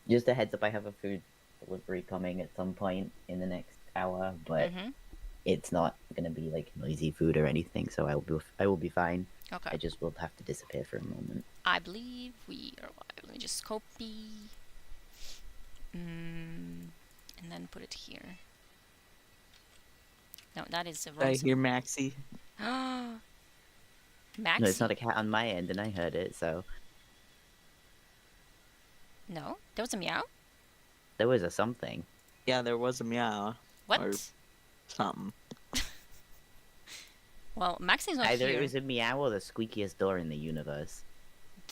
Just a heads up, I have a food delivery coming at some point in the next hour, but Mm-hmm. it's not gonna be like noisy food or anything, so I will be fine. Okay. I just will have to disappear for a moment. I believe we are live. Let me just copy. And then put it here. No, that is the wrong I hear song. Maxie. No, it's not a Maxi. cat on my end, and I heard it, so No, there was a meow. there was a something. Yeah, there was a meow or What? something. Well, Maxi's not Either here. it was a meow or the squeakiest door in the universe.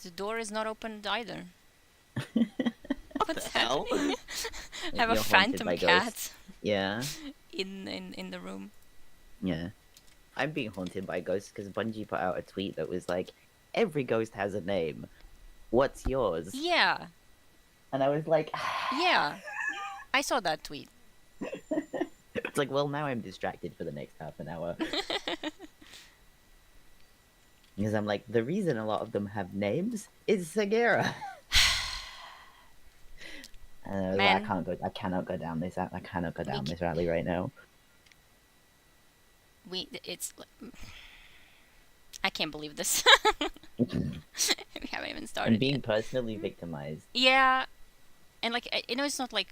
The door is not opened either. What What's the hell? happening? I have a You're haunted phantom by cat ghosts. Yeah, in the room. yeah. I'm being haunted by ghosts because Bungie put out a tweet that was like, "Every ghost has a name. What's yours?" Yeah, And I was like, yeah. I saw that tweet. it's like, well, now I'm distracted for the next half an hour. Because I'm like, the reason a lot of them have names is Sagera. And I was like, Man, I cannot go down this. I cannot go down We- this rally right now. it's. I can't believe this. We haven't even started I'm being yet. personally victimized. Yeah, and like it's not like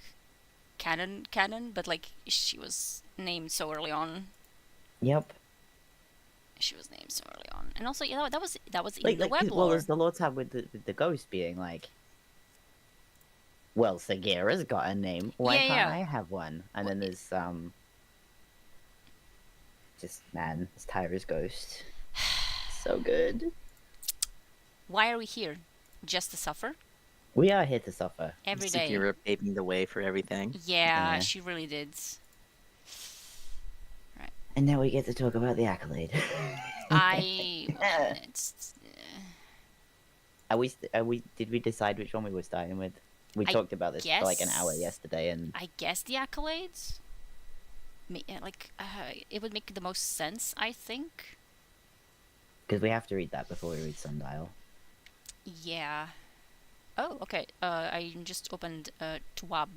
canon, but like she was named so early on. Yep. She was named so early on, and also that was in Like, the like, web well, lore. as the Lords have with the ghost being like, well, Sagera's got a name. Why Yeah, can't yeah. I have one? And then there's just man, it's Tyra's ghost. So good. Why are we here? Just to suffer We are here to suffer. every day. Sakura paving the way for everything. Yeah, Yeah. she really did. And now we get to talk about the accolade. It's. Are we? Did we decide which one we were starting with? We I talked about this for like an hour guess- yesterday, and I guess the accolades. It would make the most sense, I think. because we have to read that before we read Sundial. Yeah. Oh, okay. I just opened Twab,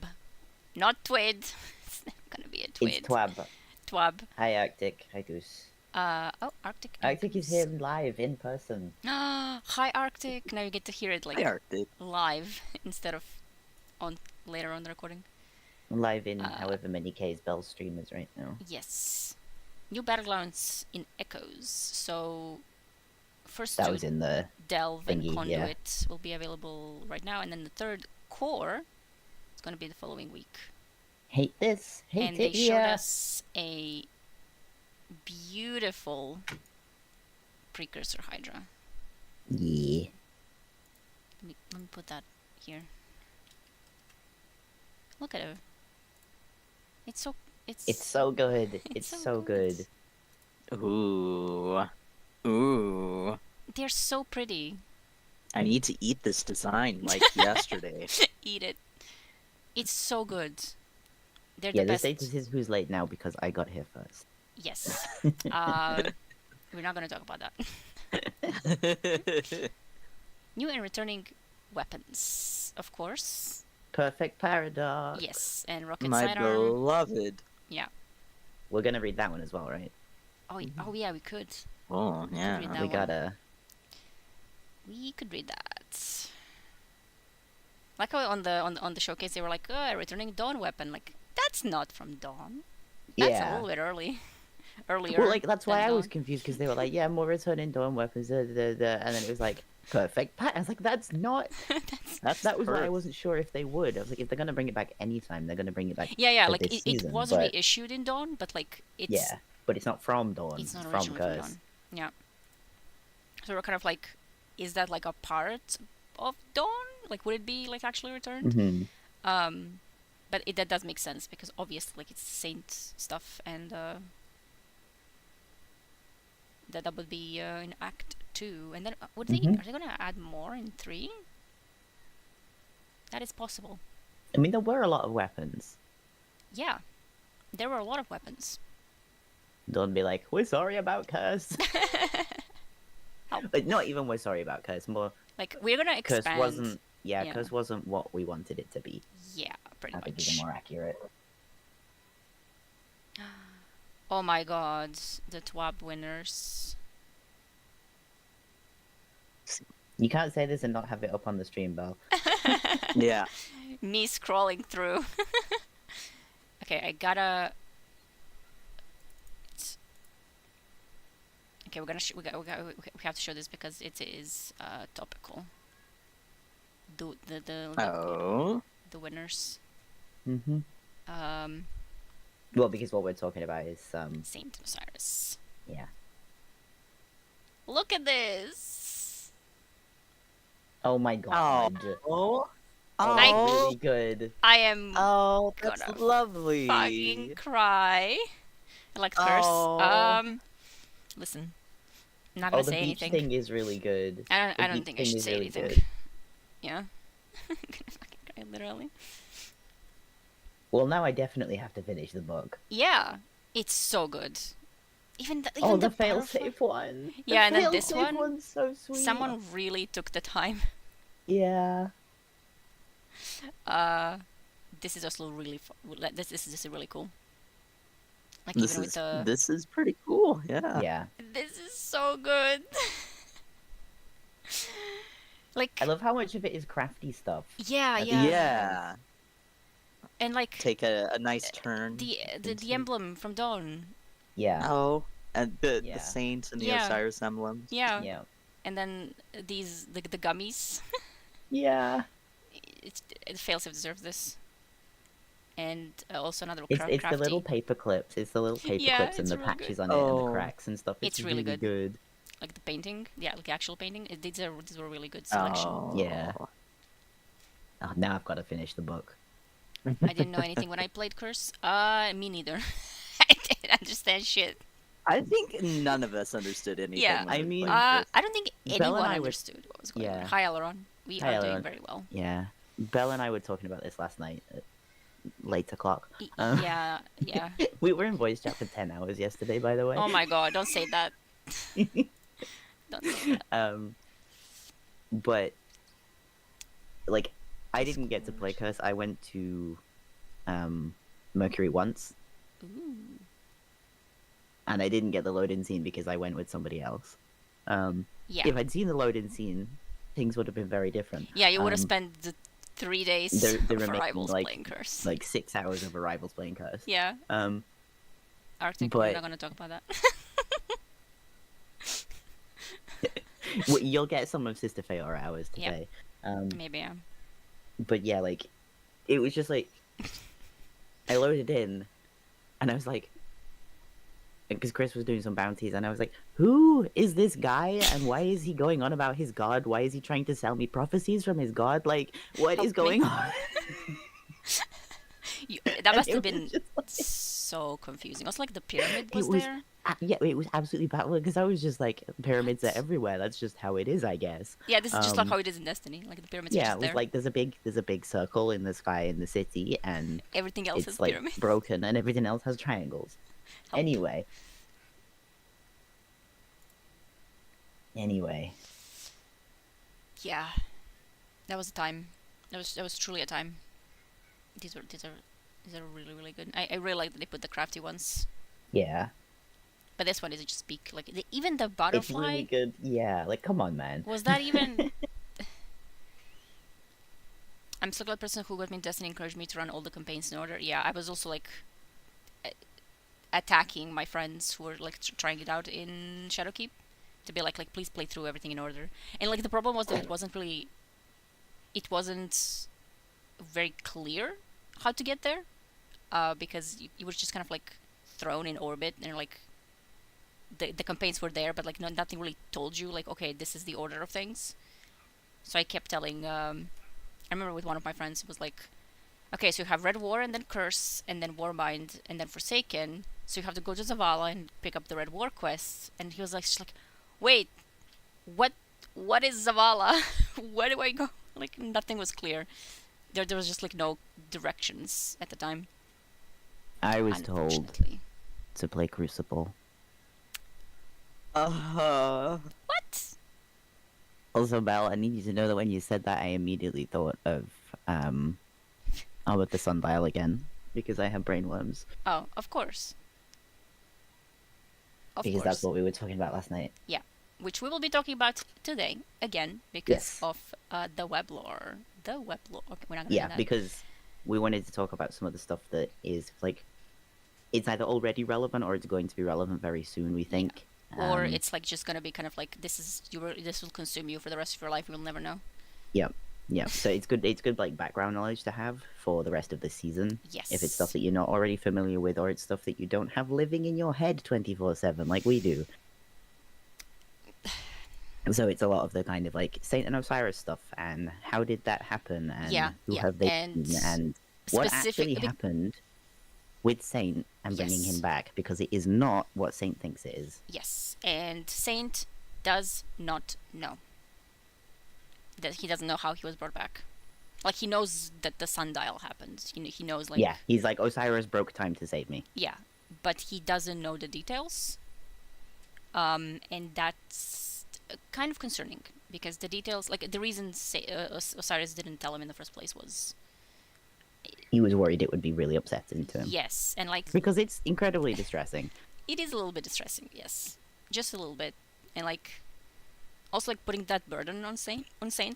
not Twid. It's never gonna be a Twid. It's Twab. Twab. Hi Arctic. Hi Goose. Oh, Arctic. and Arctic is Goose. here live in person. Hi, Arctic. Now you get to hear it like Hi, Arctic. live instead of on later on the recording. Live in however many K's Bell stream is right now. Yes. New battlegrounds in Echoes. So first That two, was in the Delve and thingy, yeah. Conduit will be available right now, and then the third Core is going to be the following week. hate this. Hate And it they showed here. us a beautiful precursor Hydra. Yeah. Let me put that here. Look at her. It's so good. It's so so good. Ooh. Ooh. They're so pretty. I need to eat this design like yesterday. Eat it. It's so good. They're Yeah, the the best. status is who's late now because I got here first. Yes. We're not gonna talk about that. New and returning weapons, of course. Perfect Paradox. Yes, and rocket My sidearm. beloved. Yeah. We're gonna read that one as well, right? Oh yeah, we could. Oh, read yeah. that We one. gotta. We could read that. Like how on the showcase they were like, "Oh, returning Dawn weapon." Like that's not from Dawn. That's a Yeah. little bit early. Earlier. Well, like that's why than I was Dawn. confused because they were like, "Yeah, more returning Dawn weapons," and then it was like perfect. I was like, "That's not." That was why I perfect. wasn't sure if they would. I was like, if they're gonna bring it back anytime, they're gonna bring it back. Yeah. for Like this it season, was but, reissued in Dawn, but like it's yeah, but it's not from Dawn. it's not from originally from Curse. Dawn. Yeah. So we're kind of like, is that like a part of Dawn? Like, would it be like actually returned? Mm-hmm. But that does make sense because obviously like it's Saint stuff, and that would be in Act 2, and then are they gonna add more in 3? That is possible. I mean, there were a lot of weapons. Yeah, there were a lot of weapons. Don't be like, we're sorry about Curse. Like, not even we're sorry about Curse. More, Like we're gonna Curse expand. wasn't Yeah, Yeah. Curse wasn't what we wanted it to be. Yeah, pretty I think much. is more accurate. Oh my god, the TWAB winners. You can't say this and not have it up on the stream, Belle. Yeah. Me scrolling through. Okay, I gotta. Okay, we're gonna we have to show this because it is topical. Oh. The winners. Mm-hmm. Um, Well, because what we're talking about is Saint Osiris. yeah. Look at this. Oh my god. Oh. Oh, that's Oh. really good. I am Oh, that's gonna lovely. fucking cry. I like curse. Oh. Listen. I'm not Oh, gonna the say beach anything. thing is really good. I The don't beach think I thing should is say really anything. good. Yeah. I'm gonna fucking cry, literally. Well, now I definitely have to finish the book. Yeah. It's so good. Even Oh, the the fail butterfly- safe one. Yeah, and the then this fail-safe one, one's so sweet. Someone really took the time. Yeah. This is also really this is just really cool. Like This even is with the this is pretty cool. Yeah. Yeah. this is so good. Like I love how much of it is crafty stuff. yeah, That's- yeah. Yeah. And like Take a nice turn. the into- emblem from Dawn. Yeah. Oh, and the Yeah. saints and the Yeah. Osiris emblems. Yeah. Yeah. And then these the gummies. Yeah. It fails if deserves this. And also another It's the crafty. little paper clips. It's the little paper Yeah, clips and it's the really patches good. on it and the Oh. cracks and stuff. It's really good. good. Like the painting, yeah, like actual painting. These were really good selection. Oh. Yeah. Oh, now I've got to finish the book. I didn't know anything when I played Curse. Me neither. I didn't understand shit. I think none of us understood anything. Yeah. when I we mean- played this. I don't think Belle anyone and I were- understood what was going on. yeah. Hi, Aileron. We Hi, are doing Aileron. very well. Yeah. Belle and I were talking about this last night at late o'clock. Yeah, yeah. We were in voice chat for 10 hours yesterday, by the way. Oh my god, don't say that. Don't say that. But like I didn't get to play Curse. I went to Mercury once Ooh. and I didn't get the load-in scene because I went with somebody else. Yeah. If I'd seen the load-in scene, things would have been very different. Yeah, you would have Um, spent the 3 days the of remaining, Arrivals like- playing Curse. like 6 hours of Arrivals playing Curse. Yeah, Arctic, we're but- not gonna talk about that. Well, you'll get some of Sister Feora hours Yep. today. Maybe, yeah. But yeah, like it was just like I loaded in and I was like, because Chris was doing some bounties and I was like, who is this guy and why is he going on about his god? Why is he trying to sell me prophecies from his god? Like, what Help is me. going on? That And must it have was been just like- so confusing. Also, like the pyramid was, was- there. Yeah, it was absolutely baffling because I was just like, pyramids are What? everywhere. That's just how it is, I guess. Yeah, this is just like um, how it is in Destiny. Like the pyramids are Yeah, just it was there. like there's a big circle in the sky in the city and Everything else is it's like pyramids. broken and everything else has triangles. Help. Anyway, Yeah, that was a time. That was truly a time. These are really good. I really like that they put the crafty ones. yeah, But this one is just peak. Like even the it's butterfly. really good. Yeah, like come on, man. Was that even? I'm so glad the person who got me in Destiny encouraged me to run all the campaigns in order. Yeah, I was also like attacking my friends who were like trying it out in Shadowkeep to be like please play through everything in order. And like the problem was that it wasn't very clear how to get there, because you were just kind of like thrown in orbit and like the campaigns were there, but like nothing really told you like, okay, this is the order of things. So I kept telling I remember with one of my friends, it was like, okay, so you have Red War and then Curse and then Warmind and then Forsaken, so you have to go to Zavala and pick up the Red War quests. And he was like, just like, wait, what is Zavala? Where do I go? Like nothing was clear. There was just like no directions at the time. I was told Unfortunately. to play Crucible. Uh-huh. What? Also, Belle, I need you to know that when you said that, I immediately thought of with the sundial again because I have brainworms. Oh, of course. Of Because that's course. what we were talking about last night. Yeah. Which we will be talking about today again because Yes. of the weblore. The weblore. Okay, we're not gonna Yeah, do that. because we wanted to talk about some of the stuff that is like it's either already relevant or it's going to be relevant very soon. We think. Or it's like just gonna be kind of like this will consume you for the rest of your life. You'll never know. Yeah, yeah. So it's good. It's good like background knowledge to have for the rest of the season. Yes. If it's stuff that you're not already familiar with, or it's stuff that you don't have living in your head 24/7 like we do. So it's a lot of the kind of like Saint and Osiris stuff, and how did that happen, and who have they and been, and what actually happened with Saint and bringing him back, because it is not what Saint thinks it is. Yes, and Saint does not know. That he doesn't know how he was brought back. Like, he knows that the sundial happened. He knows, like... Yeah, he's like, Osiris broke time to save me. Yeah, but he doesn't know the details. And that's kind of concerning, because the details... Like, the reason Osiris didn't tell him in the first place was... He was worried it would be really upsetting to him. Yes, and like... Because it's incredibly distressing. It is a little bit distressing, yes. Just a little bit. And like... Also, like, putting that burden on Saint,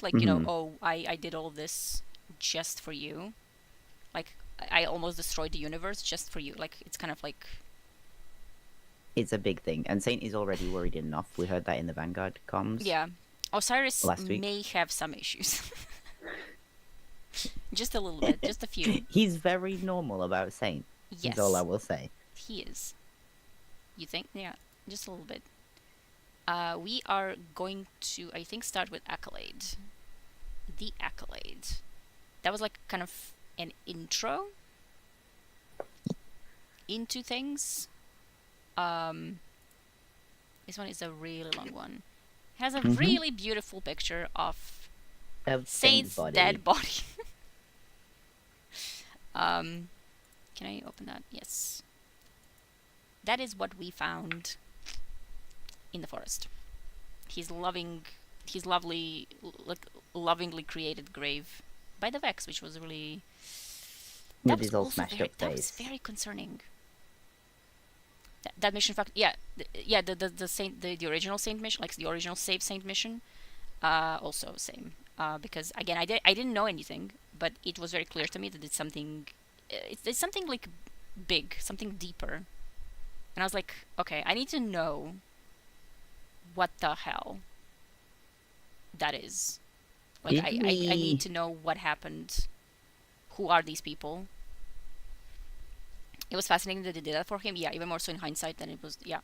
like, you know, oh, I did all this just for you. Like, I almost destroyed the universe just for you. Like, it's kind of like... It's a big thing, and Saint is already worried enough. We heard that in the Vanguard comms. Yeah. Osiris last week. may have some issues. Just a little bit, just a few. He's very normal about Saint. Yes. That's all I will say. He is. You think? Yeah, just a little bit. We are going to, I think, start with Accolade. The Accolade. That was like kind of an intro into things. This one is a really long one. It has a really beautiful picture of Saint's dead body. Can I open that? Yes. That is what we found in the forest. His lovingly created grave by the Vex, which was really... With his all smashed up face. That was very concerning. That mission, the original Saint mission, like the original Save Saint mission, also same. Because again, I didn't know anything, but it was very clear to me that it's something, it's something like big, something deeper. And I was like, okay, I need to know what the hell that is. Like, I need to know what happened. Who are these people? It was fascinating that they did that for him. Yeah, even more so in hindsight than it was. Yeah.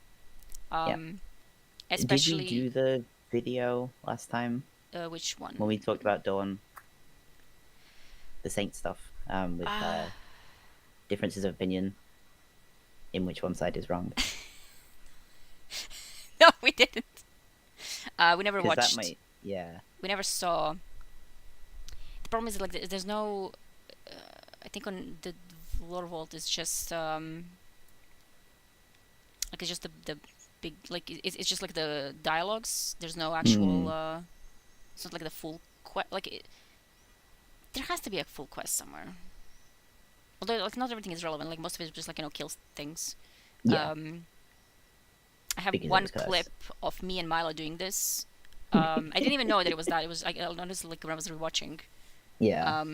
Especially. Did you do the video last time? Which one? When we talked about Dawn, the Saint stuff, with differences of opinion in which one side is wrong. No, we didn't. We never watched. Yeah. We never saw. The problem is, like, there's no. I think on the Lore Vault is just like, it's just the big, like, it's just like the dialogues. There's no actual. It's not like the full quest. Like, there has to be a full quest somewhere. Although, like, not everything is relevant. Like, most of it is just like, you know, kill things. Yeah. I have one clip of me and Milo doing this. I didn't even know that it was that. It was, I noticed, like, when I was rewatching. Yeah.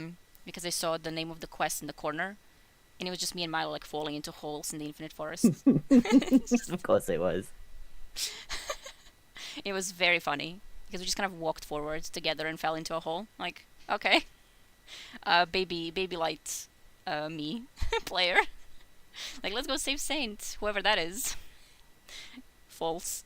Because I saw the name of the quest in the corner, and it was just me and Milo, like, falling into holes in the Infinite Forest. Of course it was. It was very funny, because we just kind of walked forward together and fell into a hole. Like, okay. Baby light, me, player. Like, let's go save Saint, whoever that is. False.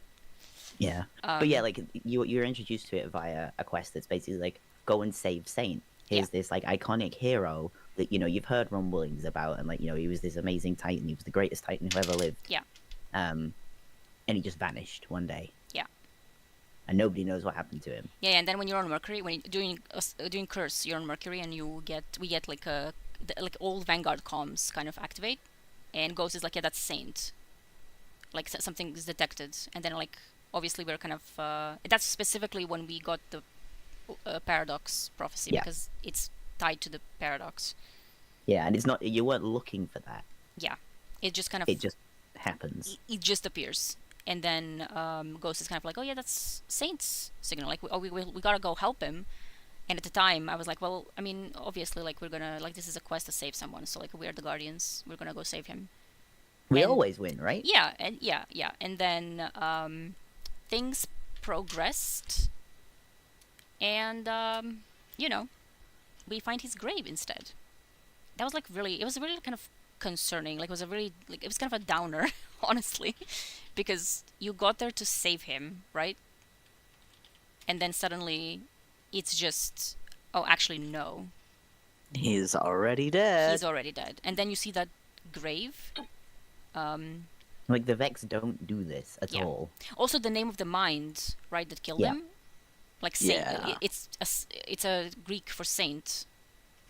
Yeah. But yeah, like, you're introduced to it via a quest that's basically like, go and save Saint. Here's this, like, iconic hero that, you know, you've heard rumblings about, and, like, you know, he was this amazing Titan. He was the greatest Titan who ever lived. Yeah. And he just vanished one day. Yeah. And nobody knows what happened to him. Yeah, and then when you're on Mercury, when you're doing Curse, you're on Mercury, and we get like all Vanguard comms kind of activate, and Ghost is like, yeah, that's Saint. Like, something is detected, and then, like, obviously we're kind of that's specifically when we got the paradox prophecy, Yeah. because it's tied to the paradox. Yeah, and it's not, you weren't looking for that. Yeah, it just kind of It just happens. it just appears, and then Ghost is kind of like, oh yeah, that's Saint's signal. Like, we gotta go help him. And at the time, I was like, well, I mean, obviously, like, we're gonna, like, this is a quest to save someone, so like, we're the Guardians, we're gonna go save him. We And- always win, right? Yeah, and then things progressed, and you know, we find his grave instead. That was like really, it was really kind of concerning. Like, it was a really, like, it was kind of a downer, honestly, because you got there to save him, right? And then suddenly, it's just, oh, actually no, He's already dead. he's already dead. And then you see that grave. Like, the Vex don't do this at Yeah. all. Also, the name of the mind, right, that killed Yeah. him, like saint. Yeah. It's a Greek for saint.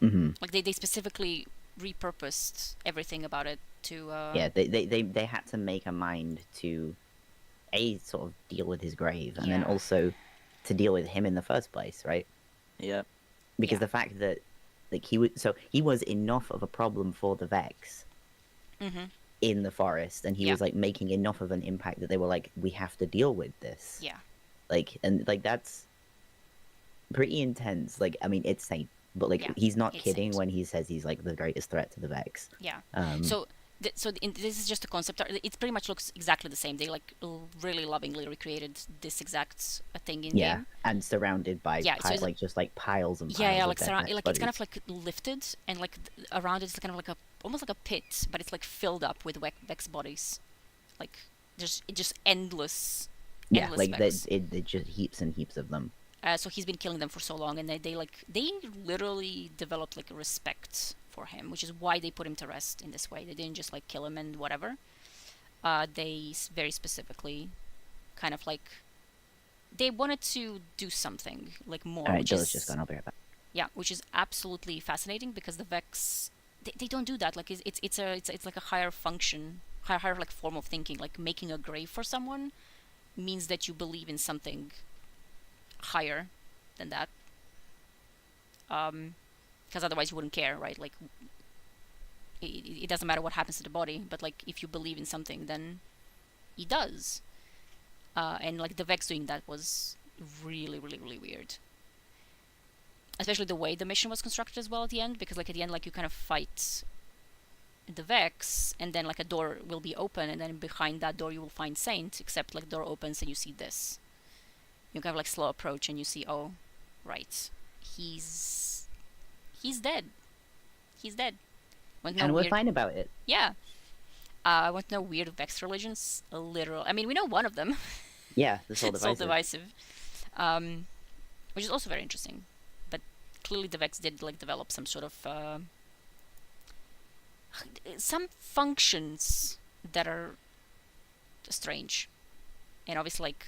Hmm. Like they specifically repurposed everything about it to. Yeah, they had to make a mind to, sort of deal with his grave, and then Yeah. also to deal with him in the first place, right? Yep. Because Yeah. the fact that, like, he was enough of a problem for the Vex Mhm. in the forest, and he Yeah. was like making enough of an impact that they were like, we have to deal with this. Yeah. Like, and like that's pretty intense. Like, I mean, it's Saint, but like Yeah, he's not it's kidding Saint. when he says he's like the greatest threat to the Vex. Yeah. Um, So. This is just a concept art. It pretty much looks exactly the same. They like really lovingly recreated this exact thing in yeah, game. and surrounded by Yeah, so it's- like just like piles and piles Yeah, of like dead surround, Vex like it's kind of bodies. like lifted, and like around it's kind of like a almost like a pit, but it's like filled up with Vex bodies. Like there's just endless. Yeah, endless like Vex. it just heaps and heaps of them. So he's been killing them for so long, and they literally developed like a respect for him, which is why they put him to rest in this way. They didn't just like kill him and whatever. They very specifically, kind of like, they wanted to do something like more. All right, which Joe's is just gone. I'll be right back. yeah, which is absolutely fascinating, because the Vex they don't do that. Like it's like a higher function, higher like form of thinking. Like making a grave for someone means that you believe in something higher than that. Because otherwise you wouldn't care, right? Like it doesn't matter what happens to the body, but like if you believe in something, then it does. And like the Vex doing that was really, really, really weird. Especially the way the mission was constructed as well at the end, because like at the end, like you kind of fight the Vex, and then like a door will be open, and then behind that door you will find Saint, except like the door opens and you see this. You kind of like slow approach and you see, oh, right, he's dead. He's dead. Want to know And we're weird- fine about it. Yeah. I want to know weird Vex religions. Literal. I mean, we know one of them. Yeah, the Soul It's all Divisive. divisive. Which is also very interesting. But clearly the Vex did like develop some sort of some functions that are strange. And obviously like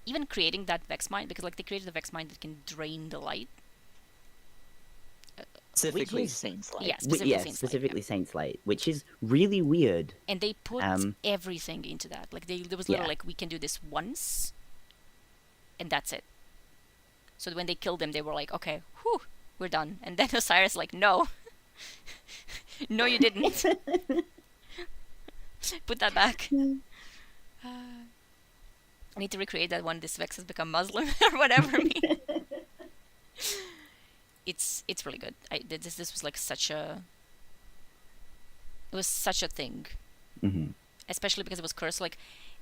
even creating that Vex mind, because like they created the Vex mind that can drain the light. Specifically, is- Saint's Light. Yeah, specifically Yeah, Saint's Light, specifically Saint's Light, which is really weird. and they put Um, everything into that. Like there was Yeah. literally like, we can do this once, and that's it. So when they killed him, they were like, okay, whew, we're done. And then Osiris like, no, no, you didn't. Put that back. I need to recreate that when this Vex has become Muslim or whatever. It's really good. This was like such a. It was such a thing. Hmm. Especially because it was cursed. Like,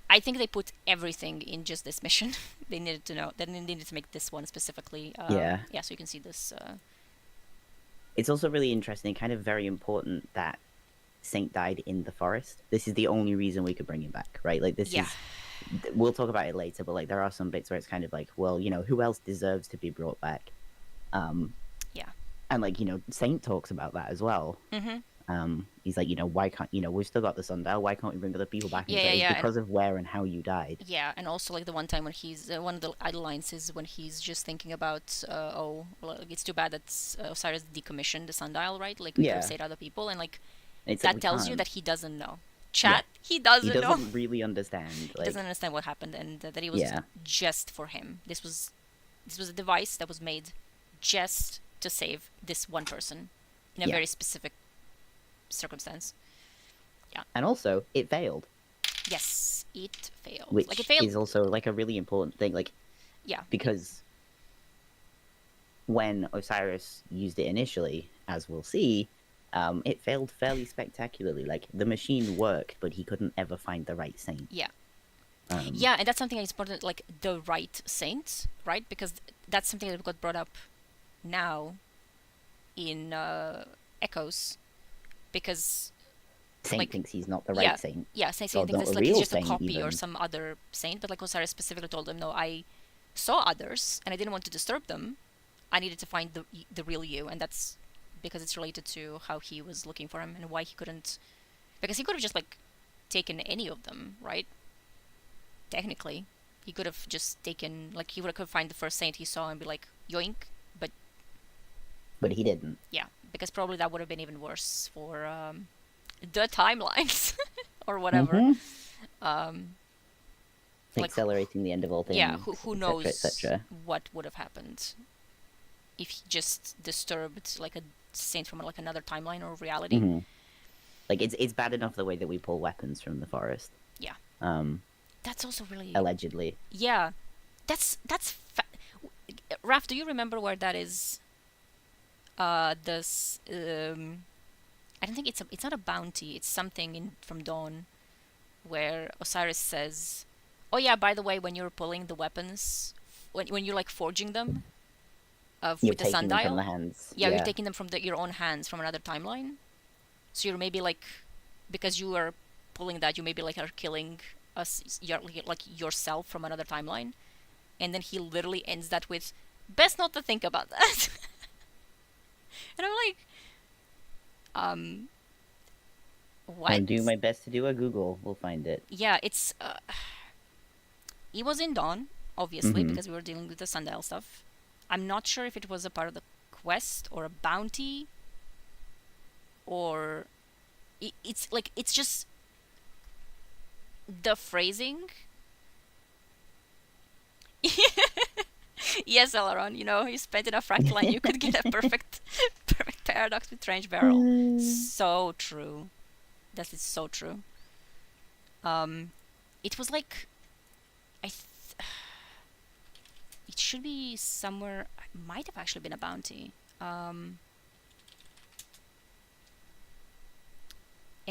I think they put everything in just this mission. They needed to know. They needed to make this one specifically. Yeah. Yeah. So you can see this. It's also really interesting, kind of very important that Saint died in the forest. This is the only reason we could bring him back, right? Like this Yeah. is. We'll talk about it later, but like there are some bits where it's kind of like, well, you know, who else deserves to be brought back? Yeah. And like, you know, Saint talks about that as well. Mm-hmm. He's like, you know, why can't, you know, we've still got the sundial. Why can't we bring other people back? And Yeah, he's like, yeah, it's yeah, because of where and how you died. Yeah, and also like the one time when he's one of the idle lines is when he's just thinking about oh, well, it's too bad that Osiris decommissioned the sundial, right? Like we could Yeah. have saved other people, and like And it's like, that we tells you can't. that he doesn't know. chat, he He doesn't know. doesn't really understand. He Like, doesn't understand what happened, and that it was yeah, just for him. This was a device that was made just to save this one person in a Yeah. very specific circumstance. and also it failed, Yes, it failed. which Like it failed. is also like a really important thing. Like, Yeah. because when Osiris used it initially, as we'll see, it failed fairly spectacularly. Like, the machine worked, but he couldn't ever find the right saint. Yeah. Um, Yeah, and that's something that's important, like the right saint, right? Because that's something that got brought up now in Echoes, because Saint like, thinks he's not the right yeah, saint. yeah, Saint Or thinks not it's a like he's real just a saint, copy or even. some other saint, but like Osiris specifically told him, no, I saw others and I didn't want to disturb them. I needed to find the real you, and that's because it's related to how he was looking for him and why he couldn't, because he could have just like taken any of them, right? Technically, he could have just taken, like, he would have find the first saint he saw and be like, yoink, but But he didn't. yeah, because probably that would have been even worse for the timelines or whatever. Mhm. Um, like, Accelerating the end of all things. yeah, who knows etc. what would have happened if he just disturbed like a saint from like another timeline or reality. Mm-hmm. Like, it's bad enough the way that we pull weapons from the forest. Yeah. That's also really Allegedly. yeah. That's Raf, do you remember where that is? This I don't think it's not a bounty. It's something from Dawn, where Osiris says, "Oh yeah, by the way, when you're pulling the weapons, when you're like forging them, You're with the taking them sundial, from the hands. yeah, you're taking them from your own hands from another timeline. So you're maybe like, because you are pulling that, you maybe like are killing like yourself from another timeline." And then he literally ends that with, "Best not to think about that." And I'm like, what? I'll do my best to do a Google. We'll find it. Yeah, it's it was in Dawn, obviously, Mhm. because we were dealing with the sundial stuff. I'm not sure if it was a part of the quest or a bounty, or it's like, it's just the phrasing. Yes, Elrond, you spent enough fractal and you could get a perfect paradox with Strange Barrel. So true. That is so true. It was like, it should be somewhere. It might have actually been a bounty. And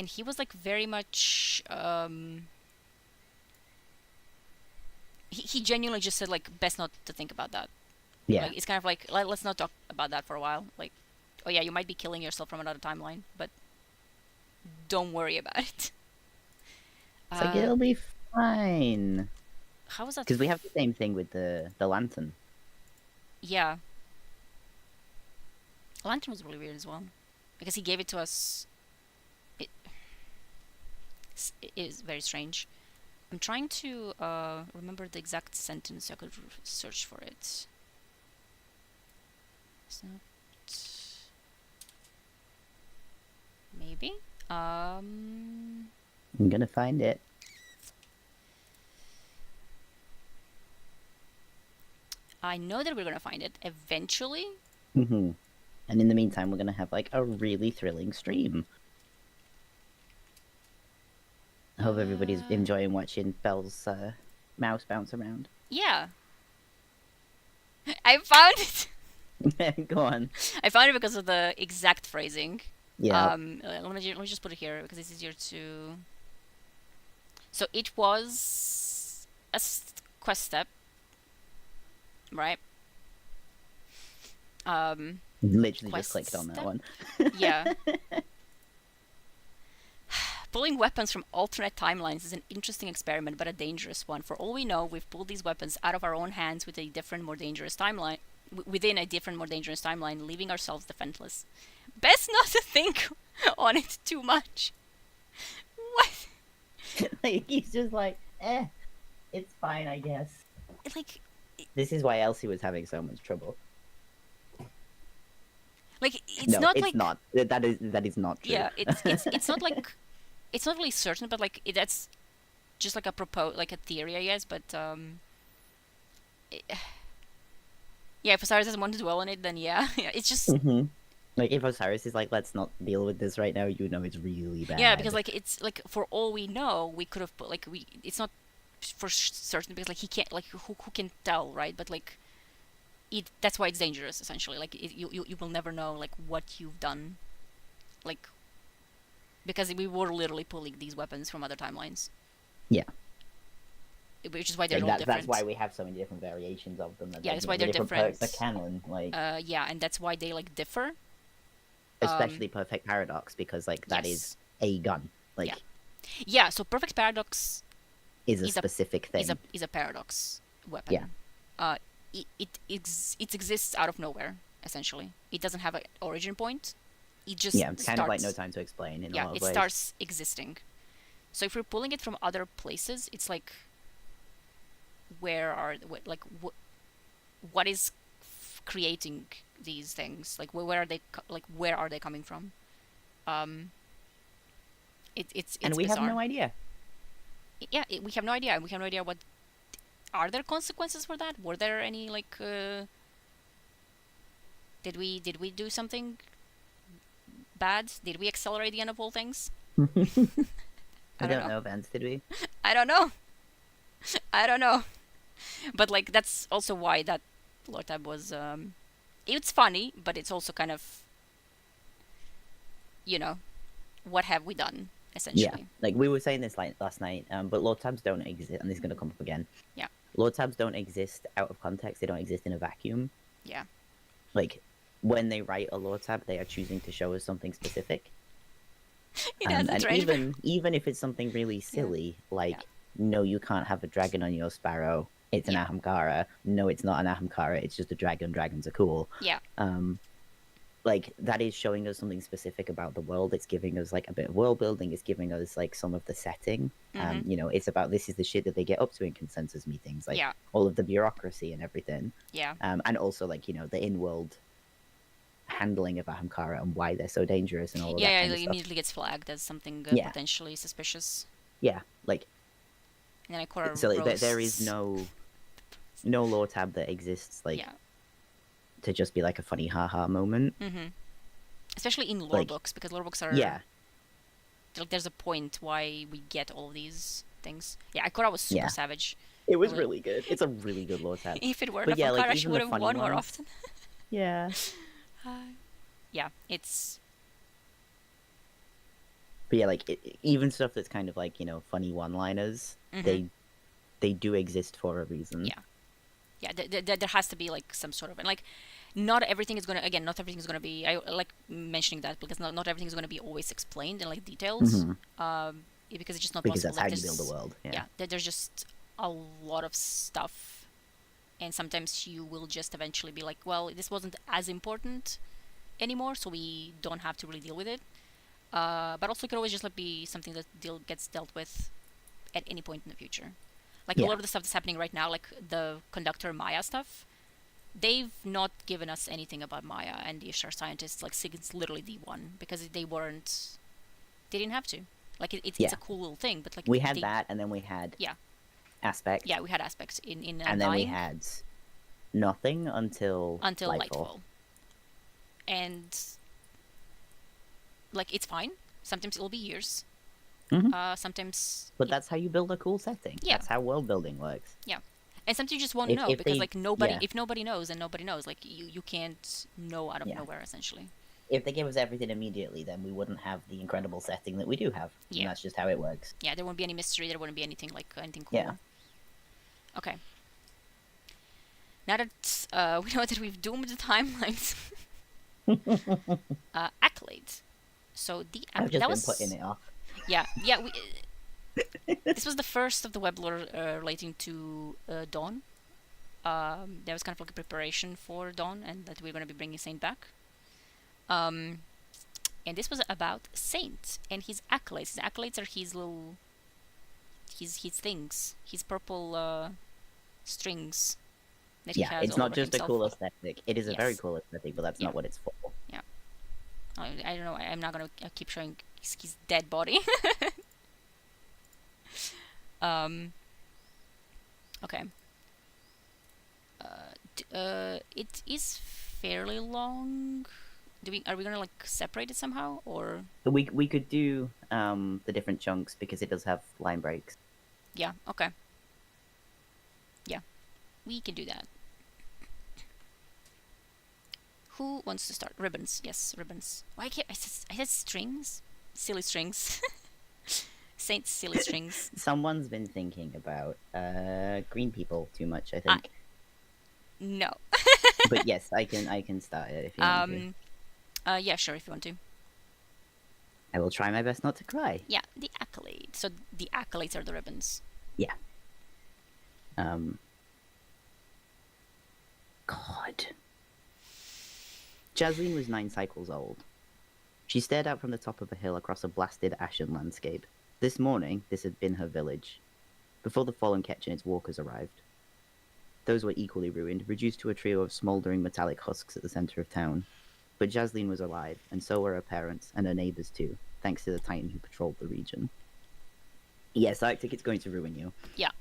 he was like very much. He genuinely just said like, best not to think about that. Yeah. Like, it's kind of like, let's not talk about that for a while. Like, oh yeah, you might be killing yourself from another timeline, but don't worry about it. It's like, it'll be fine. How was that? Because we have the same thing with the lantern. Yeah. Lantern was really weird as well, because he gave it to us. It is very strange. I'm trying to remember the exact sentence so I could search for it. It's not. Maybe. I'm gonna find it. I know that we're gonna find it eventually. Mm-hmm. And in the meantime, we're gonna have like a really thrilling stream. I hope everybody's enjoying watching Belle's mouse bounce around. Yeah. I found it. Go on. I found it because of the exact phrasing. Yeah. Let me just put it here because it's easier to. So it was a quest step, right? Literally quest just clicked on that step? one. Yeah. Pulling weapons from alternate timelines is an interesting experiment, but a dangerous one. For all we know, we've pulled these weapons out of our own hands with a different, more dangerous timeline. Within a different, more dangerous timeline, leaving ourselves defenseless. Best not to think on it too much. What? Like, he's just like, it's fine, I guess. Like, This is why Elsie was having so much trouble. it's no, not it's like not. That is not true. yeah, it's not like it's not really certain, but like that's just like like a theory, I guess. But yeah, if Osiris doesn't want to dwell on it, then yeah, yeah, it's just Mm-hmm. Like if Osiris is like, let's not deal with this right now, you know it's really bad. yeah, because like it's like for all we know, we could have put like we. It's not for certain because like he can't like who can tell, right? But like that's why it's dangerous essentially. Like you will never know like what you've done, like because we were literally pulling these weapons from other timelines. Yeah. Which is why they're Like all different. that's why we have so many different variations of them. Yeah, that's why the they're different. The canon, like yeah, and that's why they like differ. especially Perfect Paradox, because like that is a gun. Like yeah. So Perfect Paradox is a specific thing. Is a paradox weapon. Yeah. It exists out of nowhere essentially. It doesn't have an origin point. It just it's kind of like No Time to Explain in a lot of ways. It starts existing. So if we're pulling it from other places, it's like what is creating these things? Like where are they coming from? It's and we bizarre. have no idea. Yeah, we have no idea. We have no idea what are there consequences for that? Were there any like did we do something bad? Did we accelerate the end of all things? I don't know, Vance, did we? I don't know. I don't know. But like that's also why that lore tab was it's funny, but it's also kind of what have we done essentially. Yeah, like we were saying this like last night, but lore tabs don't exist, and this is going to come up again. Yeah. Lore tabs don't exist out of context. They don't exist in a vacuum. Yeah. Like when they write a lore tab, they are choosing to show us something specific. And even if it's something really silly, like no, you can't have a dragon on your sparrow. It's an Ahamkara. No, it's not an Ahamkara. It's just a dragon. Dragons are cool. Yeah. Like that is showing us something specific about the world. It's giving us like a bit of world building. It's giving us like some of the setting. It's about this is the shit that they get up to in consensus meetings, like all of the bureaucracy and everything. Yeah. And also like the in-world handling of Ahamkara and why they're so dangerous and all of that. Yeah, kind of it stuff. immediately gets flagged as something potentially suspicious. Yeah, like. And then I so like, there is no lore tab that exists like to just be like a funny haha moment. Especially in lore books, because lore books are there's a point why we get all of these things. Yeah, Ikora was super savage. It was really good. It's a really good lore tab. If it weren't for Ikora, she would have won more often. Yeah. Yeah, it's. But yeah, like even stuff that's kind of like funny one-liners, they do exist for a reason. Yeah, there has to be like some sort of, and like not everything is gonna be. I like mentioning that because not everything is gonna be always explained in like details. Because it's just not because possible. That's how you build a world. Yeah, there's just a lot of stuff, and sometimes you will just eventually be like, well, this wasn't as important anymore, so we don't have to really deal with it. But also it could always just like be something that gets dealt with at any point in the future. Like a lot of the stuff that's happening right now, like the conductor Maya stuff, they've not given us anything about Maya and the Ishtar scientists like since literally D1 because they didn't have to. Like it's a cool little thing, but like we had that, and then we had aspect. Yeah, we had aspects in and then we had nothing until Lightfall. And like it's fine. Sometimes it'll be years. Sometimes. But that's how you build a cool setting. Yeah. That's how world building works. Yeah. And sometimes you just won't know because like nobody. If nobody knows, then nobody knows. Like you can't know out of nowhere essentially. If they gave us everything immediately, then we wouldn't have the incredible setting that we do have. Yeah. And that's just how it works. Yeah, there won't be any mystery. There wouldn't be anything cool. Yeah. Okay. Now that we know that we've doomed the timelines, accolades. So the I've just been putting it off. Yeah. This was the first of the weblore relating to Dawn. There was kind of like a preparation for Dawn, and that we're going to be bringing Saint back. And this was about Saint and his accolades. His accolades are his little, his things, his purple strings. That he has it's not just a cool aesthetic. It is a very cool aesthetic, but that's not what it's for. Yeah. I don't know. I'm not gonna keep showing his dead body. Okay. It is fairly long. Are we gonna like separate it somehow, or But we could do the different chunks because it does have line breaks. yeah? Okay. Yeah, we can do that. Who wants to start? Ribbons. Yes, ribbons. Why can't I said strings? Silly strings. Saint silly strings. Someone's been thinking about green people too much, I think. No. But yes, I can start it if you want to. Yeah, sure, if you want to. I will try my best not to cry. Yeah, the accolade. So the accolades are the ribbons. Yeah. God. Jasleen was 9 cycles old. She stared out from the top of a hill across a blasted, ashen landscape. This morning, this had been her village, before the fallen ketch and its walkers arrived. Those were equally ruined, reduced to a trio of smouldering metallic husks at the center of town. But Jasleen was alive, and so were her parents, and her neighbors too, thanks to the Titan who patrolled the region. Yes, Arctic, it's going to ruin you. Yeah.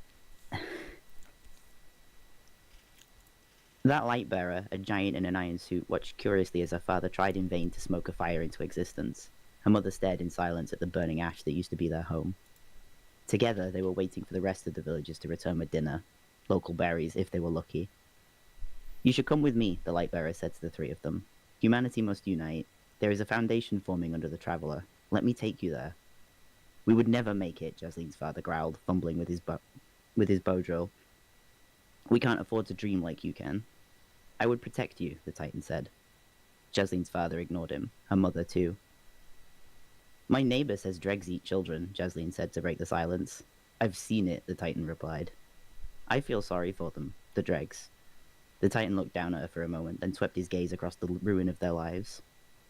That light bearer, a giant in an iron suit, watched curiously as her father tried in vain to smoke a fire into existence. Her mother stared in silence at the burning ash that used to be their home. Together, they were waiting for the rest of the villagers to return with dinner. Local berries, if they were lucky. You should come with me, the light bearer said to the 3 of them. Humanity must unite. There is a foundation forming under the Traveler. Let me take you there. We would never make it, Jasleen's father growled, fumbling with his bow drill. We can't afford to dream like you can. I would protect you, the Titan said. Jasleen's father ignored him, her mother too. My neighbor says dregs eat children, Jasleen said to break the silence. I've seen it, the Titan replied. I feel sorry for them, the dregs. The Titan looked down at her for a moment, then swept his gaze across the ruin of their lives.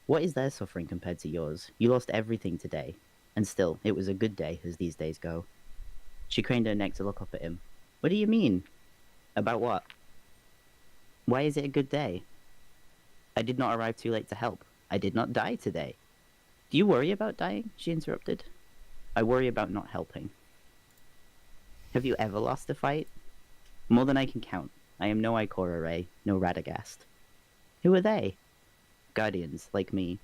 What is their suffering compared to yours? You lost everything today. And still, it was a good day, as these days go. She craned her neck to look up at him. What do you mean? About what? Why is it a good day? I did not arrive too late to help. I did not die today. Do you worry about dying? She interrupted. I worry about not helping. Have you ever lost a fight? More than I can count. I am no Ikora Ray, no Radagast. Who are they? Guardians, like me.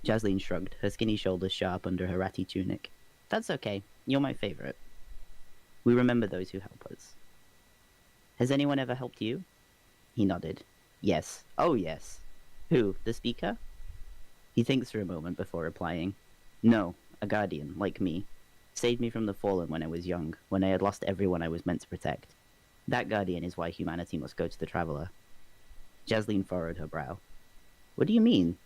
Jasleen shrugged, her skinny shoulders sharp under her ratty tunic. That's okay. You're my favorite. We remember those who help us. Has anyone ever helped you? He nodded. Yes. Oh, yes. Who? The speaker? He thinks for a moment before replying. No, a guardian, like me. Saved me from the fallen when I was young, when I had lost everyone I was meant to protect. That guardian is why humanity must go to the Traveler. Jasleen furrowed her brow. What do you mean?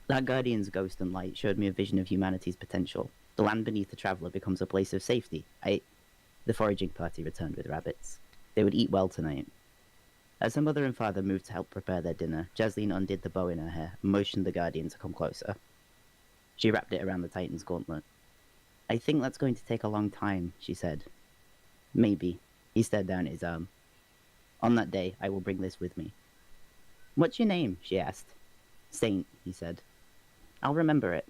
That guardian's ghost and light showed me a vision of humanity's potential. The land beneath the Traveler becomes a place of safety. The foraging party returned with rabbits. They would eat well tonight. As her mother and father moved to help prepare their dinner, Jasleen undid the bow in her hair and motioned the guardian to come closer. She wrapped it around the Titan's gauntlet. I think that's going to take a long time, she said. Maybe. He stared down at his arm. On that day, I will bring this with me. What's your name? She asked. Saint, he said. I'll remember it.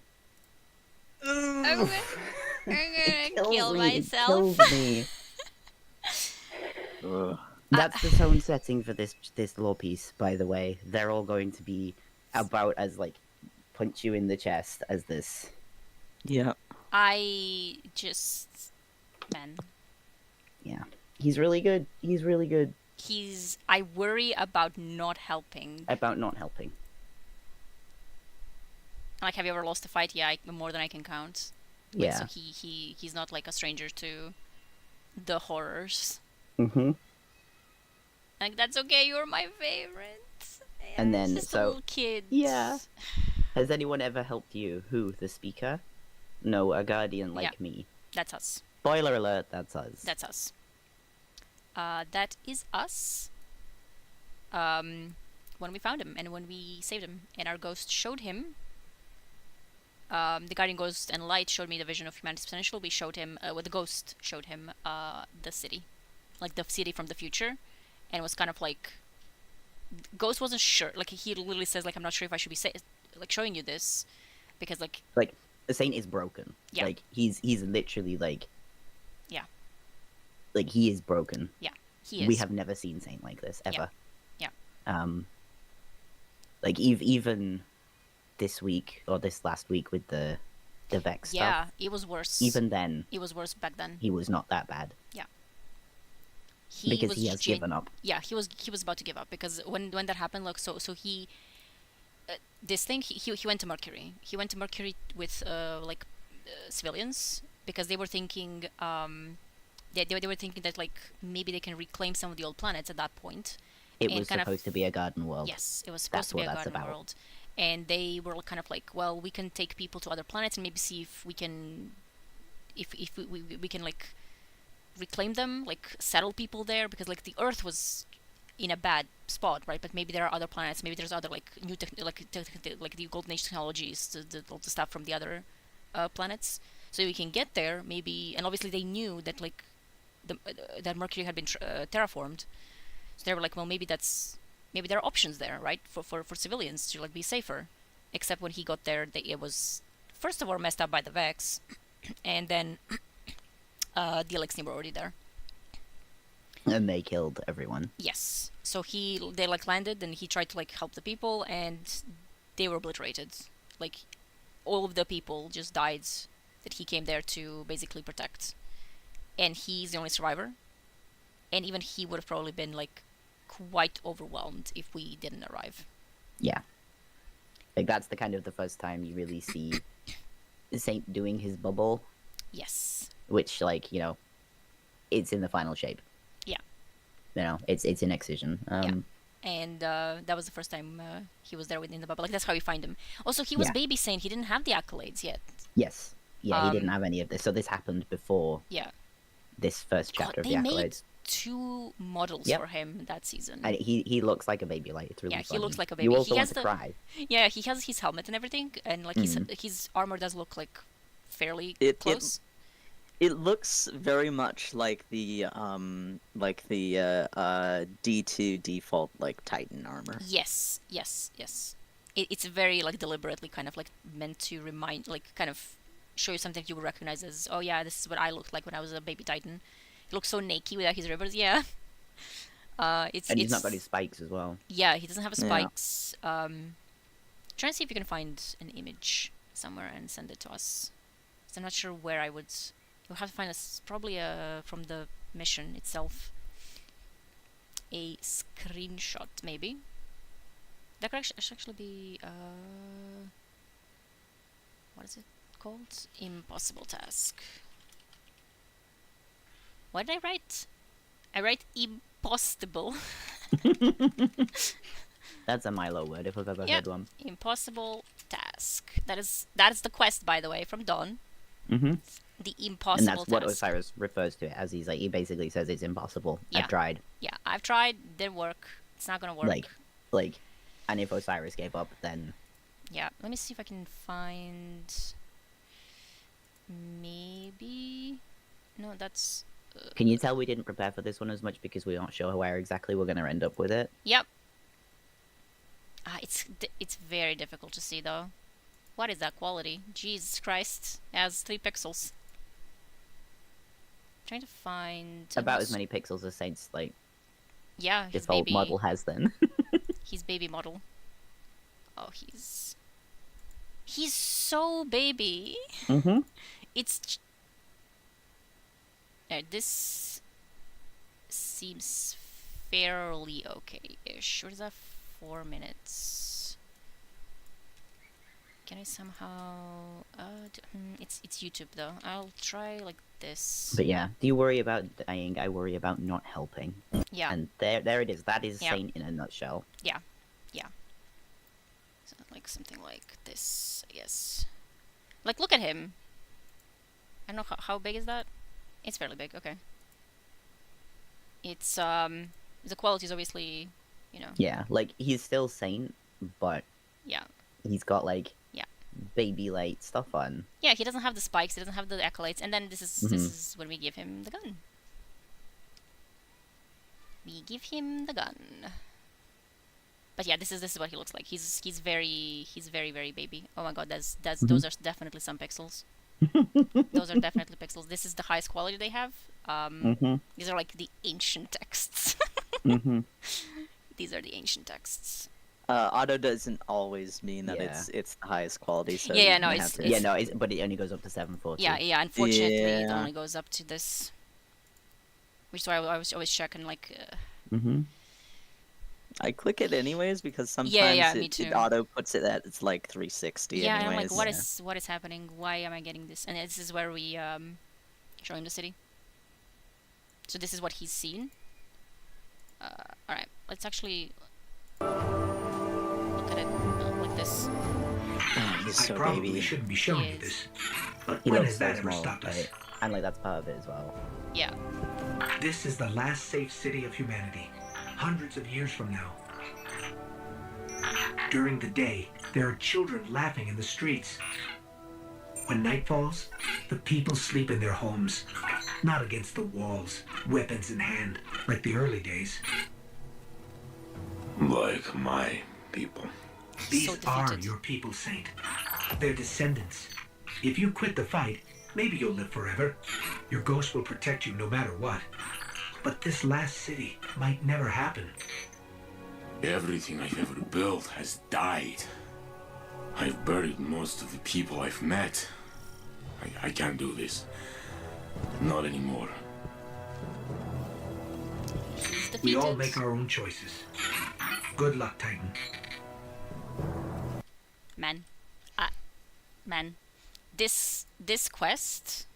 I'm gonna kill myself. It kills me. That's the tone setting for this lore piece, by the way. They're all going to be about as, like, punch you in the chest as this. Yeah. I just... Man. Yeah. He's really good. He's really good. I worry about not helping. About not helping. Like, have you ever lost a fight? Yeah, more than I can count. Like, Yeah. so he's not like a stranger to the horrors. Mm-hmm. Like, that's okay, you're my favorite. And then, just so... little kid. Yeah. Has anyone ever helped you? Who? The speaker? No, a guardian like me. That's us. Spoiler alert, that's us. That's us. That is us. When we found him and when we saved him and our ghost showed him, the guardian ghost and light showed me the vision of humanity's potential. We showed him, the ghost showed him the city, like the city from the future, and it was kind of like, ghost wasn't sure. Like he literally says, like, I'm not sure if I should be showing you this, because like the Saint is broken. Yeah. Like he's literally like. Yeah. Like he is broken. Yeah, he is. We have never seen Saint like this ever. Yeah. Like even this week or this last week with the Vex stuff. Yeah, it was worse. Even then, it was worse back then. he was not that bad. Yeah. Because he has given up. Yeah, he was about to give up because when that happened, like so he this thing he went to Mercury. He went to Mercury with civilians because they were thinking they were thinking that like maybe they can reclaim some of the old planets at that point. It was supposed to be a garden world. Yes, it was supposed to be a garden world. And they were kind of like, well, we can take people to other planets and maybe see if we can, if we can like reclaim them, like settle people there, because like the Earth was in a bad spot, right? But maybe there are other planets, maybe there's other like new like the Golden Age technologies, the stuff from the other planets, so we can get there maybe. And obviously they knew that like that Mercury had been terraformed, so they were like, well, maybe there are options there, right, for civilians to like be safer. Except when he got there, it was first of all messed up by the Vex, and then the Elixir were already there. And they killed everyone. Yes. So they like landed, and he tried to like help the people, and they were obliterated. Like all of the people just died that he came there to basically protect, and he's the only survivor. And even he would have probably been like quite overwhelmed if we didn't arrive. Yeah. Like that's the first time you really see Saint doing his bubble. Yes. Which like, you know, it's in the final shape. Yeah. You know, it's in Excision. Yeah. And that was the first time he was there within the bubble. Like that's how you find him. Also, he was baby Saint. He didn't have the accolades yet. Yes. Yeah, he didn't have any of this. So this happened before. Yeah. This first chapter of the accolades. Made 2 models for him that season. And he looks like a baby. Like it's really funny. He looks like a baby. You also want to cry. Yeah, he has his helmet and everything, and like his armor does look like fairly close. It looks very much like the D2 default like Titan armor. Yes. It's very like deliberately kind of like meant to remind, like kind of show you something you would recognize as, oh yeah, this is what I looked like when I was a baby Titan. He looks so naked without his rivers. Yeah. He's not got his spikes as well. Yeah, he doesn't have spikes. Trying to see if you can find an image somewhere and send it to us. So I'm not sure where I would. You'll have to find us probably from the mission itself. A screenshot, maybe. That could actually be what is it called? Impossible task. What did I write? I write impossible. That's a Milo word if I've ever heard one. Impossible task. That is the quest, by the way, from Dawn. Mm-hmm. The impossible task. And that's what Osiris refers to it as. He basically says it's impossible. Yeah. I've tried. Yeah, I've tried. Didn't work. It's not gonna work. Like, and if Osiris gave up, then. Yeah. Let me see if I can find. Maybe. No, that's. Can you tell we didn't prepare for this one as much because we aren't sure where exactly we're gonna end up with it? Yep. It's very difficult to see though. What is that quality? Jesus Christ! It has 3 pixels. I'm trying to find about as many pixels as Saint's like. Yeah, his default baby model has then. His baby model. Oh, he's so baby. Mm-hmm. It's. This seems fairly okay-ish. What is that? 4 minutes. Can I somehow? It's YouTube though. I'll try like this. But yeah, do you worry about dying? I worry about not helping. Yeah. And there it is. That is Saint in a nutshell. Yeah. So like something like this, I guess. Like look at him. I don't know how big is that. It's fairly big. Okay. It's the quality is obviously, you know. Yeah, like he's still Saint, but yeah, he's got like baby light stuff on. Yeah, he doesn't have the spikes. He doesn't have the accolades. And then this is when we give him the gun. We give him the gun. But yeah, this is what he looks like. He's very baby. Oh my god, that's those are definitely some pixels. Those are definitely pixels. This is the highest quality they have. These are like the ancient texts. These are the ancient texts. Auto doesn't always mean that Yeah. it's the highest quality. So Yeah, you yeah, no, may it's- have to- Yeah, no, but it only goes up to 740. Yeah. Unfortunately, it Yeah. only goes up to this. Which is why I was always checking like. I click it anyways because sometimes yeah, me it too. auto puts it at it's like 360 Yeah, and anyways. I'm like, what is happening? Why am I getting this? And this is where we show him the city. So this is what he's seen. All right, let's actually look at it like this. He's I so probably baby. shouldn't be showing you Yes. this, but He when looks has so that ever small, stopped us? right? And like that's part of it as well. Yeah. This is the last safe city of humanity, hundreds of years from now. During the day, there are children laughing in the streets. When night falls, the people sleep in their homes, not against the walls, weapons in hand, like the early days. Like my people. These So are defeated. your people, Saint. Their descendants. If you quit the fight, maybe you'll live forever. Your ghost will protect you no matter what. But this last city might never happen. Everything I've ever built has died. I've buried most of the people I've met. I can't do this. Not anymore. He's defeated. We all make our own choices. Good luck, Titan. Man. Man. This quest,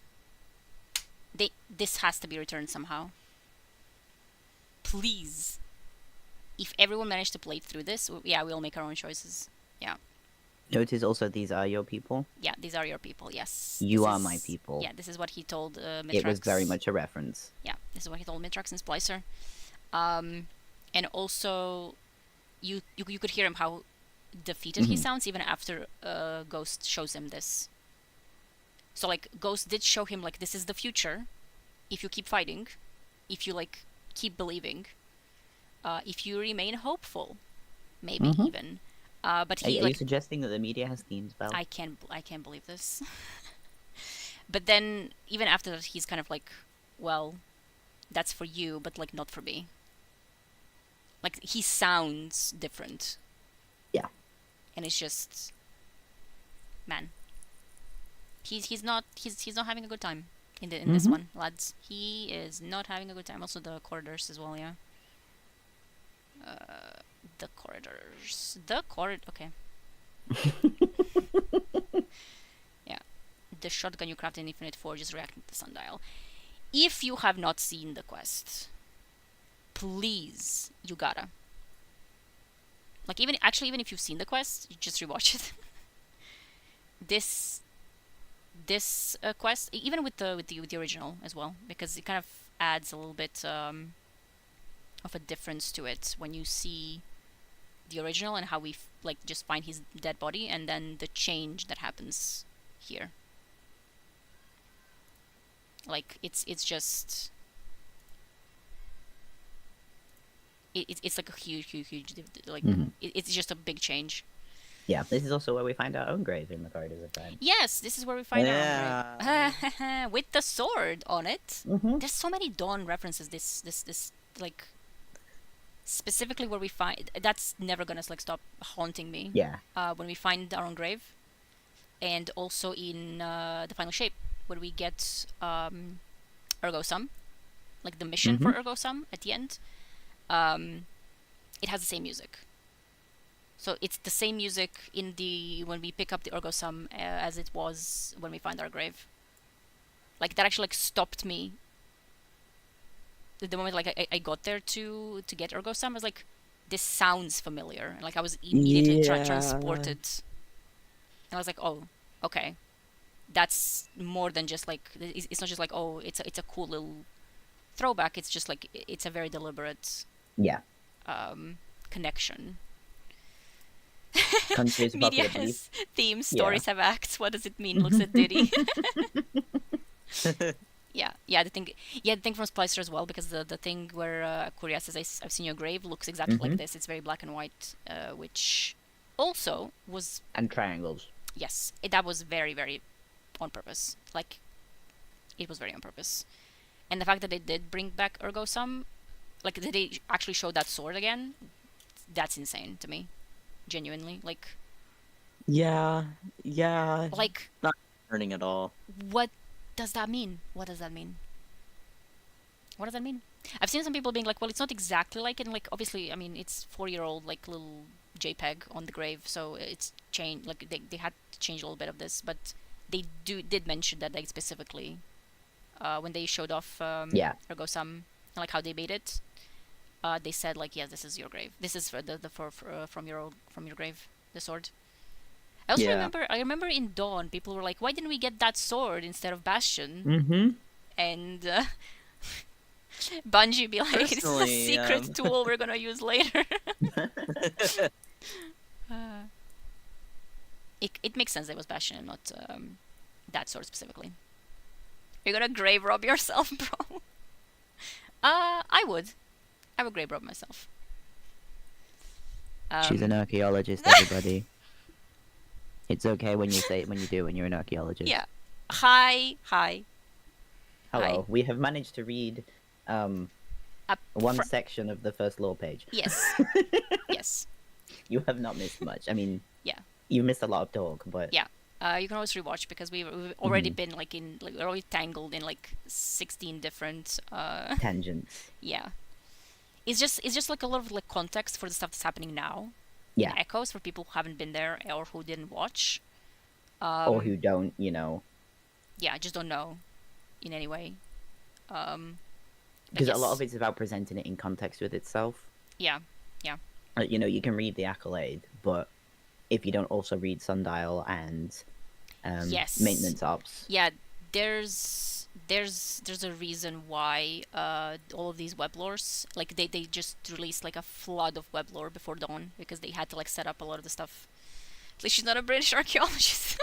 this has to be returned somehow. Please. If everyone managed to play through this, yeah, we'll make our own choices. Yeah. Notice also these are your people. Yeah, these are your people, yes. You This are is- my people. Yeah, this is what he told Mitrax. It was very much a reference. Yeah, this is what he told Mitrax and Splicer. And also, you could hear him how defeated he sounds even after Ghost shows him this. So like Ghost did show him like this is the future. If you keep fighting, if you like keep believing, if you remain hopeful, maybe even. But Are he you like suggesting that the media has themes, Belle? I can't believe this. But then even after that, he's kind of like, well, that's for you, but like not for me. Like he sounds different. Yeah. And it's just, man. He's not having a good time in this one, lads. He is not having a good time. Also the corridors as well, yeah. The corridors. Okay. Yeah. The shotgun you craft in Infinite Forge is reacting to the sundial. If you have not seen the quest, please, you gotta. Like even if you've seen the quest, you just rewatch it. This quest, even with the original as well, because it kind of adds a little bit of a difference to it when you see the original and how we like just find his dead body, and then the change that happens here. Like it's just it's like a huge like it's just a big change. Yeah, this is also where we find our own grave in the corridors of time. Yes, this is where we find our own grave. With the sword on it. There's so many Dawn references. This like specifically where we find that's never gonna like stop haunting me. Yeah. When we find our own grave, and also in the final shape where we get Ergo Sum, like the mission for Ergo Sum at the end. It has the same music. So it's the same music when we pick up the Ergo Sum as it was when we find our grave. Like that actually like stopped me. The moment like I got there to get Ergo Sum, I was like, this sounds familiar. And, like I was immediately transported. And I was like, oh, okay. That's more than just like it's not just like, oh, it's a cool little throwback. It's just like it's a very deliberate connection. Countries Media popular belief. has themes, stories have acts. What does it mean? Looks at Diddy. The thing from Splicer as well, because the thing where Kuria says, I've seen your grave, looks exactly like this. It's very black and white, which also was, And triangles. yes, that was very, very on purpose. Like, it was very on purpose. And the fact that they did bring back Ergo Sum, like, that they actually showed that sword again, that's insane to me. Genuinely. Like, Yeah. Not earning at all. what does that mean? What does that mean? What does that mean? I've seen some people being like, well, it's not exactly like it. And like, obviously, I mean, it's 4-year-old, like, little JPEG on the grave, so it's changed. Like, they had to change a little bit of this, but they did mention that, like, specifically when they showed off Ergo Sum, like how they made it. They said, like, yes, this is your grave. This is for from your grave, the sword. I also remember in Dawn, people were like, why didn't we get that sword instead of Bastion? Mm-hmm. And Bungie be like, this is a Personally, secret tool we're gonna use later. It makes sense that it was Bastion and not that sword specifically. You're gonna grave rob yourself, bro. I would grave rob myself. She's an archaeologist, everybody. It's okay when you say it when you do when you're an archaeologist. Yeah. Hi. Hello. Hi. We have managed to read one section of the first lore page. Yes. Yes. You have not missed much. I mean, Yeah. You missed a lot of talk, but Yeah. You can always rewatch because we've already been we're already tangled in like 16 different tangents. Yeah. It's just like a lot of like context for the stuff that's happening now. Yeah. And echoes for people who haven't been there or who didn't watch. Or who don't, Yeah, just don't know in any way. Because a lot of it's about presenting it in context with itself. Yeah. You can read the Accolade, but if you don't also read Sundial and Yes. Maintenance Ops. Yeah, there's a reason why all of these weblores, like they just released like a flood of weblore before Dawn because they had to like set up a lot of the stuff. At least she's not a British archaeologist.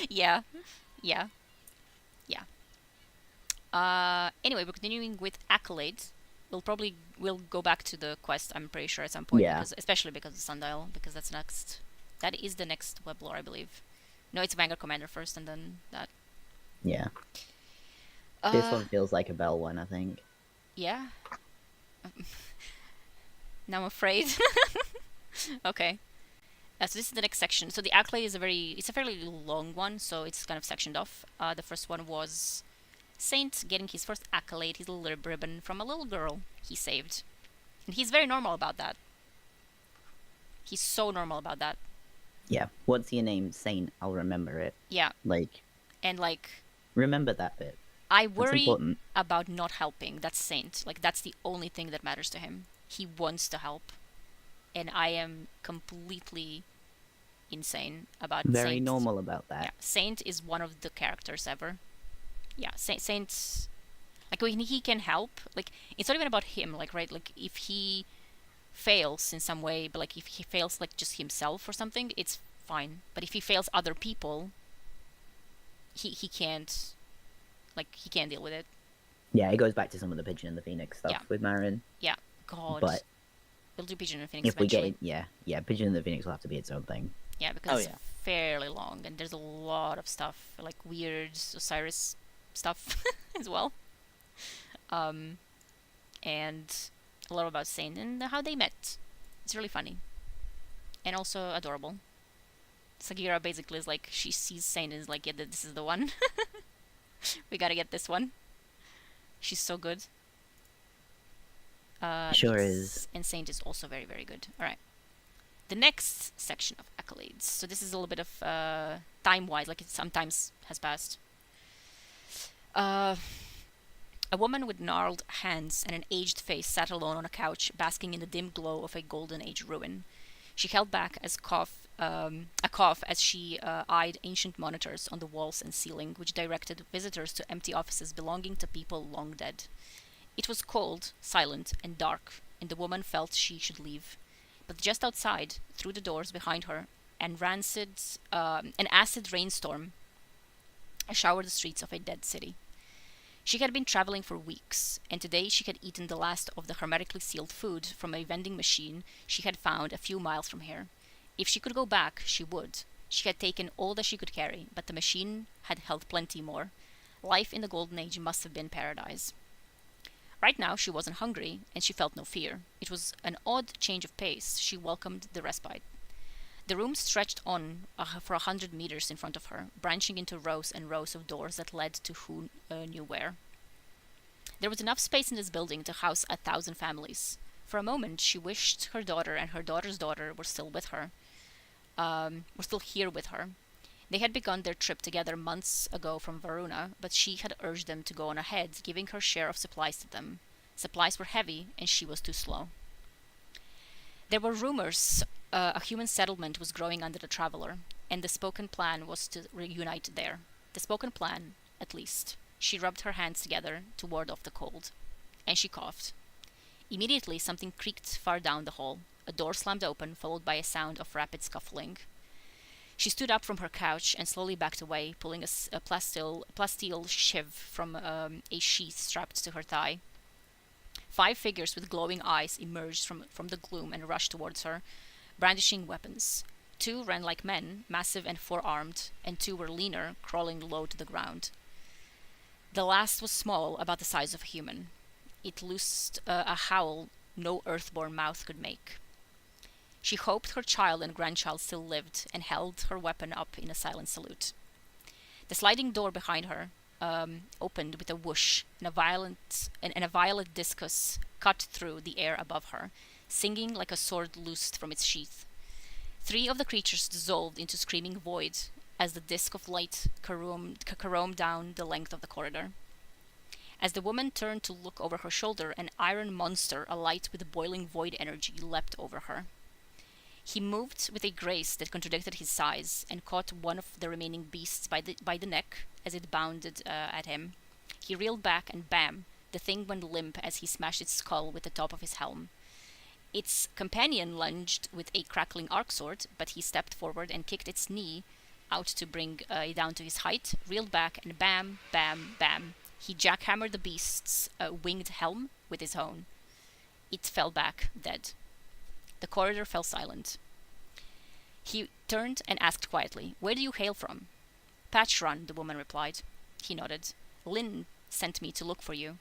Yeah. Anyway, we're continuing with Accolade. We'll go back to the quest, I'm pretty sure, at some point. Yeah. Especially because of Sundial, because that's next. That is the next weblore, I believe. No, it's Vanguard Commander first, and then that. Yeah. This one feels like a Bell one, I think. Yeah. Now I'm afraid. Okay. So this is the next section. So the Accolade is a fairly long one, so it's kind of sectioned off. The first one was Saint getting his first accolade, his little ribbon, from a little girl he saved. And he's very normal about that. He's so normal about that. Yeah. What's your name? Saint. I'll remember it. Yeah. And remember that bit. I worry important. about not helping. That's Saint. Like, that's the only thing that matters to him. He wants to help. And I am completely insane about Very Saint. normal about that. Yeah, Saint is one of the characters ever. Yeah, Saint, like, when he can help, like, it's not even about him, like, right, like, if he fails in some way, but, like, if he fails, like, just himself or something, it's fine. But if he fails other people, he can't, like, he can't deal with it. Yeah, it goes back to some of the Pigeon and the Phoenix stuff with Marin. Yeah, God. But we'll do Pigeon and Phoenix if we eventually. get Pigeon and the Phoenix will have to be its own thing. Yeah, because it's fairly long, and there's a lot of stuff, like weird Osiris stuff as well. And a lot about Saint and how they met. It's really funny. And also adorable. Sagira basically is like, she sees Saint and is like, yeah, this is the one. We gotta get this one. She's so good. Sure is. And Saint is also very, very good. Alright. The next section of accolades. So this is a little bit of time-wise, like it sometimes has passed. A woman with gnarled hands and an aged face sat alone on a couch, basking in the dim glow of a golden age ruin. She held back a cough as she eyed ancient monitors on the walls and ceiling, which directed visitors to empty offices belonging to people long dead. It was cold, silent, and dark, and the woman felt she should leave. But just outside, through the doors behind her, an acid rainstorm showered the streets of a dead city. She had been traveling for weeks, and today she had eaten the last of the hermetically sealed food from a vending machine she had found a few miles from here. If she could go back, she would. She had taken all that she could carry, but the machine had held plenty more. Life in the Golden Age must have been paradise. Right now she wasn't hungry, and she felt no fear. It was an odd change of pace. She welcomed the respite. The room stretched on for 100 meters in front of her, branching into rows and rows of doors that led to who knew where. There was enough space in this building to house 1,000 families. For a moment, she wished her daughter and her daughter's daughter were still with her, were still here with her. They had begun their trip together months ago from Varuna, but she had urged them to go on ahead, giving her share of supplies to them. Supplies were heavy, and she was too slow. There were rumors a human settlement was growing under the Traveler, and the spoken plan was to reunite there. The spoken plan, at least. She rubbed her hands together to ward off the cold. And she coughed. Immediately, something creaked far down the hall. A door slammed open, followed by a sound of rapid scuffling. She stood up from her couch and slowly backed away, pulling a plasteel shiv from a sheath strapped to her thigh. 5 figures with glowing eyes emerged from the gloom and rushed towards her, brandishing weapons. 2 ran like men, massive and four-armed, and 2 were leaner, crawling low to the ground. The last was small, about the size of a human. It loosed a howl no earthborn mouth could make. She hoped her child and grandchild still lived, and held her weapon up in a silent salute. The sliding door behind her opened with a whoosh, and a violet discus cut through the air above her, singing like a sword loosed from its sheath. 3 of the creatures dissolved into screaming void as the disc of light caromed down the length of the corridor. As the woman turned to look over her shoulder, an iron monster alight with boiling void energy leapt over her. He moved with a grace that contradicted his size, and caught one of the remaining beasts by the neck as it bounded at him. He reeled back, and bam! The thing went limp as he smashed its skull with the top of his helm. Its companion lunged with a crackling arc sword, but he stepped forward and kicked its knee out to bring it down to his height, reeled back, and bam, bam, bam! He jackhammered the beast's winged helm with his own. It fell back, dead. The corridor fell silent. He turned and asked quietly, "Where do you hail from?" "Patch Run," the woman replied. He nodded. "Lynn sent me to look for you."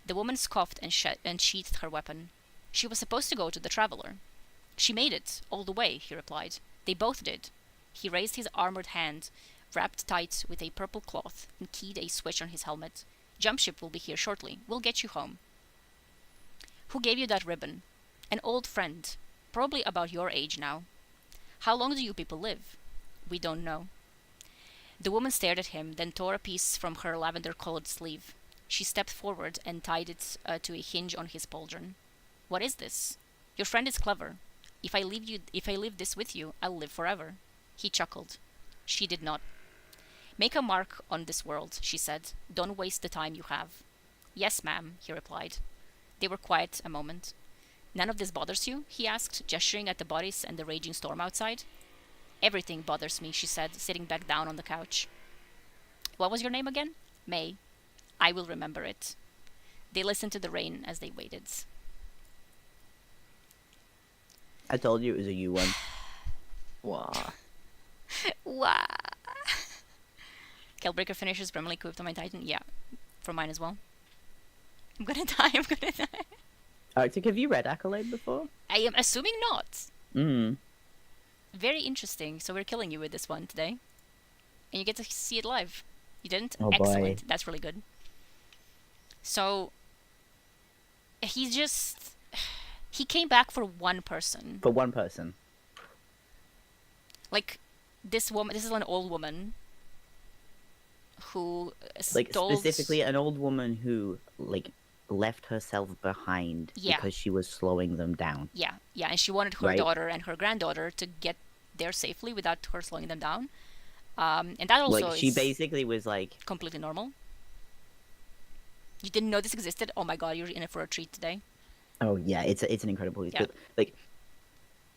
The woman scoffed and sheathed her weapon. She was supposed to go to the Traveler. "She made it, all the way," he replied. "They both did." He raised his armored hand, wrapped tight with a purple cloth, and keyed a switch on his helmet. "Jump ship will be here shortly. We'll get you home." "Who gave you that ribbon?" "An old friend. Probably about your age now." "How long do you people live?" "We don't know." The woman stared at him, then tore a piece from her lavender-colored sleeve. She stepped forward and tied it to a hinge on his pauldron. "What is this?" "Your friend is clever. If I leave this with you, I'll live forever." He chuckled. She did not. "Make a mark on this world," she said. "Don't waste the time you have." "Yes, ma'am," he replied. They were quiet a moment. "None of this bothers you?" he asked, gesturing at the bodies and the raging storm outside. "Everything bothers me," she said, sitting back down on the couch. "What was your name again?" "May." "I will remember it." They listened to the rain as they waited. I told you it was a U one. Wow. Wow. Kelbreaker finishes permanently equipped on my Titan. Yeah, for mine as well. I'm gonna die. Arctic, have you read Accolade before? I am assuming not. Mm. Very interesting. So we're killing you with this one today. And you get to see it live. You didn't? Oh, boy. Excellent. That's really good. So, he came back for one person. For one person. Like, this is an old woman who Like, stole... specifically an old woman who, like, left herself behind because she was slowing them down. Yeah, and she wanted her Right. daughter and her granddaughter to get there safely without her slowing them down. And that also Like, she is basically was like... completely normal. You didn't know this existed? Oh my god, you're in it for a treat today. Oh, yeah, it's an incredible piece. Yeah. But, like,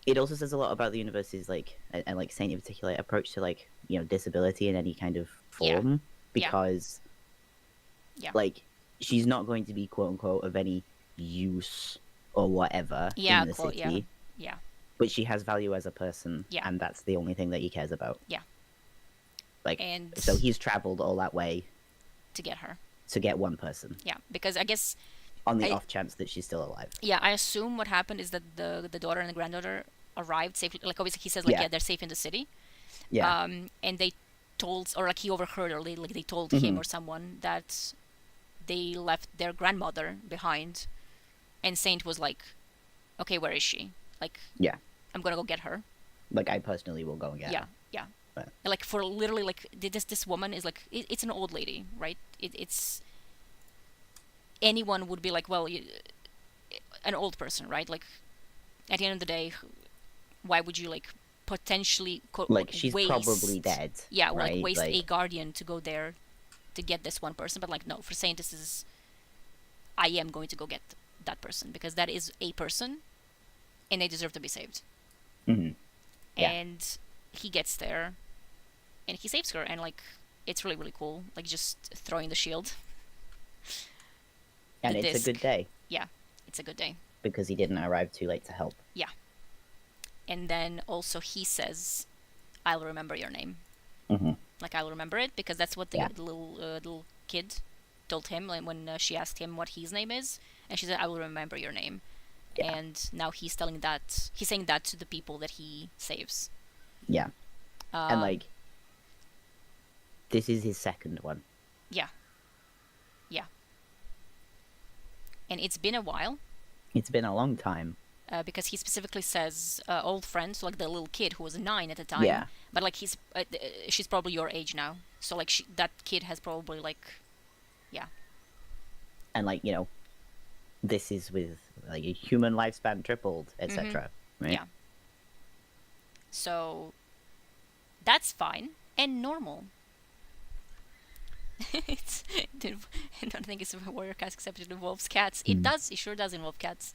it also says a lot about the universe's like and like Saint in particular approach to like disability in any kind of Yeah. form Yeah. because Yeah. like she's not going to be quote unquote of any use or whatever Yeah, in the quote, city, yeah. but she has value as a person, Yeah. and that's the only thing that he cares about. Yeah. Like, And so he's traveled all that way to get her. to get one person Yeah, because I guess on the I- off chance that she's still alive. yeah, I assume what happened is that the daughter and the granddaughter arrived safely. Like obviously he says like Yeah. they're safe in the city. Yeah. And they told, or like he overheard, or they told Mm-hmm. him or someone that they left their grandmother behind, and Saint was like, okay, where is she? Like, Yeah. I'm gonna go get her. Like, I personally will go and get Yeah, her. yeah. But- And, like for literally like this woman is like it's an old lady, right? It's anyone would be like, well, an old person, right? Like at the end of the day, why would you like potentially Like, she's waste, probably dead. yeah, or right? like waste Like, a guardian to go there to get this one person? But like no, for saying this is, I am going to go get that person because that is a person, and they deserve to be saved. mhm. Yeah. And he gets there, and he saves her, and like it's really really cool. Like just throwing the shield. And the it's disc. a good day Yeah, it's a good day. because he didn't arrive too late to help. And then also he says, "I'll remember your name." Mm-hmm. Like I'll remember it because that's what the Yeah. little kid told him when she asked him what his name is, and she said, "I will remember your name." Yeah. And now he's saying that to the people that he saves. Yeah. And Um, like, this is his second one. yeah, and it's been a while. It's been a long time. Because he specifically says old friend, so like the little kid who was 9 at the time. Yeah. But like she's probably your age now, so like that kid has probably like, yeah, And like, this is with like a human lifespan tripled, etc. Right? Yeah. So that's fine and normal. I don't think it's a warrior cats except it involves cats. It does. It sure does involve cats.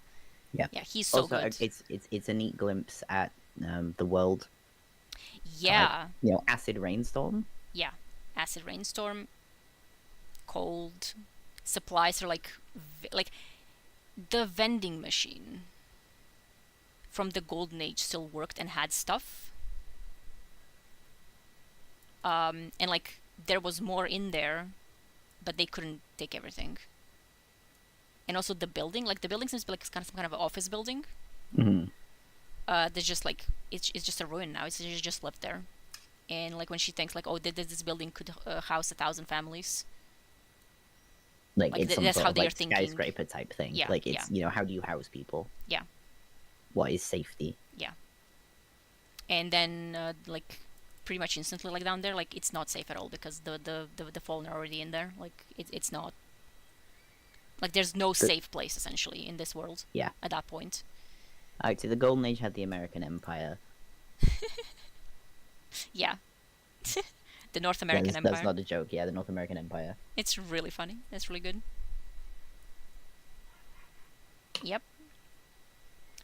Yeah. Yeah, he's so Also, good. it's a neat glimpse at the world. Yeah. Acid rainstorm. Yeah. Acid rainstorm. Cold. Supplies are like the vending machine from the Golden Age still worked and had stuff. And like there was more in there, but they couldn't take everything. And also the building seems to be like some kind of an office building. Mm-hmm. There's just like it's just a ruin now. It's just left there. And like when she thinks like, oh, this building could house 1,000 families. Like, Like, it's some that's sort how of they're like thinking. skyscraper type thing. Yeah, Like it's how do you house people? Yeah. What is safety? And then like pretty much instantly like down there, like it's not safe at all because the fallen are already in there. Like it's not. Like there's no safe place essentially in this world. Yeah. At that point. Actually, the Golden Age had the American Empire. Yeah. The North American Empire. That's not a joke. Yeah, the North American Empire. It's really funny. It's really good. Yep.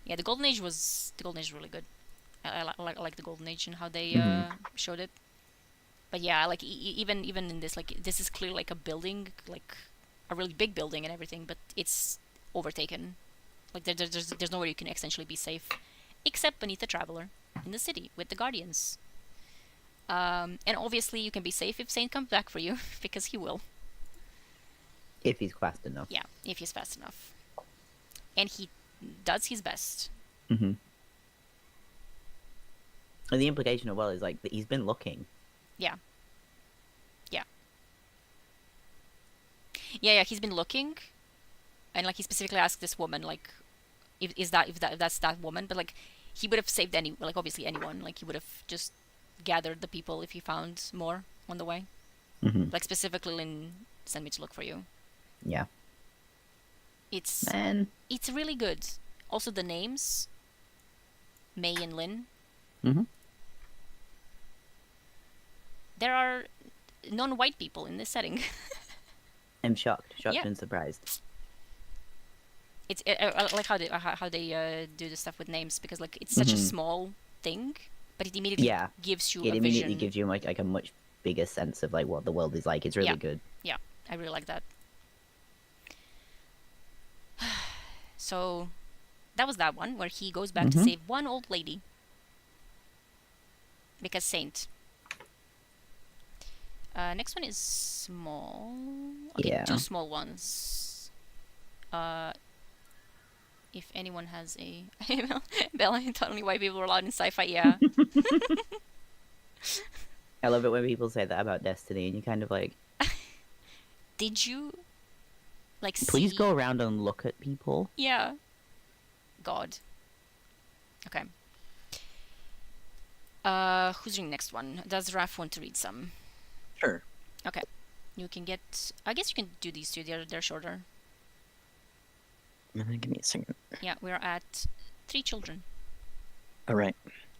Yeah, the Golden Age is really good. I like the Golden Age and how they showed it. But yeah, like even in this, like this is clearly like a building, like a really big building and everything, but it's overtaken. Like there's nowhere you can essentially be safe, except beneath the Traveler in the city with the Guardians. And obviously you can be safe if Saint comes back for you, because he will. If he's fast enough. Yeah, if he's fast enough. And he does his best. Mm-hmm. And the implication as well is like that he's been looking. Yeah. Yeah, he's been looking, and like he specifically asked this woman, like, if that's that woman, but like he would have saved obviously anyone, like he would have just gathered the people if he found more on the way. Mm-hmm. Like specifically Lynn sent me to look for you. Yeah. It's really good. Also the names, May and Lynn. Mm-hmm. There are non-white people in this setting. I'm shocked Yeah. and surprised. it's I like how they do the stuff with names, because like it's such a small thing, but it immediately Yeah. gives you It a immediately vision. gives you like a much bigger sense of like what the world is like. It's really good. Yeah, I really like that. So that was that one where he goes back to save one old lady because Saint. Next one is small. Okay, Yeah. two small ones. If anyone has a Bella, tell me why people are allowed in sci-fi. Yeah. I love it when people say that about Destiny, and you're kind of like, Did you like please see? go around and look at people. Yeah. God. Okay. Who's reading next one? Does Raf want to read some? Sure. Okay. You can get. I guess you can do these two. They're shorter. Give me a second. Yeah, we're at 3 children. All right.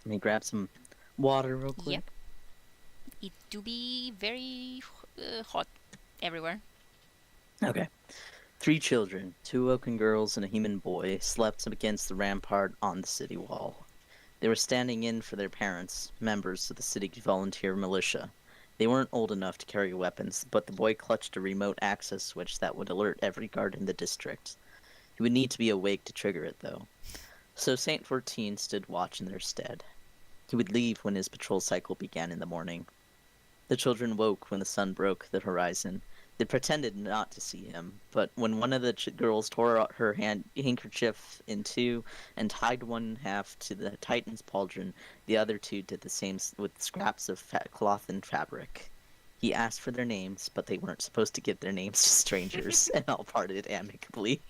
Let me grab some water real quick. Yep. It do be very hot everywhere. Okay. 3 children, 2 Woken girls and a human boy, slept against the rampart on the city wall. They were standing in for their parents, members of the city volunteer militia. They weren't old enough to carry weapons, but the boy clutched a remote access switch that would alert every guard in the district. He would need to be awake to trigger it, though. So Saint 14 stood watch in their stead. He would leave when his patrol cycle began in the morning. The children woke when the sun broke the horizon. They pretended not to see him, but when one of the girls tore out her handkerchief in two and tied one half to the Titan's pauldron, the other 2 did the same with scraps of cloth and fabric. He asked for their names, but they weren't supposed to give their names to strangers, and all parted amicably.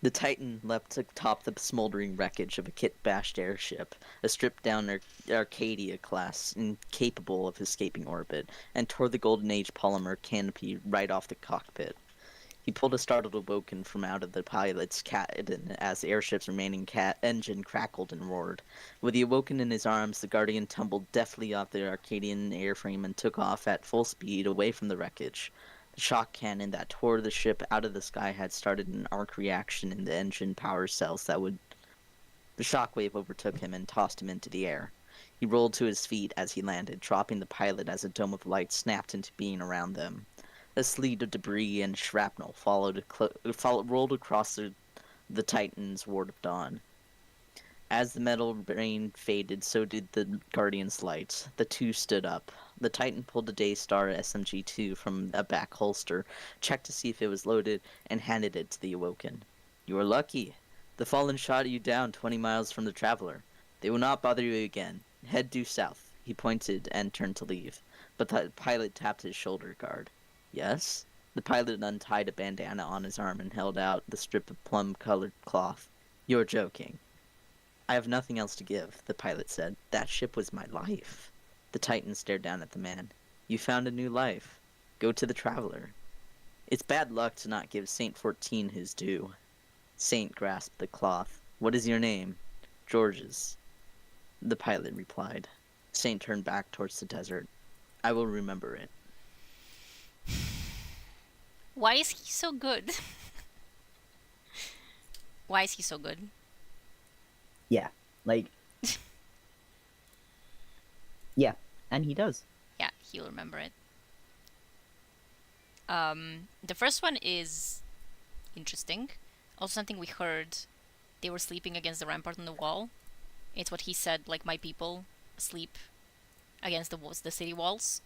The Titan leapt atop the smoldering wreckage of a kit-bashed airship, a stripped-down Arcadia class incapable of escaping orbit, and tore the Golden Age polymer canopy right off the cockpit. He pulled a startled Woken from out of the pilot's cabin as the airship's remaining engine crackled and roared. With the Awoken in his arms, the Guardian tumbled deftly off the Arcadian airframe and took off at full speed away from the wreckage. The shock cannon that tore the ship out of the sky had started an arc reaction in the engine power cells that would... The shockwave overtook him and tossed him into the air. He rolled to his feet as he landed, dropping the pilot as a dome of light snapped into being around them. A sleet of debris and shrapnel rolled across the Titan's Ward of Dawn. As the metal rain faded, so did the Guardian's lights. The 2 stood up. The Titan pulled a Daystar SMG-2 from a back holster, checked to see if it was loaded, and handed it to the Awoken. "You are lucky. The Fallen shot you down 20 miles from the Traveler. They will not bother you again. Head due south." He pointed and turned to leave, but the pilot tapped his shoulder guard. "Yes?" The pilot untied a bandana on his arm and held out the strip of plum-colored cloth. "You're joking." "I have nothing else to give," the pilot said. "That ship was my life." The Titan stared down at the man. "You found a new life. Go to the Traveler." "It's bad luck to not give Saint 14 his due." Saint grasped the cloth. "What is your name?" "George's." The pilot replied. Saint turned back towards the desert. "I will remember it." Why is he so good? Why is he so good? Yeah, like, yeah, and he does. Yeah, he'll remember it. The first one is interesting. Also something we heard. They were sleeping against the rampart on the wall. It's what he said, like, my people sleep against the walls, the city walls.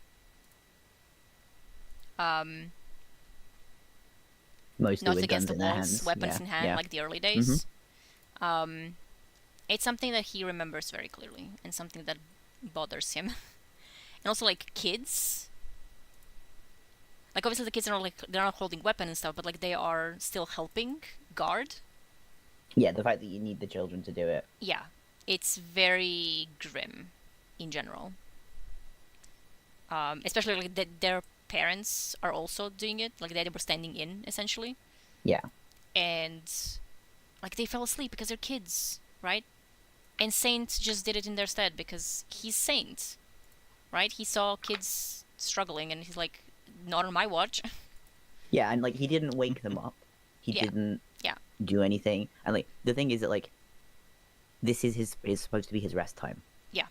Mostly Not with against guns the in their walls, hands. weapons Yeah, in hand, yeah. like the early days. It's something that he remembers very clearly, and something that bothers him. And also, like, kids. Like, obviously the kids are not, like, they're not holding weapons and stuff, but like they are still helping guard. Yeah, the fact that you need the children to do it. Yeah, it's very grim in general. Especially like their parents are also doing it, like they were standing in essentially, Yeah. and like they fell asleep because they're kids, right? And Saint just did it in their stead because he's Saint, right? He saw kids struggling and he's like, not on my watch. Yeah, and like he didn't wake them up. He Yeah. didn't Yeah. do anything. And like the thing is that like this is supposed to be his rest time. Yeah.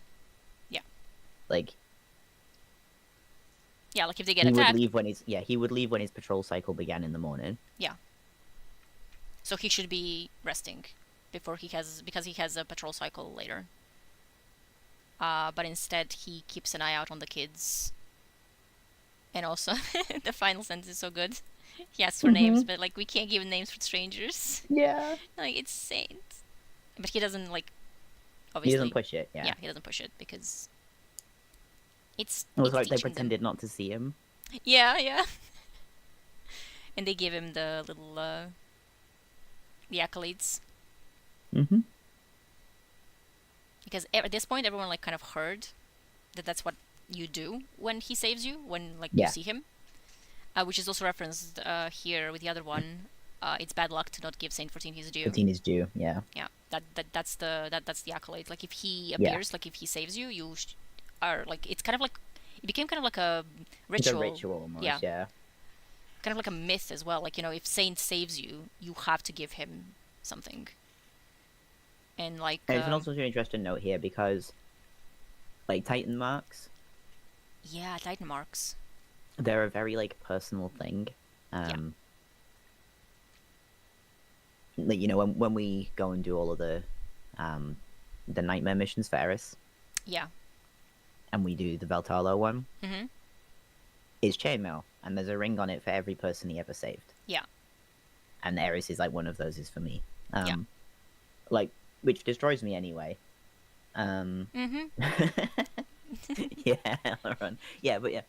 Yeah. Like Yeah, like if they get he would attacked, leave when his patrol cycle began in the morning. so he should be resting because he has a patrol cycle later. But instead he keeps an eye out on the kids. And also, the final sentence is so good. He asks for names, but like we can't give names for strangers. Yeah. Like it's Saint, but he doesn't like. He Obviously, doesn't push it. Yeah. Yeah, he doesn't push it because it's. It was it's like they teaching them. pretended not to see him. Yeah, yeah. And they give him the little the accolades Mm-hmm. because at this point everyone like kind of heard that that's what you do when he saves you, when like you Yeah. see him, which is also referenced here with the other one. It's bad luck to not give Saint 14 his due. 15 is due. Yeah. Yeah, that's the accolade. Like if he appears, like if he saves you, you are like it's kind of like it became kind of like a ritual. It's a ritual almost. Yeah. Yeah. Kind of like a myth as well. Like if Saint saves you, you have to give him something. And like And it's also an interesting note here because, like Titan marks, yeah, Titan marks. they're a very like personal thing. Like when we go and do all of the nightmare missions for Eris, Yeah. and we do the Veltalo one, Mm-hmm. it's chainmail, and there's a ring on it for every person he ever saved. Yeah. And Eris is like one of those is for me. Yeah. Like which destroys me anyway. Mm-hmm. Yeah, run. Yeah, but yeah,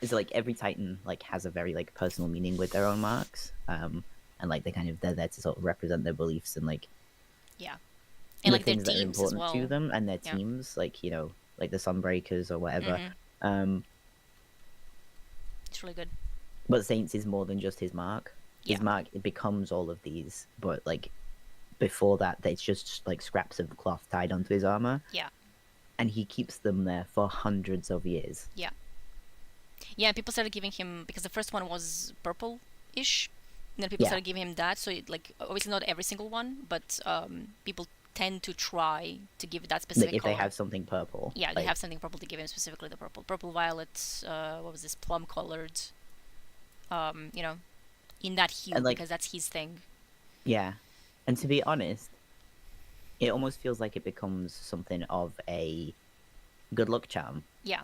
it's like every Titan like has a very like personal meaning with their own marks, and like they're there to sort of represent their beliefs and like Yeah. And like their things that are teams as important well. to them and their Yeah. teams, like like the Sunbreakers or whatever. Mhm. It's really good. But Saints is more than just his mark. His Yeah. mark it becomes all of these, but like before that, it's just like scraps of cloth tied onto his armor. Yeah. And he keeps them there for hundreds of years. Yeah, and people started giving him because the first one was purple-ish, and then people Yeah. started giving him that. So it, like obviously not every single one, but people tend to try to give that specific Like if they color. have something purple. Yeah, they like, have something purple to give him specifically the purple violet. What was this plum-colored? In that hue And, like- because that's his thing. Yeah. And to be honest, it almost feels like it becomes something of a good luck charm. Yeah,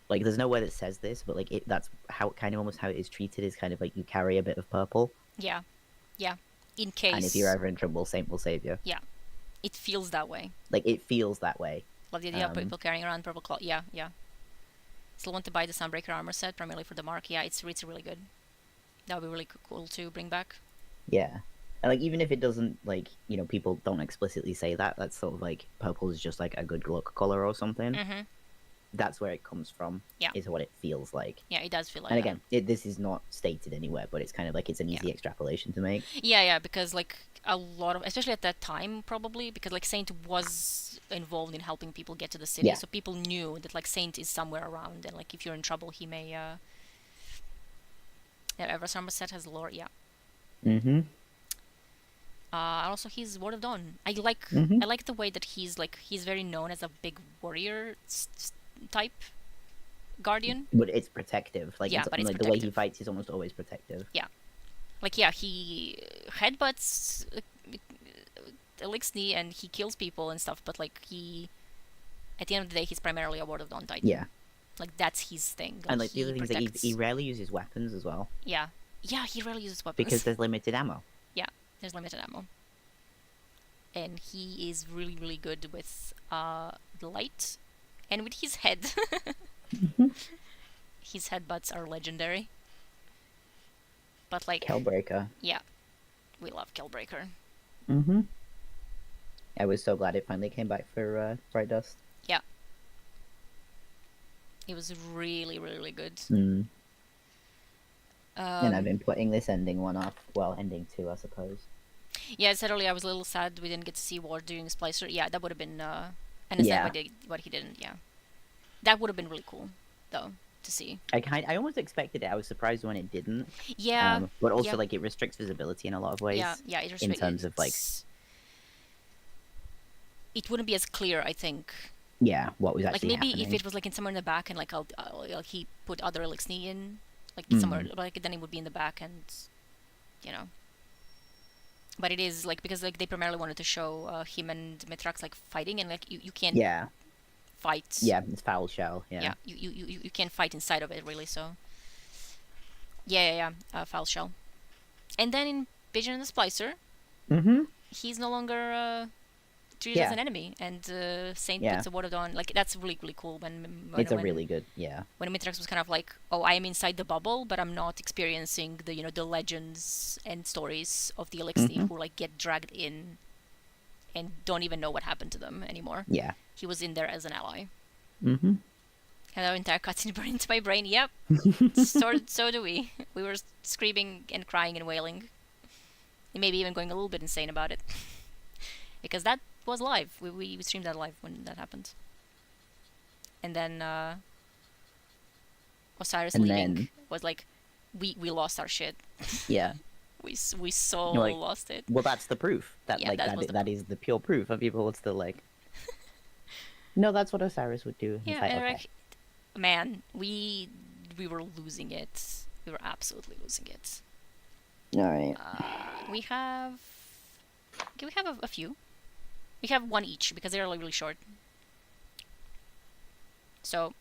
Like there's nowhere that says this, but like that's how kind of almost how it is treated is kind of like you carry a bit of purple, yeah. In case. and if you're ever in trouble, Saint will save you. It feels that way. Like it feels that way. Love the idea of Um, people carrying around purple cloth. Yeah. Still want to buy the Sunbreaker armor set primarily for the mark. Yeah, it's really good. That would be really cool to bring back. Yeah. And like even if it doesn't like people don't explicitly say that, that's sort of like purple is just like a good luck color or something. Mm-hmm. That's where it comes from. Yeah. Is what it feels like. Yeah, it does feel like And that. again, this is not stated anywhere, but it's kind of like it's an easy extrapolation to make. Yeah, because like a lot of, especially at that time, probably because like Saint was involved in helping people get to the city, Yeah. so people knew that like Saint is somewhere around, and like if you're in trouble, he may. Yeah, Everest armor set has lore. Yeah. Mm-hmm. Also, he's Word of Dawn. I like Mhm. I like the way that he's very known as a big warrior type guardian. But it's protective. Like Yeah, it's, but it's like the way he protective. fights is almost always protective. Like yeah, he headbutts Elixni and he kills people and stuff, but like he at the end of the day he's primarily a Word of Dawn Titan. Yeah. Like that's his thing. And like the other thing is that protects- he rarely uses weapons as well Yeah, he rarely uses weapons because there's limited ammo. there's limited ammo. And he is really good with the light and with his head. His headbutts are legendary. But like Hellbreaker. we love Killbreaker. Mm-hmm. I was so glad it finally came back for Bright Dust. It was really good. Mm. And I've Um, been putting this ending one off. Well, ending 2, I suppose. Yeah, I said earlier I was a little sad we didn't get to see Ward doing Splicer. Yeah, that would have been. I understand Yeah. what he didn't. Yeah, that would have been really cool, though, to see. I almost expected it. I was surprised when it didn't. Yeah. But also yeah. like it restricts visibility in a lot of ways. Yeah, it in terms of like it wouldn't be as clear, I think. what was Like actually maybe happening. if it was like in somewhere in the back and like like he put other Elixir in, like Mm. somewhere, like then it would be in the back and you know. But it is like because like they primarily wanted to show him and Mitrax like fighting, and like you can't Yeah, fight. yeah, it's foul shell. Yeah, you can't fight inside of it really. So yeah, foul shell. And then in Pigeon and the Splicer, Mm-hmm. he's no longer treated as Yeah. an enemy, and Saint Yeah. puts a word on. Like that's really really cool when It's a really good, when Mitrax was kind of like, oh, I am inside the bubble, but I'm not experiencing the the legends and stories of the Elixir Mhm. who like get dragged in and don't even know what happened to them anymore. yeah. He was in there as an ally. Mm-hmm. And our entire cutscene burned into my brain. Yep, so do we. We were screaming and crying and wailing, and maybe even going a little bit insane about it, because that was live. We streamed that live when that happened. And then Osiris And leaving then- was like, we lost our shit. Yeah. We so You're like, lost it. Well, that's the proof. That Yeah, like that was the that is the pure proof of people would still like. No, that's what Osiris would do. It's Yeah, like, and okay. like, man, we were losing it. We were absolutely losing it. All right. We have a few. We have one each because they're like really short. So,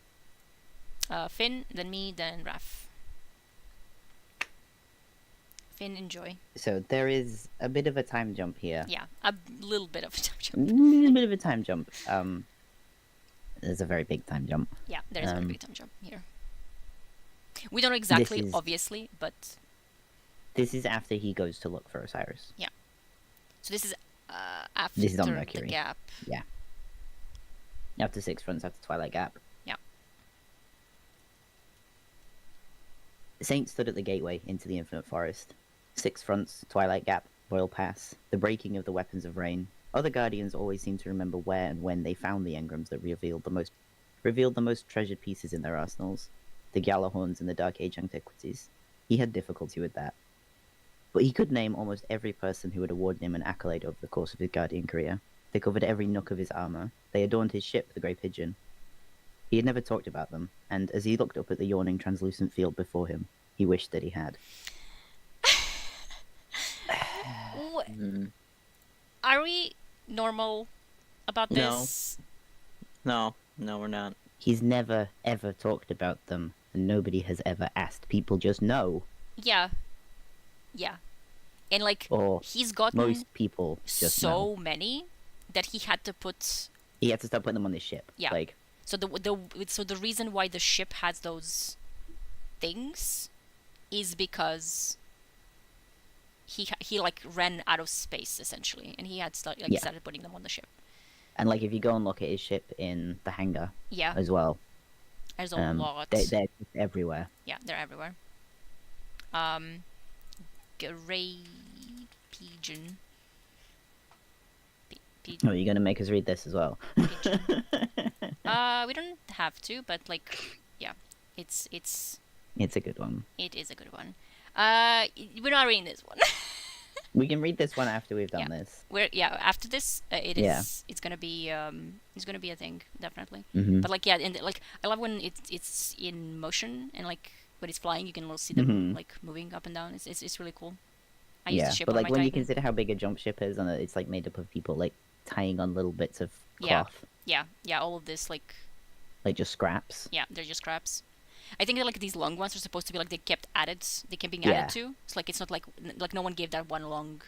Finn, then me, then Raph. Finn, enjoy. So there is a bit of a time jump here. Yeah, a little bit of a time A jump. little bit of a time jump. There's a very big time jump. Yeah, there is a very Um, big time jump here. We don't know exactly, is- obviously, but This is after he goes to look for Osiris. so this is after This is on the Mercury. gap. After Six Fronts, after Twilight Gap. Yeah. Saint stood at the gateway into the Infinite Forest. Six Fronts, Twilight Gap, Royal Pass, the breaking of the Weapons of Rain. Other Guardians always seem to remember where and when they found the engrams that revealed the most treasured pieces in their arsenals, the Gjallarhorns and the Dark Age antiquities. He had difficulty with that. But he could name almost every person who had awarded him an accolade over the course of his Guardian career. They covered every nook of his armor. They adorned his ship, the Grey Pigeon. He had never talked about them, and as he looked up at the yawning translucent field before him, he wished that he had. Mm. Are we normal about No. this? No, we're not. He's never, ever talked about them, and nobody has ever asked. People just know, Yeah. And like or he's gotten most people just so know. many that he had to put. He had to start putting them on his ship. Yeah. Like, So the reason why the ship has those things is because he like ran out of space essentially, and he had Yeah. started putting them on the ship. and like if you go and look at his ship in the hangar Yeah, as well, there's a lot. they're just everywhere. Yeah, they're everywhere. Grey pigeon. Oh, you're gonna make us read this as well. Pigeon. We don't have to, but like, yeah, it's It's a good one. it is a good one. We're not reading this one. We can read this one after we've done Yeah. this. After this, it is. Yeah. It's gonna be a thing definitely. Hmm. But like yeah, and like I love when it's in motion and like when it's flying, you can see them Mhm. like moving up and down. It's really cool. I use Yeah, the ship but on like my when you Titan. consider how big a jump ship is, and it's like made up of people like tying on little bits of Yeah. cloth, Yeah, all of this like like just scraps. yeah, they're just scraps. I think that like these long ones are supposed to be like they kept added, they kept being Yeah. added to. It's like it's not like no one gave that one long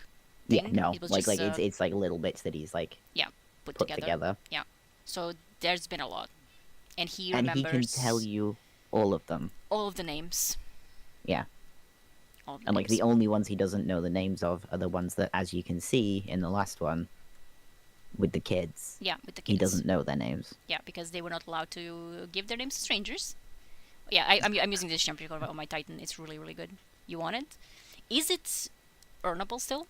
Yeah, thing. no, It was like just, it's like little bits that he's like put put together. together, So there's been a lot, and he and he remembers can tell you all of them. all of the names. Yeah. All of the And like names. the only ones he doesn't know the names of are the ones that, as you can see in the last one, with the kids, Yeah, with the kids. he doesn't know their names. Yeah, because they were not allowed to give their names to strangers. Yeah, I'm using this champion card on my Titan. It's really really good. You want it? Is it earnable still?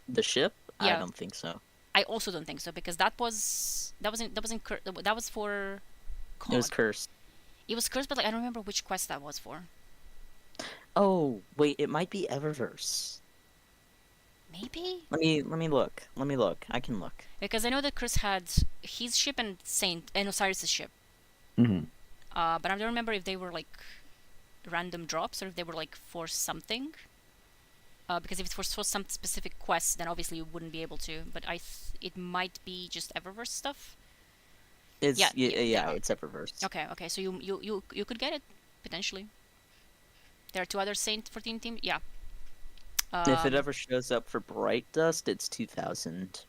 The ship? I Yeah. don't think so. I also don't think so because that was for It was COD. cursed. It was cursed, but like I don't remember which quest that was for. Oh, wait, it might be Eververse. Maybe? Let me look. Let me look. I can look. Because I know that Chris had his ship and Osiris's ship. Hmm. But I don't remember if they were like random drops or if they were like for something. Because if it's for some specific quest, then obviously you wouldn't be able to. But it might be just Eververse stuff. It's Yeah, it's Eververse. Okay. So you could get it potentially. There are 2 other Saint 14 teams. Yeah. If it ever shows up for Bright Dust, it's 2000.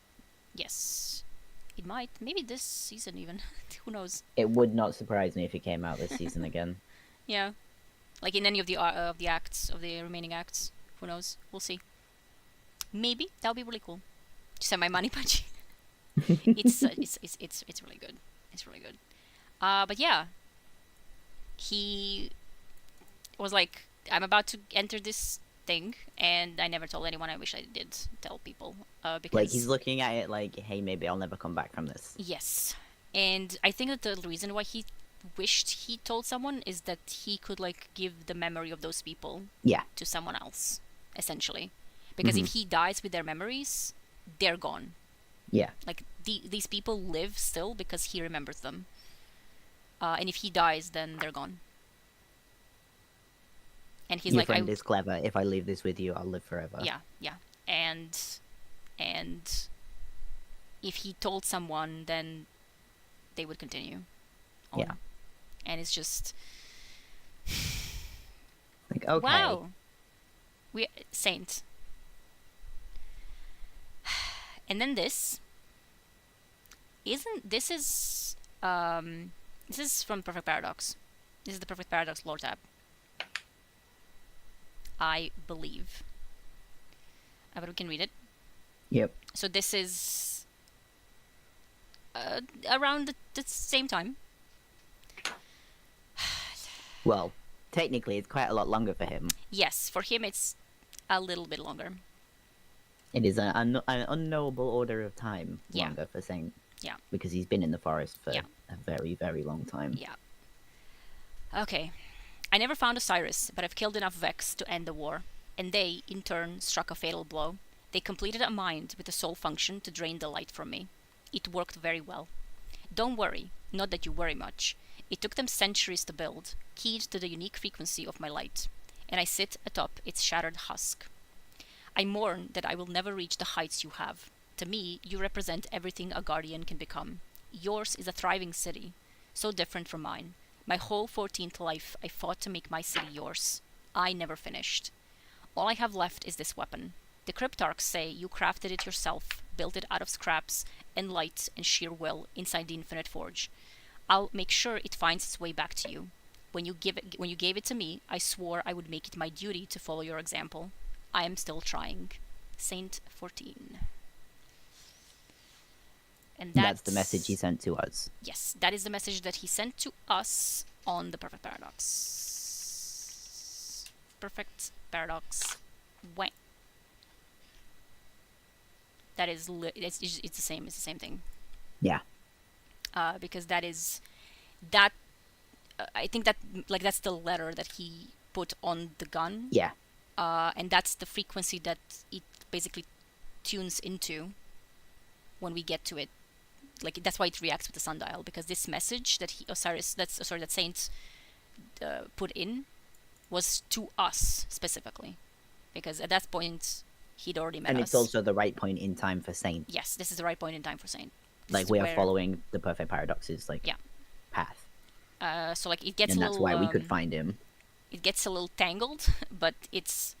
Yes. It might. Maybe this season even. Who knows? It would not surprise me if it came out this season again. Yeah. Like in any of the acts, of the remaining acts. Who knows? We'll see. Maybe. That would be really cool. Just have my money punch. It's really good. It's really good. But yeah. He was like, I'm about to enter this thing, and I never told anyone. I wish I did tell people. Because Like, he's looking at it like, hey, maybe I'll never come back from this. Yes. And I think that the reason why he wished he told someone is that he could like give the memory of those people Yeah. to someone else, essentially. Because if he dies with their memories, they're gone. Yeah. Like these people live still because he remembers them. And if he dies, then they're gone. And he's Your like, friend is clever. If I leave this with you, I'll live forever. yeah. And if he told someone, then they would continue on. Yeah. And it's just, Like, okay. wow. Saint. And then this is from Perfect Paradox. This is the Perfect Paradox lore tab, I believe. But we can read it. Yep. So this is around the same time. Well, technically, it's quite a lot longer for him. Yes, for him it's a little bit longer. It is an unknowable order of time Yeah. longer for Saint. Yeah. Because he's been in the forest for Yeah. a very, very long time. Yeah. Okay. I never found Osiris, but I've killed enough Vex to end the war. And they, in turn, struck a fatal blow. They completed a mind with a sole function to drain the light from me. It worked very well. Don't worry, not that you worry much. It took them centuries to build, keyed to the unique frequency of my light. And I sit atop its shattered husk. I mourn that I will never reach the heights you have. To me, you represent everything a guardian can become. Yours is a thriving city, so different from mine. My whole 14th life, I fought to make my city yours. I never finished. All I have left is this weapon. The Cryptarchs say you crafted it yourself, built it out of scraps and light and sheer will inside the Infinite Forge. I'll make sure it finds its way back to you. When you gave it to me, I swore I would make it my duty to follow your example. I am still trying. Saint 14. And That's the message he sent to us. Yes, that is the message that he sent to us on the Perfect Paradox. Perfect Paradox. When? That is it's the same. It's the same thing. Yeah. Because that is that. I think that like that's the letter that he put on the gun. Yeah. And that's the frequency that it basically tunes into when we get to it. Like that's why it reacts with the sundial, because this message that that Saint put in was to us specifically, because at that point he'd already met us. And it's also the right point in time for Saint. Yes, this is the right point in time for Saint. Like, we are following the Perfect Paradox's path. So like it gets and a that's little, why we could find him. It gets a little tangled, but it's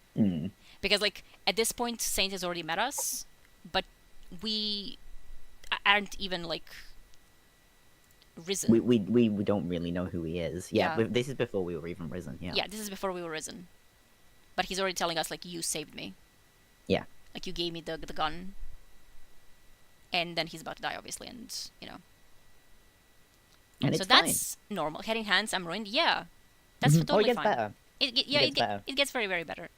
because like at this point Saint has already met us, but we aren't even like risen. We don't really know who he is. Yeah, Yeah. this is before we were even risen. Yeah. Yeah, this is before we were risen. But he's already telling us like, you saved me. Yeah. Like you gave me the gun. And then he's about to die, obviously, and you know. And so it's that's normal. Heading hands, I'm ruined. Yeah, that's totally it gets fine. better. It gets very, very better.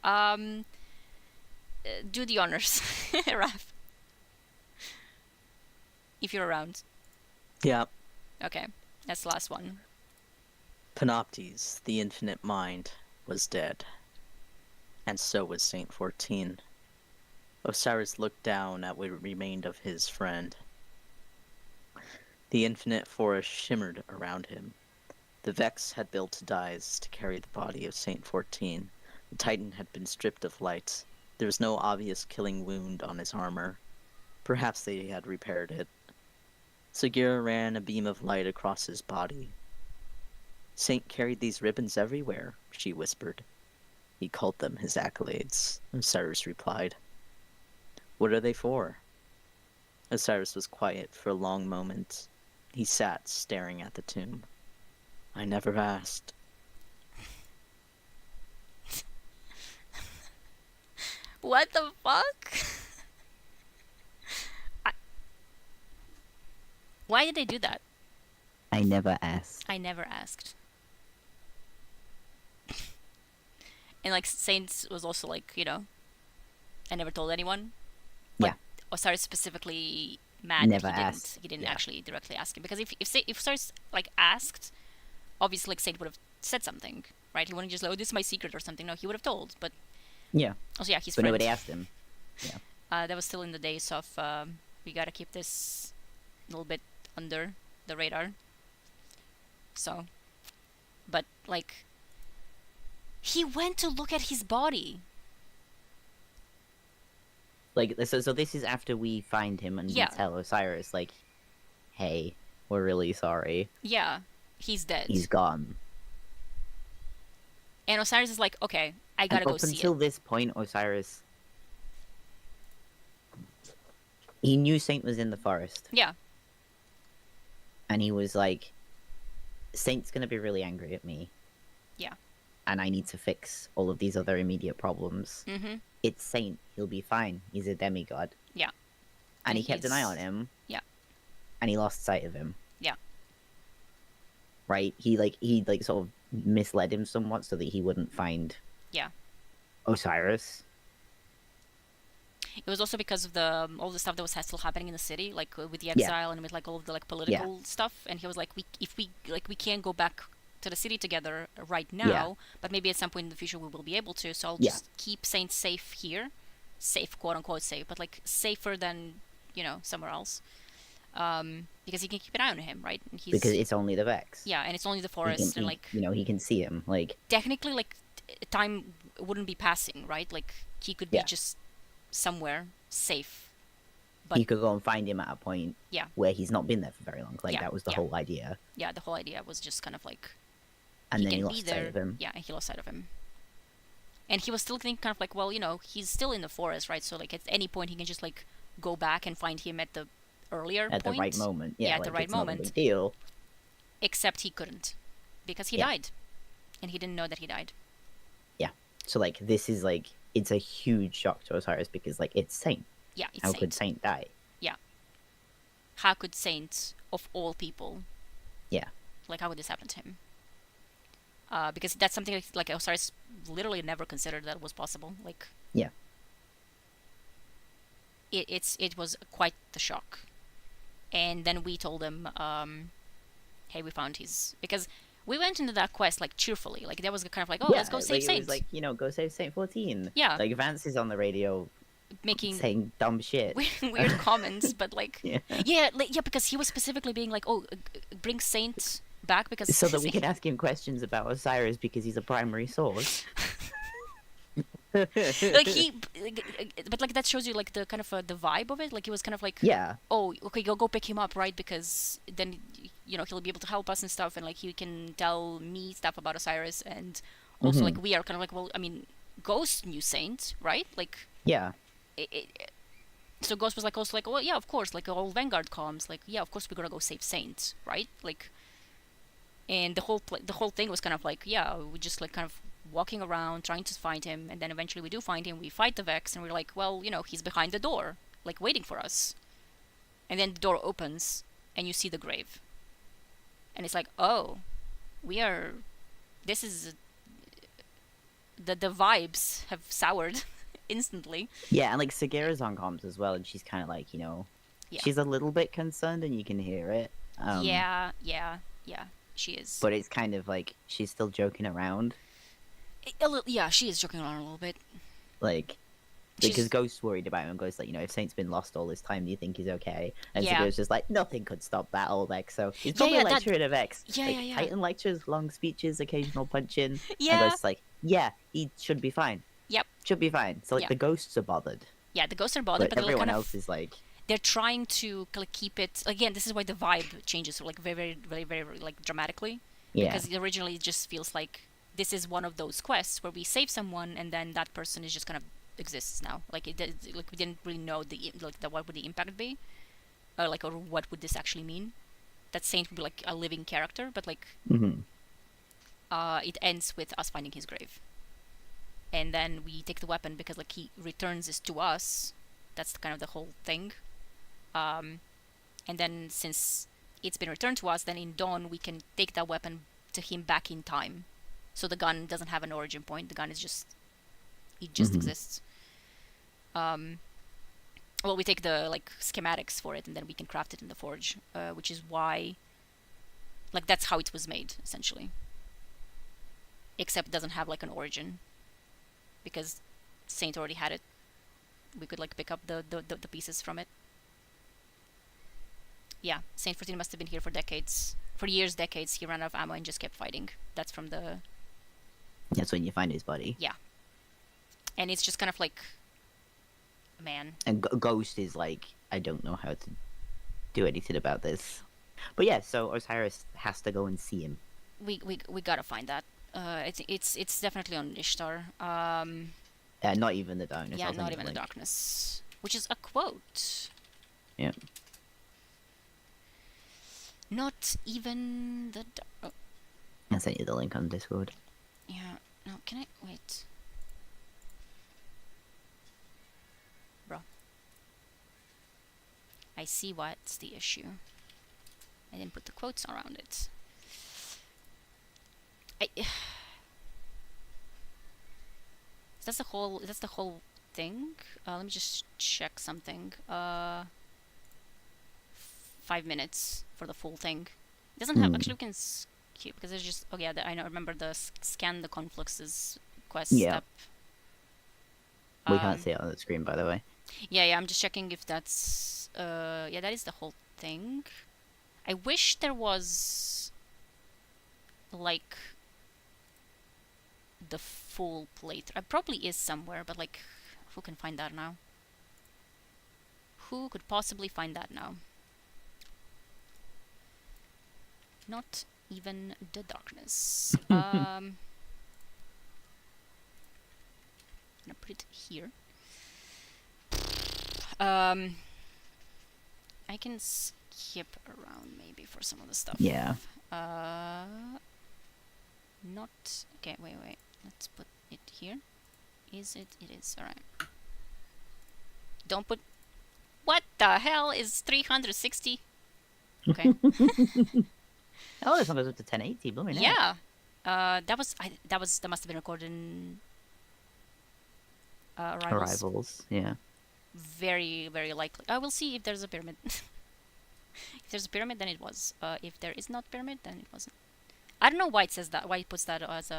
Do the honors, Raph. If you're around. Yeah. Okay, that's the last one. Panoptes, the infinite mind, was dead. And so was Saint 14. Osiris looked down at what remained of his friend. The infinite forest shimmered around him. The Vex had built dyes to carry the body of Saint 14. The Titan had been stripped of light. There was no obvious killing wound on his armor. Perhaps they had repaired it. Segura ran a beam of light across his body. Saint carried these ribbons everywhere, she whispered. He called them his accolades, Osiris replied. What are they for? Osiris was quiet for a long moment. He sat staring at the tomb. I never asked. What the fuck? Why did they do that? I never asked. I never asked. And like Saints was also like, you know, I never told anyone. But Yeah. Osiris specifically mad Never that he asked. didn't. He didn't Yeah. actually directly ask him, because if Osiris like asked, obviously like Saint would have said something, right? He wouldn't just like, oh, this is my secret or something. No, he would have told. But Yeah. also, yeah, he's But friend. nobody asked him. That was still in the days of we gotta keep this a little bit under the radar. So, but like, he went to look at his body. Like, so this is after we find him and Yeah. we tell Osiris, like, hey, we're really sorry. Yeah, he's dead. He's gone. And Osiris is like, okay, I gotta And go up see until it. this point, Osiris... He knew Saint was in the forest. Yeah, And he was like, Saint's gonna be really angry at me. Yeah. And I need to fix all of these other immediate problems. mm-hmm. It's Saint. He'll be fine. He's a demigod. Yeah. And he And kept an eye he's- on him. yeah. And he lost sight of him. Yeah. Right? He sort of misled him somewhat so that he wouldn't find Yeah. Osiris. It was also because of the all the stuff that was still happening in the city, like with the exile and with like all of the like political stuff. And he was like, we can't go back to the city together right now, but maybe at some point in the future we will be able to. So I'll Yeah. just keep Saint safe here, safe, quote unquote safe, but like safer than somewhere else, because he can keep an eye on him, right? And he's Because it's only the Vex. yeah, and it's only the He forest, can, and like he can see him. Like, technically, like time wouldn't be passing, right? Like he could be Yeah. just somewhere safe. But he could go and find him at a point Yeah. where he's not been there for very long. Like, Yeah, that was the yeah. whole idea. yeah, the whole idea was just kind of like And then can he be lost there. sight of him. Yeah, and he lost sight of him. And he was still thinking kind of like, well, he's still in the forest, right? So like at any point he can just like go back and find him at the earlier At point. the right moment. Yeah, Yeah, at the like, right it's not a moment. big deal. Except he couldn't, because he Yeah. died, and he didn't know that he died. So, like, this is, like, it's a huge shock to Osiris because, like, it's Saint. Yeah, it's How Saint. could Saint die? How could Saint of all people? Yeah. Like, how would this happen to him? Because that's something like Osiris literally never considered that was possible. Like, Yeah. It was quite the shock. And then we told him, hey, we found his, because we went into that quest like cheerfully. Like, that was kind of like, oh, let's go save like, Saint. It was like, go save Saint 14. Yeah. Like, Vance is on the radio Making saying dumb shit. weird comments, but like, Yeah. yeah, because he was specifically being like, oh, bring Saint back because So that we can ask him questions about Osiris because he's a primary source. like but like that shows you like the kind of the vibe of it. Like he was kind of like, Yeah. oh, okay, go pick him up, right? Because then he'll be able to help us and stuff, and like he can tell me stuff about Osiris, and also Mhm. like we are kind of like, well, I mean, Ghost knew Saint, right? Like Yeah. so Ghost was like also like, well, yeah, of course, like all Vanguard comms, like, yeah, of course we're gonna go save Saint, right? Like, and the whole thing was kind of like, yeah, we just like kind of walking around trying to find him, and then eventually we do find him, we fight the Vex, and we're like, well, he's behind the door, like waiting for us, and then the door opens and you see the grave, and it's like, oh, this is the vibes have soured instantly. Yeah, and like Segura's on comms as well, and she's kind of like, Yeah. she's a little bit concerned, and you can hear it. Yeah. She is. But it's kind of like she's still joking around. Yeah, she is joking around a little bit. Like, She's- because Ghost's worried about him and Ghost's like, if Saint's been lost all this time, do you think he's okay? And Yeah. so Ghost's just like, nothing could stop that old Exo. He's Yeah, probably yeah, that- lecturing a Vex. Yeah, like, yeah. Titan lectures, long speeches, occasional punching. Yeah. And Ghost's like, yeah, he should be fine. Yep. Should be fine. So, like, Yeah. the Ghosts are bothered. Yeah, the ghosts are bothered, But but they're everyone kind of... else is like, They're trying to like, keep it... Again, this is why the vibe changes like very, like, dramatically. yeah. Because originally it just feels like this is one of those quests where we save someone and then that person is just kind of exists now. Like like we didn't really know what would the impact be, or what would this actually mean. That Saint would be like a living character, but like it ends with us finding his grave, and then we take the weapon because like he returns this to us. That's kind of the whole thing. And then since it's been returned to us, then in Dawn we can take that weapon to him back in time. So the gun doesn't have an origin point. The gun is just... It just exists. Well, we take the like schematics for it, and then we can craft it in the forge, which is why... Like, that's how it was made, essentially. Except it doesn't have like an origin. Because Saint already had it. We could like pick up the pieces from it. Yeah, Saint 14 must have been here for decades. For years, decades, he ran out of ammo and just kept fighting. That's from the... That's when you find his body. Yeah. And it's just kind of like... Man. And Ghost is like, I don't know how to do anything about this. But yeah, so Osiris has to go and see him. We gotta find that. It's definitely on Ishtar. Not even the darkness. Yeah, I'll send not you even the the link. darkness. Which is a quote. Yeah. Not even the... Oh, I sent you the link on Discord. yeah. No, can I... Wait. Bro. I see what's the issue. I didn't put the quotes around it. That's the whole thing. Let me just check something. 5 minutes for the full thing. It doesn't have... Actually, we can skip, because it's just... Oh yeah, I know. Remember the scan the confluxes quest Yeah. step. We can't see it on the screen, by the way. Yeah, I'm just checking if that's... yeah, that is the whole thing. I wish there was... like... the full playthrough. It probably is somewhere, but like... Who can find that now? Who could possibly find that now? Not even the darkness. I'm gonna put it here. I can skip around maybe for some of the stuff. Yeah. Not... Okay, wait. Let's put it here. Is it? It is. Alright. Don't put... What the hell is 360? Okay. Oh, this one goes up to 1080. Blooming heck. Yeah. That must have been recorded in... Arrivals. Yeah. Very, very likely. I will see if there's a pyramid. If there's a pyramid, then it was. If there is not pyramid, then it wasn't. I don't know why it says that. Why it puts that as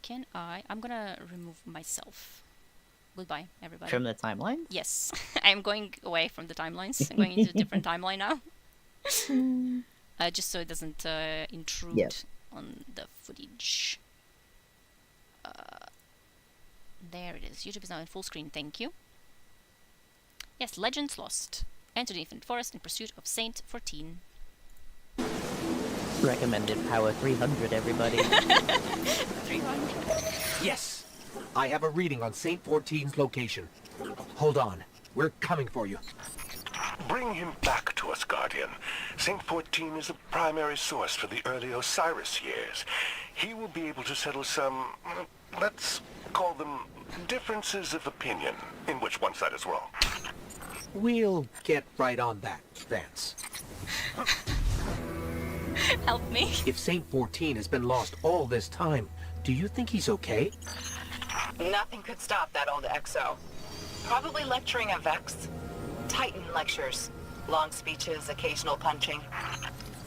Can I? I'm gonna remove myself. Goodbye, everybody. From the timeline? Yes, I'm going away from the timelines. I'm going into a different timeline now. Just so it doesn't intrude on the footage. There it is. YouTube is now in full screen. Thank you. Yes, Legends Lost. Enter the Infinite Forest in pursuit of Saint 14. Recommended power 300, everybody. 300. Yes, I have a reading on Saint 14's location. Hold on, we're coming for you. Bring him back to us, Guardian. Saint 14 is the primary source for the early Osiris years. He will be able to settle some, let's call them differences of opinion, in which one side is wrong. We'll get right on that, Vance. Help me. If Saint 14 has been lost all this time, do you think he's okay? Nothing could stop that old Exo. Probably lecturing a Vex. Titan lectures. Long speeches, occasional punching.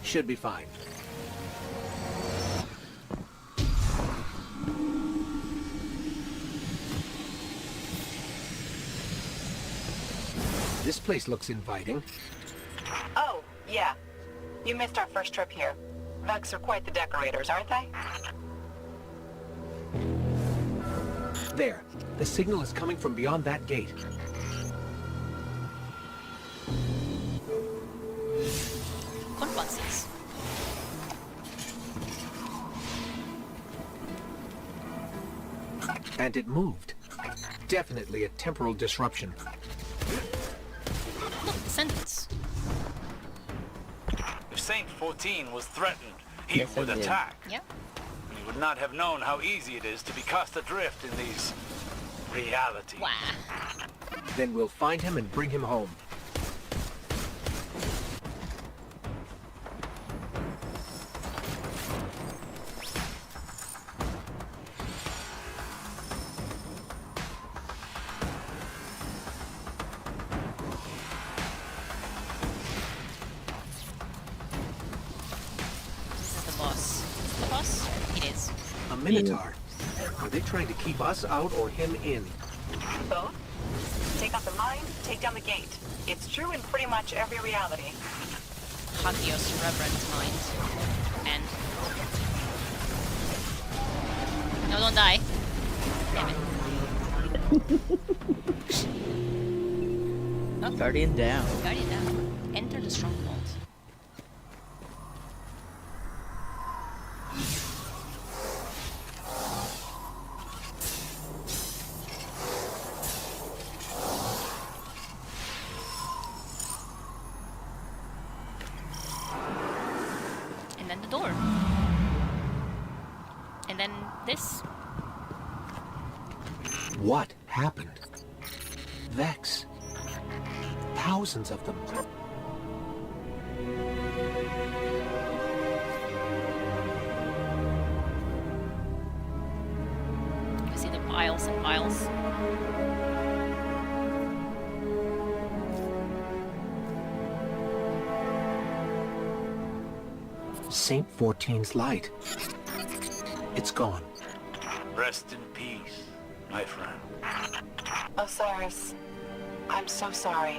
Should be fine. This place looks inviting. Oh, yeah. You missed our first trip here. Vex are quite the decorators, aren't they? There. The signal is coming from beyond that gate. Conferences. And it moved. Definitely a temporal disruption. Look, descendants. If Saint 14 was threatened, he Yes, I would did. attack. Yeah. He would not have known how easy it is to be cast adrift in these realities. Wow. Then we'll find him and bring him home. This is the boss. Is it the boss? It is. A Minotaur. Are they trying to keep us out or him in? Both? Take out the mind, take down the gate. It's true in pretty much every reality. Hagios reverent mind. And no, don't die. Damn it. Guardian down. Guardian down. Enter the stronghold. And then the door. And then this. What happened? Vex. Thousands of them. You see the piles and piles. Saint 14's light. It's gone. Rest in peace, my friend. Osiris, I'm so sorry.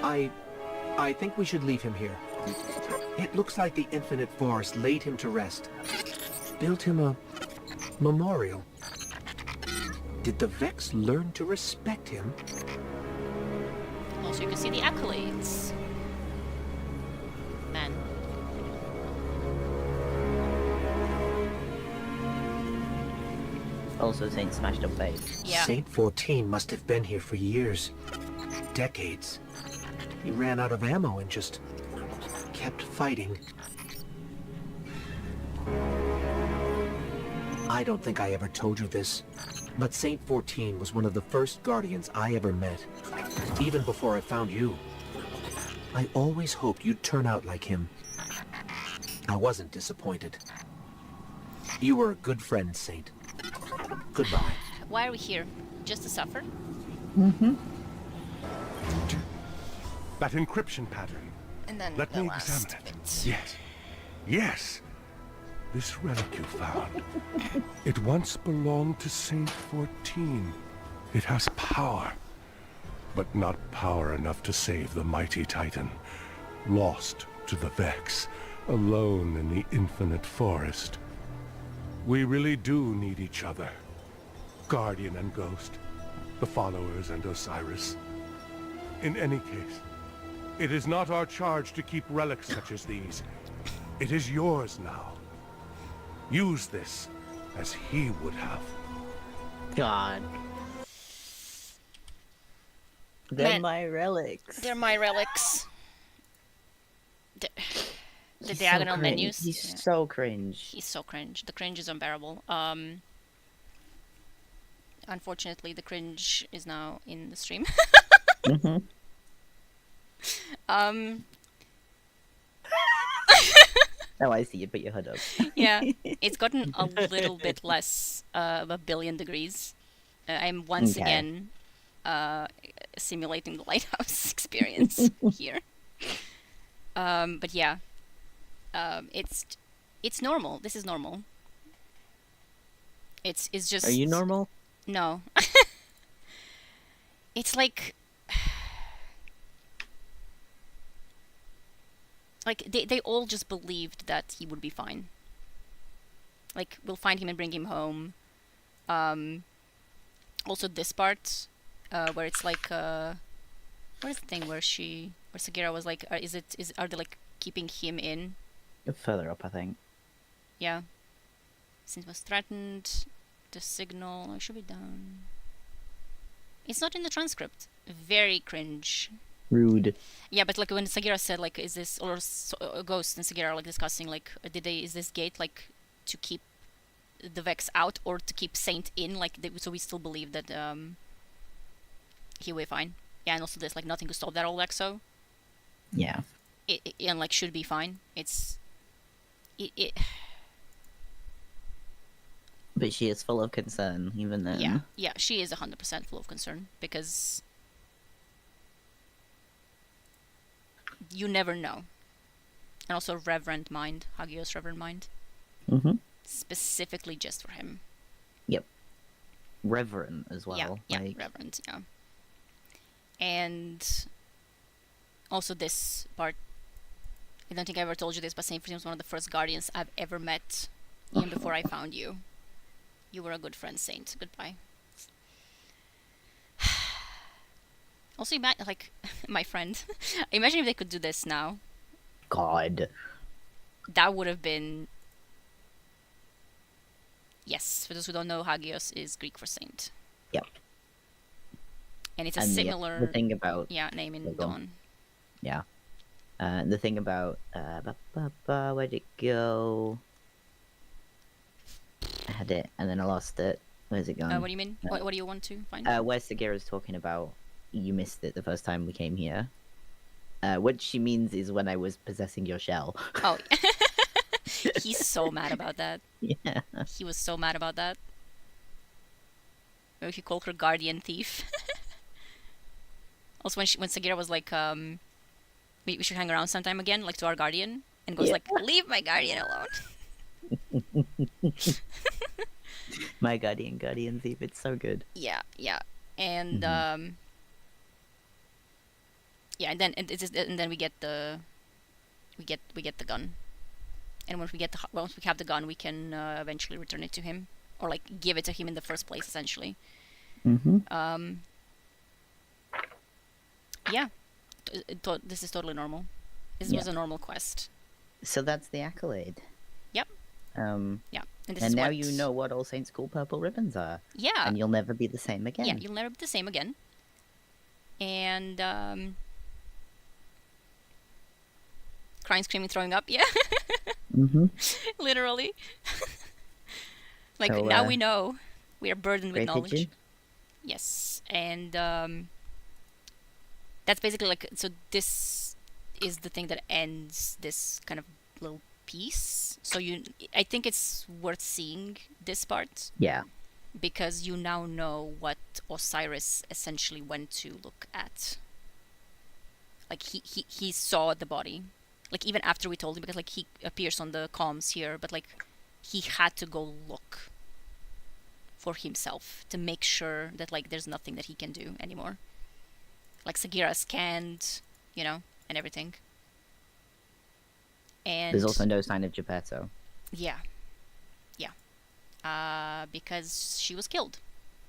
I think we should leave him here. It looks like the Infinite Forest laid him to rest. Built him a memorial. Did the Vex learn to respect him? Also, you can see the accolades. Man. Also, Saint smashed up babe. Yeah. Saint 14 must have been here for years. Decades. He ran out of ammo and just kept fighting. I don't think I ever told you this, but Saint 14 was one of the first Guardians I ever met, even before I found you. I always hoped you'd turn out like him. I wasn't disappointed. You were a good friend, Saint. Goodbye. Why are we here? Just to suffer? That encryption pattern. And then Let the me last examine it. bit. Yes. Yes. This relic you found. It once belonged to Saint 14. It has power. But not power enough to save the mighty Titan. Lost to the Vex. Alone in the infinite forest. We really do need each other. Guardian and Ghost. The followers and Osiris. In any case, it is not our charge to keep relics such as these. It is yours now. Use this as he would have. God. They're Man. my relics. They're my relics. The He's diagonal so cringe. menus. He's Yeah. so cringe. He's so cringe. The cringe is unbearable. Unfortunately, the cringe is now in the stream. Mhm. Oh, I see. You put your hood up. Yeah, it's gotten a little bit less of a billion degrees. I'm once Okay. again simulating the lighthouse experience here. But yeah, It's normal. This is normal. It's just. Are you normal? No. It's like they all just believed that he would be fine. Like, we'll find him and bring him home. Also this part, where it's like, what is the thing where Sagira was like, are they like keeping him in? Further up, I think. Yeah. Since was threatened, the signal should be down. It's not in the transcript. Very cringe. Rude. Yeah, but like when Sagira said like, is this Ghost and Sagira are like discussing like, is this gate like to keep the Vex out or to keep Saint in? Like, so we still believe that he will be fine. Yeah, and also there's like nothing to stop that old Exo. Yeah. And like should be fine. But she is full of concern, even then. Yeah, she is 100% full of concern because you never know. And also Reverend Mind, Hagios Reverend Mind. Mm-hmm. Specifically just for him. Yep. Reverend as well. Yeah, Reverend, yeah. And also this part, I don't think I ever told you this, but Saint 14 was one of the first Guardians I've ever met, even before I found you. You were a good friend, Saint. Goodbye. Also, like, my friend. Imagine if they could do this now. God. That would have been... Yes, for those who don't know, Hagios is Greek for saint. Yep. And it's a and similar... The thing about... Yeah, name in Dawn. Yeah. The thing about... where'd it go? I had it, and then I lost it. Where's it gone? What do you mean? What do you want to find? Where Sagira's talking about, you missed it the first time we came here. What she means is when I was possessing your shell. Oh. He's so mad about that. Yeah. He was so mad about that. Maybe he called her guardian thief. Also, when Sagira was like, we should hang around sometime again, like to our guardian, and goes like, leave my guardian alone. My guardian thief, it's so good. Yeah. And yeah, and then we get the gun. And once we have the gun, we can eventually return it to him, or like give it to him in the first place, essentially. Mm-hmm. Yeah, this is totally normal. This was a normal quest. So that's the accolade. Yep. Yeah, and now you know what All Saints School purple ribbons are. Yeah. And you'll never be the same again. Yeah, you'll never be the same again. And crying, screaming, throwing up. Yeah. Mm-hmm. Literally. Like, so, now we know. We are burdened with knowledge. Pigeon? Yes. And that's basically like, so this is the thing that ends this kind of little piece. So I think it's worth seeing this part. Yeah. Because you now know what Osiris essentially went to look at. Like, he saw the body. Like, even after we told him, because like he appears on the comms here, but like he had to go look for himself to make sure that like there's nothing that he can do anymore. Like, Sagira scanned, and everything. And there's also no sign of Geppetto. Yeah. Because she was killed.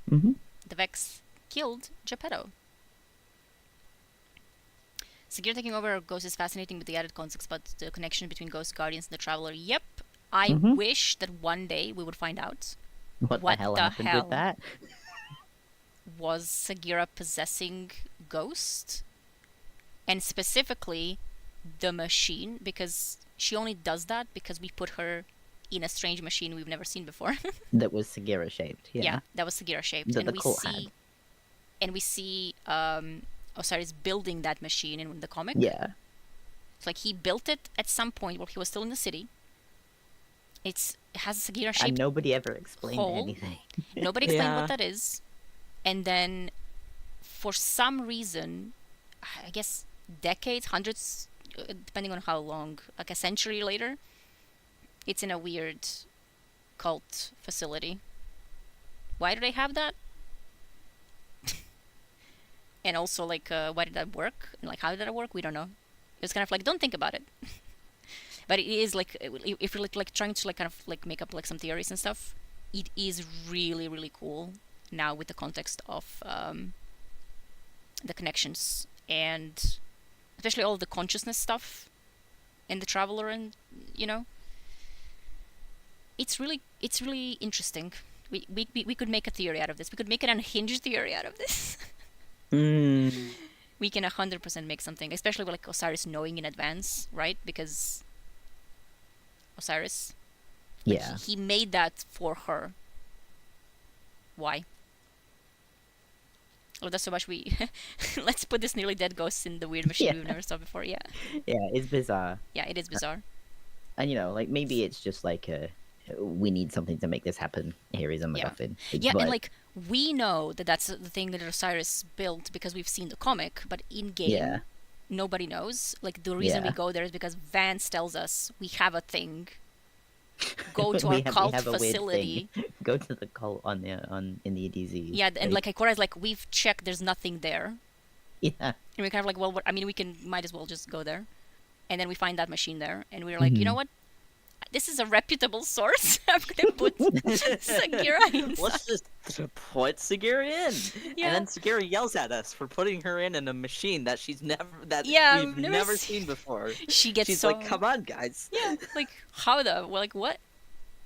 Mm-hmm. The Vex killed Geppetto. Sagira taking over Ghost is fascinating with the added context, but the connection between Ghost Guardians and the Traveler. Yep. I wish that one day we would find out what the hell happened with that. Was Sagira possessing Ghost? And specifically the machine, because she only does that because we put her in a strange machine we've never seen before. That was Sagira shaped. Yeah, that was Sagira shaped. That the cult had. And we see Osiris building that machine in the comic. Yeah. It's like he built it at some point while he was still in the city. It has a Sagira shaped and nobody ever explained anything. Nobody explained what that is. And then, for some reason, I guess decades, hundreds depending on how long, like a century later, it's in a weird cult facility. Why do they have that? And also, like, why did that work? And, like, how did that work? We don't know. It's kind of like, don't think about it. But it is, like, if you're, like trying to, like, kind of, like, make up, like, some theories and stuff, it is really, really cool now with the context of the connections and especially all the consciousness stuff and the traveler and, you know. It's really interesting. We could make a theory out of this. We could make an unhinged theory out of this. We can 100% make something, especially with like Osiris knowing in advance, right? Because Osiris, like, Yeah. he made that for her. Why? Oh, that's so much we... Let's put this nearly dead ghost in the weird machine we've never saw before, yeah. Yeah, it's bizarre. Yeah, it is bizarre. And, you know, like, maybe it's just like we need something to make this happen. Here is a MacGuffin. Yeah, But, and like, we know that that's the thing that Osiris built because we've seen the comic, but in game, nobody knows. Like, the reason we go there is because Vance tells us we have a thing. Go to our cult facility. Go to the cult in the EDZ. Yeah, and like Ikora's like, we've checked, there's nothing there. Yeah. And we're kind of like, well, I mean, might as well just go there. And then we find that machine there, and we're like, you know what? This is a reputable source. I'm gonna put Sagira inside. Let's just put Sagira in. Yeah. And then Sagira yells at us for putting her in a machine that we've never seen before. She gets she's so... like, come on, guys. Yeah, like, how the... Well, like, what?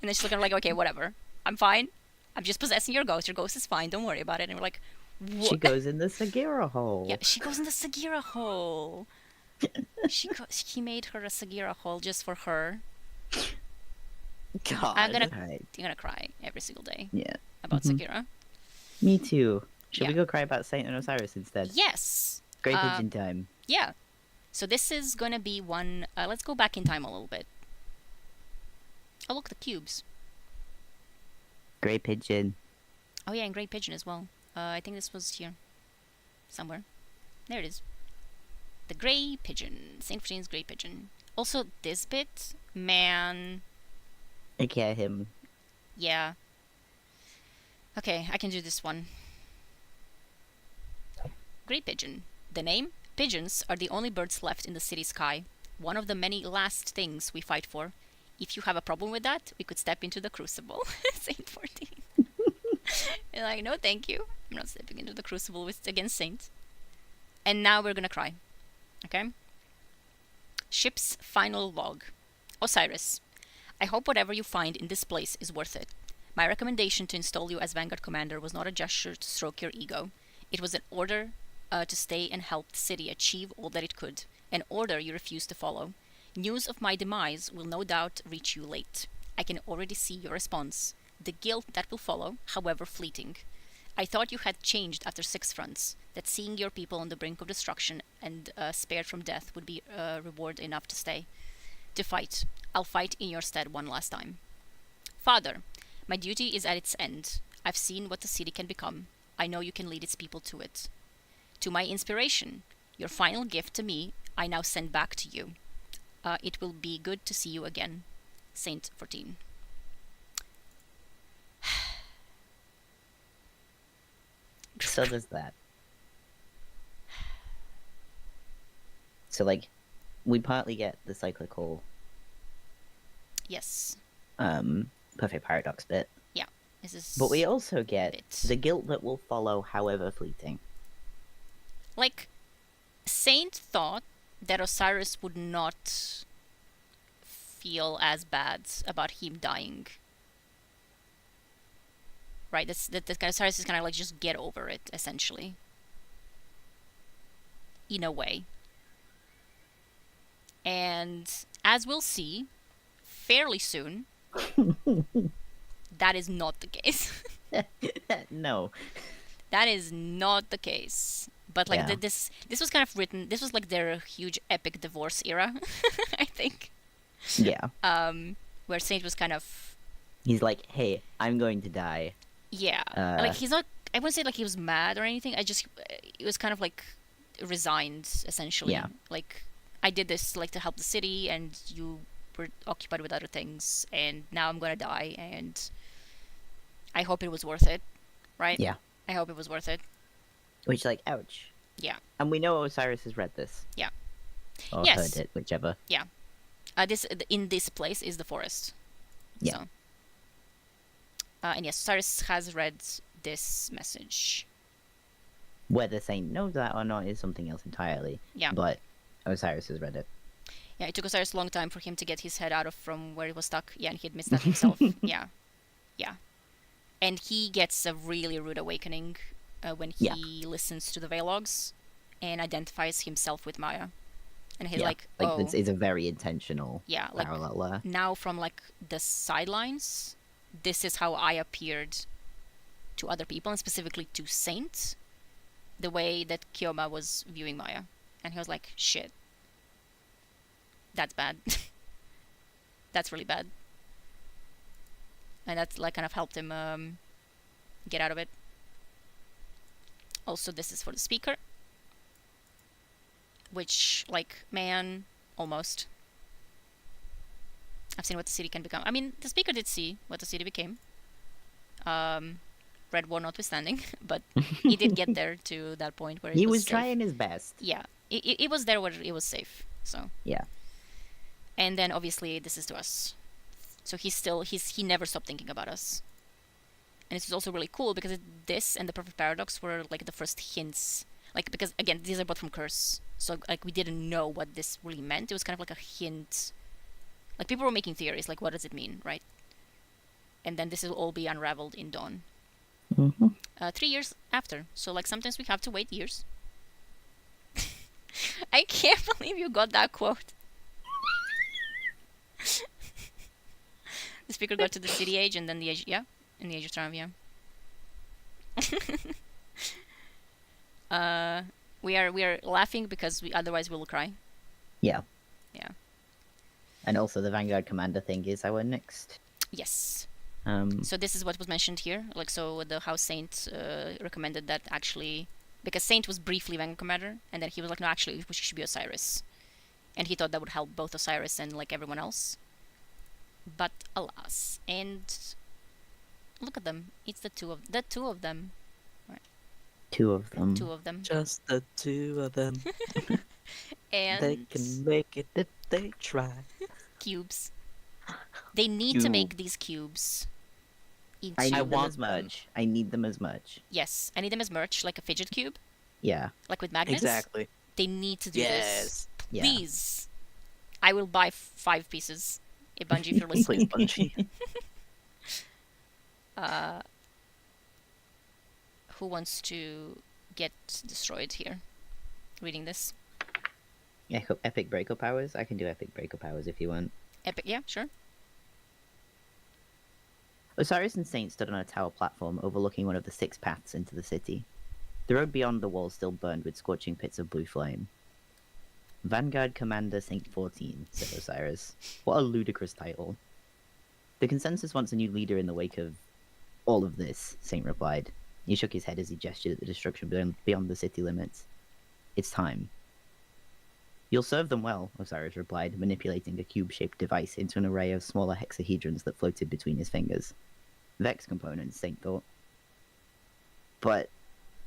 And then she's looking like, okay, whatever. I'm fine. I'm just possessing your ghost. Your ghost is fine. Don't worry about it. And we're like, what? She goes in the Sagira hole. Yeah, she goes in the Sagira hole. He made her a Sagira hole just for her. God. I'm gonna cry every single day. Yeah. About Sagira. Me too. Should we go cry about Saint and Osiris instead? Yes. Great pigeon time. Yeah. So this is gonna be one. Let's go back in time a little bit. Oh look, the cubes. Grey pigeon. Oh yeah, and Grey Pigeon as well. I think this was here. Somewhere. There it is. The Grey Pigeon. Saint Fratine's Grey Pigeon. Also, this bit, man. I get him. Yeah. Okay, I can do this one. Grey Pigeon. The name? Pigeons are the only birds left in the city sky. One of the many last things we fight for. If you have a problem with that, we could step into the crucible. Saint 14. You're like, no thank you. I'm not stepping into the crucible against Saint. And now we're gonna cry. Okay? Ship's final log. Osiris. I hope whatever you find in this place is worth it. My recommendation to install you as Vanguard Commander was not a gesture to stroke your ego. It was an order to stay and help the city achieve all that it could. An order you refused to follow. News of my demise will no doubt reach you late. I can already see your response. The guilt that will follow, however fleeting. I thought you had changed after 6 fronts, that seeing your people on the brink of destruction and spared from death would be reward enough to stay. To fight. I'll fight in your stead one last time. Father, my duty is at its end. I've seen what the city can become. I know you can lead its people to it. To my inspiration, your final gift to me, I now send back to you. It will be good to see you again. Saint 14. So does that. So, like, we partly get the cyclical Yes. perfect paradox bit. Yeah. This is But we also get bit. the guilt that will follow, however fleeting. Like, Saint thought that Osiris would not feel as bad about him dying. Right? That kind of Osiris is kind of like just get over it, essentially. In a way. And as we'll see, fairly soon, that is not the case. No. That is not the case. But like Yeah. this was kind of written. This was like their huge epic divorce era, I think. Yeah. Where Saint was kind of He's like, hey, I'm going to die. yeah, like he's not. I wouldn't say like he was mad or anything. It was kind of like resigned essentially. Yeah. Like I did this like to help the city, and you were occupied with other things, and now I'm gonna die, and I hope it was worth it, right? Yeah. I hope it was worth it. Which, like, ouch. Yeah. And we know Osiris has read this. Yeah. Or Yes. heard it, whichever. Yeah. In this place is the forest. Yeah. So. And yes, Osiris has read this message. Whether Saint knows that or not is something else entirely. Yeah. But Osiris has read it. Yeah, it took Osiris a long time for him to get his head out of from where he was stuck. Yeah, and he admits that himself. Yeah. Yeah. And he gets a really rude awakening when he listens to the Velogs and identifies himself with Maya. And he's like, oh, it's a very intentional parallel there. Now from like the sidelines, this is how I appeared to other people, and specifically to Saint, the way that Kyoma was viewing Maya. And he was like, shit. That's bad. That's really bad. And that's like kind of helped him get out of it. Also, this is for the speaker. Which, like, man, almost. I've seen what the city can become. I mean, the speaker did see what the city became. Red War notwithstanding, but he did get there to that point where he was safe. trying his best. Yeah, it was there where it was safe. So yeah, and then obviously this is to us. So he never stopped thinking about us. And this is also really cool because this and the Perfect Paradox were like the first hints. Like, because again, these are both from Curse, so like we didn't know what this really meant. It was kind of like a hint. Like, people were making theories, like, what does it mean, right? And then this will all be unraveled in Dawn. 3 years after. So, like, sometimes we have to wait years. I can't believe you got that quote. The speaker got to the city age and then the age, yeah? In the Age of Triumph, yeah. We are laughing because otherwise we will cry. Yeah. Yeah. And also the Vanguard Commander thing is our next. Yes. So this is what was mentioned here. Like, so the House Saint recommended that actually, because Saint was briefly Vanguard Commander, and then he was like, no, actually, we should be Osiris. And he thought that would help both Osiris and like everyone else. But alas, and look at them. It's the two of them. Right. Two of them. Two of them. Just the two of them. And they can make it if they try. Cubes. They need to make these cubes. I need them as much. I need them as much. Yes, I need them as merch, like a fidget cube. Yeah. Like with magnets. Exactly. They need to do this. Yeah. Please. I will buy 5 pieces. Hey, Bungie, if you're listening. Please, Bungie. Who wants to get destroyed here? Reading this. Epic Breaker Powers? I can do Epic Breaker Powers if you want. Epic, yeah, sure. Osiris and Saint stood on a tower platform overlooking one of the 6 paths into the city. The road beyond the wall still burned with scorching pits of blue flame. Vanguard Commander Saint 14, said Osiris. What a ludicrous title. The consensus wants a new leader in the wake of all of this, Saint replied. He shook his head as he gestured at the destruction beyond the city limits. It's time. You'll serve them well, Osiris replied, manipulating a cube-shaped device into an array of smaller hexahedrons that floated between his fingers. Vex components, Saint thought. But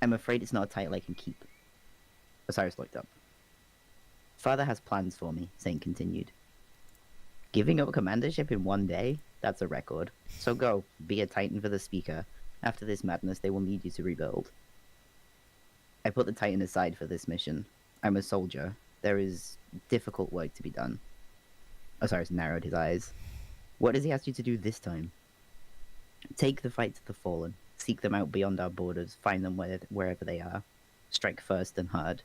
I'm afraid it's not a title I can keep. Osiris looked up. Father has plans for me, Saint continued. Giving up commandership in 1 day? That's a record. So go, be a Titan for the Speaker. After this madness, they will need you to rebuild. I put the Titan aside for this mission. I'm a soldier. There is difficult work to be done. Osiris narrowed his eyes. What does he ask you to do this time? Take the fight to the fallen. Seek them out beyond our borders. Find them wherever they are. Strike first and hard.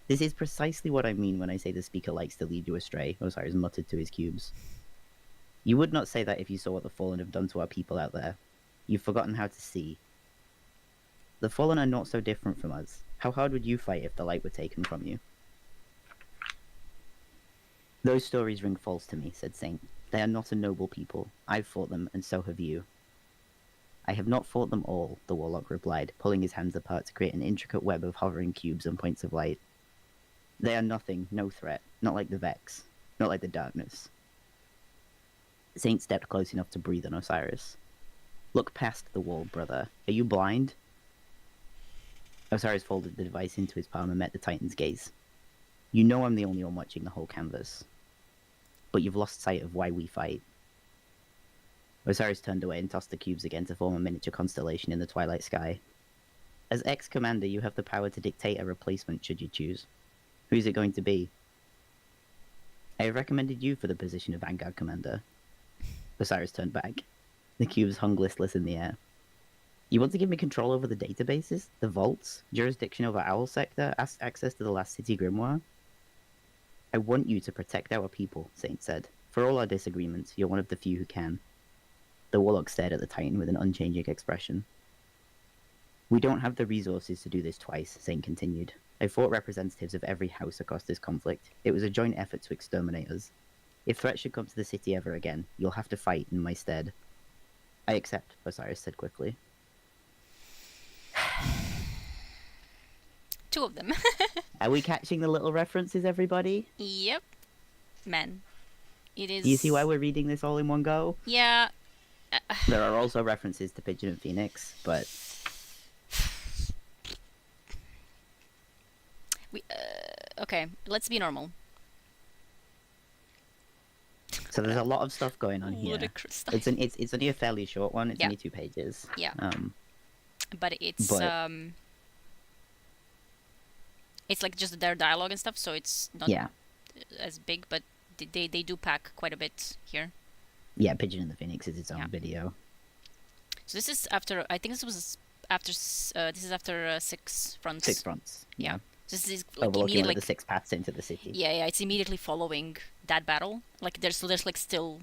This is precisely what I mean when I say the Speaker likes to lead you astray, Osiris muttered to his cubes. You would not say that if you saw what the Fallen have done to our people out there. You've forgotten how to see. The Fallen are not so different from us. How hard would you fight if the light were taken from you? Those stories ring false to me, said Saint. They are not a noble people. I've fought them, and so have you. I have not fought them all, the Warlock replied, pulling his hands apart to create an intricate web of hovering cubes and points of light. They are nothing, no threat. Not like the Vex. Not like the darkness. Saint stepped close enough to breathe on Osiris. Look past the wall, brother. Are you blind? Osiris folded the device into his palm and met the Titan's gaze. You know I'm the only one watching the whole canvas. But you've lost sight of why we fight. Osiris turned away and tossed the cubes again to form a miniature constellation in the twilight sky. As ex-commander, you have the power to dictate a replacement should you choose. Who's it going to be? I have recommended you for the position of Vanguard Commander. Osiris turned back. The cubes hung listless in the air. You want to give me control over the databases, the vaults, jurisdiction over Owl Sector, access to the last city grimoire? I want you to protect our people, Saint said. For all our disagreements, you're one of the few who can. The warlock stared at the Titan with an unchanging expression. We don't have the resources to do this twice, Saint continued. I fought representatives of every house across this conflict. It was a joint effort to exterminate us. If threats should come to the city ever again, you'll have to fight in my stead. I accept, Osiris said quickly. Two of them. Are we catching the little references, everybody? Yep. Man. It is... Do you see why we're reading this all in one go? Yeah. There are also references to Pigeon and Phoenix, but... Okay, let's be normal. So there's a lot of stuff going on here. Ludicrous. It's only a fairly short one. It's Yeah. only 2 pages. Yeah. But it's like just their dialogue and stuff, so it's not as big, but they do pack quite a bit here. Yeah, Pigeon and the Phoenix is its own video. So this is after, I think this is after 6 fronts. 6 fronts. Yeah. This is like Overlooking immediately the 6 paths into the city. Yeah, it's immediately following that battle. Like there's like still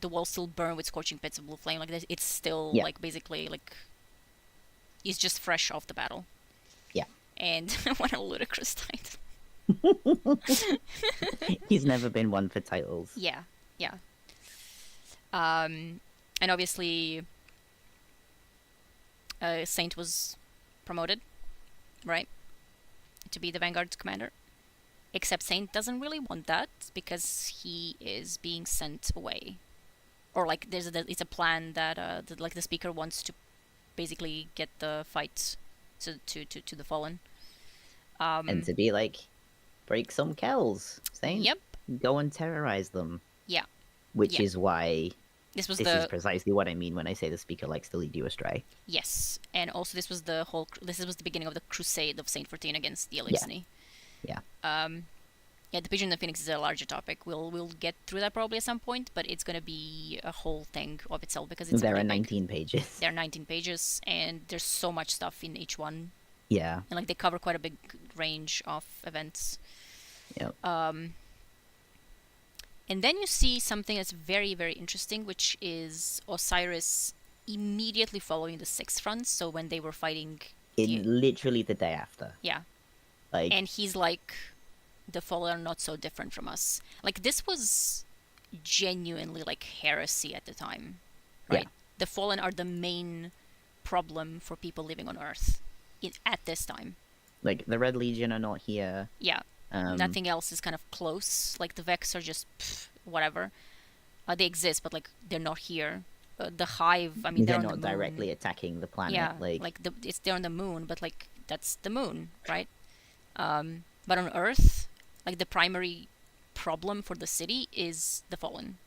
the walls still burn with scorching pits of blue flame. Like it's still like basically like it's just fresh off the battle. Yeah. And what a ludicrous title. He's never been one for titles. Yeah. And obviously Saint was promoted, right? To be the Vanguard's commander. Except Saint doesn't really want that because he is being sent away. Or like it's a plan that like the speaker wants to basically get the fight to the Fallen. And to be like, break some kells, Saint. Yep. Go and terrorize them. Yeah. Which is why this is precisely what I mean when I say the speaker likes to lead you astray. Yes, and also this was the beginning of the crusade of Saint 14 against the Elixni. Yeah. Yeah, the Pigeon and the Phoenix is a larger topic. We'll get through that probably at some point, but it's gonna be a whole thing of itself because it's there are 19 pages. There are 19 pages, and there's so much stuff in each one. Yeah. And like they cover quite a big range of events. Yep. And then you see something that's very, very interesting, which is Osiris immediately following the 6th front. So when they were fighting... literally the day after. Yeah. Like... And he's like, the Fallen are not so different from us. Like, this was genuinely, like, heresy at the time. Right? Yeah. The Fallen are the main problem for people living on Earth at this time. Like, the Red Legion are not here. Yeah. Nothing else is kind of close. Like the Vex are just whatever. They exist, but like they're not here. The Hive, I mean, they're on not the moon. Directly attacking the planet. Yeah, like it's they're on the moon, but like that's the moon, right? But on Earth, like the primary problem for the city is the Fallen.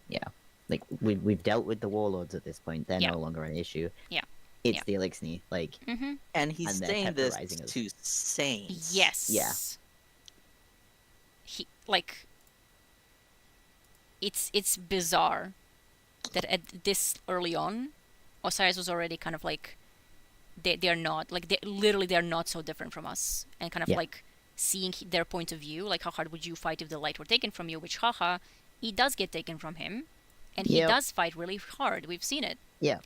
Yeah, like we've dealt with the warlords at this point. They're no longer an issue. Yeah. It's the Elixni, like, and he's saying this to Saint. Yes. Yeah. He like. It's bizarre that at this early on, Osiris was already kind of like, they're not like they're not so different from us, and kind of like seeing their point of view, like how hard would you fight if the light were taken from you? Which haha, he does get taken from him, and he does fight really hard. We've seen it. Yeah.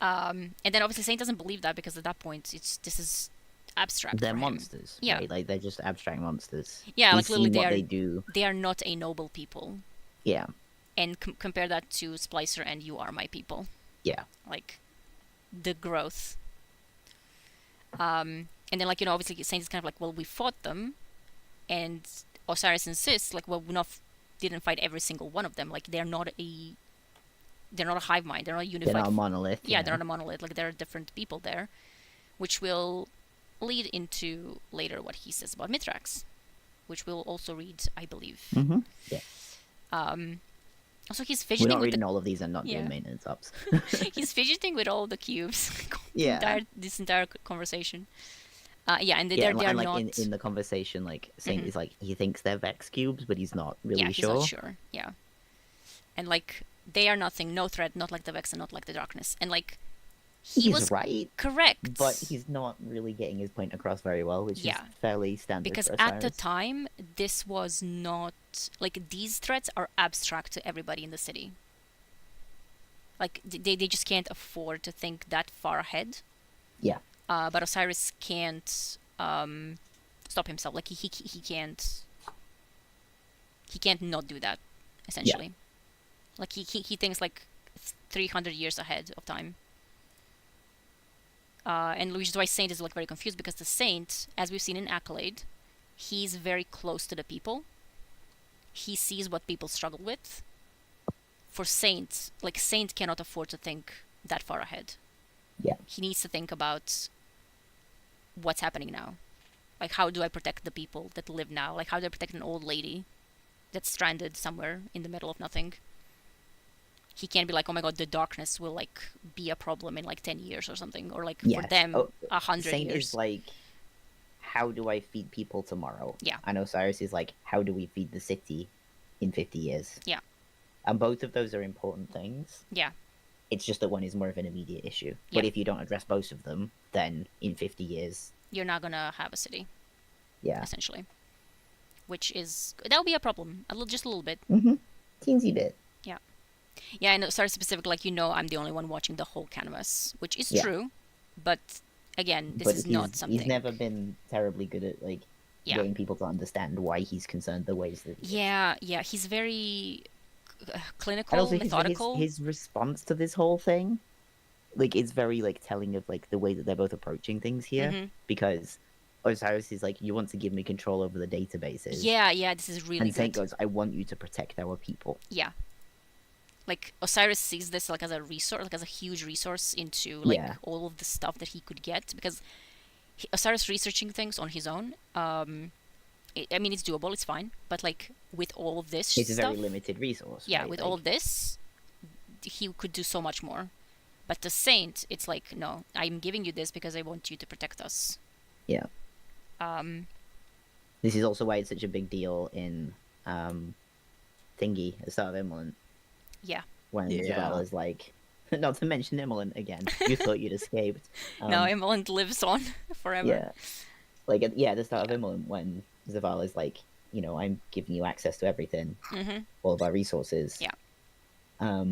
And then obviously Saint doesn't believe that because at that point this is abstract. They're for him. monsters. Yeah. Right? Like they're just abstract monsters. Yeah, We've like literally seen what they do. They are not a noble people. Yeah. And compare that to Splicer and You Are My People. Yeah. Like the growth. And then like obviously Saint is kind of like, well, we fought them, And Osiris insists, like, well, we didn't fight every single one of them. Like, they're not a hive mind. They're not a unified. They're not a monolith. Yeah, they're not a monolith. Like, there are different people there, which will lead into later what he says about Mithrax, which we'll also read, I believe. Mm-hmm. Yeah. Also, he's We're fidgeting not with reading all of these and not Yeah. doing maintenance ups. he's fidgeting with all the cubes. Yeah. This entire conversation. Yeah, and Yeah, they're and not. like in the conversation, like Saint Mhm. is like he thinks they're Vex cubes, but he's not really yeah, he's sure. not sure. Yeah, and like they are nothing, no threat, not like the Vex and not like the Darkness, and like he He's was right, correct, but he's not really getting his point across very well, which Yeah. is fairly standard. because for at the Osiris. time this was not like these threats are abstract to everybody in the city. Like they just can't afford to think that far ahead. Yeah. But Osiris can't stop himself. Like he can't not do that. Essentially, like he thinks like 300 years ahead of time. And which is why Saint is like very confused, because the Saint, as we've seen in Accolade, he's very close to the people. He sees what people struggle with. For Saint, like Saint cannot afford to think that far ahead. Yeah. He needs to think about what's happening now. Like, how do I protect the people that live now? Like, how do I protect an old lady that's stranded somewhere in the middle of nothing? He can't be like, oh my god, the darkness will like be a problem in like 10 years or something, or like Yeah. for them 100 Saint years. is like, how do I feed people tomorrow? Yeah. And Osiris is like, how do we feed the city in 50 years? Yeah. And both of those are important things. Yeah. It's just that one is more of an immediate issue. Yeah. But if you don't address both of them, then in 50 years, You're not gonna have a city, yeah. essentially. Which is that'll be a problem, just a little bit. Mm-hmm. Teensy bit. Yeah, and sorry, specific, like, I'm the only one watching the whole canvas, which is Yeah. true, but again, this But is not something. he's never been terribly good at like Yeah. getting people to understand why he's concerned the ways that he is. Yeah, he's very And clinical, also methodical. his response to this whole thing, like, it's very like telling of like the way that they're both approaching things here. Mhm. Because Osiris is like, you want to give me control over the databases. Yeah, this is really And Saint good. goes, I want you to protect our people. Yeah. Like, Osiris sees this like as a resource, like as a huge resource into like Yeah. all of the stuff that he could get, because Osiris researching things on his own, I mean, it's doable, it's fine, but like with all of this It's a stuff, very limited resource. yeah, right? with Like, all of this, he could do so much more. But the Saint, it's like, no, I'm giving you this because I want you to protect us. Yeah. Um, This is also why it's such a big deal in Thingy, the start of Immolant, yeah. when Yeah. Zavala's like, not to mention Immolant again. You thought you'd escaped. No, Immolant lives on forever. Yeah. Like, at the start of Immolant, when Zavala's like, I'm giving you access to everything, Mm-hmm. all of our resources. Yeah.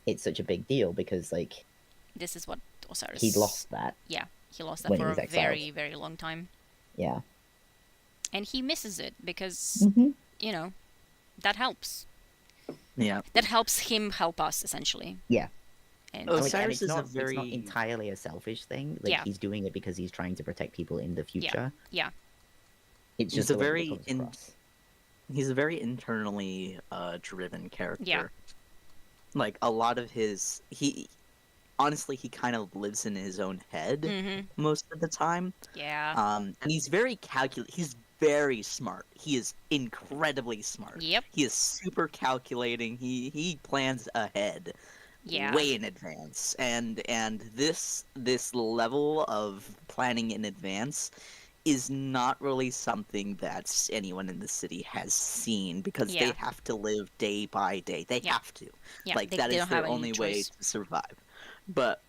It's such a big deal because, like, This is what Osiris... he'd lost that. Yeah, he lost that when he for was a exiled. very, very long time. Yeah. And he misses it because, Mm-hmm. that helps. Yeah. That helps him help us, essentially. Yeah. And Oh, Like, and Osiris is a it's not very- entirely a selfish thing. Like, Yeah. he's doing it because he's trying to protect people in the future. yeah. It's He's just a the way that very it comes in- across. He's a very internally driven character. Yeah. Like a lot of he honestly he kind of lives in his own head Mm-hmm. most of the time. Yeah. And he's very he's very smart. He is incredibly smart. Yep. He is super calculating. He plans ahead. Yeah. Way in advance. And this level of planning in advance is not really something that anyone in the city has seen because Yeah. they have to live day by day. They Yeah. have to. Yeah, Like they that is don't their have any only way choice. to survive. But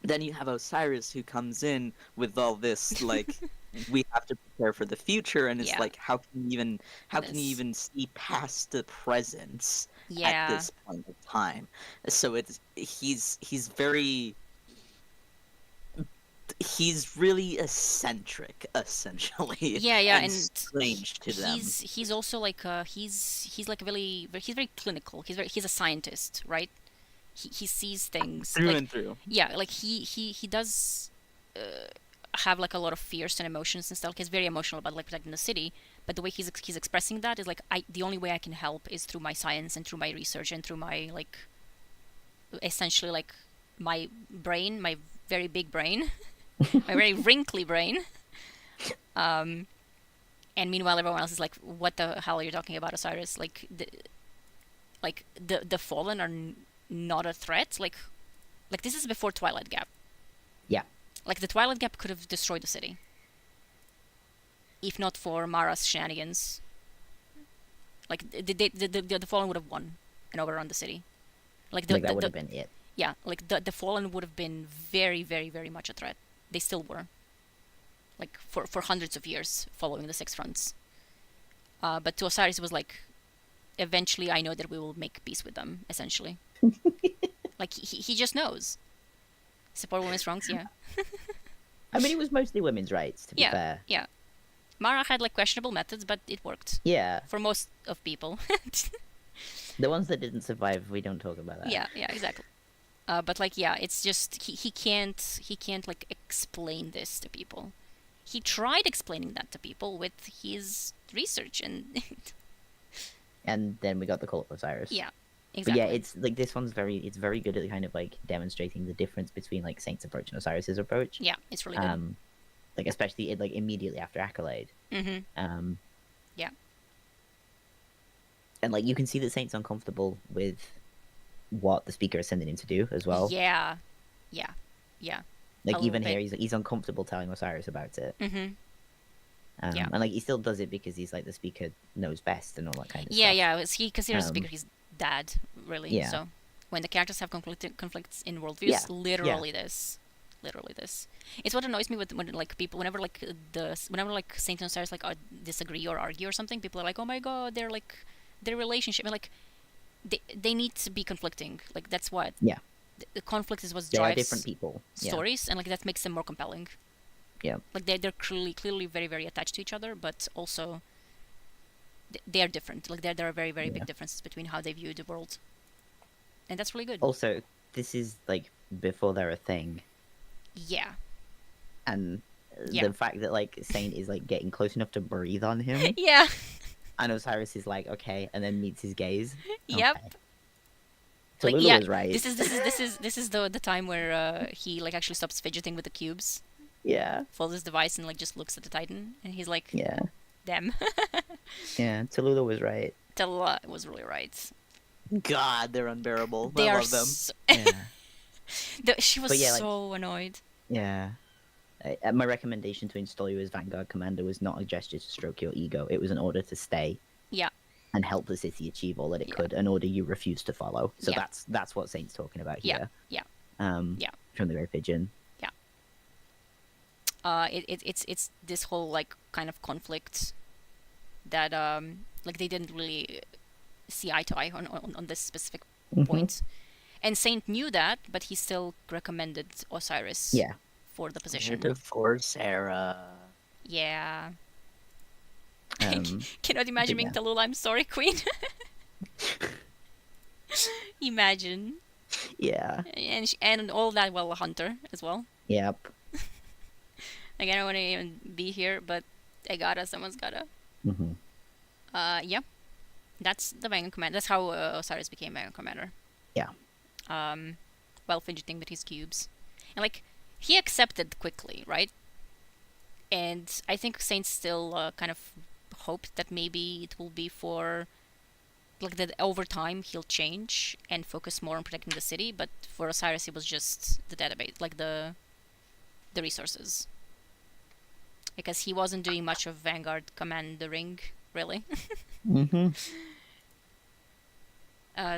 then you have Osiris who comes in with all this like we have to prepare for the future, and it's Yeah. like how can you This- even see past the presence at Yeah. this point of time? So he's very he's really eccentric, essentially. Yeah, and and strange to them. he's also like he's like he's very clinical. He's a scientist, right? He sees things Through like, and through. yeah, like he does have like a lot of fears and emotions and stuff. He's very emotional about like protecting the city, but the way he's expressing that is like, the only way I can help is through my science and through my research and through my like, essentially like my brain, my very big brain, my very wrinkly brain. And meanwhile, everyone else is like, "What the hell are you talking about, Osiris? Like the Fallen are not a threat. Like this is before Twilight Gap. Yeah. Like the Twilight Gap could have destroyed the city, if not for Mara's shenanigans. Like the Fallen would have won and overrun the city. Like that would have been it. Yeah, like the Fallen would have been very, very, very much a threat. They still were. Like for hundreds of years following the Six Fronts. But to Osiris it was like, eventually I know that we will make peace with them, essentially. Like he just knows. Support women's wrongs, yeah. I mean, it was mostly women's rights, to be Yeah, fair. yeah. Mara had like questionable methods, but it worked. Yeah. For most of people. The ones that didn't survive, we don't talk about that. Yeah, exactly. But like, yeah, it's just he can't like explain this to people. He tried explaining that to people with his research and And then we got the Cult of Osiris. yeah, But exactly. yeah, it's like this one's very good at kind of like demonstrating the difference between like Saint's approach and Osiris's approach. Yeah, it's really good. Like especially like immediately after Accolade. Mm-hmm. Yeah. And like you can see that Saint's uncomfortable with what the speaker is sending him to do as well. Yeah. Like a even little here, he's uncomfortable telling Osiris about it. Mm-hmm. And like he still does it because he's like the speaker knows best and all that kind of Yeah, stuff. yeah. He considers the speaker his dad, really. Yeah. So when the characters have conflicts in worldviews, Yeah, literally this. It's what annoys me with when like people, whenever like Saint and Osiris like disagree or argue or something, people are like, oh my god, they're like their relationship, and like they need to be conflicting. Like that's what. Yeah. The conflict is what They are drives different people. Yeah. stories, and like that makes them more compelling. Yeah. Like they're clearly very, very attached to each other, but also they are different. Like there are very, very big differences between how they view the world, and that's really good. Also, this is like before they're a thing, Yeah. and Yeah. the fact that like Saint is like getting close enough to breathe on him, Yeah. and Osiris is like okay, and then meets his gaze. Yep. Okay. Like Tallulah yeah, was right. this is the time where he like actually stops fidgeting with the cubes, Yeah. folds his device, and like just looks at the Titan, and he's like, Yeah. "Them." Yeah. Tallulah was right. Tallulah was really right. God, they're unbearable. They I are love them. Yeah. She was But yeah, like- so annoyed. Yeah. My recommendation to install you as Vanguard Commander was not a gesture to stroke your ego. It was an order to stay Yeah. and help the city achieve all that it could, an order you refused to follow. So Yeah. that's what Saint's talking about Yeah. here. Yeah. Yeah. From the very pigeon. It's this whole like kind of conflict that like they didn't really see eye to eye on this specific point, and Saint knew that, but he still recommended Osiris Yeah. for the position. For Sarah. Yeah. Um, Cannot imagine being yeah. Tallulah, I'm sorry, Queen. Imagine. yeah. And all that while a hunter as well. Yep. Like I don't want to even be here, but someone's gotta. hmm Yeah. That's the Vanguard Commander. That's how Osiris became Vanguard Commander. Yeah. While fidgeting with his cubes. And like, he accepted quickly, right? And I think Saint still kind of hoped that maybe it will be for like that over time he'll change and focus more on protecting the city, but for Osiris it was just the database, like the resources. Because he wasn't doing much of Vanguard commandering, really. hmm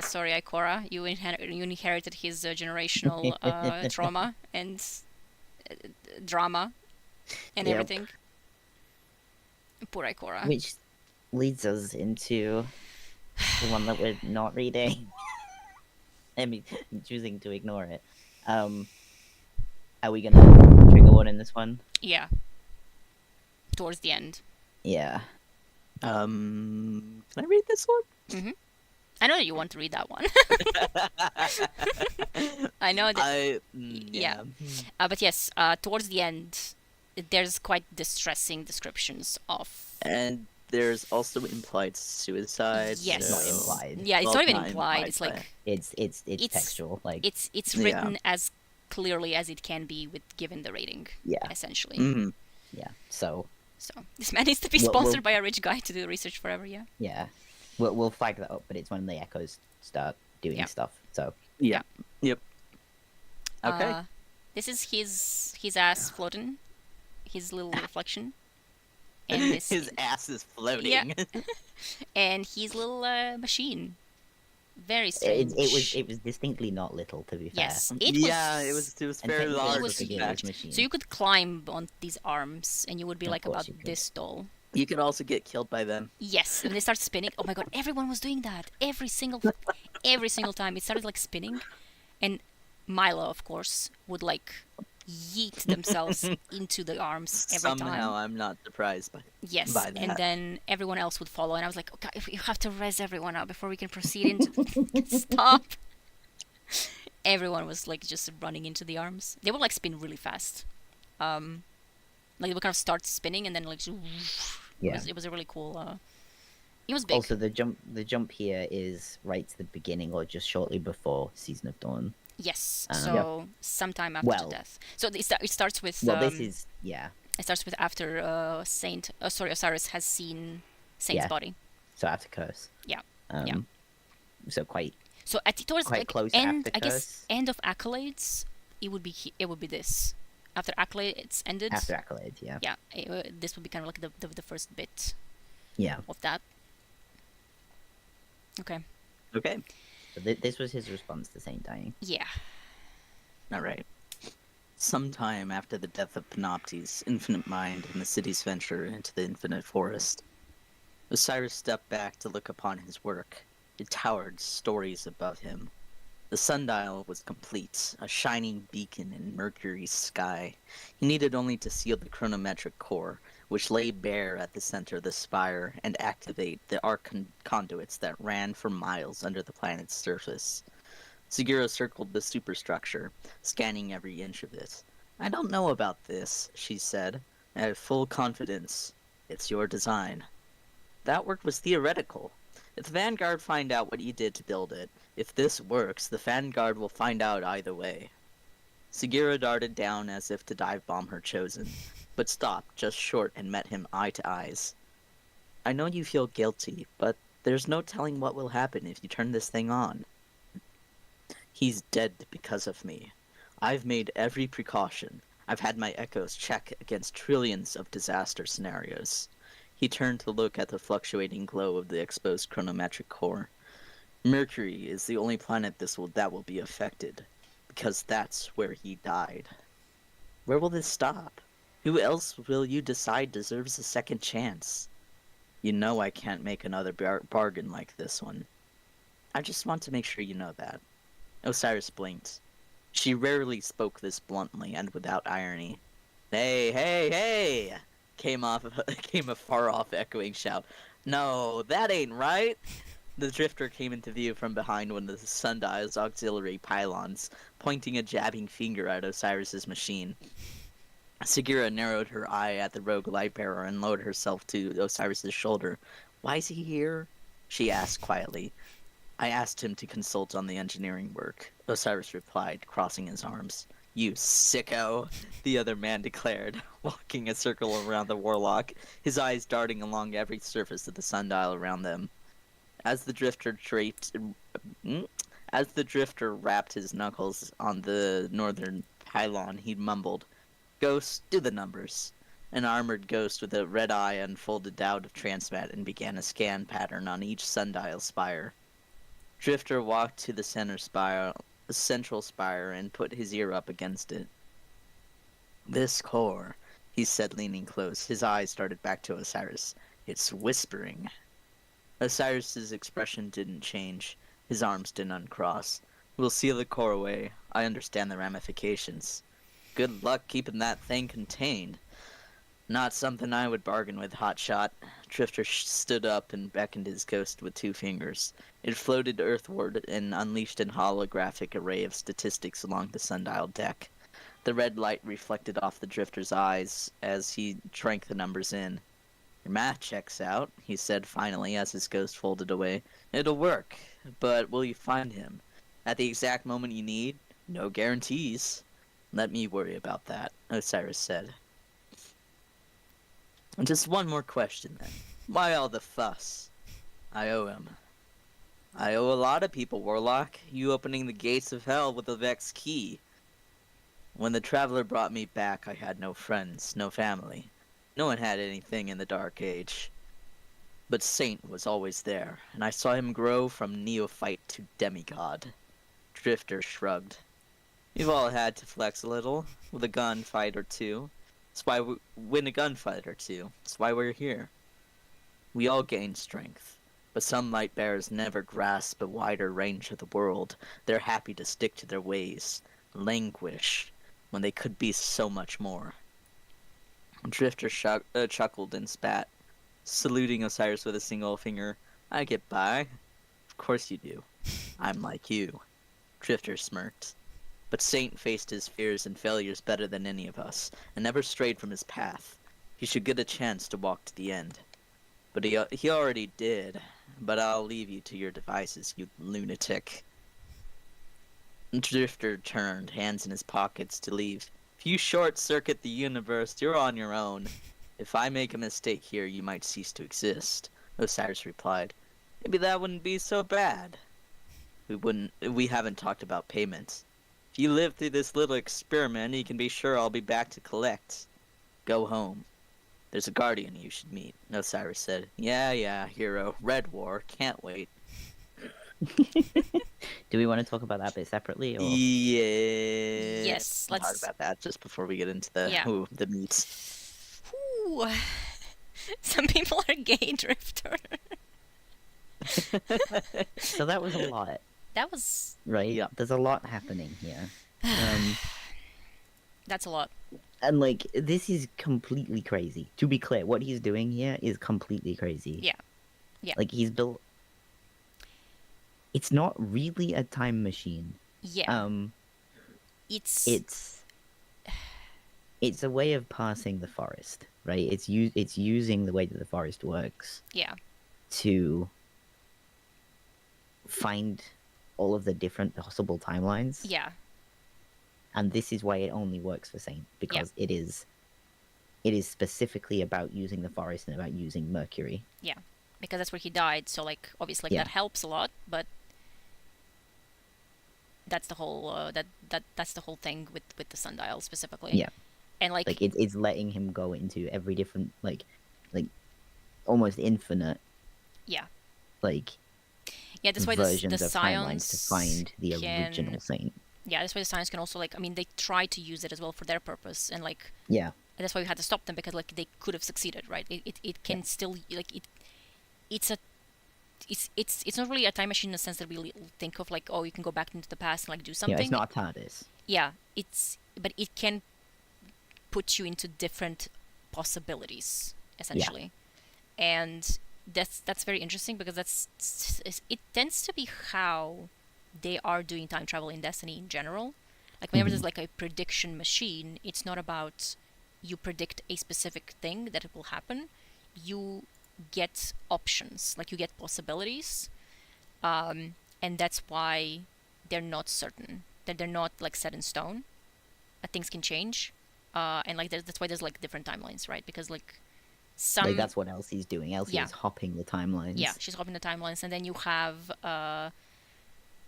Sorry, Ikora, you inherited his generational trauma and drama and Yep. everything. Poor Ikora. Which leads us into the one that we're not reading. I mean, choosing to ignore it. Are we gonna trigger one in this one? Yeah. Towards the end. Yeah. Can I read this one? I know that you want to read that one. I know that. Yeah. But yes, towards the end, there's quite distressing descriptions of. And there's also implied suicide. Yes. Not so- implied. Yeah, it's Well, not even not implied. It's but- like It's It's- textual. Like it's Yeah. written as clearly as it can be with given the rating. Yeah. Essentially. Mhm. yeah. So So this man needs to be Well- sponsored by a rich guy to do research forever. Yeah. yeah, we'll flag that up. But it's when the echoes start doing Yeah. stuff. So Yeah. Yep. Okay. This is his ass floating, his little reflection, and this His ass is floating. Yeah. and his little machine. Very it, strange. it was distinctly not little, to be fair. Yes, it yeah, was. it was And very technically large. it was in huge. fact. Machine. So you could climb on these arms, and you would be Of like course about you could. this tall. You could also get killed by them. Yes, and they start spinning. Oh my god, everyone was doing that every single time. It started like spinning, and Milo, of course, would like yeet themselves into the arms every Somehow, time. I'm not surprised by. Yes, by and that. then everyone else would follow, and I was like, okay, if you have to res everyone out before we can proceed into stop. Everyone was like just running into the arms. They would like spin really fast. Like they would kind of start spinning and then like Yeah. it was a really cool. It was big. Also, the jump here is right to the beginning or just shortly before Season of Dawn. Yes, Yep. so sometime after Well- the death. So it starts with. Well, this is yeah. It starts with after Osiris has seen Saint's Yeah. body. So after Curse. Yeah. Yeah. So quite So towards Quite like close end, after I guess Curse. end of Accolades, it would be this. After Accolades ended, after Accolade. Yeah. yeah, this would be kind of like the first bit Yeah. of that. Okay. Okay. So this was his response to Saint dying. Yeah. All right. Sometime after the death of Panoptes' infinite mind and the city's venture into the infinite forest, Osiris stepped back to look upon his work. It towered stories above him. The sundial was complete, a shining beacon in Mercury's sky. He needed only to seal the chronometric core, which lay bare at the center of the spire, and activate the arc conduits that ran for miles under the planet's surface. Segura circled the superstructure, scanning every inch of it. "I don't know about this," she said. "I have full confidence. It's your design." That work was theoretical. If the Vanguard find out what you did to build it, if this works, the Vanguard will find out either way. Segura darted down as if to dive bomb her chosen, but stopped just short and met him eye to eyes. "I know you feel guilty, but there's no telling what will happen if you turn this thing on. He's dead because of me. I've made every precaution. I've had my echoes check against trillions of disaster scenarios." He turned to look at the fluctuating glow of the exposed chronometric core. "Mercury is the only planet that will be affected, because that's where he died. Where will this stop? Who else will you decide deserves a second chance? You know I can't make another bargain like this one. I just want to make sure you know that." Osiris blinked. She rarely spoke this bluntly and without irony. "Hey, hey, hey!" came a far-off echoing shout. "No, that ain't right!" The drifter came into view from behind one of the sundial's auxiliary pylons, pointing a jabbing finger at Osiris's machine. Segura narrowed her eye at the rogue light bearer and lowered herself to Osiris's shoulder. "Why is he here?" she asked quietly. "I asked him to consult on the engineering work," Osiris replied, crossing his arms. "You sicko," the other man declared, walking a circle around the warlock, his eyes darting along every surface of the sundial around them. As the drifter rapped his knuckles on the northern pylon, he mumbled, "Ghost, do the numbers." An armored ghost with a red eye unfolded out of transmat and began a scan pattern on each sundial spire. Drifter walked to the central spire and put his ear up against it. "This core," he said, leaning close. His eyes started back to Osiris. "It's whispering." Osiris's expression didn't change. His arms didn't uncross. "We'll seal the core away. I understand the ramifications. Good luck keeping that thing contained." "Not something I would bargain with, hotshot." Drifter stood up and beckoned his ghost with 2 fingers. It floated earthward and unleashed an holographic array of statistics along the sundial deck. The red light reflected off the drifter's eyes as he drank the numbers in. Your math checks out, he said finally as his ghost folded away. It'll work, but will you find him? At the exact moment you need? No guarantees. Let me worry about that, Osiris said. And just one more question then. Why all the fuss? I owe him. I owe a lot of people, Warlock. You opening the gates of hell with the Vex key. When the Traveler brought me back, I had no friends, no family. No one had anything in the Dark Age. But Saint was always there, and I saw him grow from neophyte to demigod. Drifter shrugged. We've all had to flex a little, with a gunfight or two. That's why we win a gunfight or two. That's why we're here. We all gain strength. But some light bearers never grasp a wider range of the world. They're happy to stick to their ways, languish, when they could be so much more. Drifter chuckled and spat, saluting Osiris with a single finger. I get by. Of course you do. I'm like you. Drifter smirked. But Saint faced his fears and failures better than any of us, and never strayed from his path. He should get a chance to walk to the end. But he already did. But I'll leave you to your devices, you lunatic. Drifter turned, hands in his pockets, to leave. If you short-circuit the universe, you're on your own. If I make a mistake here, you might cease to exist, Osiris replied. Maybe that wouldn't be so bad. We haven't talked about payments. If you live through this little experiment, you can be sure I'll be back to collect. Go home. There's a guardian you should meet, Osiris said. Yeah, hero. Red War. Can't wait. Do we want to talk about that bit separately? Or? Yeah. Yes, We'll let's talk about that just before we get into the the meat. Ooh. Some people are gay, Drifter. So that was a lot. That was... Right? Yeah. There's a lot happening here. That's a lot. And, like, this is completely crazy. To be clear, what he's doing here is completely crazy. Yeah. Yeah. Like, he's built... It's not really a time machine. Yeah. It's a way of passing the forest, right? It's using the way that the forest works yeah. to find all of the different possible timelines. Yeah. And this is why it only works for Saint, because it is specifically about using the forest and about using Mercury. Yeah. Because that's where he died, so like obviously Yeah. that helps a lot, but that's the whole that's the whole thing with the sundial specifically. Yeah. And like it's letting him go into every different like almost infinite yeah. like That's why versions the of timelines to science find the can... original Saint. Yeah, that's why the science can also like, I mean, they try to use it as well for their purpose, and like Yeah. that's why we had to stop them, because like they could have succeeded, right? It can still like it's not really a time machine in the sense that we think of like, oh, you can go back into the past and like do something. Yeah, it's not a TARDIS. Yeah, but it can put you into different possibilities essentially, and that's very interesting, because it tends to be how they are doing time travel in Destiny in general. Like whenever there's like a prediction machine, it's not about you predict a specific thing that it will happen. You get options, like you get possibilities, and that's why they're not certain. That they're not like set in stone. Things can change, and like that's why there's like different timelines, right? Because like some Like that's what Elsie's doing. Elsie is hopping the timelines. yeah, she's hopping the timelines, and then you have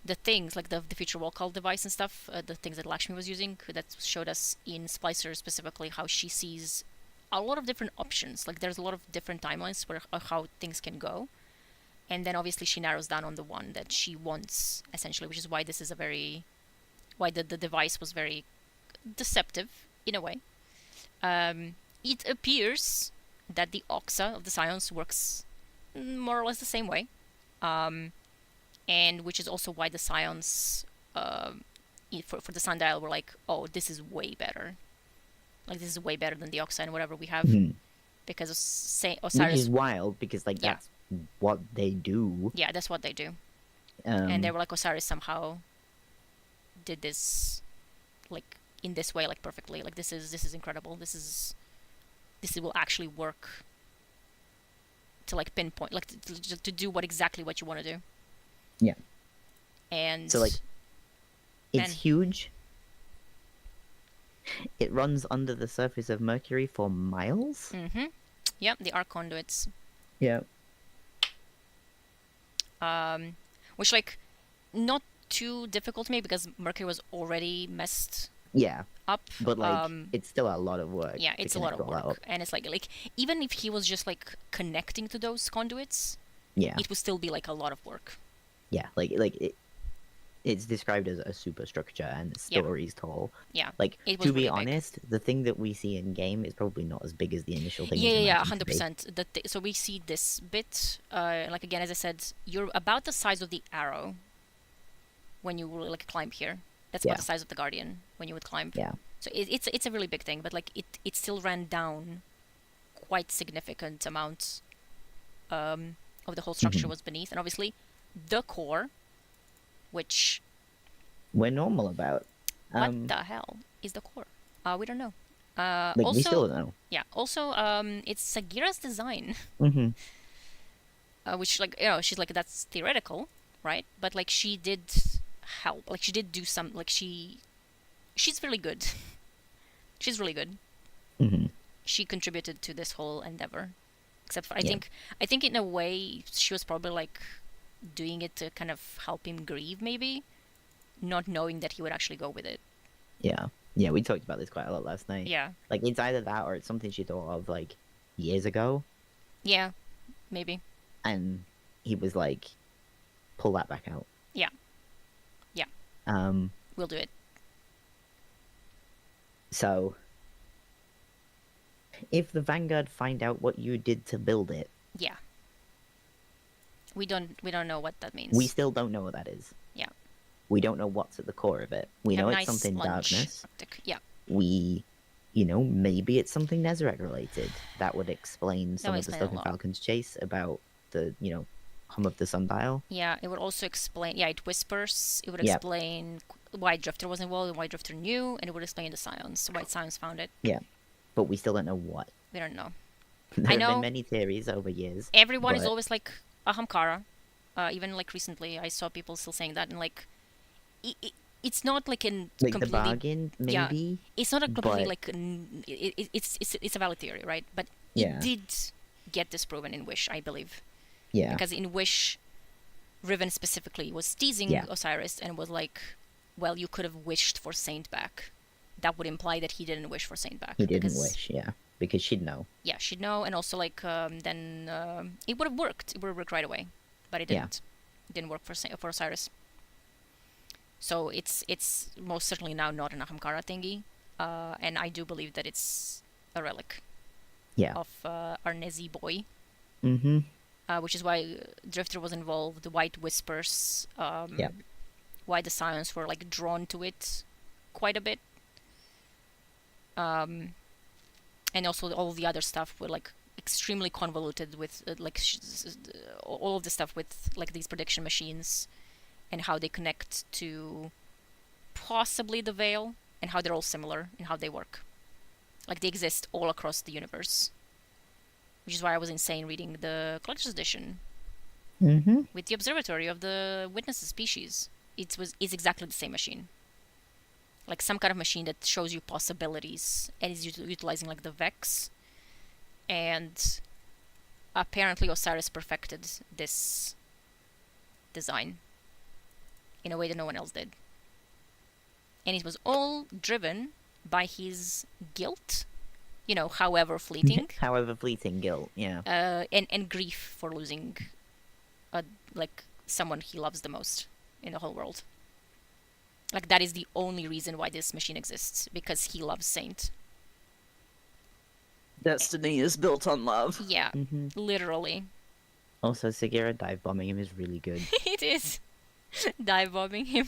the things like the future wall call device and stuff, the things that Lakshmi was using, that showed us in Splicer specifically how she sees a lot of different options. Like there's a lot of different timelines where how things can go, and then obviously she narrows down on the one that she wants essentially, which is why this is why the device was very deceptive in a way. It appears that the Oxa of the Scions works more or less the same way. And which is also why the Scions for the Sundial were like, oh, this is way better. Like this is way better than the Oxa and whatever we have, because Osiris. Which is wild, because like that's what they do. Yeah, that's what they do. And they were like, Osiris somehow did this like in this way like perfectly. Like this is incredible. This will actually work to like pinpoint, like to do exactly what you want to do. Yeah. And So like, it's then- huge. It runs under the surface of Mercury for miles. Yep, the arc conduits. Yeah. Which like not too difficult to me because Mercury was already messed Yeah. up. But like, it's still a lot of work. Yeah, to it's a lot of connect all that work, up. and it's like even if he was just like connecting to those conduits, Yeah. it would still be like a lot of work. Yeah. It's described as a superstructure and the Yeah. story's tall. Yeah, Like, it was to be really big. honest, the thing that we see in game is probably not as big as the initial thing. Yeah, 100%. So we see this bit, like again, as I said, you're about the size of the arrow when you will like climb here. That's about Yeah. the size of the Guardian when you would climb. Yeah. So it's a really big thing, but like it still ran down quite significant amounts of the whole structure was beneath, and obviously the core, which We're normal about. what the hell is the core? We don't know. Like, Also, we still don't know. yeah. Also, it's Sagira's design, Mm-hmm. which like she's like that's theoretical, right? But like she did help. Like she did do some. Like she's really good. She's really good. Mm-hmm. She contributed to this whole endeavor. Except for Yeah. I think in a way she was probably like doing it to kind of help him grieve, maybe, not knowing that he would actually go with it. Yeah. Yeah, we talked about this quite a lot last night. Yeah. Like, it's either that or it's something she thought of, like, years ago. Yeah, maybe. And he was like, pull that back out. Yeah. Yeah. We'll do it. So, if the Vanguard find out what you did to build it, Yeah. We don't know what that means. we still don't know what that is. Yeah. We don't know what's at the core of it. We Have know a it's nice something lunch. darkness. Yeah. We, maybe it's something Nezarec related. That would explain some would of the explain a stuff in lot. Falcon's Chase about the, hum of the sundial. Yeah, it would also explain. Yeah, it whispers. It would Yep. explain why Drifter was involved and why Drifter knew, and it would explain the Scions, why Scions found it. Yeah. But we still don't know what. We don't know. There have know. been many theories over years. Everyone is but- always like a Hamkara. Even like recently, I saw people still saying that, and like, it's not like in Like completely. the bargain, Yeah. maybe? It's not a completely but- like. It's a valid theory, right? But Yeah. it did get disproven in Wish, I believe. Yeah. Because in Wish, Riven specifically was teasing Yeah. Osiris and was like, well, you could have wished for Saint back. That would imply that he didn't wish for Saint back. He didn't because, wish, yeah. Because she'd know. Yeah, she'd know, and also like then it would have worked. It would have worked right away, but it Yeah. didn't. It didn't work for Osiris. So it's most certainly now not an Ahamkara thingy, and I do believe that it's a relic Yeah. of Arnezi boy. Mm-hmm. Which is why Drifter was involved, the White Whispers, Yep. why the Scions were like drawn to it quite a bit. And also all the other stuff were like extremely convoluted with all of the stuff with like these prediction machines and how they connect to possibly the Veil and how they're all similar in how they work. Like they exist all across the universe. Which is why I was insane reading the collector's edition Mm-hmm. with the Observatory of the Witnesses species. It's exactly the same machine. Like some kind of machine that shows you possibilities and is utilizing like the Vex. And apparently Osiris perfected this design in a way that no one else did. And it was all driven by his guilt, however fleeting, However fleeting guilt, yeah. and grief for losing like someone he loves the most in the whole world. Like that is the only reason why this machine exists, because he loves Saint. Destiny is built on love. Yeah, Mm-hmm. literally. Also, Sagira dive bombing him is really good. It is. Dive bombing him.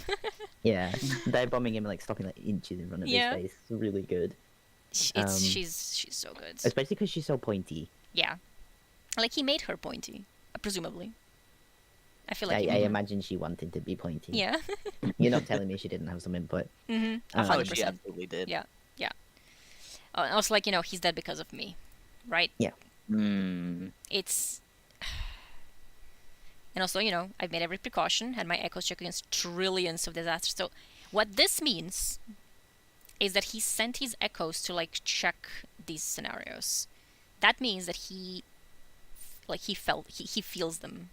Yeah, dive bombing him like stopping like inches in front of Yeah. his face. It's really good. She's so good. Especially because she's so pointy. Yeah. Like he made her pointy, presumably. I feel I like imagine she wanted to be pointy. yeah. You're not telling me she didn't have some input. Mm-hmm. Oh, 100%. she absolutely did. Yeah, yeah. I was like, he's dead because of me, right? Yeah. It's and also, I've made every precaution, had my echoes check against trillions of disasters. So what this means is that he sent his echoes to like check these scenarios. That means that he feels them.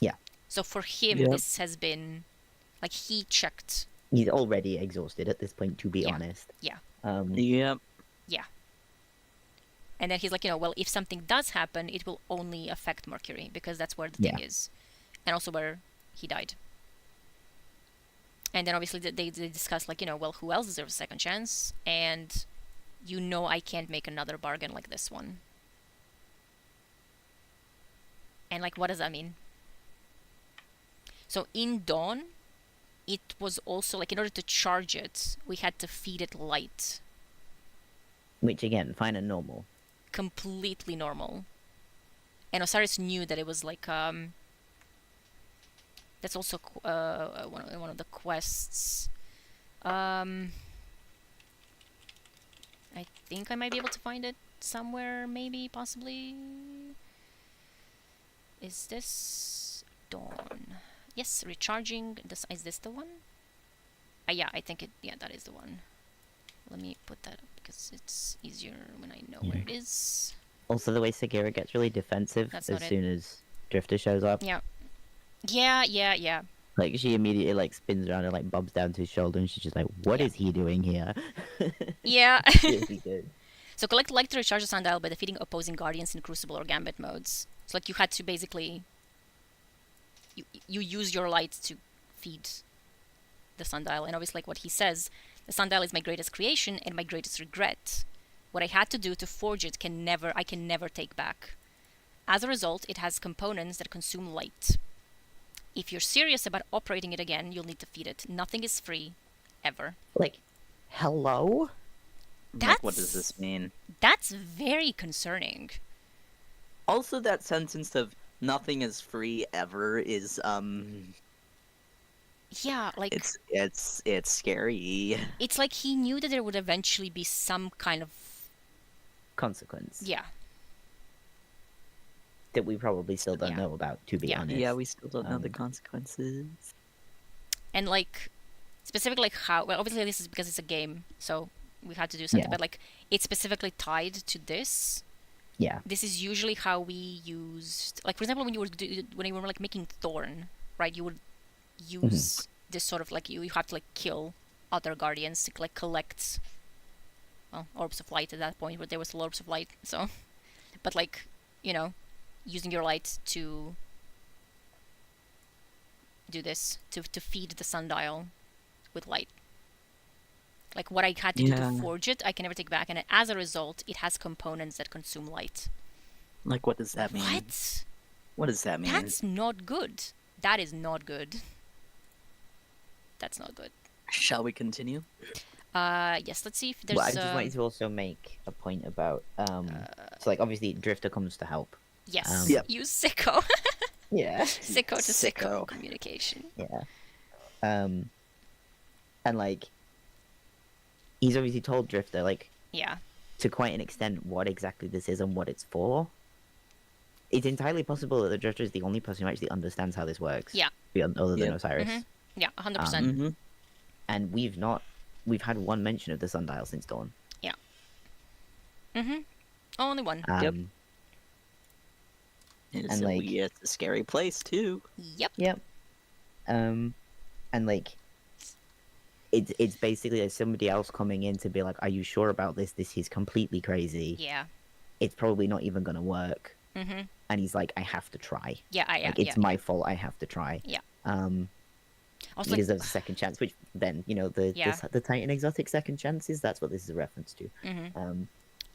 Yeah. So for him, Yep. this has been like he checked. He's already exhausted at this point, to be Yeah. honest. Yeah. Yep. Yeah. And then he's like, well, if something does happen, it will only affect Mercury because that's where the thing is, and also where he died. And then obviously they discuss like, well, who else deserves a second chance? And I can't make another bargain like this one. And like, what does that mean? So in Dawn, it was also like in order to charge it, we had to feed it light. Which again, fine and normal. Completely normal. And Osiris knew that it was like that's also one of the quests. I think I might be able to find it somewhere, maybe, possibly. Is this Dawn? Yes, recharging. Is this the one? Yeah, I think it. Yeah, that is the one. Let me put that up because it's easier when I know where it is. Also, the way Sagira gets really defensive That's as not it. soon as Drifter shows up. Yeah. Yeah. Like, she immediately, like, spins around and, like, bobs down to his shoulder, and she's just like, what is he doing here? Yeah. Really good. So collect light to recharge the sundial by defeating opposing guardians in Crucible or Gambit modes. So like you had to basically you use your light to feed the sundial, and obviously like what he says, the sundial is my greatest creation and my greatest regret. What I had to do to forge it I can never take back. As a result, it has components that consume light. If you're serious about operating it again, you'll need to feed it. Nothing is free, ever. Like, hello? Like, what does this mean? That's very concerning. Also, that sentence of "nothing is free ever" is Yeah, like it's scary. it's like he knew that there would eventually be some kind of Consequence. yeah. That we probably still don't Yeah. know about, to be Yeah. honest. Yeah, we still don't know the Um, consequences. And like specifically like how, well, obviously this is because it's a game, so we had to do something, Yeah. but like it's specifically tied to this. Yeah. This is usually how we used, like for example, when you were like making Thorn, right? You would use this sort of like you have to like kill other guardians to like collect, well, orbs of light at that point, where there was orbs of light. So, but like using your light to do this to feed the sundial with light. Like what I had to do to forge it, I can never take back, and as a result, it has components that consume light. Like, what does that mean? What? What does that mean? That's not good. That is not good. That's not good. Shall we continue? Yes. Let's see if there's. Well, I just wanted to also make a point about, so like, obviously, Drifter comes to help. Yes. Yep. Use Sicko. Yeah. Sicko to Sicko Sicko. communication. Yeah. And like, he's obviously told Drifter, like, Yeah. to quite an extent, what exactly this is and what it's for. It's entirely possible that the Drifter is the only person who actually understands how this works. Yeah. Other than Yeah. Osiris. Yeah. 100%. Mm-hmm. And we've had one mention of the sundial since Dawn. Only one. Yep. And, It's like- it's a scary place too. Yep. Yep. And like, it's basically like somebody else coming in to be like, "Are you sure about this? This is completely crazy. Yeah. It's probably not even gonna work." Mm-hmm. And he's like, "I have to try. Yeah. Like, it's my fault. I have to try." Yeah. I was He like, deserves a second chance. Which then, the Titan exotic second chances. That's what this is a reference to.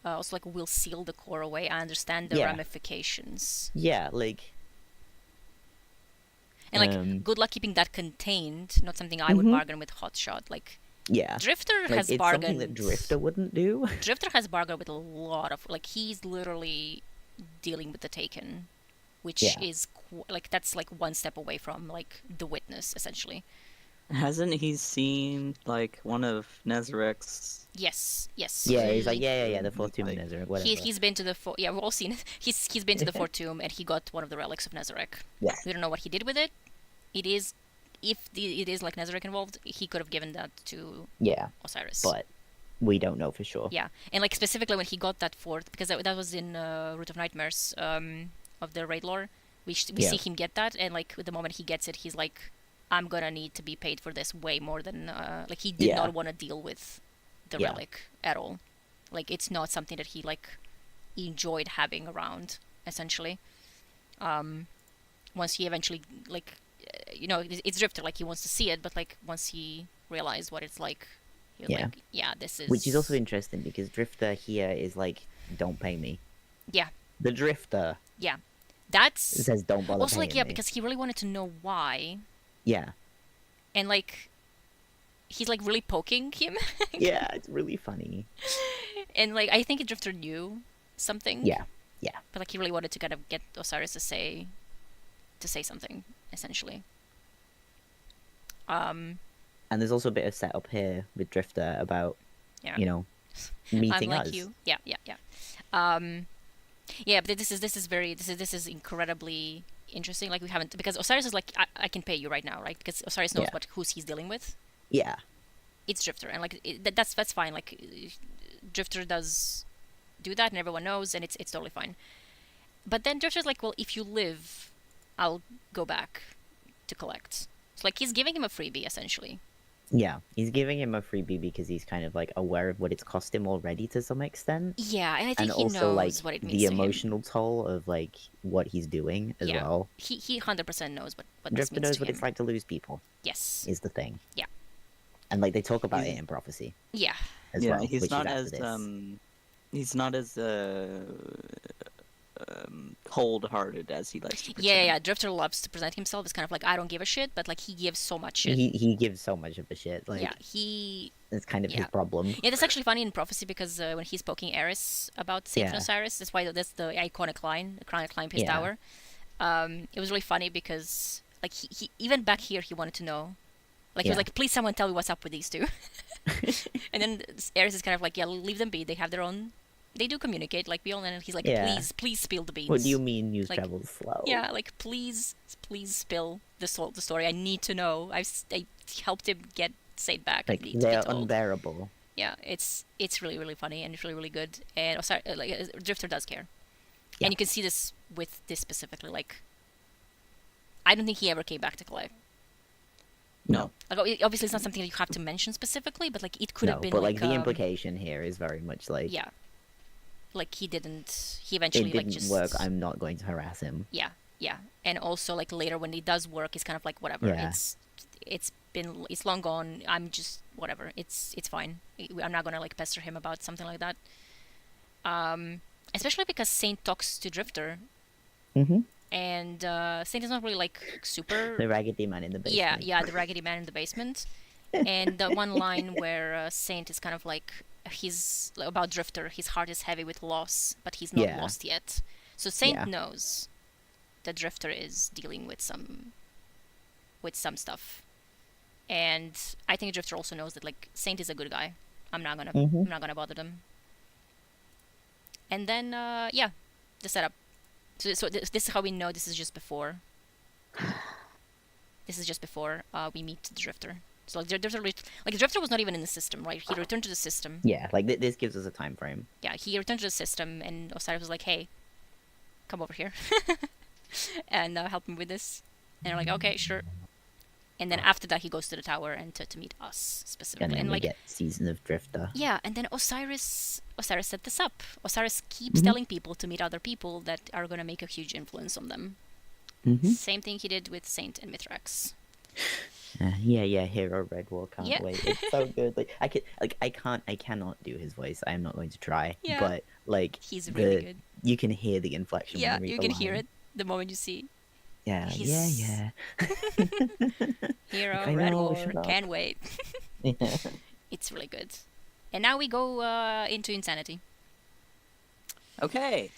also like, we'll seal the core away. I understand the Yeah. ramifications. Yeah, like. And like, good luck keeping that contained. Not something I would bargain with Hotshot. Like, Yeah. Drifter Like, has it's bargained. something that Drifter wouldn't do. Drifter has bargained with a lot of, like, he's literally dealing with the Taken. which Yeah. is like that's like one step away from like the witness essentially. Hasn't he seen like one of Nezarek's? Yes, yes. Yeah, he's like, yeah, the fourth tomb Like, of Nezarec, whatever. He's been to the yeah, we've all seen it. He's been to the fourth tomb and he got one of the relics of Nezarec. Yeah. We don't know what he did with it. It is, if it is like Nezarec involved, he could have given that to Yeah, Osiris. but we don't know for sure. Yeah, and like specifically when he got that fourth, because that was in Root of Nightmares of the raid lore. We Yeah. see him get that, and like the moment he gets it, he's like, I'm gonna need to be paid for this way more than like he did Yeah. not want to deal with the Yeah. relic at all. Like it's not something that he like enjoyed having around. Essentially, once he eventually like, it's Drifter. Like he wants to see it, but like once he realized what it's like, he was Yeah. like, yeah, this is. Which is also interesting because Drifter here is like, don't pay me. Yeah, The Drifter yeah. That's says, don't bother also like paying yeah, me. because he really wanted to know why, Yeah. and like he's like really poking him, Yeah, it's really funny. and like I think Drifter knew something. Yeah, yeah. But like he really wanted to kind of get Osiris to say something essentially. And there's also a bit of setup here with Drifter about, Yeah. meeting I'm like us. you. Yeah. Yeah, but this is incredibly interesting. Like we haven't, because Osiris is like, I can pay you right now, right? Because Osiris knows Yeah. who's he's dealing with. Yeah. It's Drifter, and like that's fine. Like Drifter does do that, and everyone knows, and it's totally fine. But then Drifter's like, well, if you live, I'll go back to collect. So like he's giving him a freebie essentially. Yeah. He's giving him a freebie because he's kind of like aware of what it's cost him already to some extent. Yeah, and I think And he also knows like what it means the to him. emotional toll of like what he's doing as Yeah. well. He 100% knows what this Drifter means knows to what him. it's like to lose people, Yes. is the thing. Yeah. And like they talk about it in prophecy Yeah. as yeah, well. he's which not is as after this. he's not as cold-hearted as he likes to pretend. Yeah. Drifter loves to present himself as kind of like, I don't give a shit, but like he gives so much shit. He gives so much of a shit. Like Yeah, he. it's kind of his yeah. problem. Yeah, that's actually funny in prophecy because when he's poking Eris about Saint Yeah. Osiris, that's why that's the iconic line, the climb his Yeah. tower. It was really funny because like he even back here he wanted to know, like he was Yeah. like, please someone tell me what's up with these two. And then Eris is kind of like, yeah, leave them be. They have their own. They do communicate like we all, and he's like, Yeah. please spill the beans. What do you mean news Like, travels slow? Yeah, like please spill the story. I need to know. I helped him get Saint back. I Like need to be they're told. unbearable. Yeah, it's really really funny and it's really really good. And Drifter does care, Yeah. and you can see this with this specifically. Like, I don't think he ever came back to Clay. No. Like obviously it's not something that you have to mention specifically, but like it could No, have been but like the um, implication here is very much like Yeah. Like he didn't. He it eventually didn't like just work. I'm not going to harass him. Yeah, and also like later when it does work, it's kind of like whatever. Yeah. It's long gone. I'm just whatever. It's fine. I'm not gonna like pester him about something like that. Especially because Saint talks to Drifter, Mm-hmm. and Saint is not really like super. The raggedy man in the basement. Yeah, the raggedy man in the basement. And the one line where Saint is kind of like, he's about Drifter, his heart is heavy with loss, but he's not Yeah. lost yet. So Saint Yeah. knows that Drifter is dealing with some stuff. And I think Drifter also knows that like Saint is a good guy. I'm not gonna bother them. And then the setup. So this is how we know this is just before. This is just before we meet the Drifter. So like Drifter was not even in the system, right? He returned to the system. Yeah, like this gives us a time frame. Yeah, he returned to the system, and Osiris was like, "Hey, come over here, and help me with this." And they're like, "Okay, sure." And then after that, he goes to the tower and to meet us specifically. And then we like, get Season of Drifter. yeah, and then Osiris set this up. Osiris keeps Mm-hmm. telling people to meet other people that are gonna make a huge influence on them. Mm-hmm. Same thing he did with Saint and Mithrax. Yeah, Hero Red War, can't Yeah. wait. It's so good. Like I cannot do his voice. I am not going to try. Yeah. But like He's really good. You can hear the inflection. Yeah, when we you read can the hear line. it the moment you see Yeah, He's- yeah. Hero I Red know, War. shut up. Can't wait. Yeah. It's really good. And now we go into Insanity. Okay.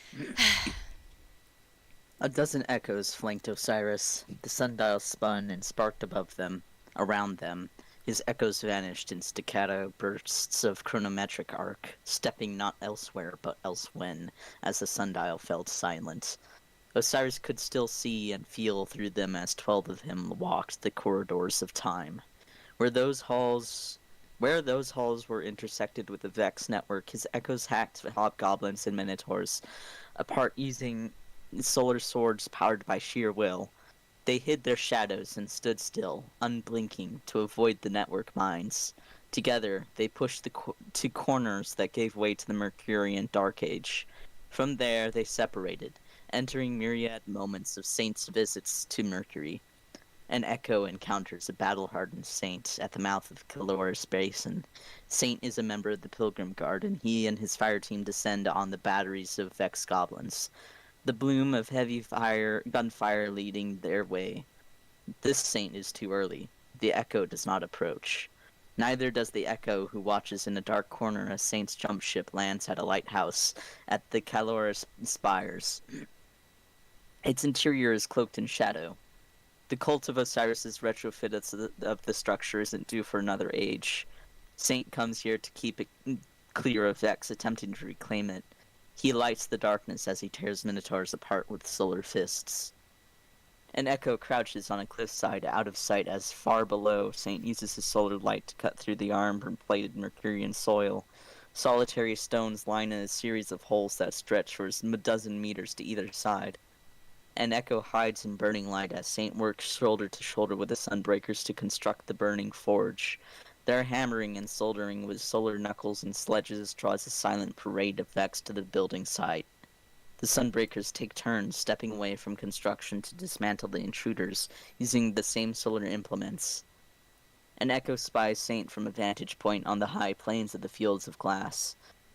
A dozen echoes flanked Osiris. The sundial spun and sparked above them, around them. His echoes vanished in staccato bursts of chronometric arc, stepping not elsewhere but elsewhen, as the sundial fell silent. Osiris could still see and feel through them as 12 of him walked the corridors of time. Where those halls were intersected with the Vex network, his echoes hacked hobgoblins and minotaurs, apart using solar swords powered by sheer will. They hid their shadows and stood still, unblinking, to avoid the network mines. Together, they pushed to corners that gave way to the Mercurian Dark Age. From there, they separated, entering myriad moments of Saint's visits to Mercury. An echo encounters a battle-hardened Saint at the mouth of Calorus Basin. Saint is a member of the Pilgrim Guard, and he and his fire team descend on the batteries of Vex goblins, the bloom of heavy gunfire leading their way. This Saint is too early. The echo does not approach. Neither does the echo who watches in a dark corner as Saint's jump ship lands at a lighthouse at the Calorus Spires. Its interior is cloaked in shadow. The cult of Osiris's retrofit of the structure isn't due for another age. Saint comes here to keep it clear of Vex attempting to reclaim it. He lights the darkness as he tears minotaurs apart with solar fists. An echo crouches on a cliffside out of sight as far below Saint uses his solar light to cut through the armor-plated Mercurian soil. Solitary stones line a series of holes that stretch for a dozen meters to either side. An echo hides in burning light as Saint works shoulder to shoulder with the Sunbreakers to construct the burning forge. Their hammering and soldering with solar knuckles and sledges draws a silent parade of Vex to the building site. The Sunbreakers take turns stepping away from construction to dismantle the intruders, using the same solar implements. An echo spies Saint from a vantage point on the high plains of the Fields of Glass.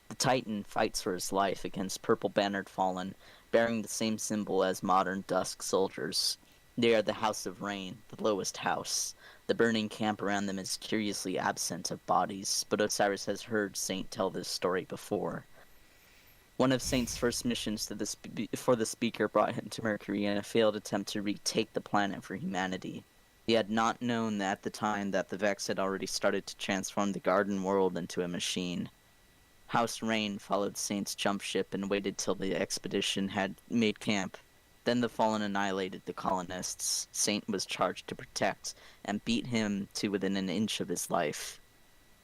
The Titan fights for his life against purple-bannered Fallen, bearing the same symbol as modern Dusk soldiers. They are the House of Rain, the lowest house. The burning camp around them is curiously absent of bodies, but Osiris has heard Saint tell this story before. One of Saint's first missions for the Speaker brought him to Mercury in a failed attempt to retake the planet for humanity. He had not known at the time that the Vex had already started to transform the garden world into a machine. House Rain followed Saint's jump ship and waited till the expedition had made camp. Then the Fallen annihilated the colonists Saint was charged to protect, and beat him to within an inch of his life.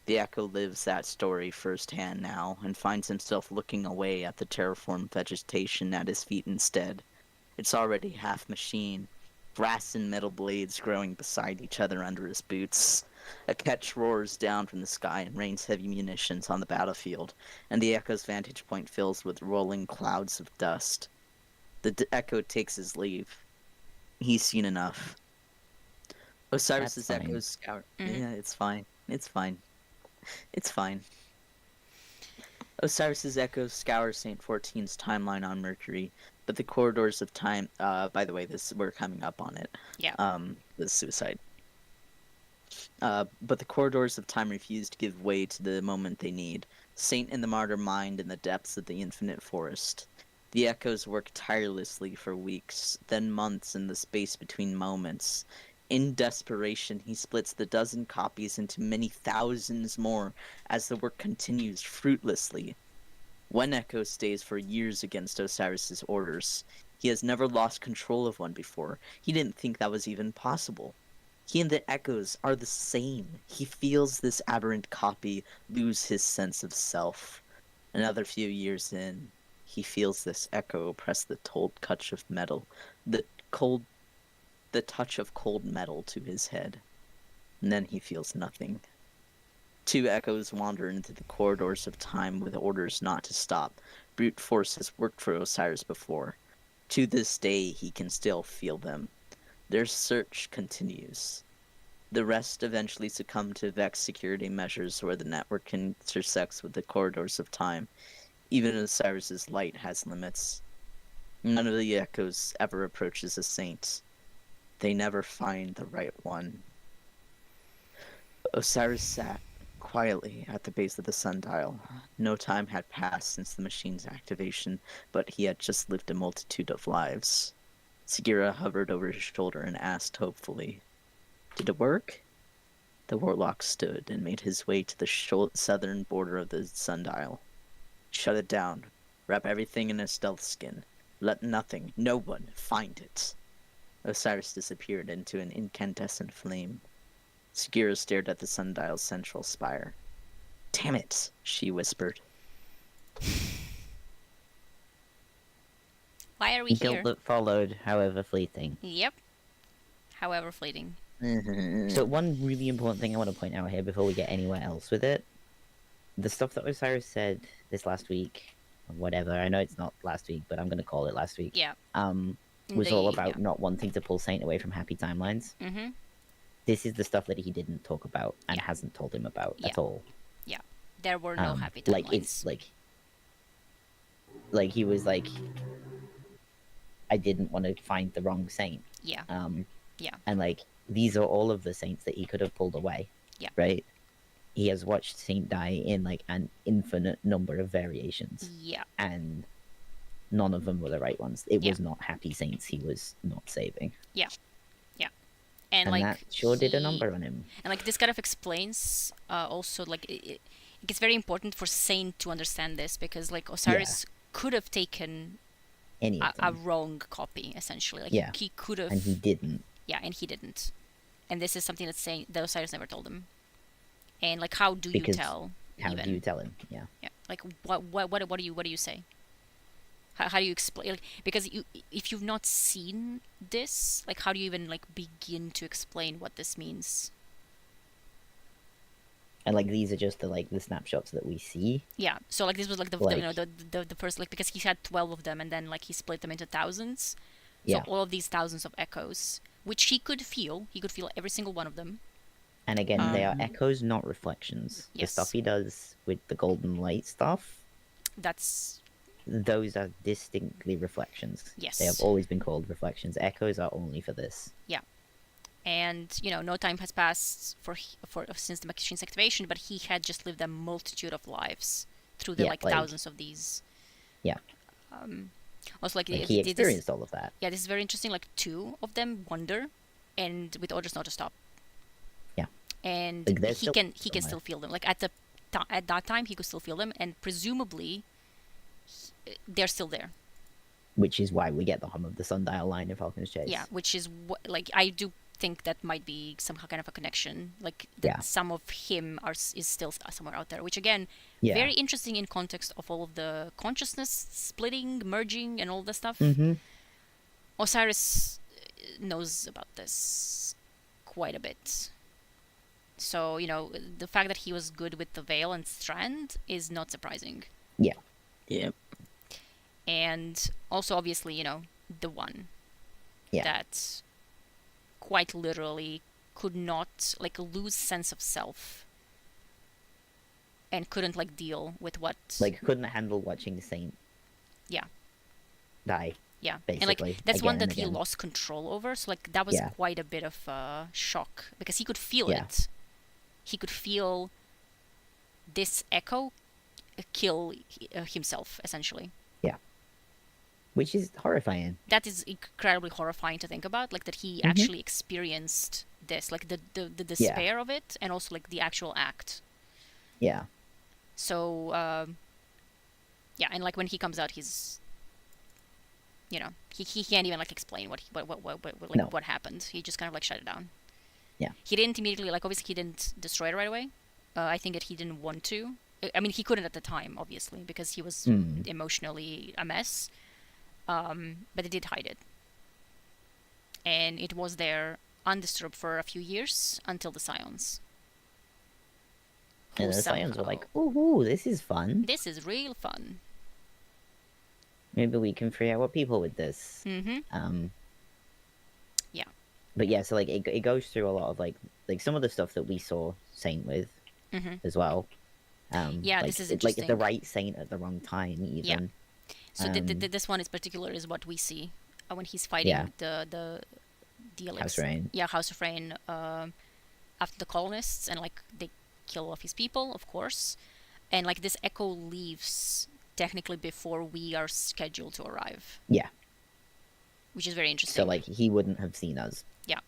The Echo lives that story firsthand now, and finds himself looking away at the terraformed vegetation at his feet instead. It's already half machine, brass and metal blades growing beside each other under his boots. A ketch roars down from the sky and rains heavy munitions on the battlefield, and the Echo's vantage point fills with rolling clouds of dust. The Echo takes his leave. He's seen enough. Osiris's That's fine. echoes scour. Mhm. Yeah, it's fine. It's fine. It's fine. Osiris's echoes scour Saint 14's timeline on Mercury, but the corridors of time. By the way, we're coming up on it. Yeah. The suicide. But the corridors of time refuse to give way to the moment they need. Saint and the martyr mind in the depths of the infinite forest. The echoes work tirelessly for weeks, then months in the space between moments. In desperation, he splits the dozen copies into many thousands more as the work continues fruitlessly. One echo stays for years against Osiris's orders. He has never lost control of one before. He didn't think that was even possible. He and the echoes are the same. He feels this aberrant copy lose his sense of self. Another few years in, he feels this echo press the touch of metal, the touch of cold metal to his head. And then he feels nothing. Two echoes wander into the corridors of time with orders not to stop. Brute force has worked for Osiris before. To this day, he can still feel them. Their search continues. The rest eventually succumb to Vex security measures where the network intersects with the corridors of time. Even Osiris's light has limits. None of the echoes ever approaches a saint. They never find the right one. Osiris sat quietly at the base of the sundial. No time had passed since the machine's activation, but he had just lived a multitude of lives. Sagira hovered over his shoulder and asked hopefully, "Did it work?" The warlock stood and made his way to the southern border of the sundial. "Shut it down. Wrap everything in a stealth skin. Let nothing, no one, find it." Osiris disappeared into an incandescent flame. Sagira stared at the sundial's central spire. "Damn it," she whispered. Why are we Guilt here? that followed, however fleeting. Yep. However fleeting. So one really important thing I want to point out here before we get anywhere else with it, the stuff that Osiris said this last week, or whatever, I know it's not last week, but I'm going to call it last week, Yeah. was all about not wanting to pull Saint away from happy timelines. Mm-hmm. This is the stuff that he didn't talk about and hasn't told him about at all. Yeah. There were no happy timelines. Like, it's like he was like, I didn't want to find the wrong saint. Yeah. Yeah. And like, these are all of the saints that he could have pulled away. Yeah. Right? He has watched Saint die in like an infinite number of variations. Yeah. And none of them were the right ones. It was not happy saints he was not saving. Yeah. Yeah. And like, that sure did a number on him. And like, this kind of explains also like it's very important for Saint to understand this, because like Osiris could have taken a wrong copy, essentially. Like, he could have, and he didn't. Yeah, and he didn't. And this is something that Osiris never told him. And like, how do you tell? How do you tell him? Yeah. Yeah. Like, what do you say? How do you explain? Like, because if you've not seen this, like, how do you even like begin to explain what this means? And like, these are just the snapshots that we see. Yeah. So like, this was like the first, like, because he had 12 of them, and then like he split them into thousands. So all of these thousands of echoes, which he could feel every single one of them. And again, they are echoes, not reflections. Yes. The stuff he does with the golden light stuff, those are distinctly reflections. Yes. They have always been called reflections. Echoes are only for this. Yeah. And, no time has passed since the machine's activation, but he had just lived a multitude of lives through the thousands of these. Yeah. Also, like he experienced all of that. Yeah, this is very interesting. Like, 2 of them wander, and with orders not to stop. Yeah. And like, he can still feel them. Like, at that time, he could still feel them, and presumably they're still there. Which is why we get the hum of the sundial line in Falcon's Chase. Yeah, which is like, I do think that might be some kind of a connection. Like, some of him is still somewhere out there. Which again, very interesting in context of all of the consciousness splitting, merging, and all the stuff. Mm-hmm. Osiris knows about this quite a bit. So, the fact that he was good with the Veil and Strand is not surprising. Yeah. Yep. And also, obviously, the one that quite literally could not, like, lose sense of self and couldn't, like, deal with what... Like, couldn't handle watching Saint die. Yeah. Basically. And, like, that's one that he again. lost control over. So, like, that was quite a bit of a shock. Because he could feel it. He could feel this echo kill himself, essentially. Yeah. Which is horrifying. That is incredibly horrifying to think about. Like, that he actually experienced this. Like, the despair of it, and also, like, the actual act. Yeah. So, and, like, when he comes out, he's... he can't even, like, explain what happened. He just kind of, like, shut it down. Yeah. He didn't immediately, like, obviously he didn't destroy it right away. I think that he didn't want to. I mean, he couldn't at the time, obviously, because he was emotionally a mess. But he did hide it. And it was there undisturbed for a few years until the Scions. And the Scions were like, ooh, this is fun. This is real fun. Maybe we can free our people with this. Mm-hmm. Yeah. But yeah, so like it goes through a lot of like some of the stuff that we saw Saint with as well. Yeah, like, this is interesting. Like the right Saint at the wrong time, even. Yeah. So this one in particular is what we see when he's fighting the House Rain. Yeah, House of Rain after the colonists, and like they kill off his people, of course, and like this echo leaves technically before we are scheduled to arrive. Yeah. which is very interesting. So like he wouldn't have seen us. Yeah.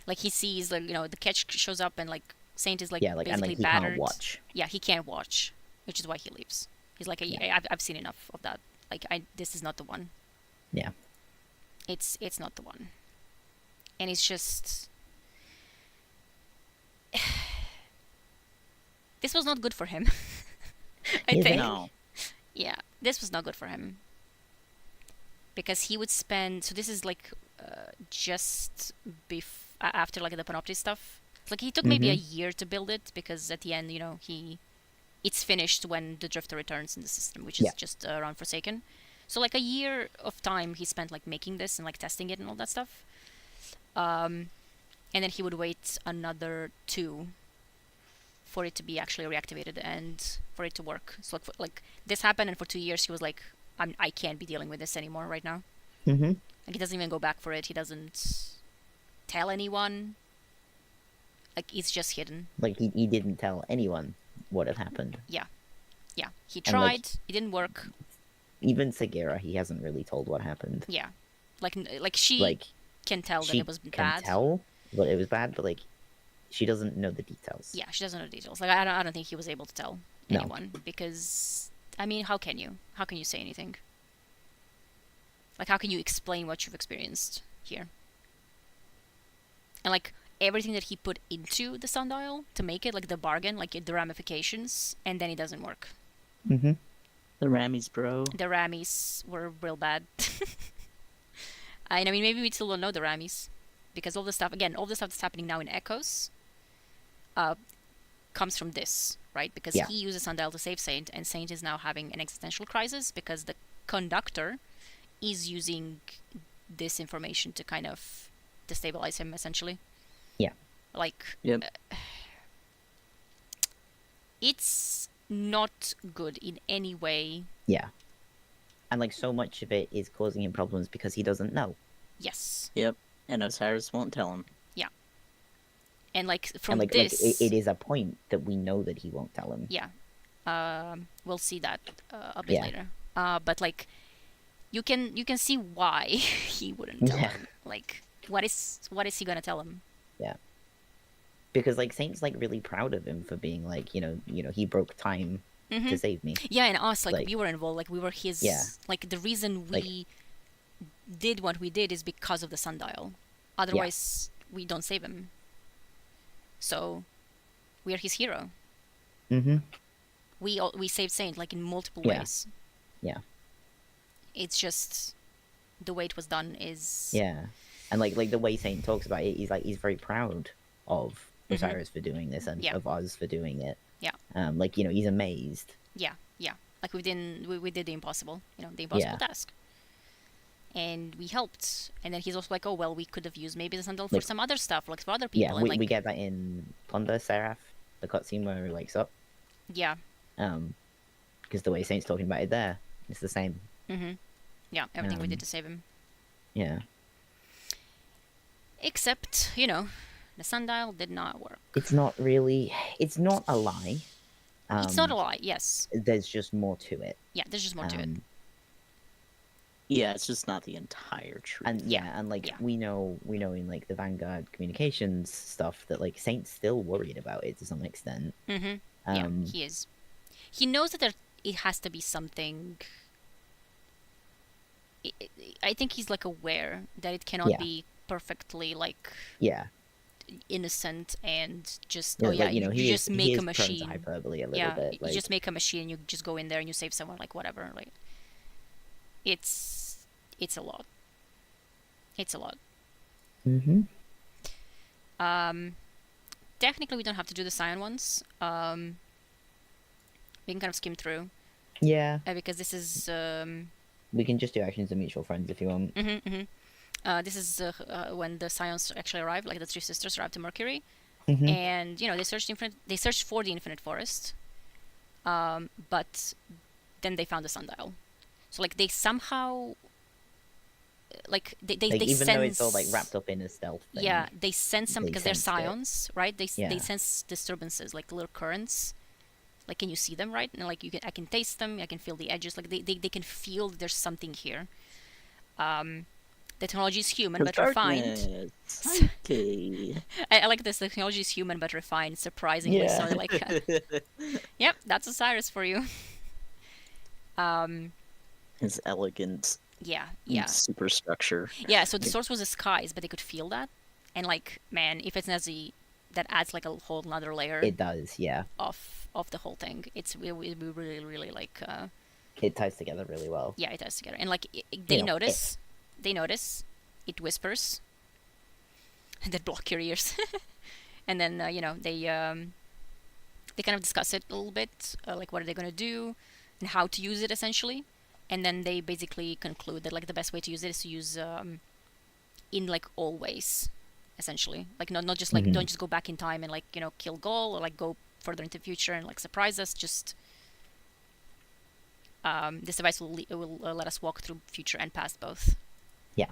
Like he sees, like, the catch shows up and like Saint is like Yeah, like, and basically like he battered. can't watch. Yeah, he can't watch, which is why he leaves. He's like, I've seen enough of that. Like, this is not the one. Yeah. It's not the one. And it's just this was not good for him. I You think. No. Yeah, this was not good for him. Because he would spend, so this is like just after like the Panoptic stuff. It's like he took maybe a year to build it, because at the end, it's finished when the Drifter returns in the system, which is just around Forsaken. So like a year of time he spent like making this and like testing it and all that stuff. And then he would wait another 2 for it to be actually reactivated and for it to work. So like this happened, and for 2 years he was like, I can't be dealing with this anymore right now. Mm-hmm. Like he doesn't even go back for it. He doesn't tell anyone. Like it's just hidden. Like he didn't tell anyone what had happened. Yeah. He And, like, tried. It didn't work. Even Sagira, he hasn't really told what happened. Yeah. Like she Like can tell that she it was can bad. tell that it was bad, but like she doesn't know the details. Yeah, she doesn't know the details. Like I don't think he was able to tell No. anyone, because I mean, how can you? How can you say anything? Like how can you explain what you've experienced here? And like everything that he put into the sundial to make it, like the bargain, like the ramifications, and then it doesn't work. Mm-hmm. The Rammies, bro. The Rammies were real bad. And I mean, maybe we still don't know the Rammies, because all the stuff that's happening now in Echoes comes from this, right? Because he uses Sundial to save Saint, and Saint is now having an existential crisis because the Conductor is using this information to kind of destabilize him, essentially. Yeah. Like, Yep. It's not good in any way. Yeah. And like so much of it is causing him problems because he doesn't know. Yes. Yep. And Osiris won't tell him. Yeah. And like from And like this, it is a point that we know that he won't tell him. yeah, we'll see that a bit Yeah. later. But like, you can see why he wouldn't tell Yeah. him. Like, what is he gonna tell him? Yeah. Because like Saint's like really proud of him for being like, he broke time to save me. Yeah, and us, like, Like- we were involved. Like, we were his. Yeah. Like, the reason we did what we did is because of the sundial. Otherwise, we don't save him. So, we are his hero. Mm-hmm. We saved Saint like in multiple Yeah. ways. Yeah. It's just the way it was done is. Yeah. And like the way Saint talks about it, he's very proud of Osiris for doing this and Yeah. of us for doing it. Yeah. Like, he's amazed. Yeah. Like we did the impossible, the impossible Yeah. task. And we helped. And then he's also like, oh well, we could have used maybe the sandal for Like- some other stuff, like for other people. Yeah, and like, we get that in Plunder Seraph, the cutscene where he wakes up. yeah. Because the way Saint's talking about it there, it's the same. Yeah, everything we did to save him. Yeah. Except, the sundial did not work. It's not a lie. It's not a lie, yes. There's just more to it. Yeah, there's just more to it. Yeah, it's just not the entire truth. And and like Yeah. we know in like the Vanguard communications stuff that like Saint's still worried about it to some extent. Yeah, he is. He knows that it has to be something. I think he's like aware that it cannot Yeah. be perfectly like Yeah. innocent and just Yeah, you he just is, make he a is prone to machine. hyperbole a little Yeah, bit. Like, you just make a machine. You just go in there and you save someone, like whatever. Like, it's a lot. It's a lot. Mm-hmm. Technically, we don't have to do the Scion ones. We can kind of skim through Yeah. because this is. We can just do actions of mutual friends if you want. This is when the Scions actually arrived, like the three sisters arrived to Mercury, Mhm. and they searched for the Infinite Forest, but then they found the sundial. So like they somehow, like they Like, even sense, though it's all like wrapped up in a stealth thing. yeah, they sense some they because they're sensed it. Scions, right? They Yeah. sense disturbances, like little currents. Like, can you see them, right? And like I can taste them, I can feel the edges. Like they can feel there's something here. The technology is human but refined. Darkness. Okay. I like this. The technology is human but refined, surprisingly so. Like, yep, that's Osiris for you. His elegant Yeah. superstructure. Yeah, so the source was disguised, but they could feel that. And like, man, if it's Nazi, that adds like a whole another layer It does, yeah. of the whole thing. It's we really like It ties together really well. yeah, it ties together. And like they You know, notice it whispers that block your ears. And then they kind of discuss it a little bit, like what are they going to do and how to use it essentially. And then they basically conclude that like the best way to use it is to use in like all ways, essentially. Like not just like don't just go back in time and like kill Gaul, or like go further into the future and like surprise us. Just this device will let us walk through future and past both. Yeah.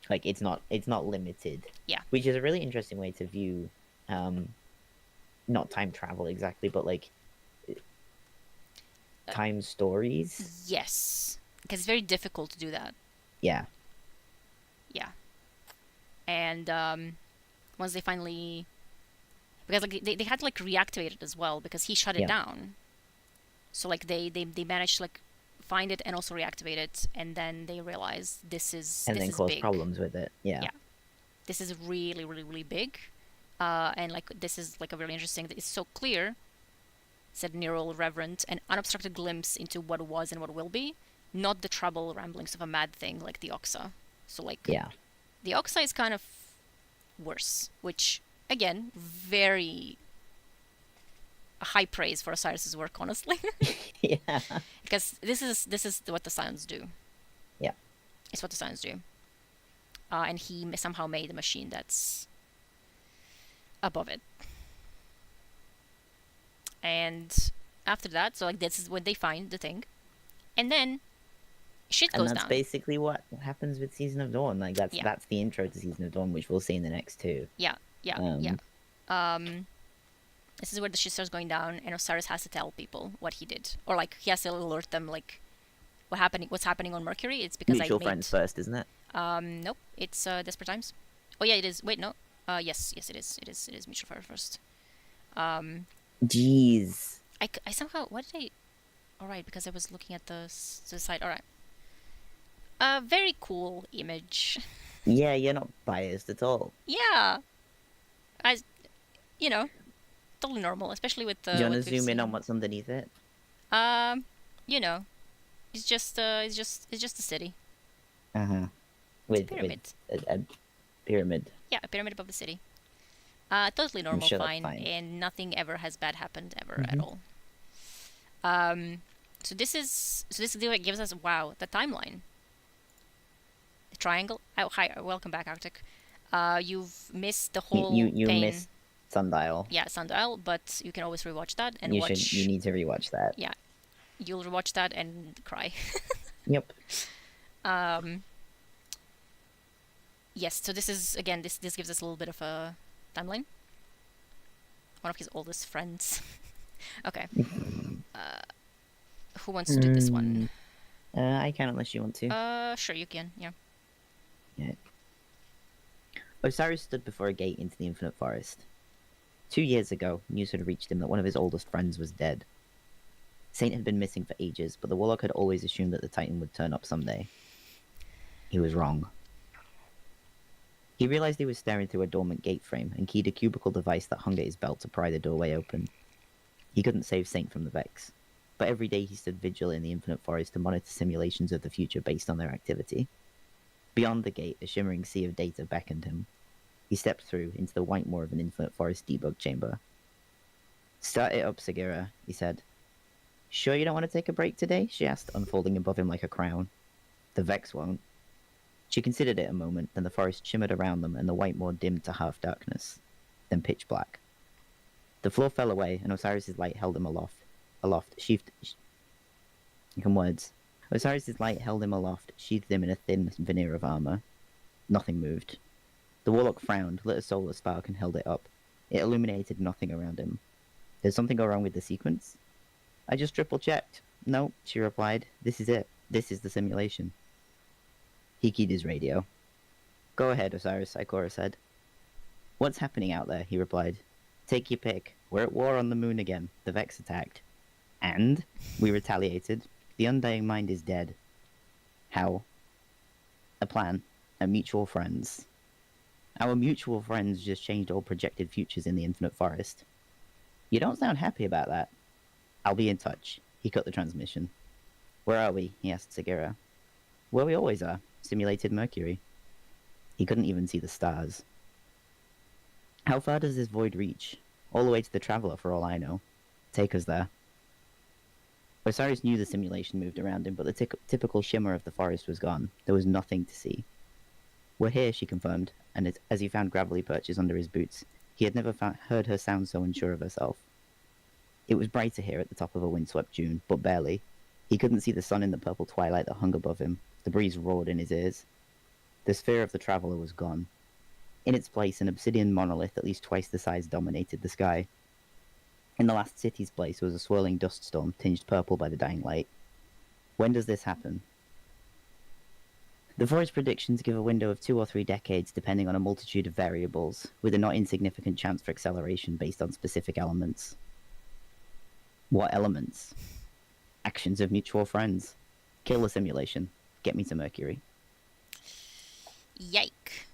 Like it's not limited. Yeah. Which is a really interesting way to view not time travel exactly, but like time stories. Yes, because it's very difficult to do that. Yeah. Yeah. And once they finally, because like they had to like reactivate it as well because he shut it down. So like they managed to like find it and also reactivate it, and then they realize this is cause big. problems with it. Yeah. This is really, really, really big. And like this is like a really interesting. It's so clear. Said neural, reverent, and unobstructed glimpse into what was and what will be, not the trouble ramblings of a mad thing like the Oxa. So like the Oxa is kind of worse, which again, very high praise for Osiris's work, honestly. Yeah. Because this is what the Scions do. Yeah. It's what the Scions do. And he somehow made a machine that's above it. And after that, so like this is when they find the thing, and then shit goes down. And that's basically what happens with Season of Dawn. Like that's the intro to Season of Dawn, which we'll see in the next two. Yeah. This is where the shit starts going down, and Osiris has to tell people what he did, or like he has to alert them like what's happening on Mercury. It's because Mutual friends first, isn't it? Nope. It's Desperate Times. Oh yeah, it is. Wait, no. Yes, it is. It is Mutual Friends first. Jeez. I somehow what did I? All right, because I was looking at the site. All right. Very cool image. Yeah, you're not biased at all. Yeah. Totally normal, especially with the. Do you want to zoom in on what's underneath it? It's just a city. With pyramid. A pyramid. Yeah, a pyramid above the city. Totally normal, sure fine, that's fine, and nothing ever has bad happened ever at all. So this gives us the timeline. The triangle. Oh, hi, welcome back, Arctic. You've missed the whole. You pain. missed Sundial. Yeah, Sundial, but you can always rewatch that and You need to rewatch that. Yeah, you'll rewatch that and cry. Yep. Yes, so this is again this gives us a little bit of a timeline. One of his oldest friends. Okay. Who wants to do this one? I can unless you want to. Sure you can. Yeah. Yeah. Osiris stood before a gate into the Infinite Forest. 2 years ago, news had reached him that one of his oldest friends was dead. Saint had been missing for ages, but the Warlock had always assumed that the Titan would turn up someday. He was wrong. He realized he was staring through a dormant gate frame and keyed a cubicle device that hung at his belt to pry the doorway open. He couldn't save Saint from the Vex, but every day he stood vigil in the Infinite Forest to monitor simulations of the future based on their activity. Beyond the gate, a shimmering sea of data beckoned him. He stepped through into the white moor of an Infinite Forest debug chamber. "Start it up, Segura," he said. "Sure you don't want to take a break today?" she asked, unfolding above him like a crown. "The Vex won't." She considered it a moment, then the forest shimmered around them and the white moor dimmed to half darkness, then pitch black. The floor fell away, and Osiris's light held him Osiris's light held him aloft, sheathed him in a thin veneer of armor. Nothing moved. The Warlock frowned, lit a solar spark, and held it up. It illuminated nothing around him. "Did something go wrong with the sequence?" "I just triple-checked." "No," she replied. "This is it. This is the simulation." He keyed his radio. Go ahead, Osiris, Ikora said. What's happening out there? He replied. Take your pick. We're at war on the moon again. The Vex attacked. And we retaliated. The Undying Mind is dead. How? A plan. A mutual friends. Our mutual friends just changed all projected futures in the Infinite Forest. You don't sound happy about that. I'll be in touch. He cut the transmission. Where are we? He asked Sagira. Where we always are. Simulated Mercury. He couldn't even see the stars. How far does this void reach? All the way to the Traveler, for all I know. Take us there. Osiris knew the simulation moved around him, but the typical shimmer of the forest was gone. There was nothing to see. We're here, she confirmed, and as he found gravelly perches under his boots, he had never heard her sound so unsure of herself. It was brighter here at the top of a windswept dune, but barely. He couldn't see the sun in the purple twilight that hung above him. The breeze roared in his ears. The sphere of the Traveler was gone. In its place, an obsidian monolith at least twice the size dominated the sky. In the last city's place was a swirling dust storm tinged purple by the dying light. When does this happen? The forest predictions give a window of 2 or 3 decades depending on a multitude of variables, with a not insignificant chance for acceleration based on specific elements. What elements? Actions of mutual friends. Kill the simulation. Get me to Mercury. Yike.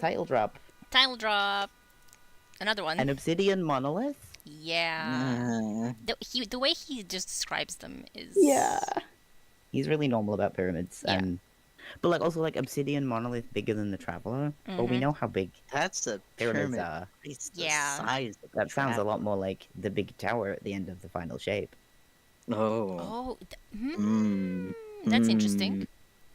Title drop. Title drop. Another one. An obsidian monolith? Yeah. The way he just describes them is... Yeah. He's really normal about pyramids. Yeah. But like also like obsidian monolith bigger than the Traveler. Well, we know how big That's a pyramids pyramid. are. It's the Yeah. size of That the sounds a lot Traveler. more like the big tower at the end of the final shape. Oh. Oh, that's interesting.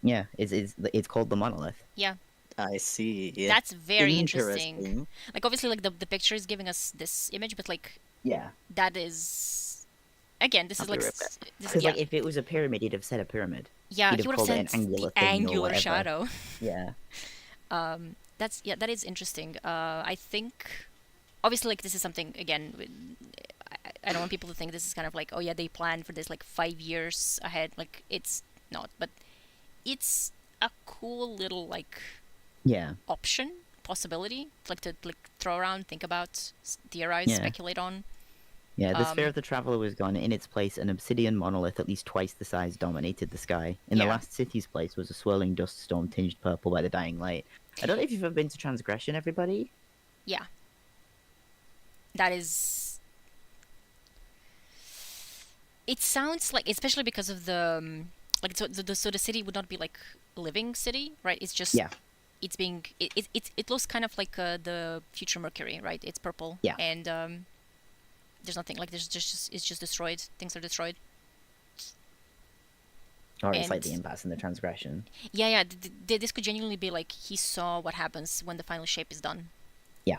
Yeah, it's called the monolith. Yeah, I see. Yeah. that's very interesting. Like, obviously, like, the picture is giving us this image, but, like, Yeah. that is... Again, this is, like... Because yeah, like if it was a pyramid, he'd have said a pyramid. yeah, he'd he have would have called it said an angular the thing or angular whatever. shadow. Yeah. That is interesting. I think... Obviously, like, this is something, again... I don't want people to think this is kind of like, oh yeah, they planned for this like 5 years ahead. Like, it's not, but it's a cool little like Yeah. option, possibility, like to like throw around, think about, theorize, Yeah. speculate on. Yeah, the sphere of the Traveler was gone. In its place, an obsidian monolith at least twice the size dominated the sky. In the Yeah. last city's place was a swirling dust storm tinged purple by the dying light. I don't know if you've ever been to Transgression, everybody. Yeah. That is... It sounds like, especially because of the... like, so the city would not be like a living city, right? It's just... Yeah. It's being... It looks kind of like the future Mercury, right? It's purple. Yeah. And there's nothing, like, it's just destroyed. Things are destroyed. Or it's like And- the impasse in the Transgression. Yeah. This could genuinely be like, he saw what happens when the final shape is done. Yeah.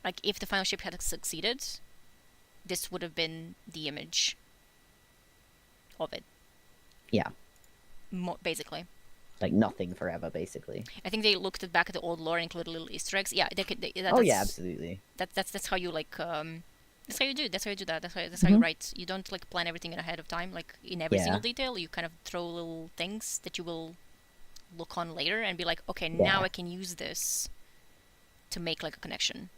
Like, if the final shape had succeeded, this would have been the image of it, Yeah. basically. Like nothing forever, basically. I think they looked back at the old lore and included little Easter eggs. Yeah, Oh yeah, absolutely. That's how you like that's how you do. That's how you do that. That's how you write. You don't like plan everything in ahead of time. Like in every Yeah. single detail, you kind of throw little things that you will look on later and be like, okay, now Yeah. I can use this to make like a connection.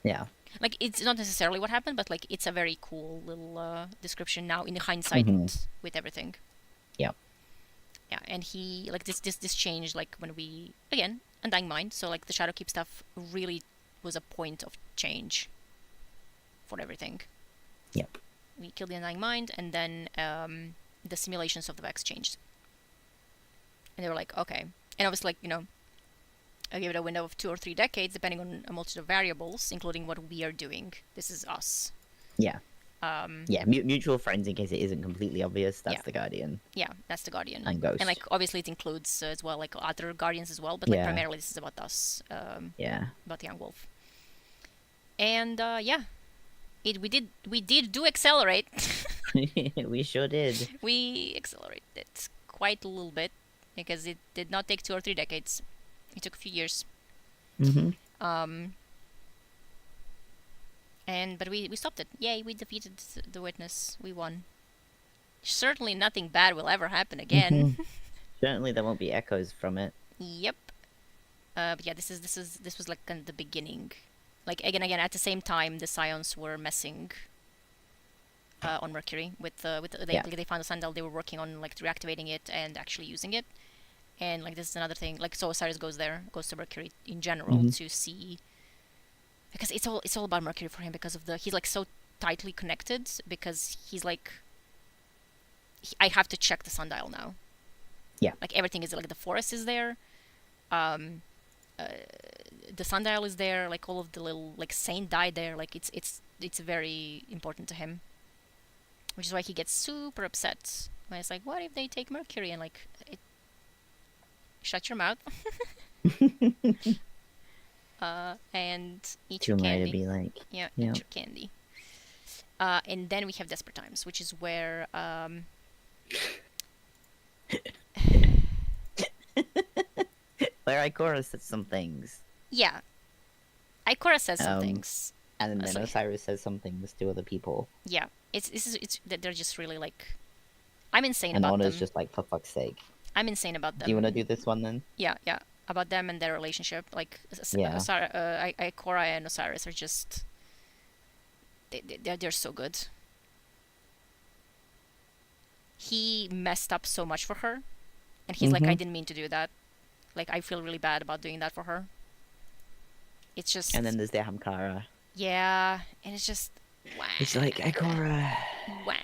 Yeah. Like, it's not necessarily what happened, but like it's a very cool little description now in hindsight with everything. Yeah. Yeah, and he like this changed like when we again Undying Mind. So like the Shadowkeep stuff really was a point of change for everything. Yep. We killed the Undying Mind, and then the simulations of the Vex changed, and they were like, okay. And I was like, I gave it a window of 2 or 3 decades, depending on a multitude of variables, including what we are doing. This is us. Yeah. Yeah, mutual friends, in case it isn't completely obvious, that's Yeah. the Guardian. Yeah, that's the Guardian. And Ghost. And like obviously it includes as well like other Guardians as well, but like Yeah. primarily this is about us, Yeah. about the Young Wolf. And yeah, we did do accelerate. We sure did. We accelerated quite a little bit because it did not take 2 or 3 decades. It took a few years. Mm-hmm. But we stopped it. Yay, we defeated the Witness. We won. Certainly nothing bad will ever happen again. Certainly, there won't be echoes from it. Yep. But yeah, this was like kind of the beginning. Like again, at the same time, the Scions were messing on Mercury Yeah. they found the sundial. They were working on like reactivating it and actually using it. And like this is another thing. Like so, Osiris goes to Mercury in general to see, because it's all about Mercury for him because of he's like so tightly connected because he's like I have to check the sundial now. Yeah. Like everything is like the forest is there. The sundial is there, like all of the little like saint died there, like it's very important to him, which is why he gets super upset when it's like, what if they take Mercury, and like shut your mouth. And eat your Too late candy. to be like, Yeah, yeah. eat your candy. And then we have Desperate Times, which is where where Ikora said some things, yeah, Ikora says some Um, things. and then So- Osiris says some things to other people, Yeah, it's they're just really like, I'm insane and about Honor's them. just like, for fuck's sake. I'm insane about them. Do you want to do this one then? Yeah, about them and their relationship. Like, Yeah. Ikora and Osiris are just they're so good. He messed up so much for her, and he's like, I didn't mean to do that. Like, I feel really bad about doing that for her. It's just, And then there's the Hamkara. yeah, and it's just wah, It's like, Ikora, wah.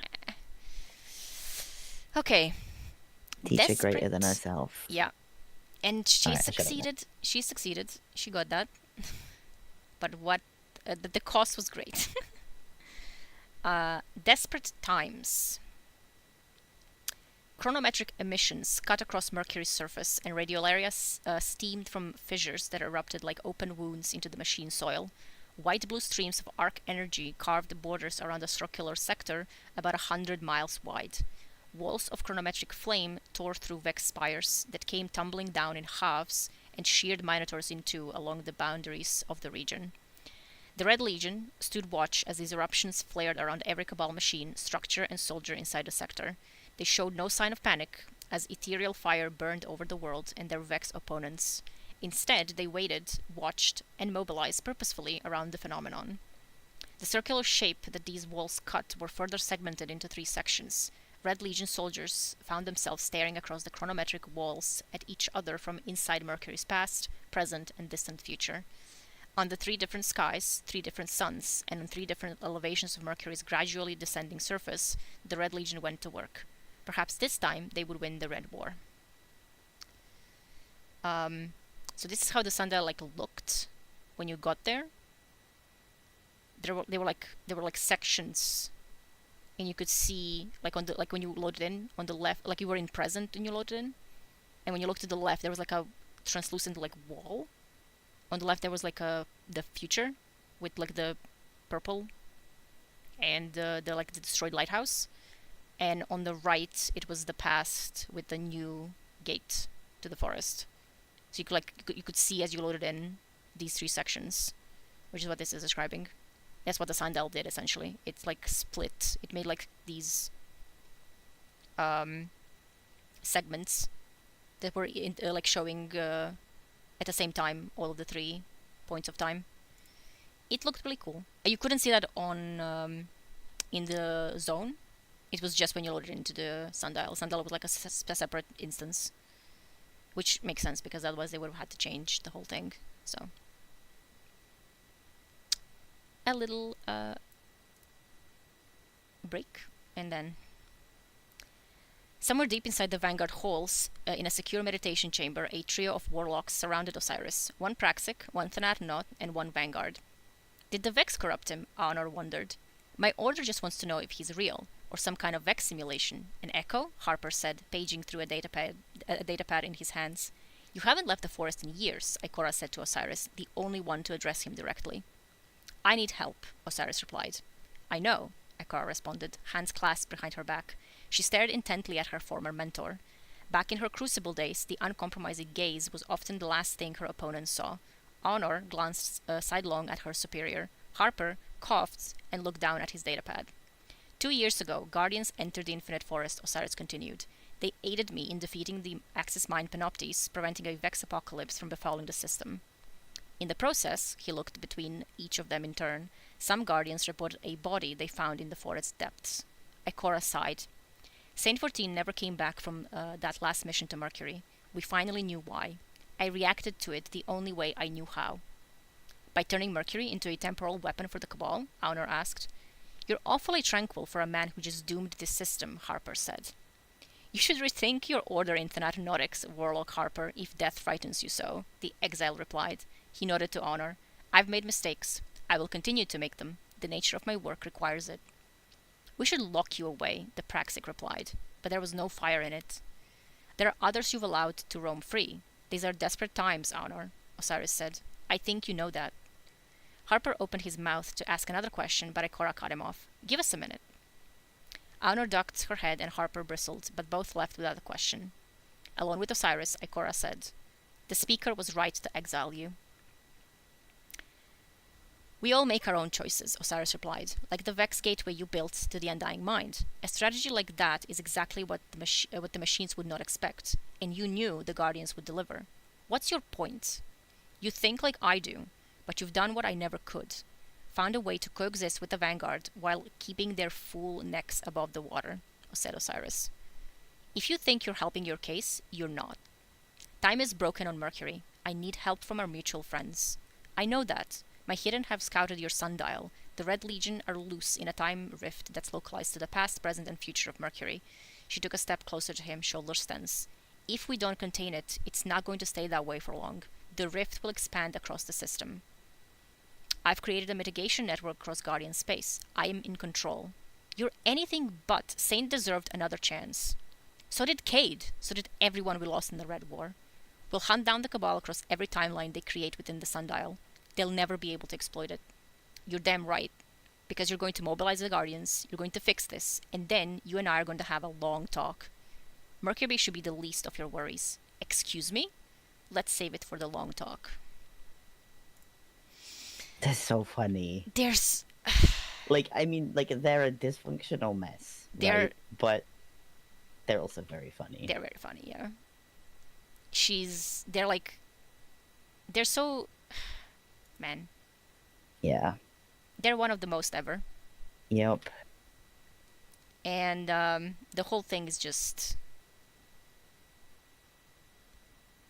Okay, teacher greater than Desperate. herself. yeah, and she Alright, I shut up now. succeeded. She succeeded. She got that. But what? The cost was great. Desperate Times. Chronometric emissions cut across Mercury's surface, and radiolaria steamed from fissures that erupted like open wounds into the machine soil. White-blue streams of arc energy carved the borders around a circular sector about 100 miles wide. Walls of chronometric flame tore through Vex spires that came tumbling down in halves and sheared Minotaurs in two along the boundaries of the region. The Red Legion stood watch as these eruptions flared around every Cabal machine, structure, and soldier inside the sector. They showed no sign of panic as ethereal fire burned over the world and their Vex opponents. Instead, they waited, watched, and mobilized purposefully around the phenomenon. The circular shape that these walls cut were further segmented into 3 sections. Red Legion soldiers found themselves staring across the chronometric walls at each other from inside Mercury's past, present, and distant future. On the 3 different skies, 3 different suns, and on 3 different elevations of Mercury's gradually descending surface, the Red Legion went to work. Perhaps this time they would win the Red War. So this is how the sundial like looked when you got there. There were like sections, and you could see like when you loaded in on the left, like you were in present when you loaded in, and when you looked to the left, there was like a translucent like wall. On the left there was like the future with like the purple and the destroyed lighthouse, and on the right it was the past with the new gate to the forest. So you could see as you loaded in these 3 sections, which is what this is describing. That's what the sundial did essentially. It's like split. It made like these segments that were like showing at the same time all of the 3 points of time. It looked really cool. You couldn't see that on in the zone. It was just when you loaded into the sundial. Sundial was like a separate instance, which makes sense because otherwise they would have had to change the whole thing. So a little break, and then somewhere deep inside the Vanguard halls, in a secure meditation chamber, a trio of warlocks surrounded Osiris. 1 Praxic, 1 Thanatonot, and 1 Vanguard. Did the Vex corrupt him? Honor wondered. My order just wants to know if he's real, or some kind of Vex simulation. An echo? Harper said, paging through a datapad in his hands. You haven't left the forest in years, Ikora said to Osiris, the only one to address him directly. I need help, Osiris replied. I know, Ikora responded, hands clasped behind her back. She stared intently at her former mentor. Back in her Crucible days, the uncompromising gaze was often the last thing her opponents saw. Honor glanced sidelong at her superior. Harper coughed and looked down at his datapad. 2 years ago, Guardians entered the Infinite Forest, Osiris continued. They aided me in defeating the Axis Mind Panoptes, preventing a Vex apocalypse from befalling the system. In the process, he looked between each of them in turn. Some Guardians reported a body they found in the forest depths. Ikora sighed. Saint 14 never came back from that last mission to Mercury. We finally knew why. I reacted to it the only way I knew how. By turning Mercury into a temporal weapon for the Cabal? Aunor asked. You're awfully tranquil for a man who just doomed this system, Harper said. You should rethink your order in Thanatonautic's, Warlock Harper, if death frightens you so, the exile replied. He nodded to Aunor. I've made mistakes. I will continue to make them. The nature of my work requires it. We should lock you away, the Praxic replied, but there was no fire in it. There are others you've allowed to roam free. These are desperate times, Aunor, Osiris said. I think you know that. Harper opened his mouth to ask another question, but Ikora cut him off. Give us a minute. Aunor ducked her head and Harper bristled, but both left without a question. Alone with Osiris, Ikora said, The speaker was right to exile you. We all make our own choices, Osiris replied, like the Vex gateway you built to the Undying Mind. A strategy like that is exactly what the machines would not expect, and you knew the Guardians would deliver. What's your point? You think like I do, but you've done what I never could. Found a way to coexist with the Vanguard while keeping their fool necks above the water, said Osiris. If you think you're helping your case, you're not. Time is broken on Mercury. I need help from our mutual friends. I know that. My Hidden have scouted your sundial. The Red Legion are loose in a time rift that's localized to the past, present, and future of Mercury. She took a step closer to him, shoulders tense. If we don't contain it, it's not going to stay that way for long. The rift will expand across the system. I've created a mitigation network across Guardian space. I am in control. You're anything but. Saint deserved another chance. So did Cade. So did everyone we lost in the Red War. We'll hunt down the Cabal across every timeline they create within the sundial. They'll never be able to exploit it. You're damn right. Because you're going to mobilize the Guardians, you're going to fix this, and then you and I are going to have a long talk. Mercury should be the least of your worries. Excuse me? Let's save it for the long talk. That's so funny. There's... Like, I mean, like, they're a dysfunctional mess, right? But they're also very funny. They're very funny, yeah. They're like... They're so... Man. Yeah. They're one of the most ever. Yep. And the whole thing is just...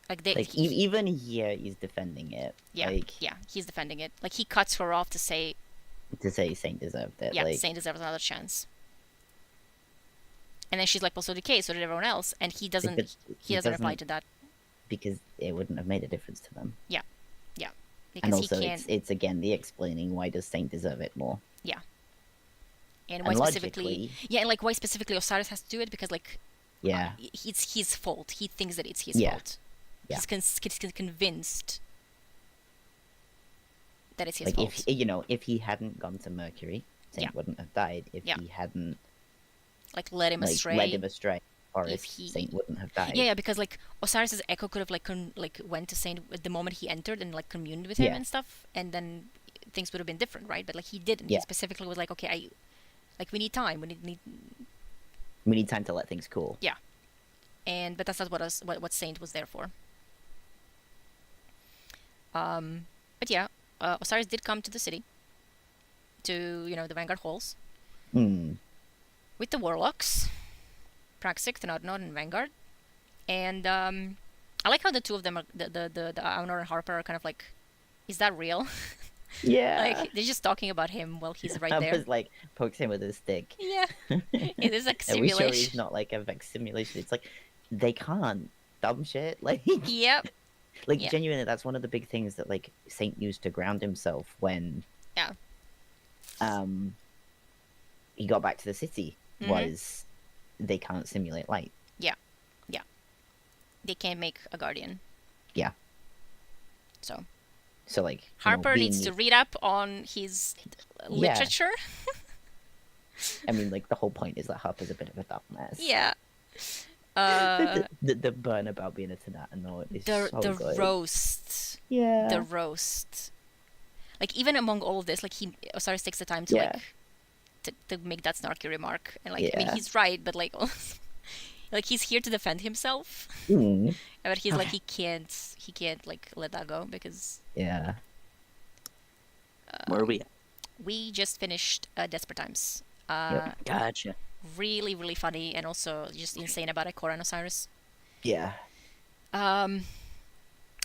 Like, even here, he's defending it. Yeah, yeah, he's defending it. Like, he cuts her off to say Saint deserved it. Yeah, Saint deserves another chance. And then she's like, well, so did Kay, so did everyone else. And he doesn't reply to that. Because it wouldn't have made a difference to them. Yeah, yeah. Because and also, he can't... it's again the explaining why does Saint deserve it more. Yeah. And why specifically... Yeah, and like, why specifically Osiris has to do it, because, like... Yeah. It's his fault. He thinks that it's his fault. Yeah. He's convinced that it's his fault. If he hadn't gone to Mercury, Saint wouldn't have died. If he hadn't... Like, led him astray. Saint wouldn't have died. Yeah, because, like, Osiris's echo could have, went to Saint at the moment he entered and, like, communed with him and stuff, and then things would have been different, right? But, like, he didn't. He specifically was like, okay, we need time. We need time to let things cool. Yeah. But that's not what Saint was there for. But yeah, Osiris did come to the city, to, the Vanguard halls, with the Warlocks, Praxic, Thenodnod, and Vanguard. And I like how the two of them, the Aunor and Harper, are kind of like, is that real? Yeah. Like, they're just talking about him while he's right there. Harper's like, pokes him with his stick. Yeah. It is like simulation. Are we sure he's not like a Vex simulation? It's like, they can't. Dumb shit. Like, yep. Like, genuinely, that's one of the big things that, like, Saint used to ground himself when... Yeah. He got back to the city, was they can't simulate light. Yeah. Yeah. They can't make a Guardian. Yeah. So, like... Harper needs to read up on his literature. I mean, like, the whole point is that Harper's a bit of a dumbass. Yeah. The burn about being a Thanatonaught is so good. The roast. Yeah. The roast. Like, even among all of this, like, Osiris takes the time to, to make that snarky remark. And, like, I mean, he's right, but, like... Like he's here to defend himself, Mm. but he's like he can't like let that go because Yeah. Where are we at? we just finished Desperate Times. Gotcha. Really, really funny and also just insane about Ikora and Osiris. Yeah. And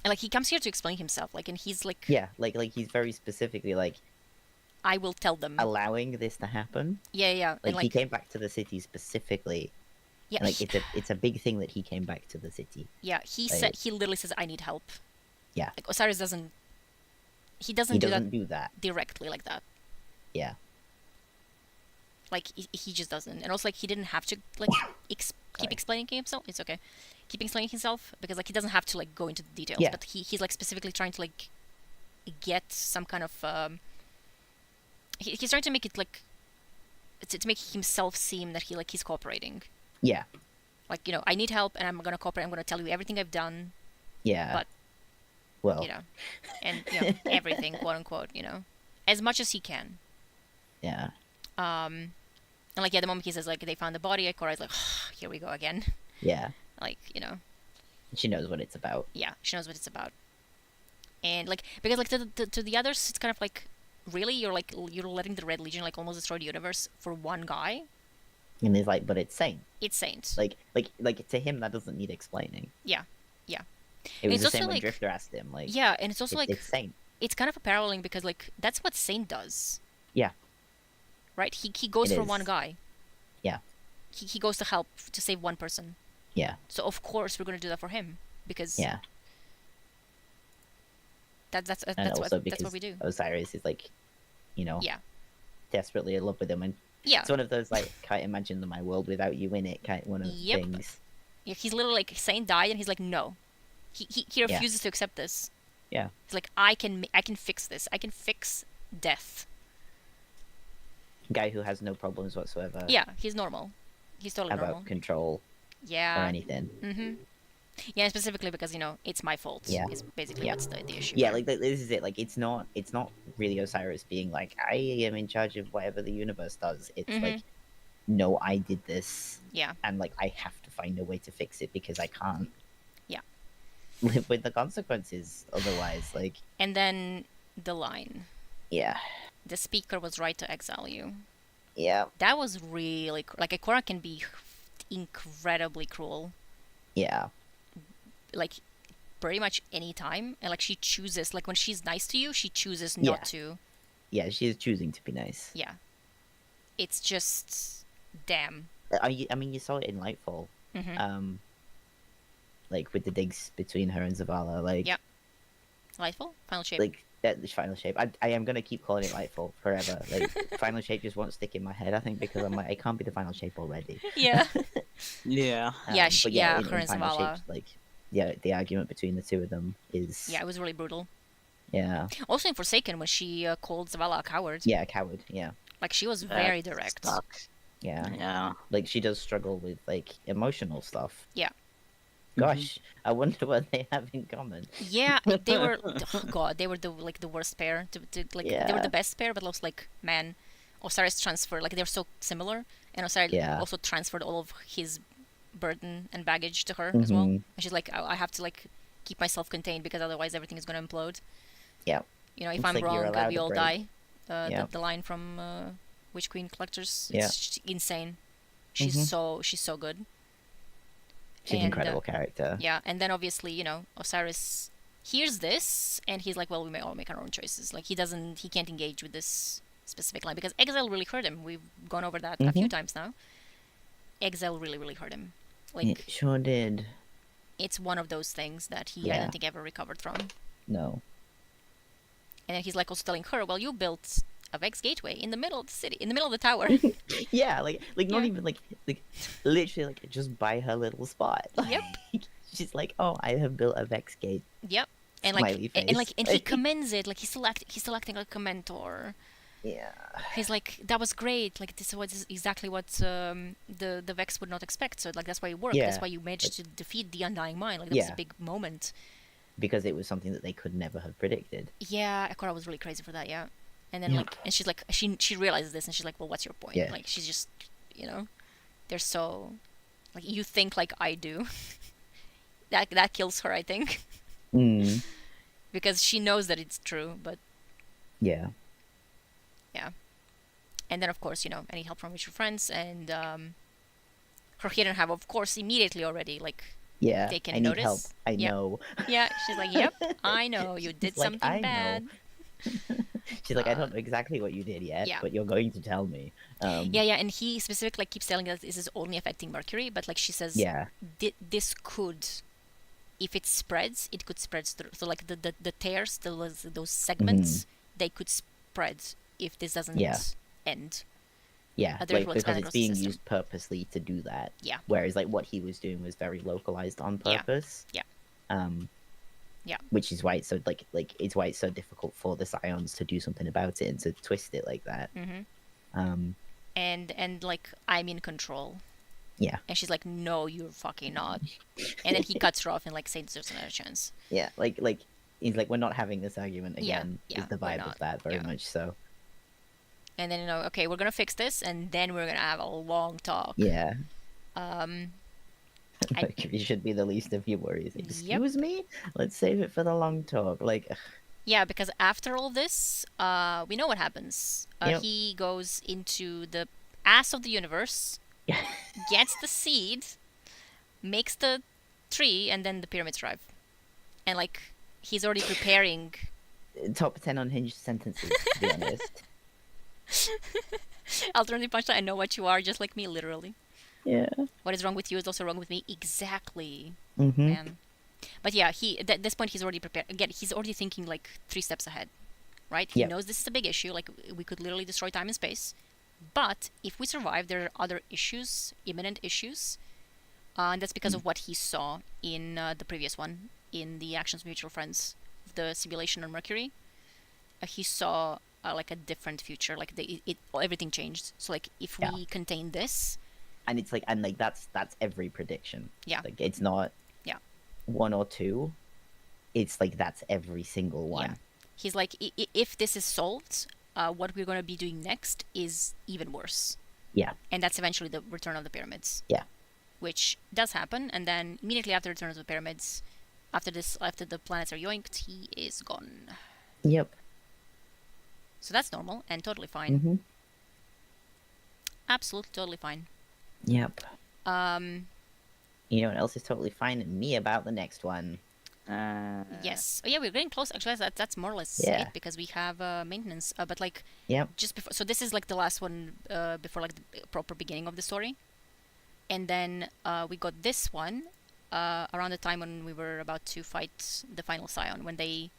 like he comes here to explain himself, like, and he's like, Yeah. Like he's very specifically like I will tell them. allowing this to happen. Yeah. Like, And he came back to the city specifically. yeah, And, like it's a big thing that he came back to the city. yeah. He like- said he literally says, "I need help." Yeah. Like Osiris doesn't. He doesn't, He do doesn't that do that. directly like that. Yeah. Like he just doesn't, and also like he didn't have to like keep explaining himself. It's okay, keep explaining himself because like he doesn't have to like go into the details. Yeah. But he's like specifically trying to like get some kind of he's trying to make it like to make himself seem that he's cooperating. Yeah. Like, you know, I need help and I'm gonna cooperate. I'm gonna tell you everything I've done. Yeah. But well. you know, and you know everything, quote unquote. You know, as much as he can. Yeah. And like, yeah, the moment he says like they found the body, Ikora's like, here we go again. Yeah. Like, you know, She knows what it's about. yeah, she knows what it's about. And like, because like to the others, it's kind of like, really, you're letting the Red Legion like almost destroy the universe for one guy. And he's like, but it's Saint. It's Saint. Like to him that doesn't need explaining. Yeah. It was It's the also same when like- Drifter asked him. Like, Yeah, and it's also like it's Saint. it's kind of a paralleling because like that's what Saint does. Yeah. Right? He goes It for is. one guy. Yeah. He goes to help to save one person. Yeah. So of course we're gonna do that for him because Yeah. that's And also what because we do. Osiris is like, you know, Yeah. desperately in love with him, and Yeah. it's one of those like can't imagine my world without you in it kind of one of Yep. things. Yeah, he's literally like Saint died, and he's like, no. He Yeah. refuses to accept this. Yeah. He's like, I can fix this. I can fix death. Guy who has no problems whatsoever. Yeah, he's normal. He's totally About normal. control or Yeah. anything. Mm-hmm. Yeah, specifically because you know it's my fault. Yeah. Is basically Yeah. what's the issue. Yeah, here. like this is it. Like it's not really Osiris being like I am in charge of whatever the universe does. It's Mhm. like, no, I did this, Yeah. and like I have to find a way to fix it because I can't. Yeah. Live with the consequences otherwise. Like, And then the line, yeah, the speaker was right to exile you. yeah, That was really like Ikora can be incredibly cruel. yeah, Like pretty much any time, and like she chooses like when she's nice to you, she chooses Yeah. not to. yeah. She is choosing to be nice. Yeah. It's just damn. I mean, you saw it in Lightfall. Mhm. Like with the digs between her and Zavala. Like, Yep. Lightfall, final shape. like that the final shape. I am gonna keep calling it Lightfall forever. Like final shape just won't stick in my head. I think because I'm like it can't be the final shape already. Yeah. Yeah. Yeah, But yeah, in her and Final Zavala. Shape, like yeah, the argument between the two of them is Yeah, it was really brutal. yeah, Also in Forsaken when she called Zavala a coward. yeah, coward, yeah, Like she was very direct. Sucks. yeah. Yeah. Like she does struggle with like emotional stuff. Yeah. Gosh, I wonder what they have in common. Yeah, they were. Oh God, they were the worst pair. They were Yeah. the best pair, but also like man, Osiris transferred like they're so similar, and Osiris Yeah. also transferred all of his burden and baggage to her as well. Mhm. And she's like, I have to like keep myself contained because otherwise everything is gonna implode. Yeah, You know, if It's I'm like you're wrong, allowed we to all break. die. Yeah. The line from Witch Queen Collectors. Yeah. It's insane. She's Mhm. she's so good. she's an And, incredible character. Yeah, and then obviously, you know, Osiris hears this and he's like, well, we may all make our own choices. Like he can't engage with this specific line because exile really hurt him. We've gone over that a few Mhm. times now. Exile really, really hurt him. Like It sure did. it's one of those things that he I Yeah. don't think ever recovered from. No. And then he's like also telling her, well, you built a Vex gateway in the middle of the city, in the middle of the tower. Yeah, like not Yeah. even like literally like just by her little spot. Yep. She's like, oh, I have built a Vex gate. Yep. And like Smiley and like face. and he commends it, like he's still acting like a mentor. Yeah. He's like, that was great. Like this was exactly what the Vex would not expect. So like that's why it worked. That's Yeah. why you managed to defeat the Undying Mind. Like that was Yeah. a big moment. Because it was something that they could never have predicted. Yeah, Ikora was really crazy for that. Yeah, and then Yeah. like, and she's like, she realizes this, and she's like, well, what's your point? Yeah. Like she's just, you know, they're so Like, you think like I do. That kills her, I think. Mm. Because she knows that it's true, but Yeah. yeah. And then, of course, any help from mutual friends, and her hidden have, of course, immediately already, like, Yeah. they can I need help. notice. I Yeah. know. Yeah, she's like, yep, I know, you did She's like, something "I know." bad. She's like, I don't know exactly what you did yet, yeah. but you're going to tell me. Yeah, and he specifically keeps telling us this is only affecting Mercury, but like she says, Yeah. This could, if it spreads, it could spread through. So like the tears, those segments, they could spread if this doesn't Yeah. end. Yeah, Therefore like it's because gonna it's cross the being system. used purposely to do that. Yeah. Whereas like what he was doing was very localized on Yeah. purpose. Yeah. Yeah. Which is why it's so like it's why it's so difficult for the Scions to do something about it and to twist it like that. Mm-hmm. And like, I'm in control. Yeah. And she's like, no, you're fucking not. And then he cuts her off and like says there's another chance. Yeah, like he's like, we're not having this argument again. Yeah, is the we're vibe not. of that very Yeah. much so. And then okay, we're gonna fix this, and then we're gonna have a long talk. Yeah. I- Mercury should be the least of your worries. Excuse me? Let's save it for the long talk. Like, ugh. Yeah, because after all this, we know what happens. Yep. He goes into the ass of the universe, gets the seed, makes the tree, and then the pyramids arrive. And like, he's already preparing. Top 10 unhinged sentences, to be honest. Alternative punchline, I know what you are, just like me, literally. Yeah. What is wrong with you is also wrong with me. Exactly. Mm-hmm. Man. But yeah, at this point he's already prepared. Again, he's already thinking like 3 steps ahead, right? He Yep. knows this is a big issue. Like, we could literally destroy time and space. But if we survive, there are other issues, imminent issues, and that's because of what he saw in the previous one, in the Actions of Mutual Friends, the simulation on Mercury. He saw like a different future. Like everything changed. So like, if we contain this. And it's like, that's every prediction. Yeah. Like, it's not one or two. It's like, that's every single one. Yeah. He's like, if this is solved, what we're going to be doing next is even worse. Yeah. And that's eventually the return of the pyramids. Yeah. Which does happen, and then immediately after the return of the pyramids, after the planets are yoinked, he is gone. Yep. So that's normal and totally fine. Mm-hmm. Absolutely, totally fine. Yep. You know what else is totally fine? Me about the next one. Yes. Oh yeah, we're getting close. Actually, that's more or less Yeah. it, because we have maintenance. But like, Yep. just before. So this is like the last one before like the proper beginning of the story, and then we got this one around the time when we were about to fight the final Scion, when they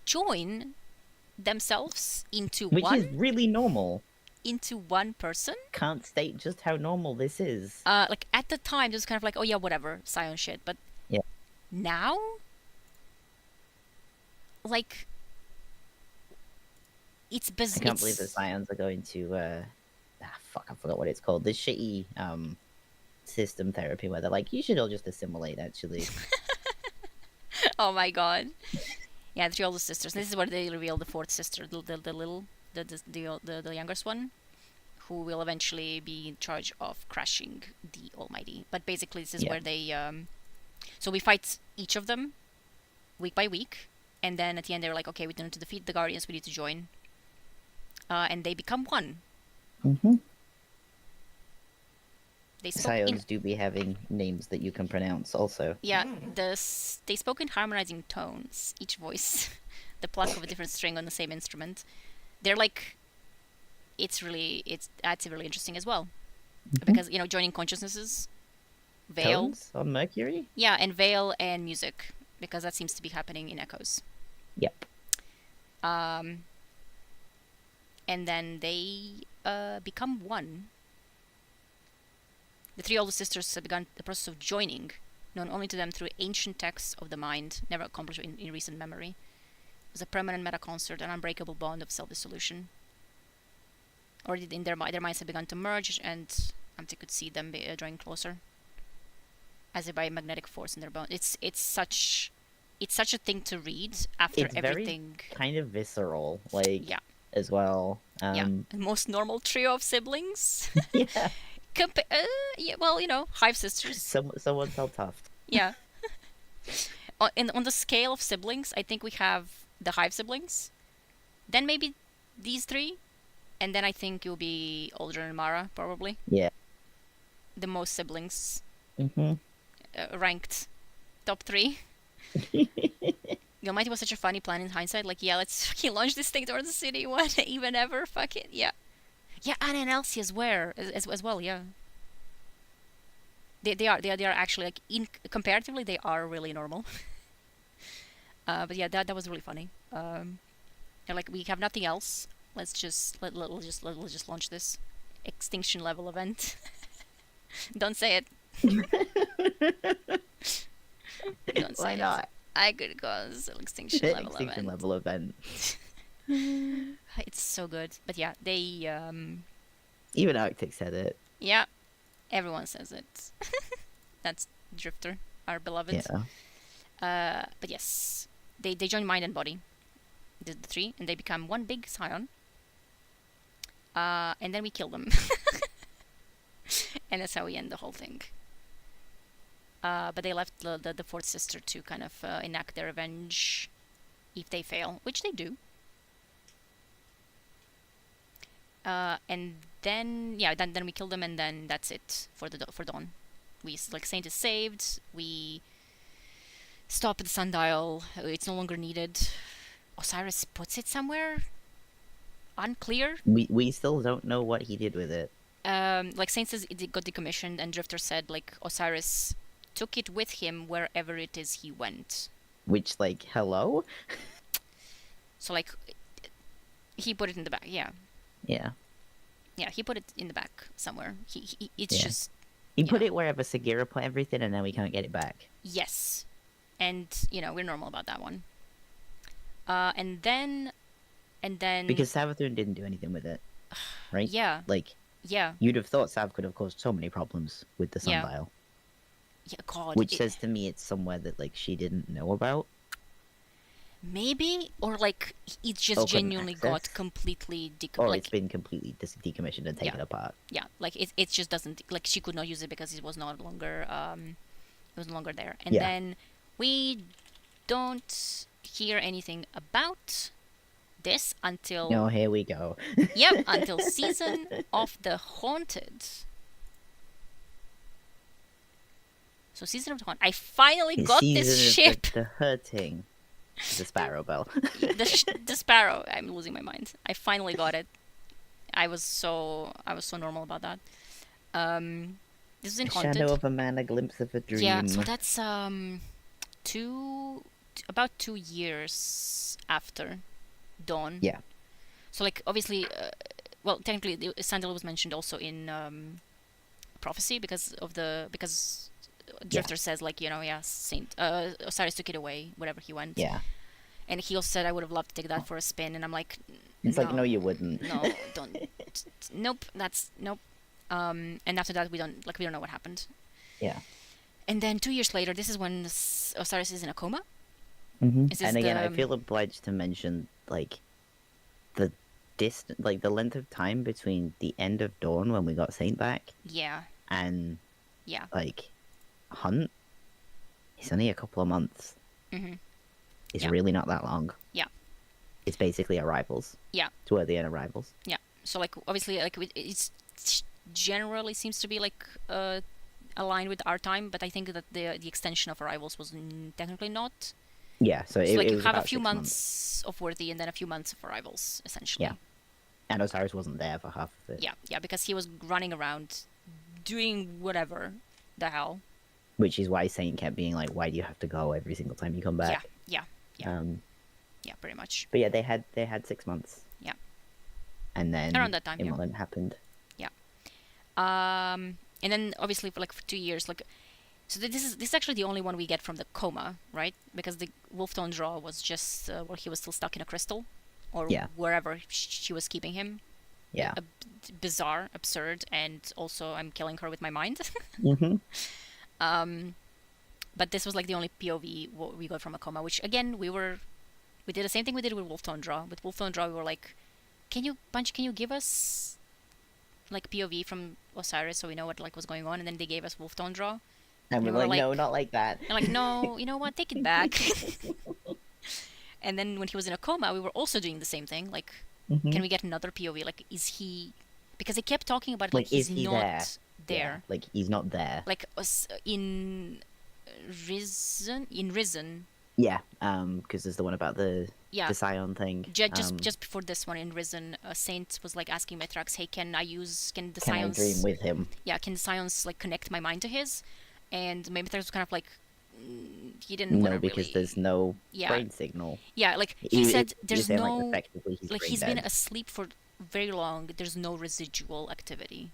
join themselves into Which is really normal. into one person. Can't state just how normal this is. Like at the time, it was kind of like, oh yeah, whatever, Scion shit. But yeah. Now, like, it's bizarre. I can't believe the Scions are going to fuck, I forgot what it's called. This shitty system therapy where they're like, you should all just assimilate actually. Oh my god. Yeah, the 3 older sisters. This is where they reveal the 4th sister, the youngest one, who will eventually be in charge of crashing the Almighty. But basically, this is where they so we fight each of them week by week, and then at the end they're like, okay, we need to defeat the Guardians, we need to join, and they become one. Mm-hmm. They Scions do be having names that you can pronounce also. Yeah, they spoke in harmonizing tones, each voice, the pluck of a different string on the same instrument. They're like, that's really interesting as well, because joining consciousnesses, veil Tones on Mercury. Yeah, and veil and music, because that seems to be happening in echoes. Yep. And then they become one. The 3 older sisters have begun the process of joining, known only to them through ancient texts of the mind, never accomplished in recent memory. It was a permanent meta-concert, an unbreakable bond of self-dissolution. Already in their minds have begun to merge, and they could see them drawing closer, as if by a magnetic force in their bone. It's such a thing to read after it's everything. Very kind of visceral, like yeah. as well. Yeah, most normal trio of siblings. Yeah. Yeah, well, Hive sisters. Someone tell Tuft. Yeah. On the scale of siblings, I think we have the Hive siblings. Then maybe these three, and then I think you'll be Aldrin and Mara probably. Yeah. The most siblings Mm-hmm. ranked top 3. The Almighty was such a funny plan in hindsight. Like, yeah, let's fucking launch this thing towards the city. What even ever? Fuck it. Yeah. Yeah, Anna and Elsie as well. Yeah. They are actually like comparatively they are really normal. But yeah, that was really funny. They're like, we have nothing else. Let's just let's just launch this extinction level event. Don't say it. Don't say Why not? I could cause extinction level Extinction event. level event. It's so good. But yeah, they Even Arctic said it. yeah, everyone says it. That's Drifter, our beloved. Yeah. But yes, they join mind and body, the 3, and they become one big scion. And then we kill them. And that's how we end the whole thing. But they left the 4th sister to kind of enact their revenge if they fail, which they do. And then then we kill them, and then that's it for Dawn. We Saint is saved. We stop at the sundial. It's no longer needed. Osiris puts it somewhere. Unclear. We still don't know what he did with it. Saint says it got decommissioned, and Drifter said Osiris took it with him wherever it is he went. Which, hello? So he put it in the back. Yeah. Yeah. Yeah, he put it in the back somewhere. It's Yeah. just. He put it wherever Sagira put everything, and then we can't get it back. Yes, and we're normal about that one. And then. Because Savathun didn't do anything with it, right? Yeah. Yeah. You'd have thought Sav could have caused so many problems with the Yeah. sundial. Yeah, God. Which says to me it's somewhere that she didn't know about. Maybe, or it just Open genuinely access? got completely Or it's been completely decommissioned and taken apart. Yeah, it just doesn't she could not use it because it was no longer there. And Yeah. then we don't hear anything about this until Oh, here we go. yep, until Season of the Haunted. So Season of the Haunted. I finally got this ship. The hurting. The Sparrow Bell. the Sparrow. I'm losing my mind. I finally got it. I was so normal about that. This is in Haunted. Shadow of a Man, a glimpse of a dream. Yeah, so that's about 2 years after Dawn. Yeah. So obviously, well, technically, Sandal was mentioned also in Prophecy because Drifter says Saint Osiris took it away wherever he went. Yeah. And he also said I would have loved to take that for a spin, and I'm like, It's no, you wouldn't. No, don't. Nope, that's nope. And after that, we don't know what happened. Yeah. And then 2 years later, this is when Osiris is in a coma. Mm-hmm. And again, I feel obliged to mention the the length of time between the end of Dawn when we got Saint back. Yeah. And yeah, Hunt. It's only a couple of months. Mm-hmm. It's really not that long. Yeah. It's basically Arrivals. Yeah. Toward the end of Arrivals. Yeah. So obviously it's generally seems to be aligned with our time, but I think that the extension of Arrivals was technically not. Yeah, so it you was have a about few 6 months of Worthy and then a few months of Arrivals, essentially. Yeah. And Osiris wasn't there for half of it. Yeah, because he was running around doing whatever the hell. Which is why Saint kept being why do you have to go every single time you come back? Yeah. Yeah, pretty much. But yeah, they had 6 months. Yeah. And then around that time, Immolen happened. Yeah. And then obviously for 2 years, so this is actually the only one we get from the coma, right? Because the Wolftone draw was just where he was still stuck in a crystal, or wherever she was keeping him. Yeah. Bizarre, absurd, and also I'm killing her with my mind. Mm-hmm. But this was the only POV we got from a coma, which again we did the same thing we did with Wolftone draw. With Wolftone draw, we were like, can you give us like POV from Osiris, so we know what like was going on, and then they gave us Wolf Tone Draw. And we're we were like, no, like- not like that. And like, no, you know what? Take it back. And then when he was in a coma, we were also doing the same thing. Like, Mhm. can we get another POV? Like, is he? Because they kept talking about it, Like, like he's is he not there? there. Yeah, like he's not there. Like in Risen. Yeah, because there's the one about the Yeah. Scion thing. Just before this one in Risen, Saint was like asking Metrax, "Hey, can the can Scions I dream with him? yeah, can the Scions like connect my mind to his?" And Metrax was kind of like, he didn't No, wanna because really... there's no Yeah. brain signal. Yeah, like he said, You're there's saying, no like, effectively he's like brain he's dead. been asleep for very long. There's no residual activity,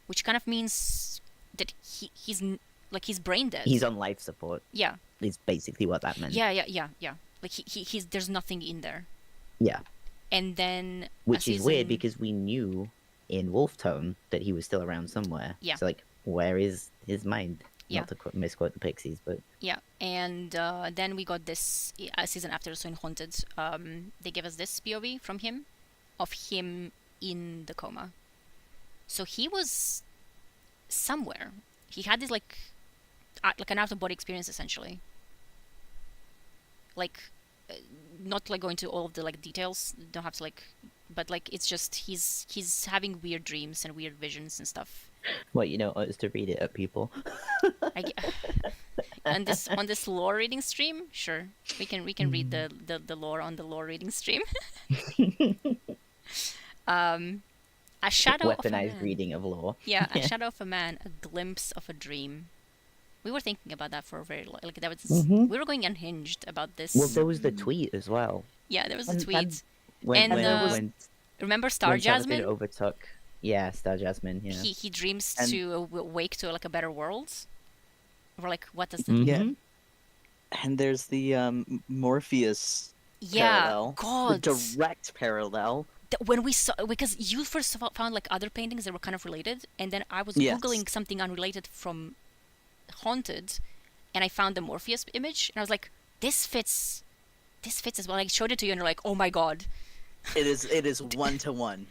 which kind of means that he's brain dead. He's on life support. Yeah, Is basically what that meant. yeah. Like he's there's nothing in there. Yeah. And then Which is weird Assassin- because we knew in Wolf Tone that he was still around somewhere. Yeah. So like, where is his mind? Yeah. Not to misquote the Pixies, but Yeah, and then we got this season after, so in Haunted, they gave us this POV from him, of him in the coma. So he was somewhere. He had this like an out of body experience essentially. Like, not like going to all of the like details. Don't have to like, but like it's just he's having weird dreams and weird visions and stuff. what you know is to read it at people. On this lore reading stream, sure, we can read the lore on the lore reading stream. A shadow of a Weaponized man. reading of lore. Yeah, a shadow of a man, a glimpse of a dream. We were thinking about that for a very like that was we were going unhinged about this. Well, there was the tweet as well. Yeah, there was a And- tweet. and When, And, when Remember Star when Jonathan Jasmine? overtook. Yeah, Star Jasmine. Yeah. He dreams And- to wake to like a better world. We're like, what does that? Mhm. Yeah. And there's the Morpheus Yeah, parallel. God. The direct parallel. When we saw, because you first found like other paintings that were kind of related, and then I was Yes. googling something unrelated from Haunted, and I found the Morpheus image, and I was like, this fits as well. I showed it to you, and you're like, oh my god, It is 1-to-1.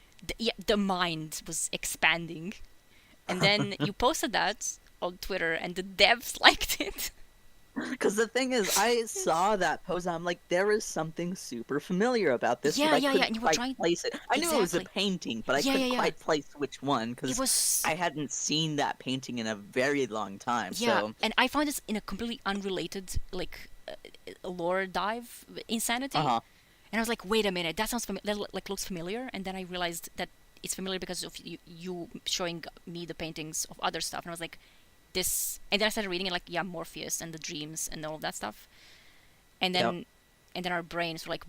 the mind was expanding, and then you posted that on Twitter, and the devs liked it. Because the thing is, I saw that post, and I'm like, there is something super familiar about this. Yeah, but I yeah, yeah, couldn't and you were quite trying- place it. I knew it was a Exactly. painting, but I Yeah, couldn't yeah, yeah. quite place which one It because was I hadn't seen that painting in a very long time. yeah, So and I found this in a completely unrelated like lore dive insanity. Uh-huh. And I was like, wait a minute, that sounds that like looks familiar. And then I realized that it's familiar because of you showing me the paintings of other stuff. And I was like, this. And then I started reading it, like, yeah, Morpheus and the dreams and all of that stuff. And then, and then our brains were like,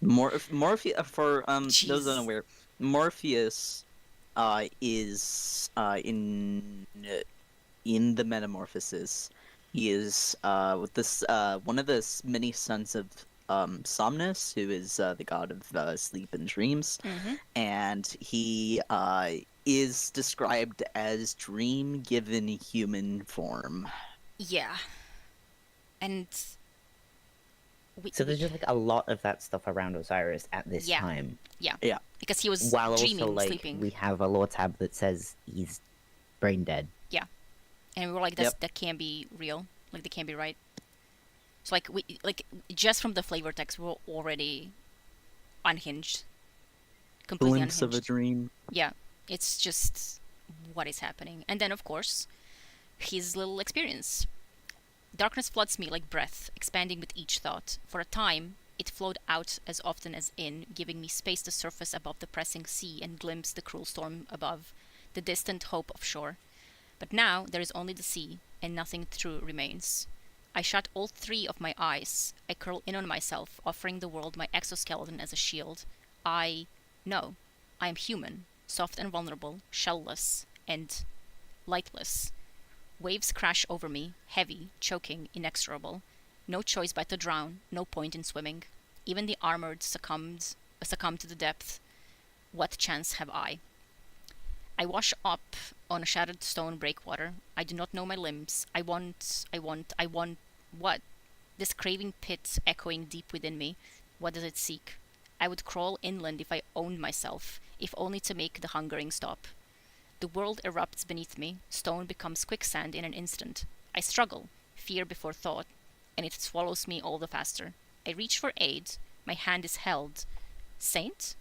Morpheus for those Jeez. unaware, Morpheus is in the Metamorphosis. He is with this one of the many sons of Somnus, who is the god of sleep and dreams, and he is described as dream given human form. yeah. And So there's just like a lot of that stuff around Osiris at this Yeah. time. yeah, Yeah. because he was While dreaming, also like sleeping. we have a lore tab that says he's brain dead. And we were like, that can't be real. Like, that can't be right. So, like, we just from the flavor text, we were already unhinged. Completely Glimpse unhinged. of a dream. Yeah, it's just what is happening. And then, of course, his little experience. Darkness floods me like breath, expanding with each thought. For a time, it flowed out as often as in, giving me space to surface above the pressing sea and glimpse the cruel storm above, the distant hope of shore. But now there is only the sea, and nothing true remains. I shut all three of my eyes. I curl in on myself, offering the world my exoskeleton as a shield. I know. I am human, soft and vulnerable, shellless, and lightless. Waves crash over me, heavy, choking, inexorable. No choice but to drown, no point in swimming. Even the armored succumb to the depth. What chance have I? I wash up on a shattered stone breakwater. I do not know my limbs. I want what? This craving pit echoing deep within me. What does it seek? I would crawl inland if I owned myself, if only to make the hungering stop. The world erupts beneath me, stone becomes quicksand in an instant. I struggle, fear before thought, and it swallows me all the faster. I reach for aid, my hand is held. Saint?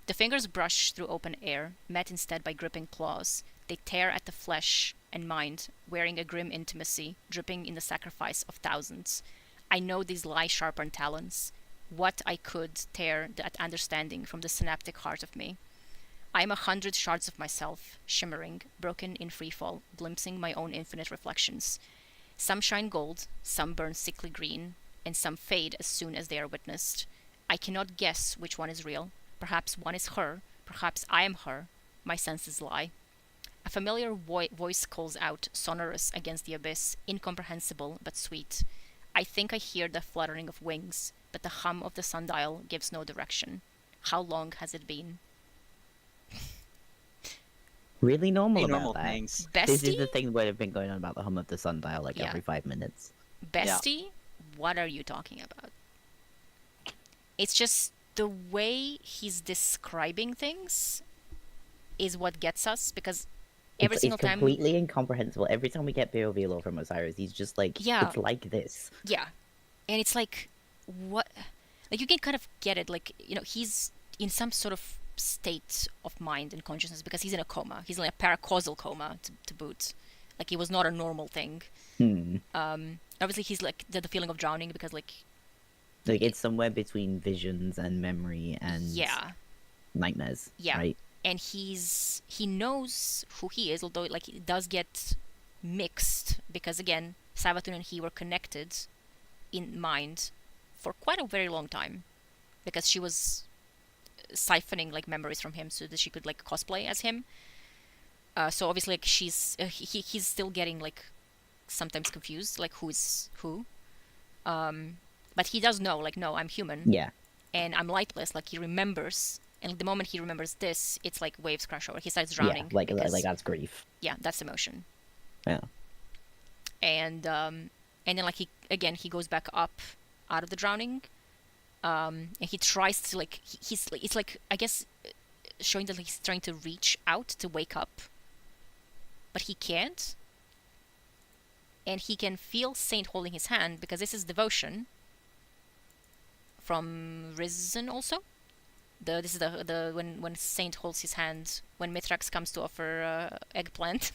The fingers brush through open air, met instead by gripping claws. They tear at the flesh and mind, wearing a grim intimacy, dripping in the sacrifice of thousands. I know these lie sharpened talons. What I could tear that understanding from the synaptic heart of me. I am 100 shards of myself, shimmering, broken in freefall, glimpsing my own infinite reflections. Some shine gold, some burn sickly green, and some fade as soon as they are witnessed. I cannot guess which one is real. Perhaps one is her, perhaps I am her. My senses lie. A familiar voice calls out, sonorous against the abyss, incomprehensible but sweet. I think I hear the fluttering of wings, but the hum of the sundial gives no direction. How long has it been? Really normal Hey, about normal that. things. This is Bestie? the thing where I've been going on about the hum of the sundial like Yeah. every 5 minutes. Bestie? What are you talking about? It's just the way he's describing things is what gets us, because every single It's time, completely incomprehensible. Every time we get POV lore from Osiris, he's just like, Yeah. it's like this. yeah, and it's like, what? Like, you can kind of get it, like, he's in some sort of state of mind and consciousness because he's in a coma. He's in a paracausal coma to boot. Like, it was not a normal thing. Obviously he's like the feeling of drowning because like it's somewhere between visions and memory and yeah nightmares. Yeah. Right? And he knows who he is, although like it does get mixed because again Savatun and he were connected in mind for quite a very long time because she was siphoning like memories from him so that she could like cosplay as him. So obviously like he's still getting like sometimes confused like who is who. But he does know like, no, I'm human. Yeah. And I'm lightless. Like he remembers, and the moment he remembers this, it's like waves crash over. He starts drowning. Yeah, because, like that's grief. yeah, that's emotion. Yeah. And then like he goes back up out of the drowning, and he tries to like he's like it's like I guess showing that he's trying to reach out to wake up, but he can't. And he can feel Saint holding his hand because this is devotion from Risen also. This is the when Saint holds his hand when Mithrax comes to offer eggplant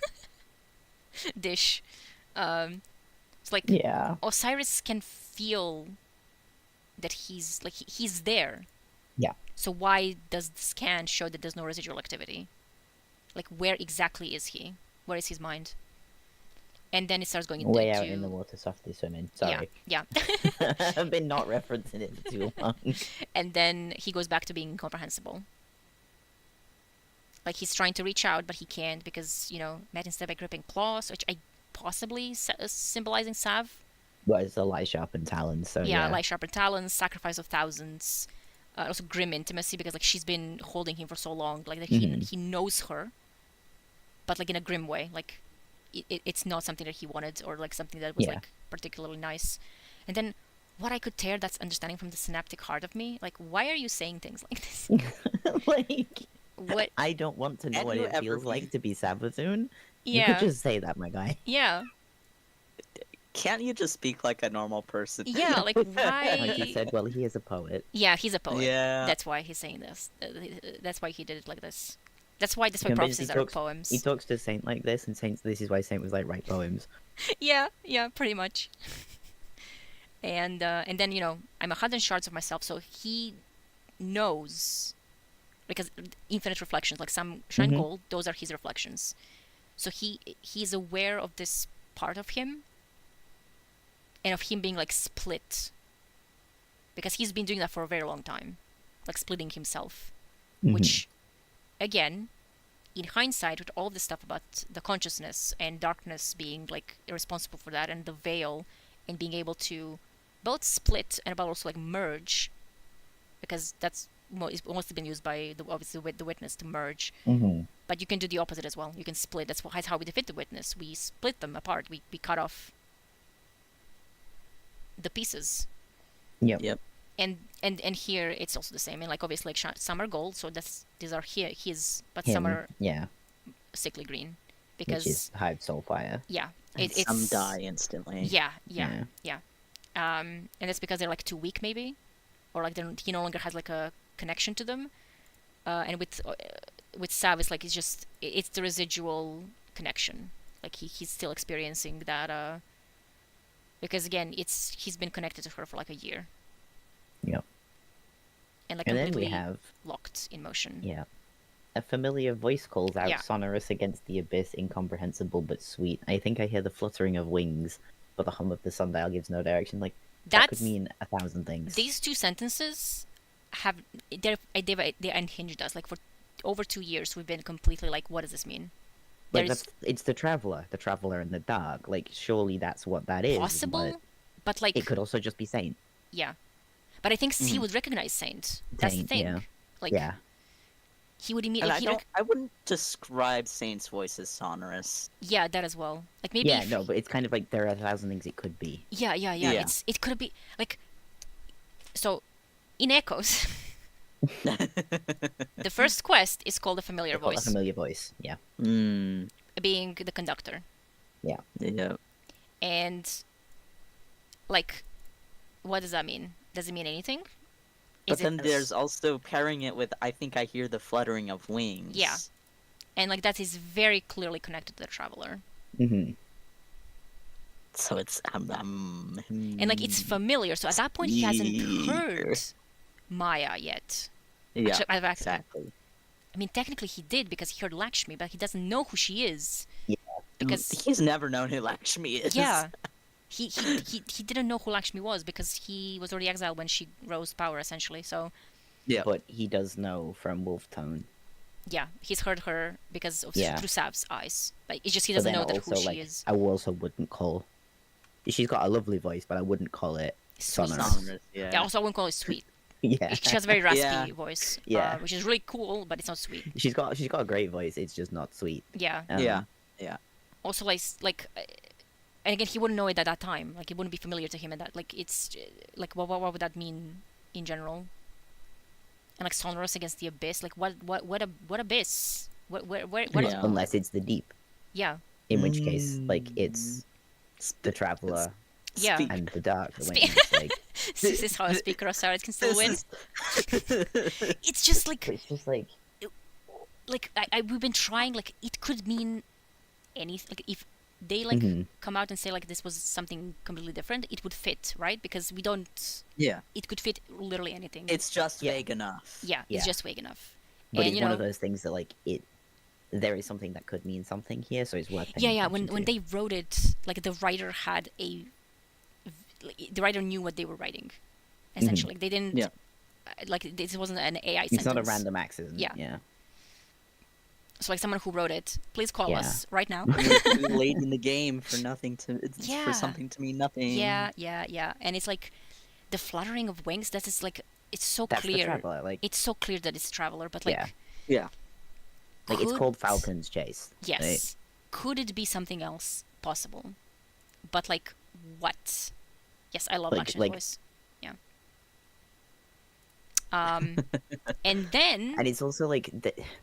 dish. It's like Yeah. Osiris can feel that he's like he's there. Yeah. So why does the scan show that there's no residual activity? Like where exactly is he? Where is his mind? And then it starts going into Way out in the water, softly swimming. Sorry. Yeah. I've been not referencing it for too long. And then he goes back to being incomprehensible. Like he's trying to reach out, but he can't because met instead by gripping claws, which I possibly symbolizing Sav. Well, it's a light sharpened talons, so yeah. Light sharpened talons, sacrifice of thousands, also grim intimacy because like she's been holding him for so long, like that he knows her, but like in a grim way, like. It's not something that he wanted or like something that was like particularly nice. And then what I could tear that's understanding from the synaptic heart of me, like why are you saying things like this? Like what I don't want to know Have what you it ever feels been- like to be Sabathun. You Yeah. could just say that, my guy. Yeah. Can't you just speak like a normal person? Yeah, like why Like you said, well, he is a poet. Yeah, he's a poet. Yeah. That's why he's saying this. That's why he did it like this. That's why Convinced prophecies are poems. He talks to Saint like this, and this is why Saint was like, write poems. Yeah, pretty much. And then I'm 100 shards of myself, so he knows because infinite reflections, like some shine gold, those are his reflections. So he's aware of this part of him, and of him being like split, because he's been doing that for a very long time, like splitting himself, which. Again, in hindsight, with all this stuff about the consciousness and darkness being like responsible for that, and the veil, and being able to both split and about also like merge, because that's mostly been used by obviously with the witness to merge. But you can do the opposite as well. You can split. That's how we defeat the witness. We split them apart. We cut off the pieces. Yep. and here it's also the same. And like obviously like some are gold, so these are his, but Him, some are yeah, sickly green which because is Hive Soulfire. yeah, And it's some die instantly. yeah. Yeah. And that's because they're like too weak maybe, or like he no longer has like a connection to them. And with Sav, it's like it's the residual connection. Like he's still experiencing that. Because again, he's been connected to her for like a year. Yep. And like And then completely we have locked in motion. yeah, a familiar voice calls out, Yeah. sonorous against the abyss, incomprehensible but sweet. I think I hear the fluttering of wings, but the hum of the sundial gives no direction. Like that could That's mean 1,000 things. these two sentences they unhinged us. Like for over 2 years, we've been completely like, what does this mean? Like There's it's the traveler in the dark. Like surely that's what that is. possible, but like It could also just be Saint. yeah. But I think C would recognize Saint. That's the Saint, thing. yeah. Like Yeah. he would And immediately. I wouldn't describe Saint's voice as sonorous. Yeah, that as well. Like maybe. Yeah, no, but it's kind of like there are 1,000 things it could be. Yeah. Yeah. It could be like. So, in Echoes, the first quest is called a familiar They call it voice, a familiar voice. Yeah. Mm, being the conductor, Yeah. yeah. and like, what does that mean? Does it mean anything? But Is then it, there's also pairing it with I think I hear the fluttering of wings. Yeah. and like that is very clearly connected to the traveler, Mm-hmm. So it's and like it's familiar. So at that point, he hasn't heard Maya yet. yeah, Actually, I've actually, exactly. I mean, technically he did because he heard Lakshmi, but he doesn't know who she is. Yeah. Because He's never known who Lakshmi is. yeah, he didn't know who Lakshmi was because he was already exiled when she rose power essentially. So Yeah. But he does know from Wolf Tone. yeah, he's heard her because of Yeah. through Sav's eyes. But it's just he But doesn't then know that also, who like, she is. I also wouldn't call. She's got a lovely voice, but I wouldn't call it Sweet. sonorous. Sonorous, yeah. Yeah, also I wouldn't call it sweet. Yeah. She has a very raspy Yeah. voice. Yeah. Which is really cool, but it's not sweet. She's got a great voice. It's just not sweet. Yeah. Yeah. Also, like, and again, he wouldn't know it at that time. Like, it wouldn't be familiar to him, and that, like, it's like, what would that mean in general? And like, sonorous against the abyss. Like, what abyss? What Yeah. Unless it's the deep, yeah, in which case, like, it's the traveler yeah. Speak. and the dark. The Spe- wings, like, This is how a speaker of Sarah can still win. This It's just like, it's just like we've been trying. Like, it could mean anything. Like, if they like Mhm. come out and say like this was something completely different, it would fit, right? Because we don't. Yeah. It could fit literally anything. It's just Yeah. vague enough. yeah, Yeah. it's just vague enough. but and it's you one know, of those things that like there is something that could mean something here, so it's worth paying yeah. attention When to. they wrote it, like the writer had the writer knew what they were writing. Essentially, they didn't. Yeah. Like this wasn't an AI It's sentence. not a random accident. Yeah. Yeah. So like someone who wrote it, please call Yeah. us right now. Too late in the game for nothing to Yeah. for something to mean nothing. Yeah. And it's like the fluttering of wings. That is like it's so That's the clear. traveler. Like, It's so clear that it's traveler, but like Yeah. Yeah. like it's could- called Falcon's Chase. Yes. right? Could it be something else possible? But like what? Yes, I love Like- Lakshmi's like- voice. Yeah. And then And it's also like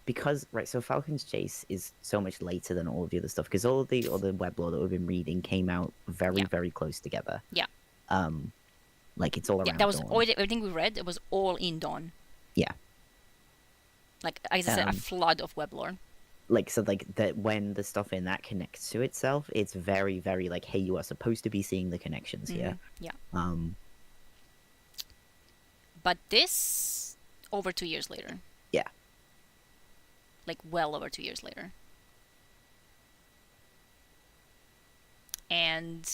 because right, so Falcon's Chase is so much later than all of the other stuff because all of the other weblore that we've been reading came out very Yeah. very close together. Yeah. Like it's all around. yeah, that was Dawn. all everything we read. It was all in Dawn. Yeah. Like as I said, a Um, flood of weblore. Like so like that when the stuff in that connects to itself, it's very very like hey, you are supposed to be seeing the connections here. Yeah. But this over 2 years later. Yeah. Like well over 2 years later. And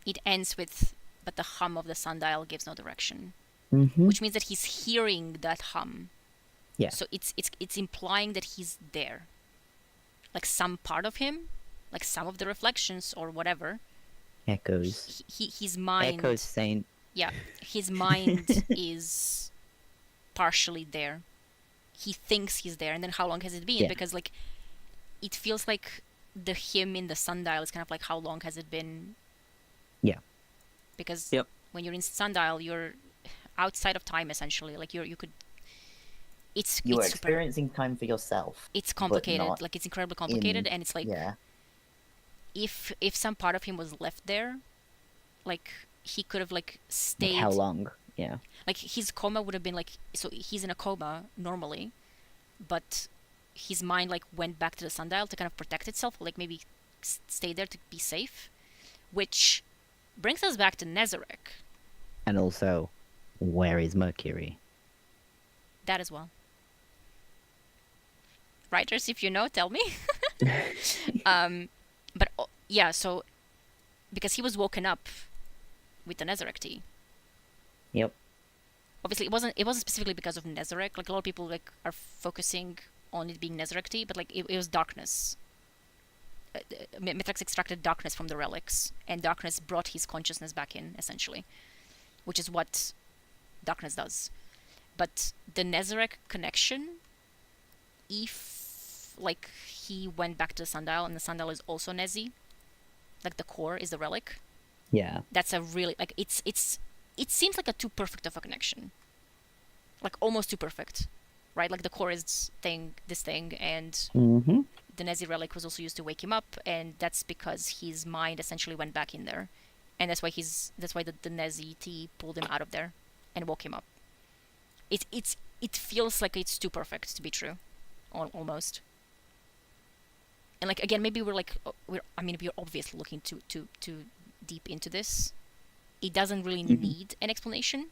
it ends with but the hum of the sundial gives no direction. Mm-hmm. Which means that he's hearing that hum. Yeah. So it's implying that he's there. Like some part of him, like some of the reflections or whatever. Echoes. His mind. Echoes saying Yeah, his mind is partially there. He thinks he's there, and then how long has it been? Yeah. Because like, it feels like the him in the sundial is kind of like how long has it been? Yeah. Because Yep. when you're in sundial, you're outside of time essentially. Like you could. You are It's super. experiencing time for yourself. It's but complicated. not Like it's incredibly complicated, in- and it's like Yeah. if some part of him was left there, like he could have like Like stayed. how long? Yeah. Like his coma would have been like, so he's in a coma normally, but his mind like went back to the sundial to kind of protect itself, like maybe stay there to be safe, which brings us back to Nezarek. And also, where is Mercury? That as well. Writers, if you know, tell me. But yeah, so because he was woken up with the Nezarek tea. Yep. Obviously, it wasn't specifically because of Nezarek. Like a lot of people like are focusing on it being Nezarek tea, but like it was darkness. Mithrax extracted darkness from the relics, and darkness brought his consciousness back in, essentially, which is what darkness does. But the Nezarek connection, if like he went back to the sundial, and the sundial is also Nezi, like the core is the relic. Yeah. That's a really like it seems like a too perfect of a connection, like almost too perfect, right? Like the core is this thing, and Mm-hmm. the Nezi relic was also used to wake him up, and that's because his mind essentially went back in there, and that's why the Nezi tea pulled him out of there and woke him up. It feels like it's too perfect to be true, almost. And like again, maybe we're obviously looking too deep into this. It doesn't really need an explanation.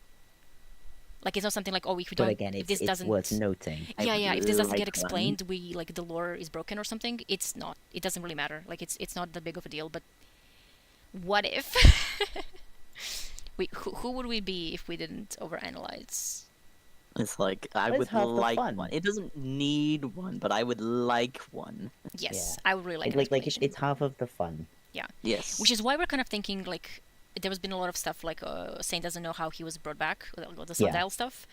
Like it's not something like, oh, if we But don't, again, if it's, this it's doesn't, worth noting. yeah, if this doesn't get Like explained, we like the lore is broken or something. It's not. It doesn't really matter. Like it's not that big of a deal. But what if? Who would we be if we didn't overanalyze? It's like I That's would half the like fun. one. It doesn't need one, but I would like one. Yes, Yeah. I would really like an Like explanation. it's half of the fun. Yeah. Yes. Which is why we're kind of thinking like there has been a lot of stuff like Saint doesn't know how he was brought back, the sundial stuff,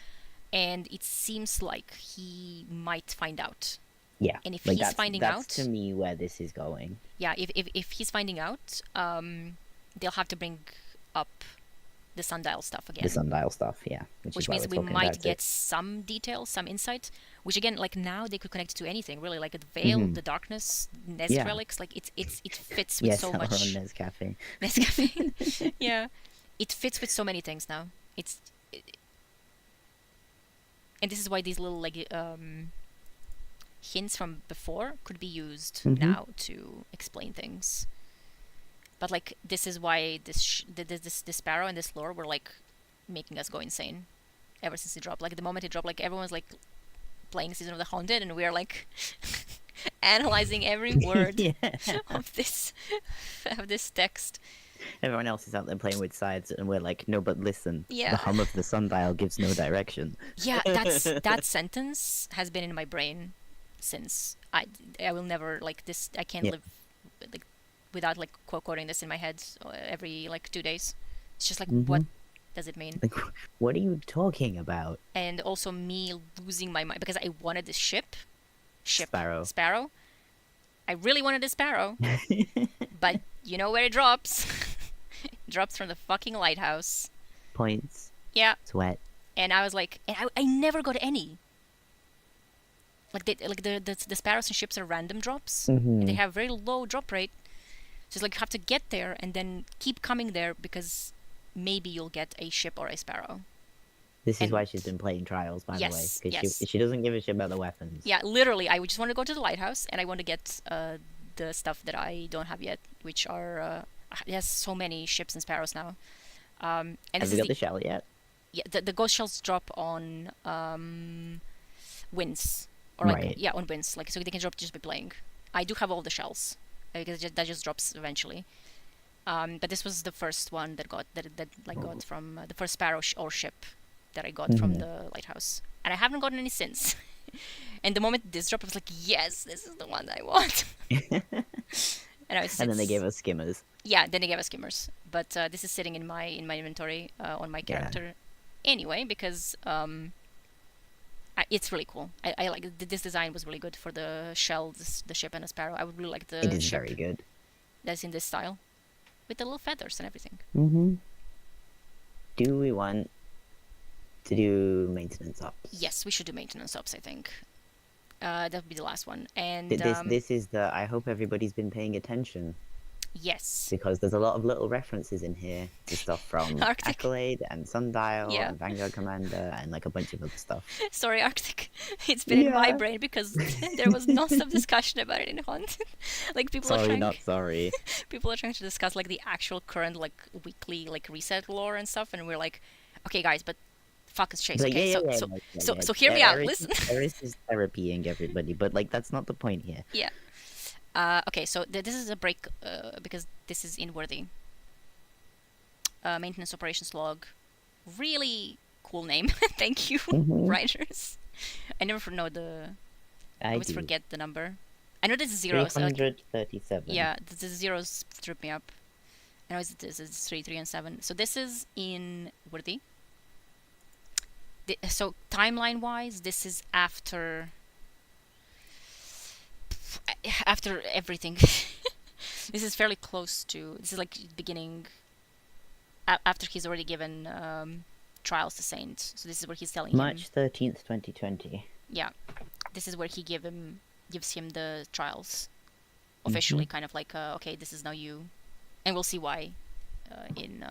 and it seems like he might find out. Yeah. And if like he's that's, finding that's out, to me where this is going. yeah, if he's finding out, they'll have to bring up the sundial stuff again. The sundial stuff, yeah. Which is why means we're we talking might about get it. some detail, some insight. Which again, like now they could connect it to anything really, like the veil, Mhm. the darkness, Nez Yeah. relics. Like it fits with Yes, so our much. own Nescafe. Nescafe. Yeah, it fits with so many things now. And this is why these little like hints from before could be used Mhm. now to explain things. But like this is why this sparrow and this lore were like making us go insane ever since it dropped. Like the moment it dropped, like everyone's like playing Season of the Haunted, and we are like analyzing every word Yeah. of this text. Everyone else is out there playing with sides, and we're like, no, but listen. Yeah. The hum of the sundial gives no direction. Yeah, that sentence has been in my brain since I will never like this. I can't Yeah. live like without like quoting this in my head every like 2 days. It's just like what does it mean? Like, what are you talking about? And also me losing my mind because I wanted this ship. Sparrow. I really wanted a sparrow, but you know where it drops? It drops from the fucking lighthouse. Points. Yeah. Sweat. And I was like, and I never got any. Like the sparrows and ships are random drops. And they have very low drop rate. So it's like you have to get there and then keep coming there because maybe you'll get a ship or a sparrow. This is And- why she's been playing Trials, by the way. Yes, Because yes. she doesn't give a shit about the weapons. Yeah, literally, I just want to go to the lighthouse and I want to get the stuff that I don't have yet, which are there's so many ships and sparrows now. And Have this you is got the shell yet? yeah, the ghost shells drop on winds or like Right. yeah on winds, like so they can drop just by playing. I do have all the shells because that just drops eventually. But this was the first one that got from the first sparrow or ship that I got from the lighthouse, and I haven't gotten any since. And the moment this dropped, I was like, yes, this is the one that I want. And then they gave us skimmers. yeah, then they gave us skimmers. But this is sitting in my inventory on my Yeah. character anyway because it's really cool. I like this design was really good for the shell, the ship, and a sparrow. I would really like the It is ship very good. that's in this style with the little feathers and everything. Mm-hmm. Do we want To do maintenance ops. Yes, we should do maintenance ops, I think. That would be the last one. And This is the. I hope everybody's been paying attention yes. because there's a lot of little references in here to stuff from Arctic. Accolade and Sundial Yeah. and Vanguard Commander and like a bunch of other stuff. Sorry, Arctic. It's been in my Yeah. brain because there was non-stop discussion about it in Hunt. Like people are Sorry, trying. not sorry. People are trying to discuss like the actual current like weekly like reset lore and stuff, and we're like, okay, guys, but focus chase. Like, Okay, so hear me out. Listen. Eris is therapying everybody, but like that's not the point here. Yeah. Okay, so this is a break because this is inworthy. Maintenance operations log. Really cool name. Thank you, writers. I never know the. I always forget the number. I know this is zeros. So like, 337. yeah, the zeros trip me up. I know this is 3, 3, and 7. So this is in worthy. So timeline-wise, this is after everything. This is fairly close to. This is like beginning. After he's already given trials to Saint. So this is where he's telling March him. 13th, 2020. Yeah, this is where he gives him the trials officially, kind of like okay, this is now you, and we'll see why in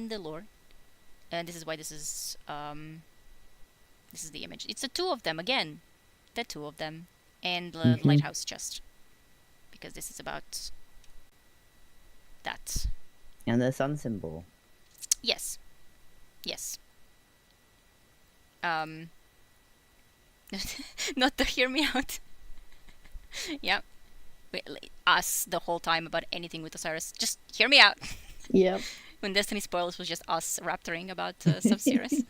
the lore. And this is why this is the image. It's the two of them again, the two of them, and the lighthouse chest, because this is about that. And the sun symbol. Yes. Not to hear me out. Yeah. Us the whole time about anything with Osiris. Just hear me out. Yep. When Destiny Spoilers was just us raptoring about Sub-Series.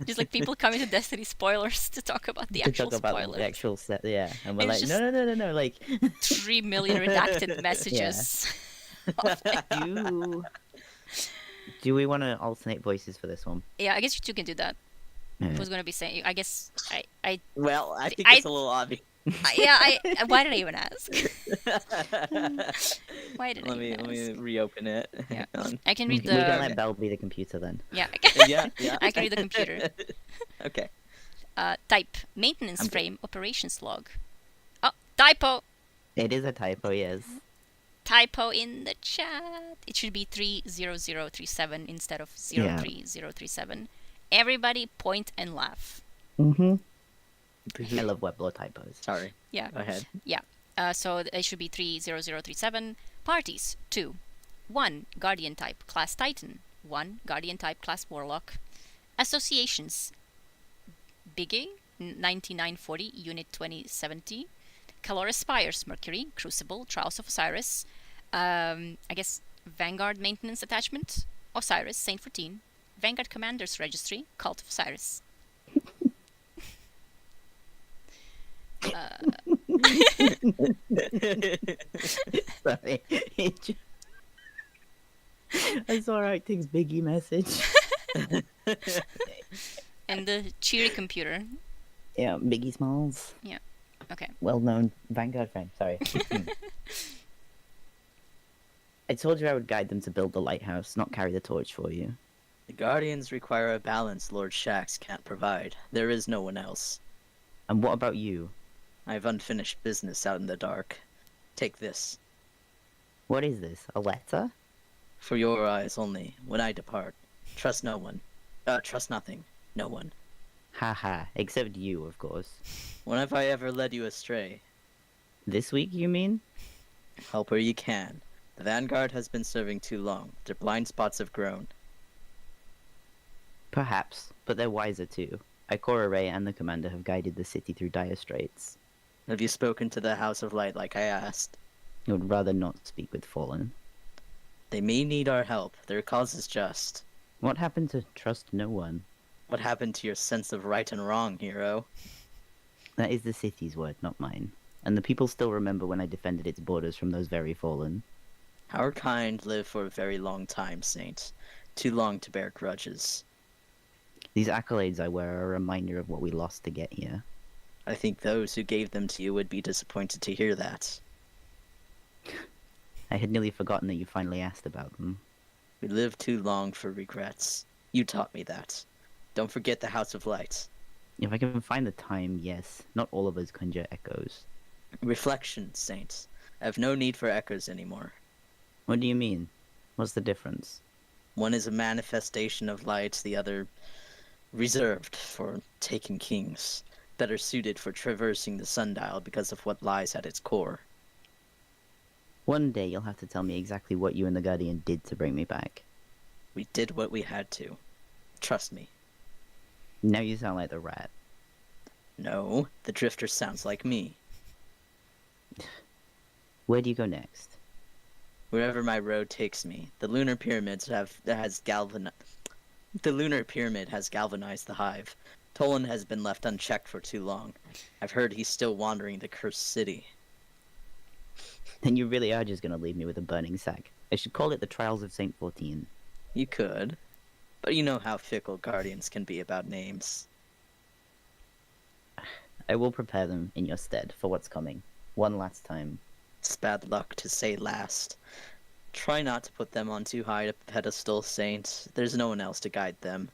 Just like people coming to Destiny Spoilers to talk about the actual spoilers. The actual set, yeah. And we're And like, it's no, like... 3 million redacted messages. Do we want to alternate voices for this one? Yeah, I guess you two can do that. I was going to be saying, I guess, Well, I think it's a little obvious. why did I even ask? Why did I Let me ask? reopen it. Yeah. Hang on. I can read We can the... let Belle be the computer then. Yeah, Yeah. I can read the computer. Okay. Type, maintenance frame, operations log. Oh, typo! It is a typo, yes. Typo in the chat. It should be 30037 instead of 03037. Everybody point and laugh. I love weblore typos. Sorry. Yeah. Go ahead. Yeah. So it should be 30037. Parties 2. 1 Guardian type class Titan. 1 Guardian type class Warlock. Associations Biggie 9940 Unit 2070. Calora Spires Mercury Crucible Trials of Osiris. I guess Vanguard Maintenance Attachment Osiris Saint 14. Vanguard Commanders Registry Cult of Osiris. Sorry. I saw Arctic's Biggie message. And the cheery computer. Yeah, Biggie Smalls. Yeah. Okay. Well-known Vanguard fan. Sorry. I told you I would guide them to build the lighthouse, not carry the torch for you. The Guardians require a balance Lord Shax can't provide. There is no one else. And what about you? I have unfinished business out in the dark. Take this. What is this? A letter? For your eyes only, when I depart. Trust no one. Trust nothing. No one. Haha, except you, of course. When have I ever led you astray? This week, you mean? Help where you can. The Vanguard has been serving too long. Their blind spots have grown. Perhaps, but they're wiser too. Ikora Ray and the Commander have guided the city through dire straits. Have you spoken to the House of Light like I asked? I would rather not speak with Fallen. They may need our help. Their cause is just. What happened to trust no one? What happened to your sense of right and wrong, hero? That is the city's word, not mine. And the people still remember when I defended its borders from those very Fallen. Our kind live for a very long time, Saint. Too long to bear grudges. These accolades I wear are a reminder of what we lost to get here. I think those who gave them to you would be disappointed to hear that. I had nearly forgotten that you finally asked about them. We live too long for regrets. You taught me that. Don't forget the House of Light. If I can find the time, yes. Not all of us conjure echoes. Reflection, Saint. I have no need for echoes anymore. What do you mean? What's the difference? One is a manifestation of light, the other reserved for taking kings. Better suited for traversing the sundial because of what lies at its core. One day you'll have to tell me exactly what you and the Guardian did to bring me back. We did what we had to. Trust me. Now you sound like the rat. No, the Drifter sounds like me. Where do you go next? Wherever my road takes me, the lunar pyramids The lunar pyramid has galvanized the hive. Tolan has been left unchecked for too long. I've heard he's still wandering the cursed city. Then you really are just gonna leave me with a burning sack. I should call it the Trials of Saint 14. You could, but you know how fickle Guardians can be about names. I will prepare them in your stead for what's coming. One last time. It's bad luck to say last. Try not to put them on too high a pedestal, Saint. There's no one else to guide them.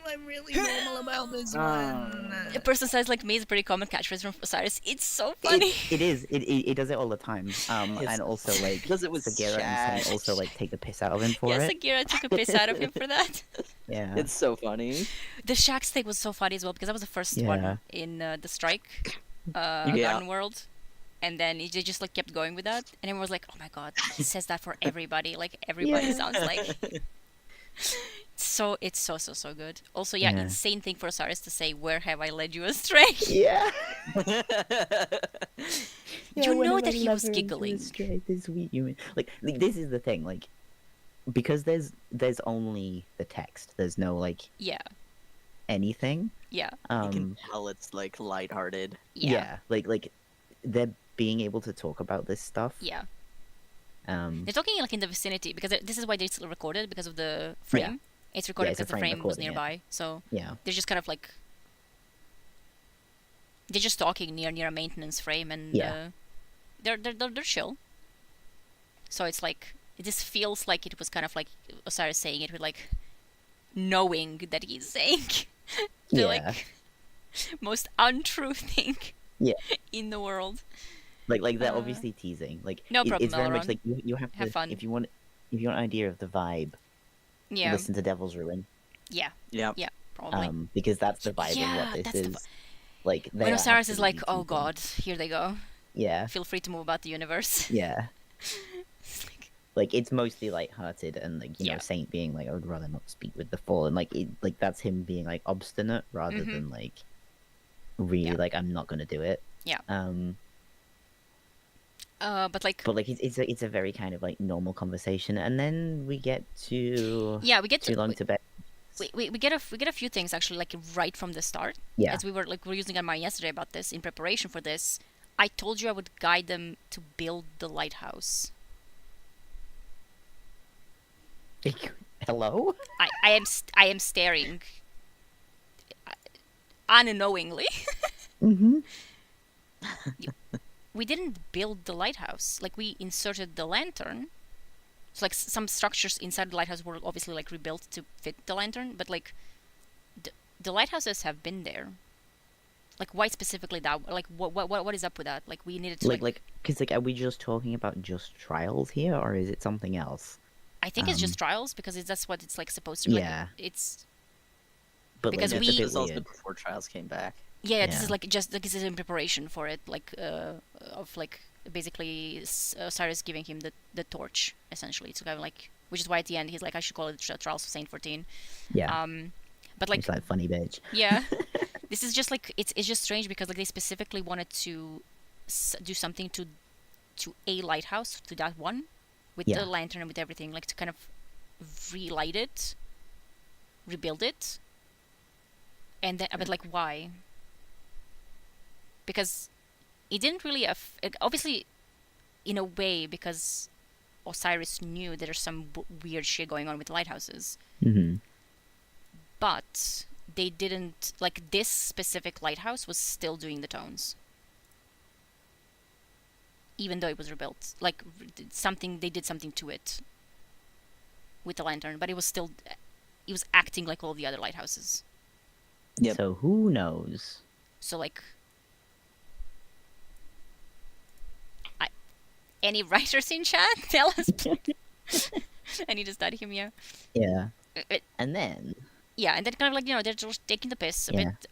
I'm really normal about this one. A person says like me is a pretty common catchphrase from Osiris. It's so funny. It is. It does it all the time. And also like does it with Sagira and Sen also like take the piss out of him for Yeah, it. Sagira took a piss out of him for that. Yeah. It's so funny. The Shax thing was so funny as well because that was the first one in the Strike Garden World. And then they just like kept going with that, and everyone was like, "Oh my god, he says that for everybody. Like everybody sounds like." So it's so good. Also, insane thing for Osiris to say, "Where have I led you astray?" Yeah. You know that he was giggling. This sweet human. Like this is the thing. Like because there's only the text. There's no like anything. Yeah. You can tell it's like lighthearted. Yeah. Like they're being able to talk about this stuff. Yeah. They're talking like in the vicinity because this is why it's recorded because of the frame. Yeah. It's recorded it's a because the frame frame was recording, nearby. So Yeah. they're just kind of like they're just talking near a maintenance frame, and they're chill. So it's like this feels like it was kind of like Osiris saying it with like knowing that he's saying the like most untrue thing in the world. Like they're obviously teasing. Like no problem, it's very Elrond. much like you have to fun. if you want an idea of the vibe. Yeah. Listen to Devil's Ruin. Yeah. Yeah. Yeah. Probably. Because that's the vibe of what this is. Like when Osiris is like, absolutely "Oh God, here they go." Yeah. Feel free to move about the universe. Yeah. Like it's mostly light-hearted, and like you know, Saint being like, "I would rather not speak with the Fallen." Like like that's him being like obstinate rather than like really like I'm not gonna do it. Yeah. But it's a very kind of like normal conversation, and then we get to we get too long to bed. We get a few things actually like right from the start. Yeah. As we were using on mine yesterday about this in preparation for this. I told you I would guide them to build the lighthouse. Hello? I am staring unknowingly. We didn't build the lighthouse. Like we inserted the lantern. So like some structures inside the lighthouse were obviously like rebuilt to fit the lantern, but like the lighthouses have been there. Like why specifically that? Like what is up with that? Like we needed to because are we just talking about just trials here, or is it something else? I think it's just trials because that's what it's like supposed to be. Yeah. Like, it's but because like, we This was also before trials came back. Yeah, this is like just like this is in preparation for it, like of like basically Osiris giving him the torch essentially. It's kind of like, which is why at the end he's like, I should call it Trials of Saint 14. Yeah. But like it's like funny bitch. Yeah. This is just like it's just strange because like they specifically wanted to do something to a lighthouse, to that one, with the lantern and with everything, like to kind of relight it, rebuild it, and then but like why? Because it didn't really obviously in a way because Osiris knew there's some weird shit going on with lighthouses. But they didn't, like, this specific lighthouse was still doing the tones. Even though it was rebuilt. Like, they did something to it with the lantern, but it was still he was acting like all the other lighthouses. Yep. So who knows? So like, any writers in chat, tell us. I need to study him. Yeah. Yeah. It- And then, yeah, and then kind of like, they're just taking the piss a Yeah. bit.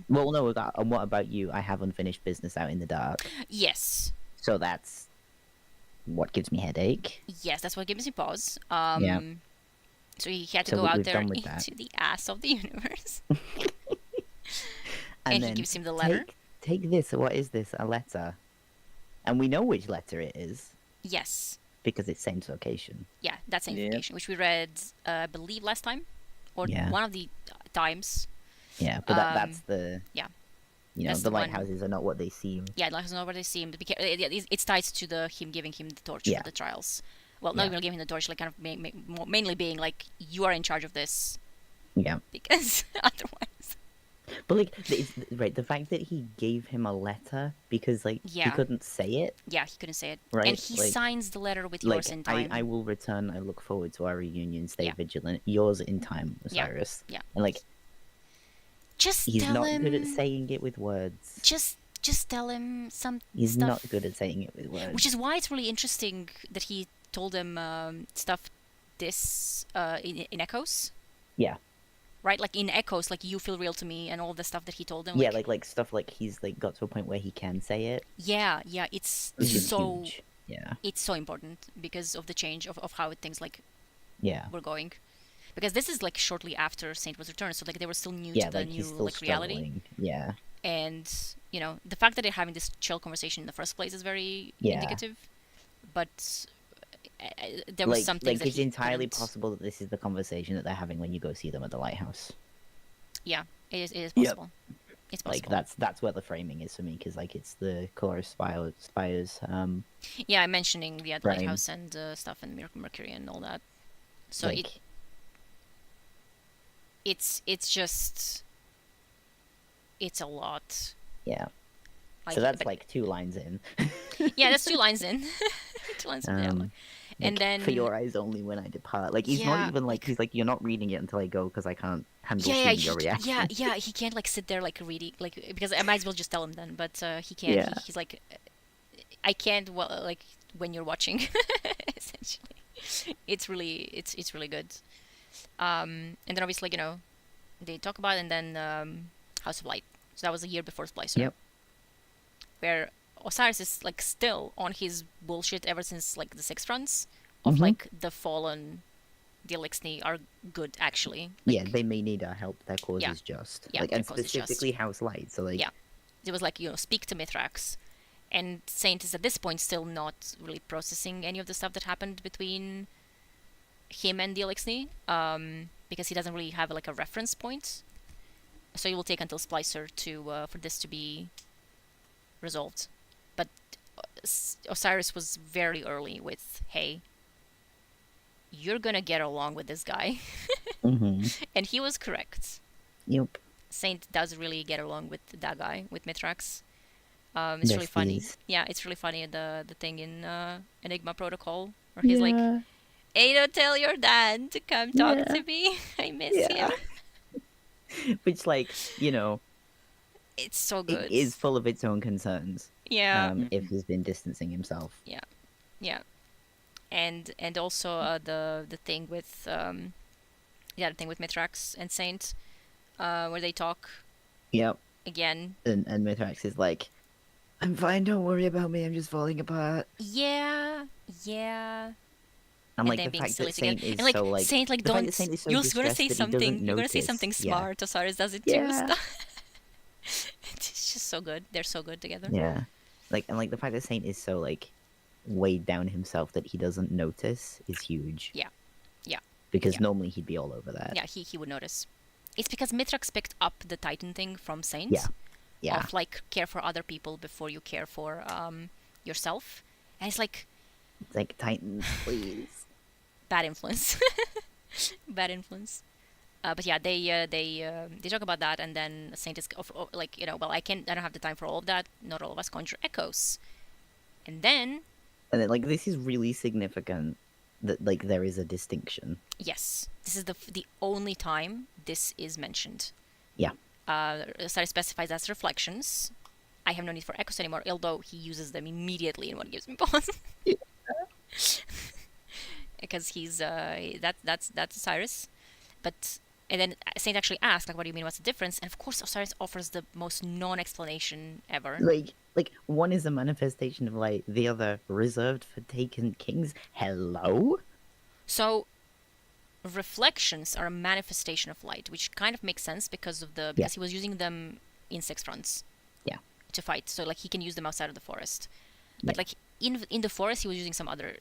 well, no, we got. And what about you? I have unfinished business out in the dark. Yes, So that's what gives me headache. yes, that's what gives me pause. Yeah. So he had to So go we've out there done with into that. the ass of the universe, And and he then gives him the letter. Take this. What is this? A letter. And we know which letter it is Yes, because it's Saint's location. yeah, that's the Yep. information which we read, I believe last time, or Yeah. one of the times. Yeah, but that's the. yeah. You know, That's the the one- lighthouses are not what they seem. Yeah, like not what they seem. Because it's tied to the him giving him the torch Yeah. for the trials. Well, not Yeah. even giving him the torch, like kind of mainly being like, you are in charge of this, Yeah. because otherwise. But like, right, the fact that he gave him a letter because like he Yeah. couldn't say it. Yeah, he couldn't say it. Right, And he like- signs the letter with Like, yours in time. I will return. I look forward to our reunion. Stay Yeah. vigilant. Yours in time, Yeah, Osiris. yeah. And like, Just he's tell not him. good at saying it with words. Just tell him some He's stuff. not good at saying it with words. Which is why it's really interesting that he told him stuff this in Echoes. Yeah. Right, like in Echoes, like you feel real to me, and all the stuff that he told him. Yeah, like stuff like he's like got to a point where he can say it. yeah, it's Which is so huge. Yeah. it's so important because of the change of how things like Yeah. were going. Because this is like shortly after Saint was returned, so like they were still new Yeah, to the like new he's still like reality. struggling. Yeah. And the fact that they're having this chill conversation in the first place is very Yeah. indicative. But there was Like, some things that it's he entirely couldn't- possible that this is the conversation that they're having when you go see them at the lighthouse. Yeah, it is Yep. possible. It's possible. Like that's where the framing is for me because like it's the Chorus Spires. Yeah, I'm mentioning the Right. lighthouse and stuff and Mercury and all that. So like it's just it's a lot. yeah. Like, So that's but- like 2 lines in. yeah, that's 2 lines in. 2 lines in. Yeah. And Like, then for your eyes only when I depart. Like he's Yeah, not even like he's like you're not reading it until I go because I can't handle yeah, seeing your reaction. yeah, he can't like sit there like reading like because I might as well just tell him then, but he can't. Yeah. He's like, I can't. Well, like when you're watching, essentially, it's really good. And then obviously they talk about it, and then House of Light. So that was a year before Splicer. Yep. Where Osiris is like still on his bullshit ever since like the 6 fronts of Mhm. like the fallen, the Elixni are good actually. Yeah, they may need our help. Their cause Yeah. is just. Yeah, like their and cause is just. specifically House Light. So like Yeah. It was like speak to Mithrax, and Saint is at this point still not really processing any of the stuff that happened between him and the Elixni, because he doesn't really have like a reference point. So it will take until Splicer to for this to be resolved. But Osiris was very early with, hey, you're gonna get along with this guy, Mhm. and he was correct. Yep. Saint does really get along with that guy, with Mithrax. It's really funny. Besties. Yeah, it's really funny the thing in Enigma Protocol where he's like, "Hey, don't tell your dad to come talk Yeah. to me. I miss Yeah. him." Which like It's so good. it is full of its own concerns. Yeah, If he's been distancing himself. yeah. And also the thing with the thing with Mithrax and Saint, where they talk Yep. again. And Mithrax is like, I'm fine. Don't worry about me. I'm just falling apart. Yeah. I'm And like then the being fact silly that Saint together. is And like so like Saint, like the fact don't. that Saint is so You're gonna distressed say that he something. doesn't You're gonna say notice. something Yeah. smart. Osiris does it too. Yeah. Stuff. It's just so good. They're so good together. Yeah. Like and like the fact that Saint is so like weighed down himself that he doesn't notice is huge. Yeah. Because Yeah. normally he'd be all over that. Yeah, he would notice. It's because Mithrax picked up the Titan thing from Saint. Yeah. Yeah. Of like care for other people before you care for yourself, and it's like It's like Titans, please. bad influence. Bad influence. But yeah, they talk about that, and then Saint is like, well, I don't have the time for all of that. Not all of us conjure echoes. And then And then like this is really significant that like there is a distinction. Yes, this is the only time this is mentioned. Yeah. Osiris specifies as reflections. I have no need for echoes anymore, although he uses them immediately in what gives me pause. Because he's that's Osiris. But and then Saint actually asks, like, what do you mean, what's the difference? And of course Osiris offers the most non-explanation ever. Like one is a manifestation of light, the other reserved for taken kings. Hello? So reflections are a manifestation of light, which kind of makes sense because of the because he was using them in six fronts. Yeah. To fight. So like he can use them outside of the forest. But like in the forest he was using some other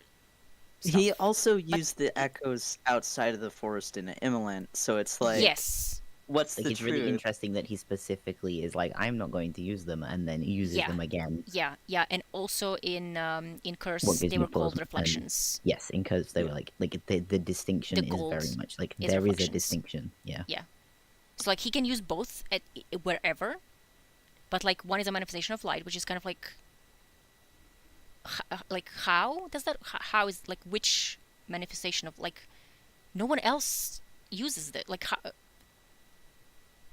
stuff. He also used the echoes outside of the forest in Immolant, so it's like, yes. What's Like the it's truth? really interesting that he specifically is like, I'm not going to use them, and then uses them again. Yeah, and also in Curse What gives they me were called pause, reflections. Yes, in Curse they were like the distinction The is gold very much like is there is a reflections. distinction. Yeah. Yeah. So like he can use both at wherever, but like one is a manifestation of light, which is kind of like how does that how is like which manifestation of like no one else uses that like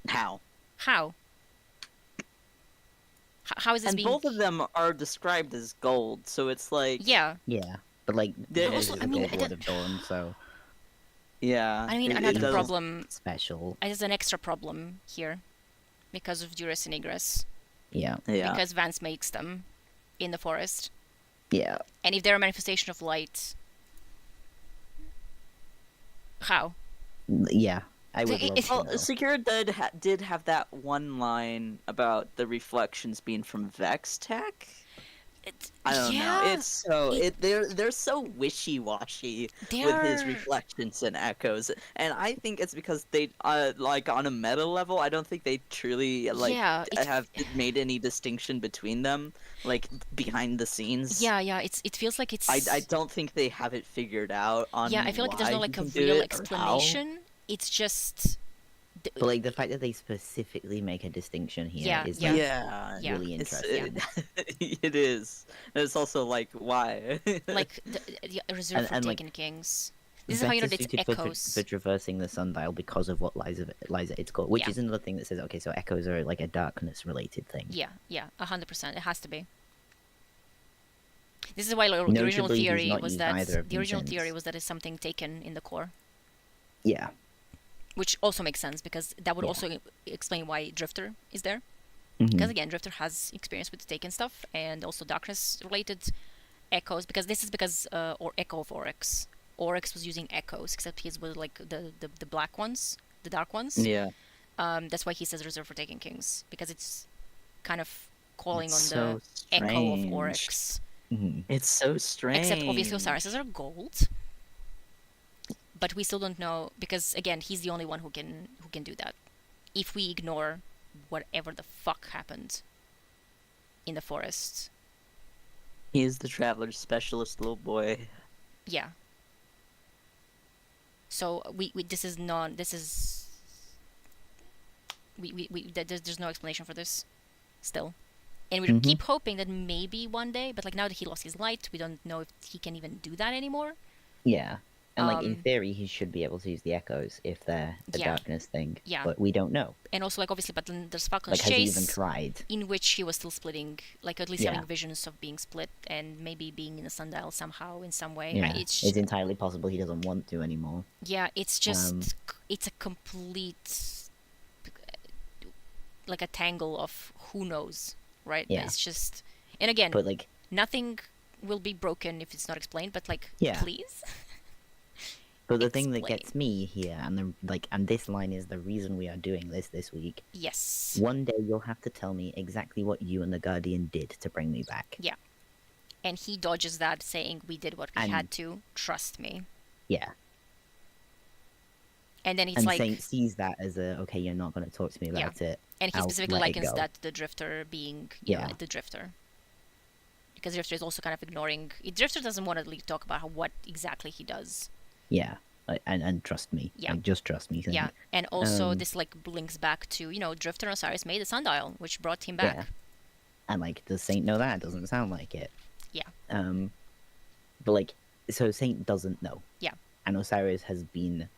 How? How is this And being... both of them are described as gold, so it's like... Yeah. Yeah, but like There this is- is I a mean, gold Word of Dawn, so Yeah. I mean, it another does- problem... special. There's an extra problem here because of Duress and Egress. Yeah. Yeah. Because Vance makes them in the forest. Yeah. And if they're a manifestation of light... How? Yeah. I would love to Well, know. Secure did have that one line about the reflections being from Vex Tech. I don't know. It's so they're so wishy-washy with his reflections and echoes, and I think it's because they like on a meta level. I don't think they truly like have made any distinction between them, like behind the scenes. Yeah, it feels like it's... I don't think they have it figured out on. Yeah, I feel like there's no why like you a can do real it or how. explanation. It's just... But like the fact that they specifically make a distinction here is like, really interesting. It is. And it's also like why? Like the reserve for like, Taken Kings. This is how you know that it's better suited echoes. for traversing the sundial because of what lies at its core, which Yeah. is another thing that says, okay, so echoes are like a darkness related thing. Yeah, 100%. It has to be. This is why the Notably, original he's theory not was used that either of the them original since. theory was that it's something taken in the core, Yeah. which also makes sense because that would also explain why Drifter is there. Mhm. Because again, Drifter has experience with Taken stuff and also darkness related echoes. Because this is because or Echo of Oryx. Oryx was using echoes, except his was like the black ones, the dark ones. Yeah. That's why he says reserved for Taken Kings, because it's kind of calling It's on the so echo of strange. Oryx. Mhm. It's so strange. Except obviously Osiris's are gold. But we still don't know because again he's the only one who can do that. If we ignore whatever the fuck happened in the forest. He is the traveler's specialist, little boy. Yeah. So we there's no explanation for this still. And we keep hoping that maybe one day, but like now that he lost his light, we don't know if he can even do that anymore. Yeah. And like in theory, he should be able to use the echoes if they're a darkness thing. Yeah. But we don't know. And also like obviously, but then there's Falcon's Like, has he Chase, even tried? in which he was still splitting, like at least Yeah. having visions of being split and maybe being in a sundial somehow in some way. Yeah. It's It's entirely possible he doesn't want to anymore. yeah, it's just it's a complete like a tangle of who knows, right? Yeah. It's just, and again, But like, nothing will be broken if it's not explained. But like, Yeah. please. but the thing that explain. gets me here, and this line is the reason we are doing this week. Yes. One day you'll have to tell me exactly what you and the Guardian did to bring me back. Yeah. And he dodges that, saying, "We did what we And- had to. Trust me." Yeah. And then it's And like, Saint sees that as a, okay, you're not going to talk to me about it. and he I'll specifically let it likens go. that to the Drifter being, you know, Yeah. the Drifter. Because Drifter is also kind of ignoring. Drifter doesn't want to like, talk about what exactly he does. Yeah. And trust me. Yeah. Like, just trust me. Yeah, and also Um, this like links back to, you know, Drifter and Osiris made the sundial, which brought him back. Yeah. And like, does Saint know that? Doesn't sound like it. Yeah. But like, so Saint doesn't know. Yeah. And Osiris has been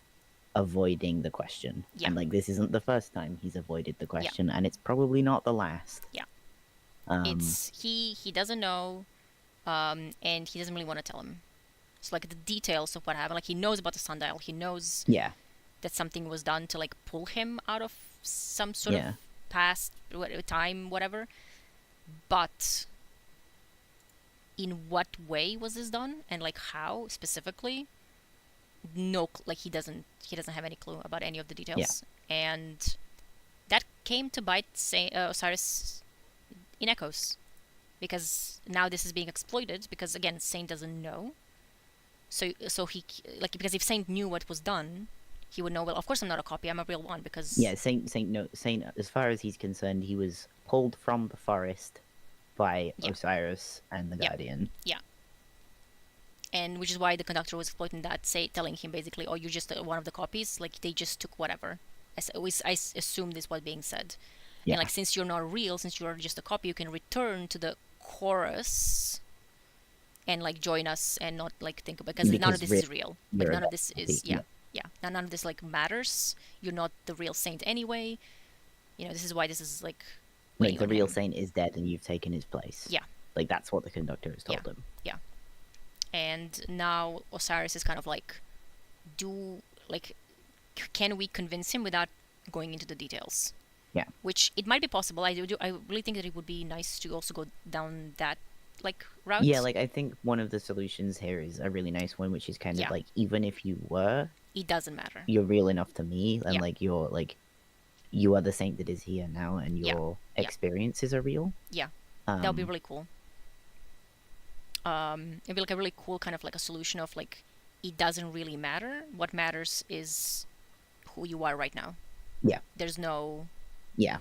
avoiding the question. Yeah. And like this isn't the first time he's avoided the question, and it's probably not the last. Yeah. Um, He doesn't know, and he doesn't really want to tell him. So like the details of what happened, like he knows about the sundial, he knows yeah. that something was done to like pull him out of some sort Yeah. of past time, whatever. But in what way was this done, and like how specifically? No, like he doesn't have any clue about any of the details, and that came to bite Osiris in echoes, because now this is being exploited because again Saint doesn't know. So he like, because if Saint knew what was done, he would know. Well, of course I'm not a copy. I'm a real one because Yeah, Saint, as far as he's concerned, he was pulled from the forest by Osiris and the Yeah. Guardian. And which is why the conductor was exploiting that, telling him basically, "Oh, you're just one of the copies. Like they just took whatever." I assume this was being said. Yeah. And like, since you're not real, since you're just a copy, you can return to the chorus and like join us and not like think about, because none of this is real. Like you're none a of this is Now none of this like matters. You're not the real Saint anyway. This is why this is like Like weighing the on real him. Saint is dead, and you've taken his place. Yeah. Like that's what the conductor has told him. And now Osiris is kind of like, can we convince him without going into the details? Yeah. Which it might be possible. I really think that it would be nice to also go down that like route. Yeah, like I think one of the solutions here is a really nice one, which is kind Yeah. of like, even if you were, it doesn't matter. you're real enough to me, and Yeah. like you're like, you are the Saint that is here now, and your Yeah. experiences are real. Yeah. That would be really cool. It'd be like a really cool kind of like a solution of like, it doesn't really matter. What matters is who you are right now. Yeah. There's no. Yeah.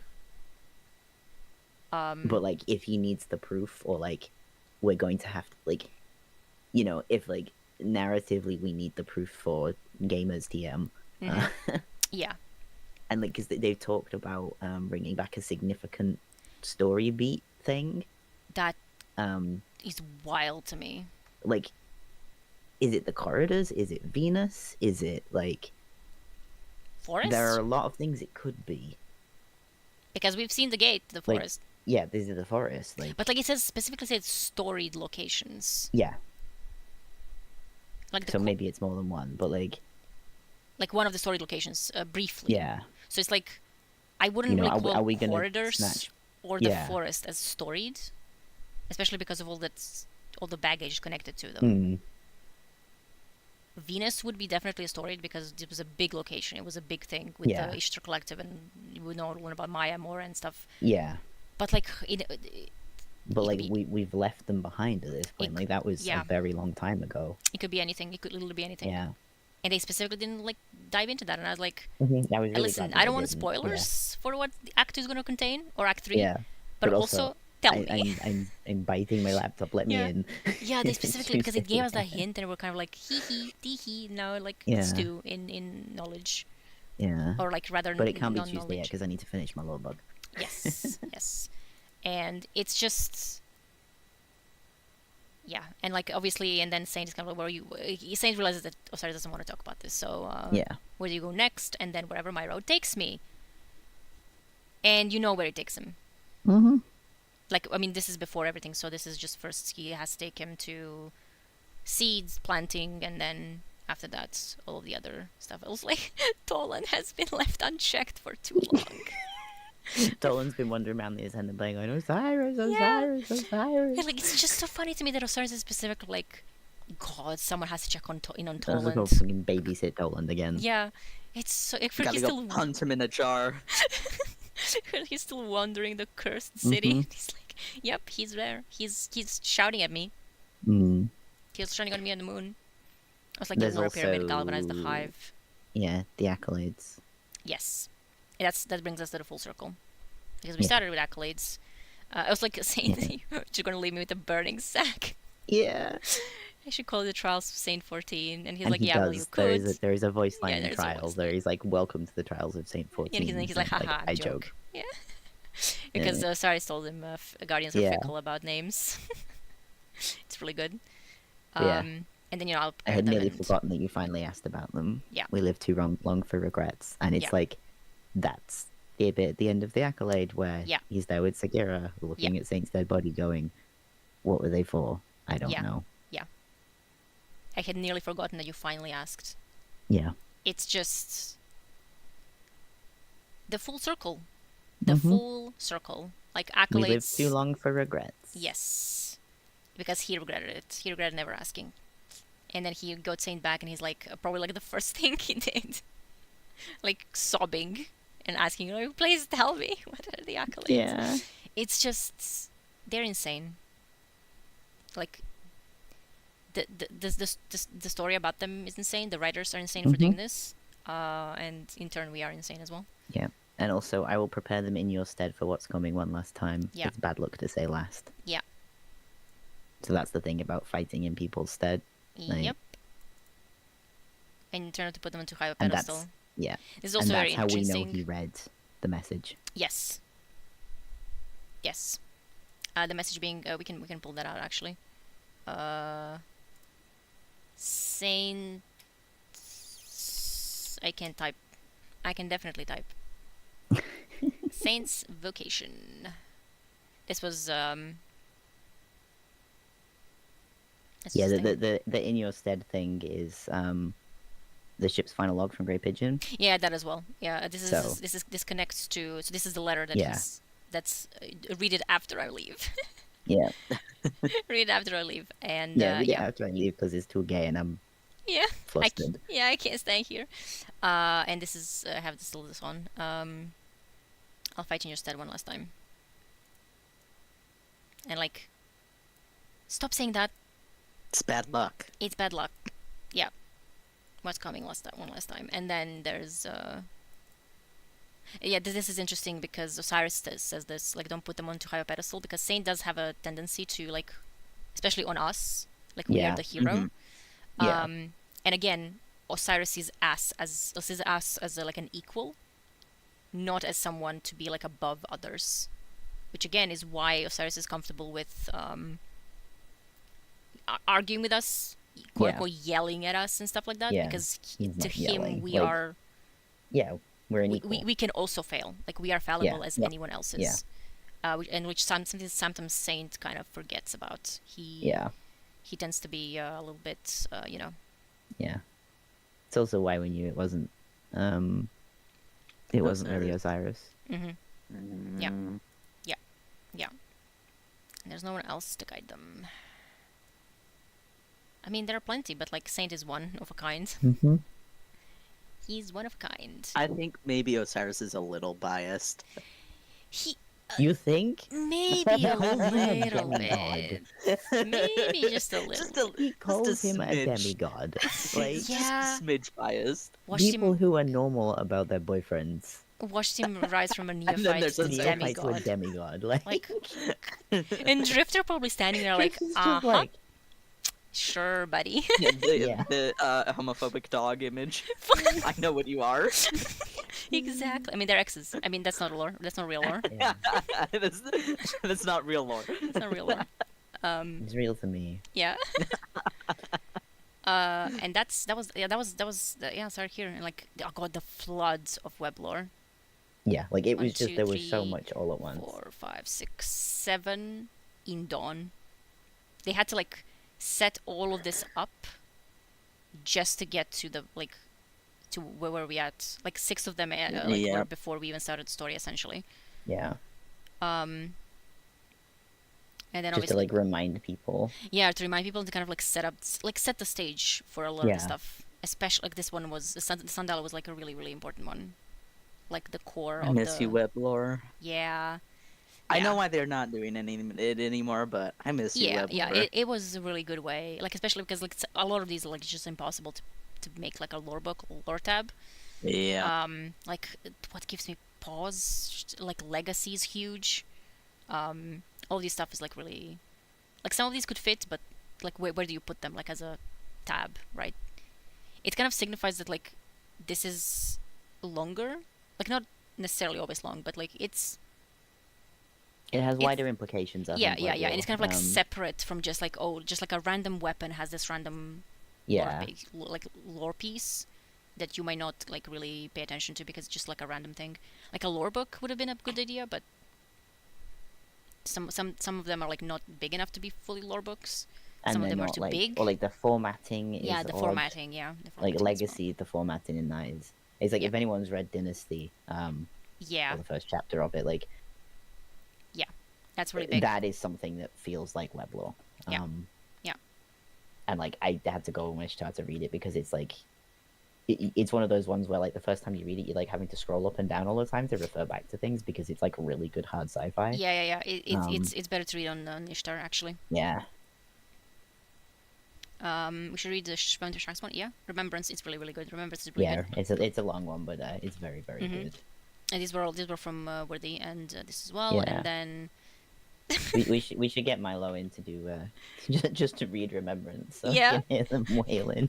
But like, if he needs the proof, or like, we're going to have to like, if like narratively we need the proof for gamers TM, Yeah. and like, because they've talked about bringing back a significant story beat thing. That is wild to me. Like, is it the corridors? Is it Venus? Is it like Forest? there are a lot of things it could be. Because we've seen the gate to the Like, forest. yeah, this is the forest. Like, But like it specifically says storied locations. yeah, Like so maybe it's more than one, but like, one of the storied locations, briefly. yeah, So it's like, I wouldn't really are call we gonna corridors snatch? or the Yeah. forest as storied, especially because of all the baggage connected to them. Mm, Venus would be definitely a storied because it was a big location. It was a big thing with Yeah. the Ishtar Collective, and you would learn about Maya more and stuff. yeah, But like, but it like could be- we've left them behind at this point. Like that was yeah. a very long time ago. it could be anything. It could literally be anything. Yeah, And they specifically didn't like dive into that, and I was like, I was really listen, glad that I they don't want didn't. spoilers for what Act 2 is going to contain, or Act 3, Yeah, but also tell me. I'm biting my laptop. Let Yeah. me in. Yeah, they specifically, because it gave us that Yeah. hint, and we're kind of like, hee tee hee, now like Yeah. stew in knowledge, Yeah, or like rather but it can't be Tuesday yet non-knowledge. because I need to finish my little bug. Yes, yes, and it's just, yeah, and like obviously, and then Saint is kind of like, Saint realizes that Osiris doesn't want to talk about this, so Yeah, where do you go next? And then wherever my road takes me, and you know where it takes him. mm-hmm. Like, I mean, this is before everything, so this is just first he has to take him to seeds planting, and then after that all of the other stuff. It was like Tolan has been left unchecked for too long. Dolan's been wandering around the ascendant playing going, Osiris, Yeah. Osiris, Osiris. And, like, it's just so funny to me that Osiris is specific, like, God, someone has to check on on I was gonna Toland. fucking babysit Dolan again. Yeah, it's so. He's Gotta go still punt him in a jar. he's still wandering the cursed city. Mhm. He's like, yep, he's there. He's shouting at me. Mm. He was shining on me on the moon. I was like, There's the Lunar Pyramid also- galvanized the hive. Yeah, the accolades. Yes, that brings us to the full circle, because we Yeah. started with accolades. I was like saying, you're gonna leave me with a burning sack. Yeah. I should call it the Trials of Saint 14, and he's And like, he yeah, well, does. you There could. is a voice Yeah, line in there's a Trials. voice There he's like, "Welcome to the Trials of Saint 14." And he's like, haha, I joke. joke. Yeah. Because Saris told him Guardians are Yeah. fickle about names. It's really good. Yeah. And And then I'll I prepare had them nearly and- forgotten that you finally asked about them. Yeah. We live too long for regrets, and it's Yeah. like that's the bit at the end of the Accolade where Yeah. he's there with Sagira, looking at Saint's dead body, going, "What were they for? I don't Yeah. know." I had nearly forgotten that you finally asked. Yeah. It's just the full circle. The Mhm. full circle. Like accolades. We live too long for regrets. Yes. Because he regretted it. He regretted never asking. And then he got Saint back and he's like, probably like the first thing he did. Like sobbing and asking, like, please tell me, what are the accolades? Yeah. It's just, they're insane. Like, the story about them is insane. The writers are insane for doing this. And in turn, we are insane as well. Yeah. And also, I will prepare them in your stead for what's coming one last time. Yeah. It's bad luck to say last. Yeah. So that's the thing about fighting in people's stead. Like- Yep. And in turn to put them into higher And pedestal. that's, yeah. This is also And very that's how we know interesting. he read the message. Yes. Yes. The message being, we can pull that out actually. Saint. I can type. I can definitely type. Saint's vocation. This was let's Yeah, just think. the in your stead thing is the ship's final log from Grey Pigeon. Yeah, that as well. Yeah, So- this connects to. So this is the letter that Yeah. that's read it after I leave. Yeah. Read it after I leave, and Yeah, we yeah, have to leave because it's too gay and I'm yeah. flustered. I can't stay here. And this is I have still this one. I'll fight in your stead one last time. And like, stop saying that. It's bad luck. It's bad luck. Yeah. What's coming one last time, and then there's yeah, this is interesting because Osiris says this, like, don't put them onto higher pedestal, because Saint does have a tendency to, like, especially on us, like, we Yeah. are the hero. Mhm. Yeah. And again, Osiris sees us as like an equal, not as someone to be like above others, which again is why Osiris is comfortable with arguing with us, quote Yeah. unquote, yelling at us and stuff like that, Yeah, because he's to not him yelling, we like, are Yeah, we're an equal. we can also fail, like we are fallible as yeah, anyone else is. yeah. And which sometimes Saint kind of forgets about. Yeah, He tends to be a little bit, you know. yeah. It's also why we knew it wasn't really Osiris. Mm-hmm. Yeah. Yeah. And there's no one else to guide them. I mean, there are plenty, but like Saint is one of a kind. Mm-hmm. He's one of a kind. I think maybe Osiris is a little biased. He You think? maybe a little Demigod. bit, maybe just a little. He calls just a him a smidge. demigod. Like, Yeah. Just a smidge biased. Watched people him, who are normal about their boyfriends. watched him rise from a then neophyte there's to a Neophyte to a demigod. demigod. Like, Like, and Drifter probably standing there like, it's just like, sure, buddy. Yeah, Yeah. the homophobic dog image. I know what you are. Exactly. I mean, they're exes. I mean, that's not lore. That's not real lore. yeah, that's not real lore. That's not real lore. it's real to me. Yeah. And that was sorry here, and like, oh god, the floods of web lore. Yeah, like it One, was just two, there was so three, much all at once. 4, 5, 6, 7 in Dawn. They had to like set all of this up just to get to the like to where were we at? Like 6 of them like Yeah. were before we even started the story essentially. Yeah, And then just to obviously like remind people. yeah, to remind people to kind of like set the stage for a lot of Yeah. the stuff. Especially like this one was the Sundial was like a really, really important one. Like the core I of miss the you, web lore. yeah. I Yeah. know why they're not doing it anymore, but I miss you, Yeah, web yeah, lore. it was a really good way. Like especially because like a lot of these are like just impossible to make like a lore book, lore tab. Yeah. Like what gives me pause, like Legacy is huge. All these stuff is like really, like some of these could fit, but like where do you put them? Like as a tab, right? It kind of signifies that like this is longer, like not necessarily always long, but like it's It has It's- wider implications. I think, yeah, like and it's kind of like your, separate from just like, oh, just like a random weapon has this random Yeah. like lore piece that you might not like really pay attention to because it's just like a random thing. Like a lore book would have been a good idea, but some of them are like not big enough to be fully lore books. And Some of they're them are not too like, big. or like the formatting Yeah, is the odd. formatting. Yeah, the Like formatting is Legacy, the formatting in that is. It's like Yeah. if anyone's read Dynasty, Yeah, or the first chapter of it, like that's really big. that is something that feels like weblore. Yeah. Yeah. And like I had to go and wish to read it because it's like it's one of those ones where like the first time you read it, you're like having to scroll up and down all the time to refer back to things because it's like really good hard sci-fi. Yeah. It's better to read on Ishtar actually. Yeah. We should read the Winter Sharks one. Yeah, Remembrance. It's really good. Remembrance is really Yeah, good. it's a long one, but it's very good. And these were from Worthy, and this as well. Yeah. And then we should get Milo in to do just to read Remembrance, so Yeah. we can hear them wailing.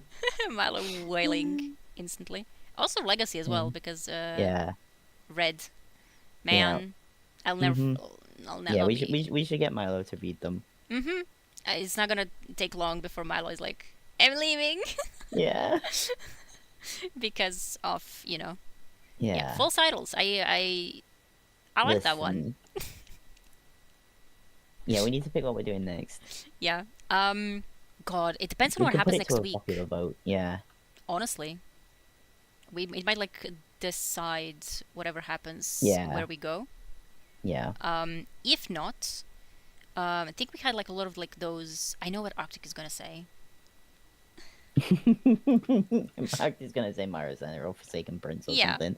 Milo wailing instantly. Also Legacy as well because Yeah. Red, man, I'll never. Mhm. I'll never. Yeah, we should get Milo to read them. It's not gonna take long before Milo is like, I'm leaving Yeah. because of Yeah. False Idols. I like that one. Listen. Yeah, we need to pick what we're doing next. Yeah. God, it depends on We what can put happens it next to a week. popular vote. Yeah. Honestly, it might like decide whatever happens Yeah. where we go. Yeah. If not, I think we had like a lot of like those. I know what Arctic is gonna say. Mark is gonna say Mara Center or Forsaken Prince or Yeah. something.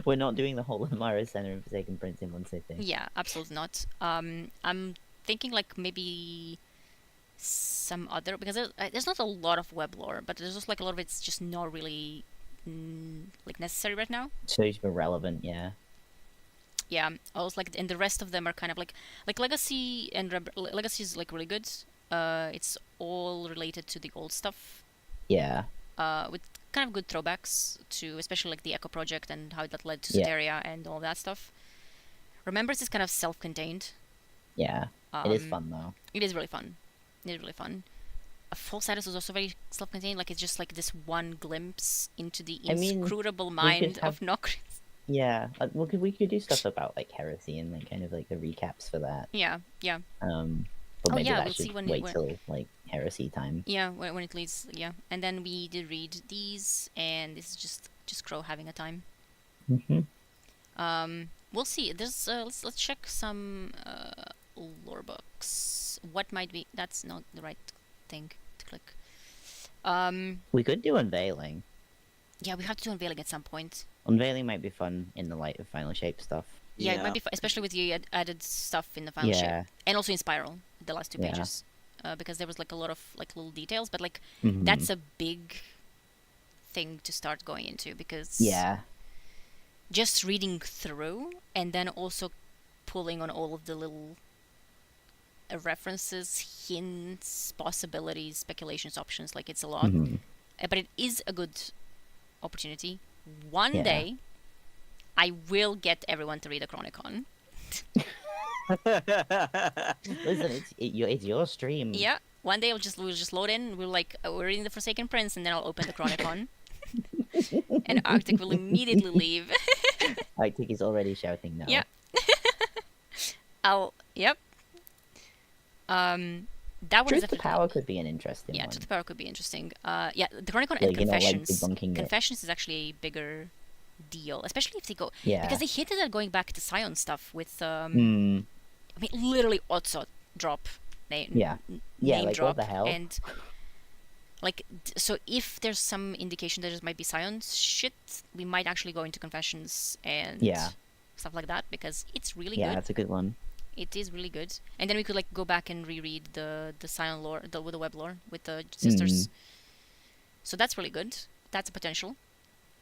We're not doing the whole of Mara Center and Forsaken Prince in one sitting. Yeah, absolutely not. I'm thinking like maybe some other because there's not a lot of web lore, but there's just like a lot of it's just not really like necessary right now. So it's relevant, yeah. Yeah, also like and the rest of them are kind of like Legacy and Legacy is like really good. It's all related to the old stuff. Yeah. With kind of good throwbacks to especially like the Echo Project and how that led to Yeah. Soteria and all that stuff. Remembrance is kind of self-contained. Yeah. It is fun though. It is really fun. It is really fun. False Idols was also very self-contained. Like it's just like this one glimpse into the I mean, inscrutable we mind could of have- Nokris. Yeah. We could do stuff about like heresy and like kind of like the recaps for that. Yeah. But Oh, maybe yeah, that we'll see should when wait till like heresy time. Yeah, when it leads. Yeah, and then we did read these, and this is just Crow having a time. Mm-hmm. We'll see. There's let's check some lore books. What might be? That's not the right thing to click. We could do unveiling. Yeah, we have to do unveiling at some point. Unveiling might be fun in the light of Final Shape stuff. Yeah, it Yeah. might be, especially with the added stuff in the final shape, Yeah. and also in Spiral, the last two Yeah. pages, because there was like a lot of like little details, but like Mhm. that's a big thing to start going into because Yeah. just reading through and then also pulling on all of the little references, hints, possibilities, speculations, options, like it's a lot. Mhm. But it is a good opportunity. One Yeah. day, I will get everyone to read the Chronicon. Listen, it's your stream. Yeah, one day we'll just load in. We're like we're reading the Forsaken Prince, and then I'll open the Chronicon, and Arctic will immediately leave. Arctic is already shouting now. Yeah. Yep. That one is Truth to Power could be an interesting Yeah, one. Truth to Power could be interesting. Yeah, the Chronicon Like, and you know, like Confessions. debunking it. Confessions is actually a bigger deal, especially if they go Yeah. because they hinted at going back to Scion stuff with Hmm. I mean literally Otso drop name. Yeah. Yeah, Name like, drop what the hell? and like so if there's some indication that there might be Scion's shit, we might actually go into Confessions and Yeah. stuff like that because it's really Yeah, good. that's a good one. It is really good, and then we could like go back and reread the Scion lore, with the web lore with the sisters. So that's really good. That's a potential.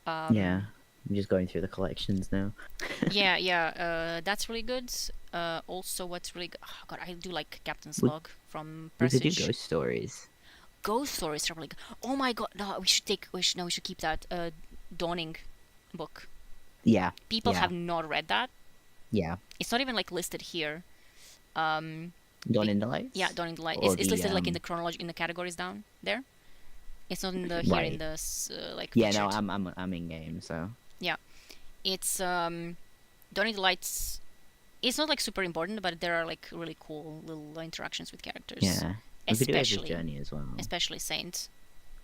Yeah. I'm just going through the collections now. Yeah. That's really good. Also, what's really good? Oh God, I do like Captain's We- Log from We could do Prestige. ghost stories. Ghost stories are really good. Oh my God, no, we should keep that Dawning book. Yeah. People yeah. have not read that. Yeah. It's not even like listed here. Dawn in the Lights? Yeah, Dawn in the Light. Or It's the, listed like in the chronology, in the categories down there. It's not in the here in Right. the like. Yeah, no, featured. I'm in game, so It's Dawn in the Lights. It's not like super important, but there are like really cool little interactions with characters. yeah. We could do Ezra's Especially, journey as well. especially Saint.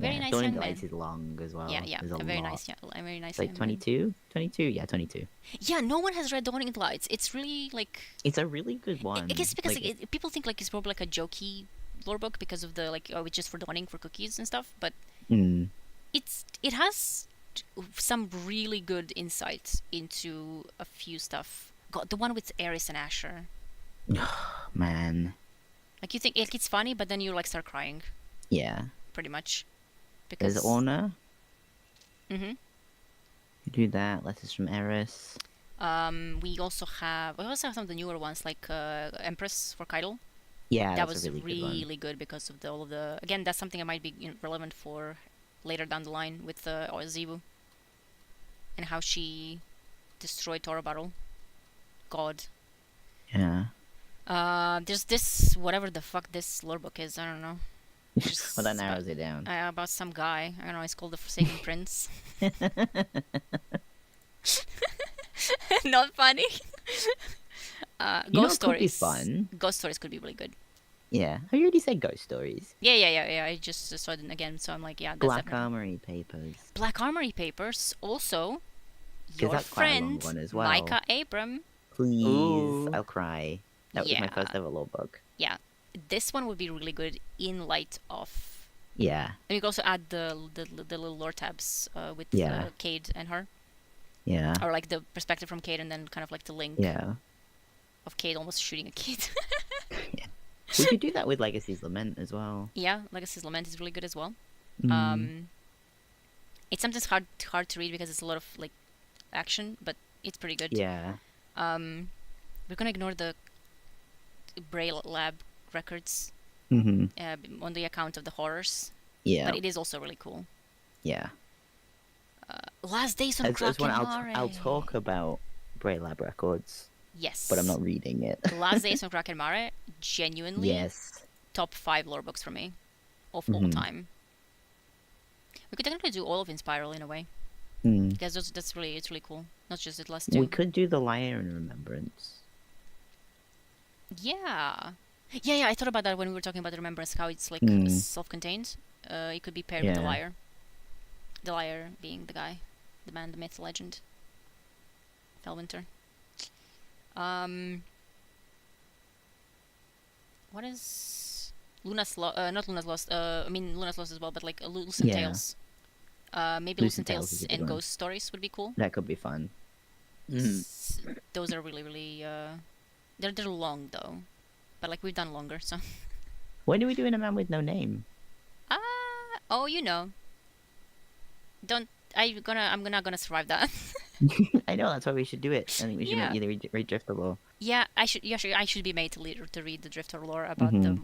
Very Yeah, nice Dawn in young the man. Lights is long as well. Yeah, There's a very lot. nice. Yeah, a very nice. It's like young man. 22? 22? Yeah, 22. Yeah, no one has read Dawn in the Lights. It's really like. It's a really good one. I guess because Like, people think like it's probably like a jokey lore book because of the like it's just for dawning for cookies and stuff, but mm, it has some really good insights into a few stuff. God, the one with Eris and Asher. man. Like you think like, it's funny, but then you like start crying, Yeah. pretty much. Because. There's Orna. Mm-hmm. You do that. Letters from Eris. We also have some of the newer ones like Empress for Keitel. Yeah, That that's was a really good one. really good because of all of the. Again, that's something that might be relevant for later down the line with Zivu and how she destroyed Tora Battle. God. Yeah. There's this whatever the fuck this lore book is. I don't know. Just Well, that narrows it down. about some guy. I don't know. It's called the Forsaken Prince. Not funny. You know Ghost what could be stories. fun? Ghost stories could be really good. Yeah. Have you already said ghost stories? Yeah. I just saw it again, so I'm like, yeah. That's Black definitely- Armory Papers. Black Armory Papers. Also, 'Cause your that's quite a long friend one as well. Micah Abram. Please. Ooh. I'll cry. That was my Yeah. first ever lore book. Yeah, this one would be really good in light of. Yeah. And you can also add the little lore tabs with Yeah. Cade and her, Yeah. or like the perspective from Cade, and then kind of like the link Yeah. of Cade almost shooting a kid. We could do that with Legacy's Lament as well. Yeah, Legacy's Lament is really good as well. Mm. It's sometimes hard to read because it's a lot of like action, but it's pretty good. Yeah. We're gonna ignore the Braille Lab records Mm-hmm. on the account of the horrors, Yeah. but it is also really cool. Yeah. Last Days on As one, Kraken I'll talk about Bray Lab Records, Yes. but I'm not reading it. Last Days on Kraken Mare, genuinely Yes. top 5 lore books for me of all Mhm. time. We could technically do all of Inspiral in a way, Mm. because it's really cool. Not just the last two. We could do the Liar in Remembrance. Yeah. I thought about that when we were talking about the Remembrance, how it's like Mm. self-contained. It could be paired with the Yeah. Liar. The Liar being the guy, the man, the myth, the legend. Felwinter. What is Luna's Lost? Not Luna's Lost. I mean Luna's Lost as well, but like Lucent Yeah. Tales. Maybe Lucent Lucent Tales Tales is a good and one. Ghost Stories would be cool. That could be fun. Those are really. They're long though, but like we've done longer, so. When are we doing A Man with No Name? Oh, you know. I'm not gonna survive that. I know, that's why we should do it. I think we should Yeah. make either read Driftable. Yeah, I should be made to read the Drifter lore about the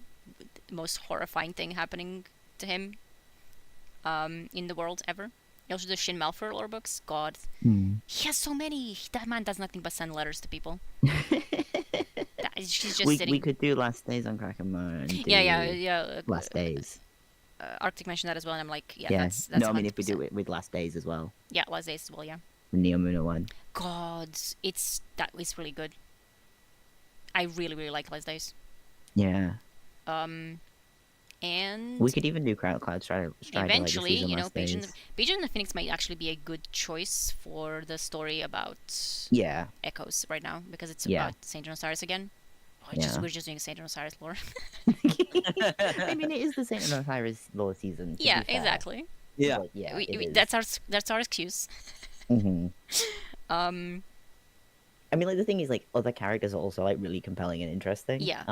most horrifying thing happening to him in the world ever. He also does Shin Malphur lore books. God, he has so many. That man does nothing but send letters to people. She's just sitting. We could do Last Days on Krakenmar and do Yeah. Last Days. Arctic mentioned that as well, and I'm like, yeah, Yeah. that's No, I mean if we 100%. do it with Last Days as well. Yeah, Last Days as well, yeah. The Neo Muno one. God, that is really good. I really like Last Days. Yeah. And We could even do Cloud Strider eventually, Legacies on you know, Last Pigeon Days. and the Phoenix might actually be a good choice for the story about Yeah. Echoes right now, because it's Yeah. about Saint John Osiris again. Yeah. We're just doing Saint John Osiris lore. I mean, it is the Saint and Osiris lore season. to Yeah, be fair. exactly. Yeah. But yeah, it is. That's our excuse. Mhm. Um, I mean, like the thing is, like other characters are also like really compelling and interesting. yeah.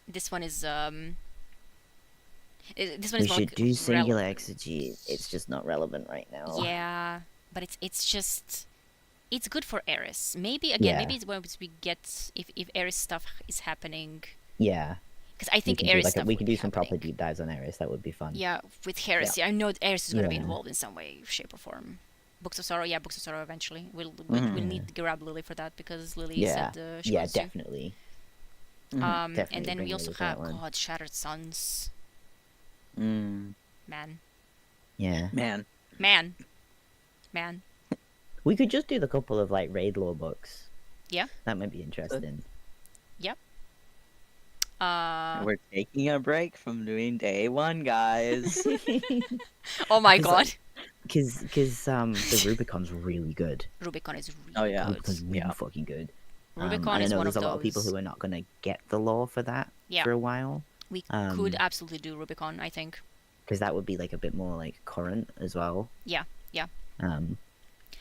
This one is this one We is more should like do Singular Exegete. It's just not relevant right now. Yeah, but it's just it's good for Eris. Maybe again, Yeah. maybe it's once we get if Eris stuff is happening, Yeah. because I think we can Eris do, stuff we would can be do some proper happening. deep dives on Eris. That would be fun. Yeah, with Heresy, I know Eris is going to be Yeah. involved in some way, shape, or form. Books of Sorrow, Books of Sorrow. Eventually, we'll need to grab Lily for that because Lily Yeah. said she Yeah, wants to. definitely. And Definitely then we bring also me to that have one. God, Shattered Suns. Mm. Man, Yeah. Man. man. We could just do the couple of like raid lore books. Yeah. That might be interesting. Yep. We're taking a break from doing day one, guys. Oh my Because, God. like, because the Rubicon's really good. Rubicon is really Oh, yeah. good. Rubicon's really fucking good. Rubicon and I is know one there's of a lot of people those- who are not gonna get the lore for that Yeah. for a while. We could absolutely do Rubicon, I think. Because that would be like a bit more like current as well. Yeah. Um,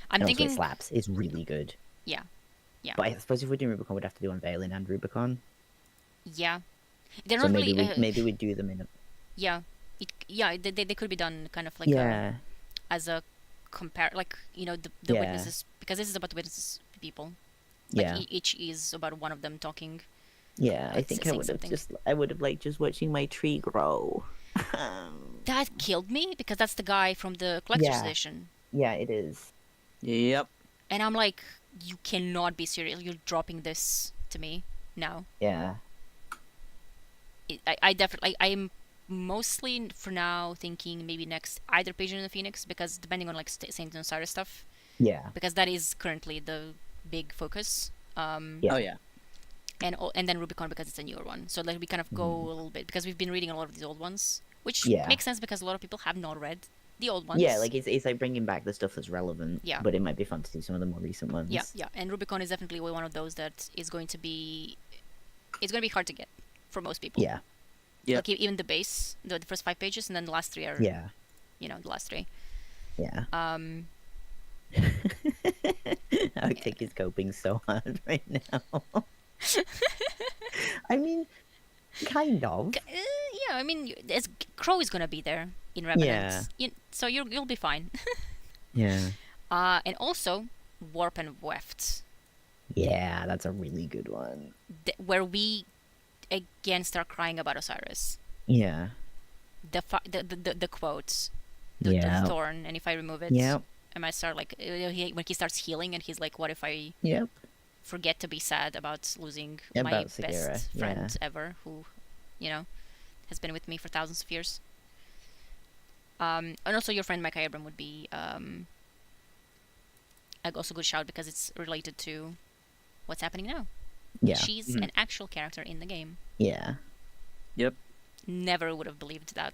I'm and thinking. also it slaps. It's really good. Yeah. But I suppose if we're doing Rubicon, we'd have to do Unveiling and Rubicon. Yeah. They're So not maybe really. maybe we'd do them in a... Yeah. They could be done kind of like Yeah. as a compare, like, you know, the Yeah. witnesses, because this is about the witnesses people. Like Yeah. each is about one of them talking. Yeah, I like, think I saying would have something. I would have liked just watching my tree grow. That killed me because that's the guy from the collector's Yeah. edition. Yeah, it is. Yep. And I'm like, you cannot be serious. You're dropping this to me now. Yeah. I definitely, I'm mostly for now thinking maybe next either Pigeon and the Phoenix, because depending on like Saint and Osiris stuff, Yeah. because that is currently the big focus. Yeah. Oh, yeah. And then Rubicon because it's a newer one. So like we kind of go a little bit, because we've been reading a lot of these old ones, which Yeah. makes sense because a lot of people have not read the old ones. Yeah, like it's like bringing back the stuff that's relevant. Yeah. But it might be fun to see some of the more recent ones. Yeah. And Rubicon is definitely one of those that is going to be, it's going to be hard to get for most people. Yeah. Yep. Like even the base, the first 5 pages, and then the last 3 are, Yeah. you know, the last 3. Yeah. Um, Arctic is coping so hard right now. I mean, kind of. yeah, I mean, Crow is gonna be there in Revenant. So you'll be fine. Yeah. And also Warp and Weft, Yeah, that's a really good one. where we again start crying about Osiris. Yeah. The quotes, Yeah. the thorn, and if I remove it, Yep. I might start like when he starts healing, and he's like, "What if I Yep. forget to be sad about losing Yeah, my about best Sagira, friend yeah. ever, who, you know, has been with me for thousands of years." And also your friend Micah Abram would be also a good shout, because it's related to what's happening now. Yeah. She's an actual character in the game. Yeah. Yep. Never would have believed that.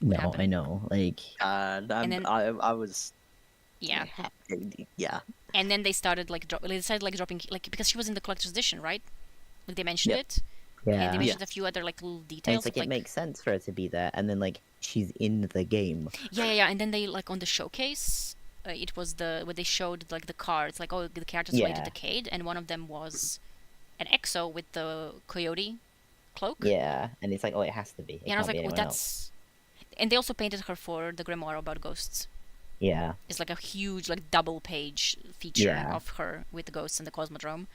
No, happen. I know. Like, then- I was Yeah. happy. Yeah. And then they started like they decided like dropping, like, because she was in the collector's edition, right? Like they mentioned Yep. it. And yeah. they mentioned a few other like little And details. it's like of, it makes sense for her to be there, and then like she's in the game. Yeah. And then they like on the showcase, it was where they showed like the cards, like, oh, the characters went to Yeah. Decade, and one of them was an Exo with the coyote cloak. Yeah, and it's like, oh, it has to be. It And I was can't like, be oh, anyone else. that's. And they also painted her for the grimoire about ghosts. Yeah. It's like a huge like double page feature Yeah. of her with the ghosts and the Cosmodrome.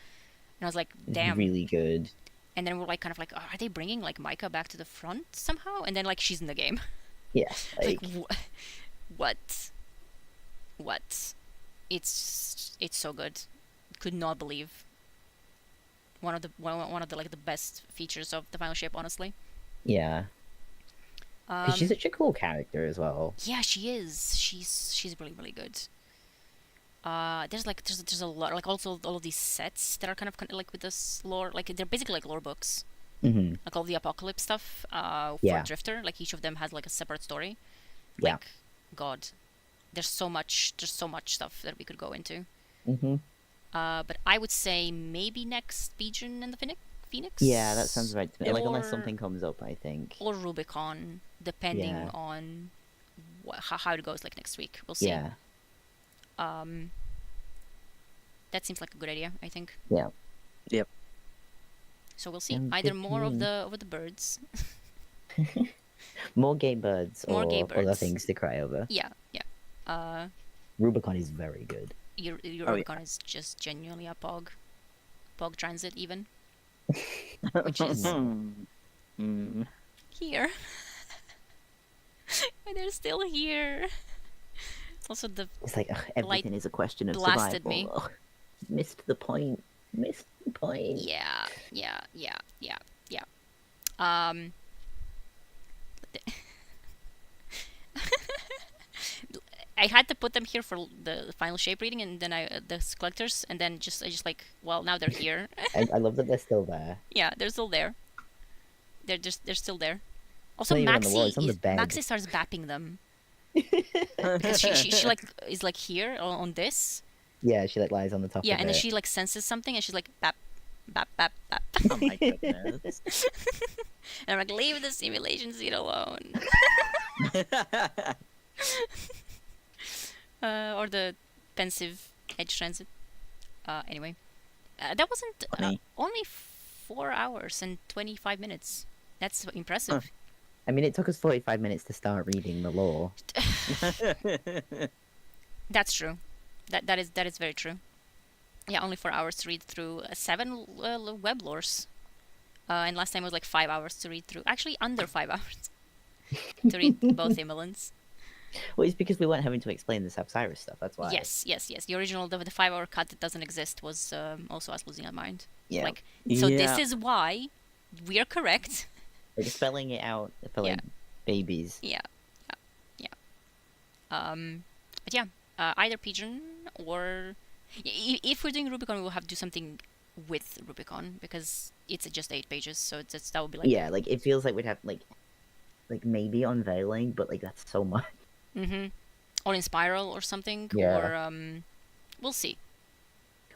And I was like, It's damn. really good. And then we're like kind of like, are they bringing like Micah back to the front somehow? And then like she's in the game. Yeah. Like, Like, what? It's so good. Could not believe. One of the like the best features of the final shape, honestly. yeah. 'Cause she's such a cool character as well. Yeah, she is. She's really, really good. There's a lot, like also all of these sets that are kind of like with this lore, like they're basically like lore books, Mm-hmm. like all the Apocalypse stuff. For Yeah. Drifter, like each of them has like a separate story. Yeah. Like, God, there's so much stuff that we could go into. Mm-hmm. But I would say maybe next Pigeon and the Phoenix. Yeah, that sounds right to me. Like, unless Or- something comes up, I think. Or Rubicon, depending Yeah. on how it goes like next week. We'll see. Yeah. That seems like a good idea, I think. Yeah. Yep. So we'll see. Sounds Either good to more of me. the birds. More gay birds More or gay other birds. things to cry over. Yeah. Rubicon is very good. Your Oh, yeah. Rubicon is just genuinely a pog transit even. Which is Mm. here. And they're still here. Also the It's like, ugh, everything is a question of blasted survival. me. Ugh, missed the point. Missed the point. yeah. Um, I had to put them here for the final shape reading, and then the collectors, and then I just like, well, now they're here. I love that they're still there. Yeah, they're still there. They're still there. It's Also, not even on the wall, it's on the bed. Maxi starts bapping them. Because she like is like here on this. Yeah, she like lies on the top Yeah, of and it. then she like senses something, and she's like bap, bap, bap, bap. Oh my goodness. And I'm like, leave the simulation seat alone. Or the pensive edge transit. Anyway, that wasn't only 4 hours and 25 minutes. That's impressive. I mean, it took us 45 minutes to start reading the lore. That's true. That is very true. Yeah, only 4 hours to read through 7 weblores. And last time it was like 5 hours to read through. Actually, under 5 hours to read both Imolans. Well, it's because we weren't having to explain the Osiris stuff. That's why. Yes. The original, the 5-hour cut that doesn't exist was also us losing our mind. Yeah. Like, so this is why we are correct. Like spelling it out for like babies. Yeah. But yeah, either Pigeon or if we're doing Rubicon, we'll have to do something with Rubicon because it's just 8 pages, so that would be like Yeah, like it feels like we'd have like maybe unveiling, but like that's so much. Or in Spiral or something. Yeah. Or we'll see.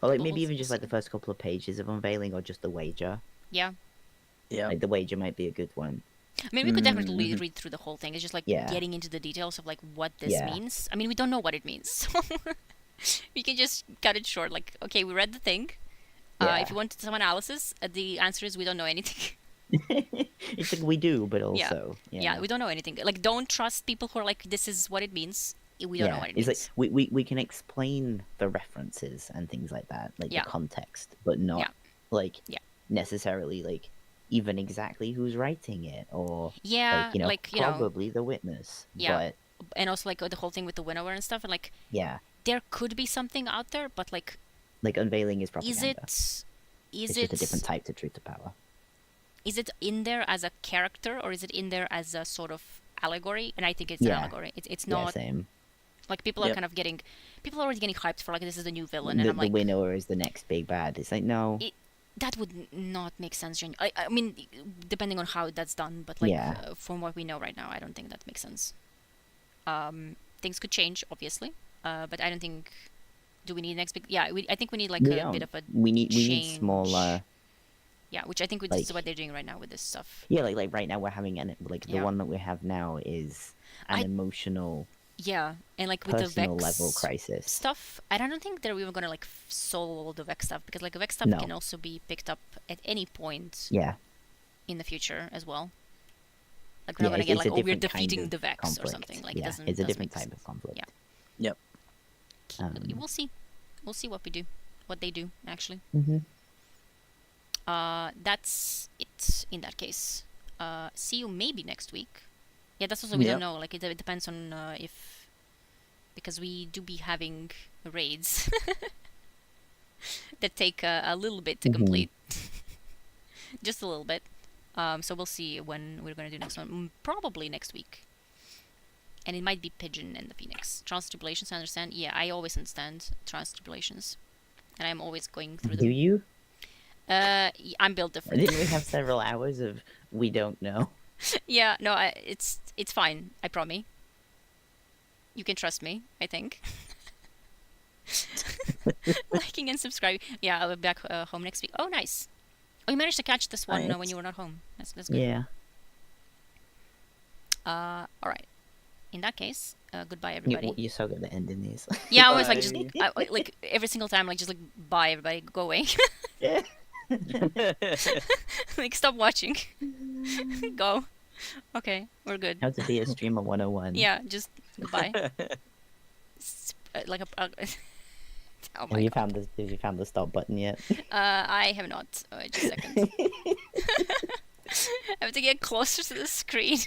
Or like We'll maybe even see. just like the first couple of pages of unveiling, or just the wager. Yeah. Yeah. Like the wager might be a good one. I mean, we could definitely read through the whole thing. It's just like Yeah. getting into the details of like what this Yeah. means. I mean, we don't know what it means, so we can just cut it short. Like, okay, we read the thing. Yeah. If you want some analysis, the answer is we don't know anything. It's like we do, but also Yeah, we don't know anything. Like, don't trust people who are like, this is what it means. We don't know what it it's means. like we can explain the references and things like that, like Yeah. the context, but not Yeah. like Yeah. necessarily like even exactly who's writing it, or Yeah, like, you know, probably the witness. Yeah. But And also like the whole thing with the winnower and stuff. And like, yeah, there could be something out there, but like, unveiling is is propaganda. it's It's just a different type to truth to power. Is it in there as a character or is it in there as a sort of allegory? And I think it's Yeah. an allegory. It's Yeah, not same. like people are Yep. kind of people are already getting hyped for like this is the new villain, and The, I'm the like, winner is the next big bad. It's like no, that would not make sense. I mean, depending on how that's done, but like Yeah. from what we know right now, I don't think that makes sense. Things could change, obviously, but I don't think. Do we need next big? Yeah, I think we need like we a don't. bit of a we need change. smaller. Yeah, which I think this is like- what they're doing right now with this stuff. Yeah, like right now we're having the Yeah. one that we have now is an I- emotional, Yeah, and like with the personal Vex level crisis. stuff, and I don't think they're even gonna like solve all the Vex stuff because like the Vex stuff No. can also be picked up at any point Yeah, in the future as well. Like we're yeah, not gonna it's get a like, oh, we're different kind defeating of the Vex or conflict. something. Like yeah, it doesn't. it's a doesn't different make type of conflict. Yeah. Yep. We'll see. We'll see what we do, what they do actually. Mm-hmm. That's it in that case. See you maybe next week. Yeah, that's also we Yep. don't know. Like it depends on if because we do be having raids that take a little bit to Mhm. complete, just a little bit. So we'll see when we're gonna do next one. Probably next week. And it might be Pigeon and the Phoenix. Trials and Tribulations, I understand. Yeah, I always understand Trials and Tribulations. And I'm always going through Do them. you? I'm built different. Didn't we have several hours of we don't know? Yeah, no, it's fine. I promise. You can trust me, I think. Liking and subscribing. Yeah, I'll be back home next week. Oh, nice. Oh, you managed to catch this one when Nice. you were not home. That's good. Yeah. All right. In that case, goodbye, You, everybody. you're so good at ending these. Yeah, I was like, just Bye. like every single time, like just like bye, everybody, go away. Yeah. Like stop watching. Go. Okay, we're good. How to be a streamer 101. Yeah, just goodbye. Like a. oh Have my you god. have you found the stop button yet? I have not. Just a second. I have to get closer to the screen.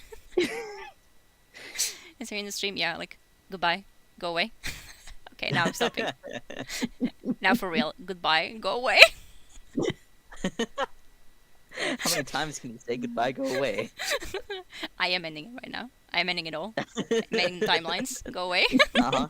Is there in the stream? Yeah, like goodbye, go away. Okay, now I'm stopping. Now for real, goodbye, go away. How many times can you say goodbye, go away? I am ending it right now. I am ending it all. I'm ending timelines. Go away. Uh-huh.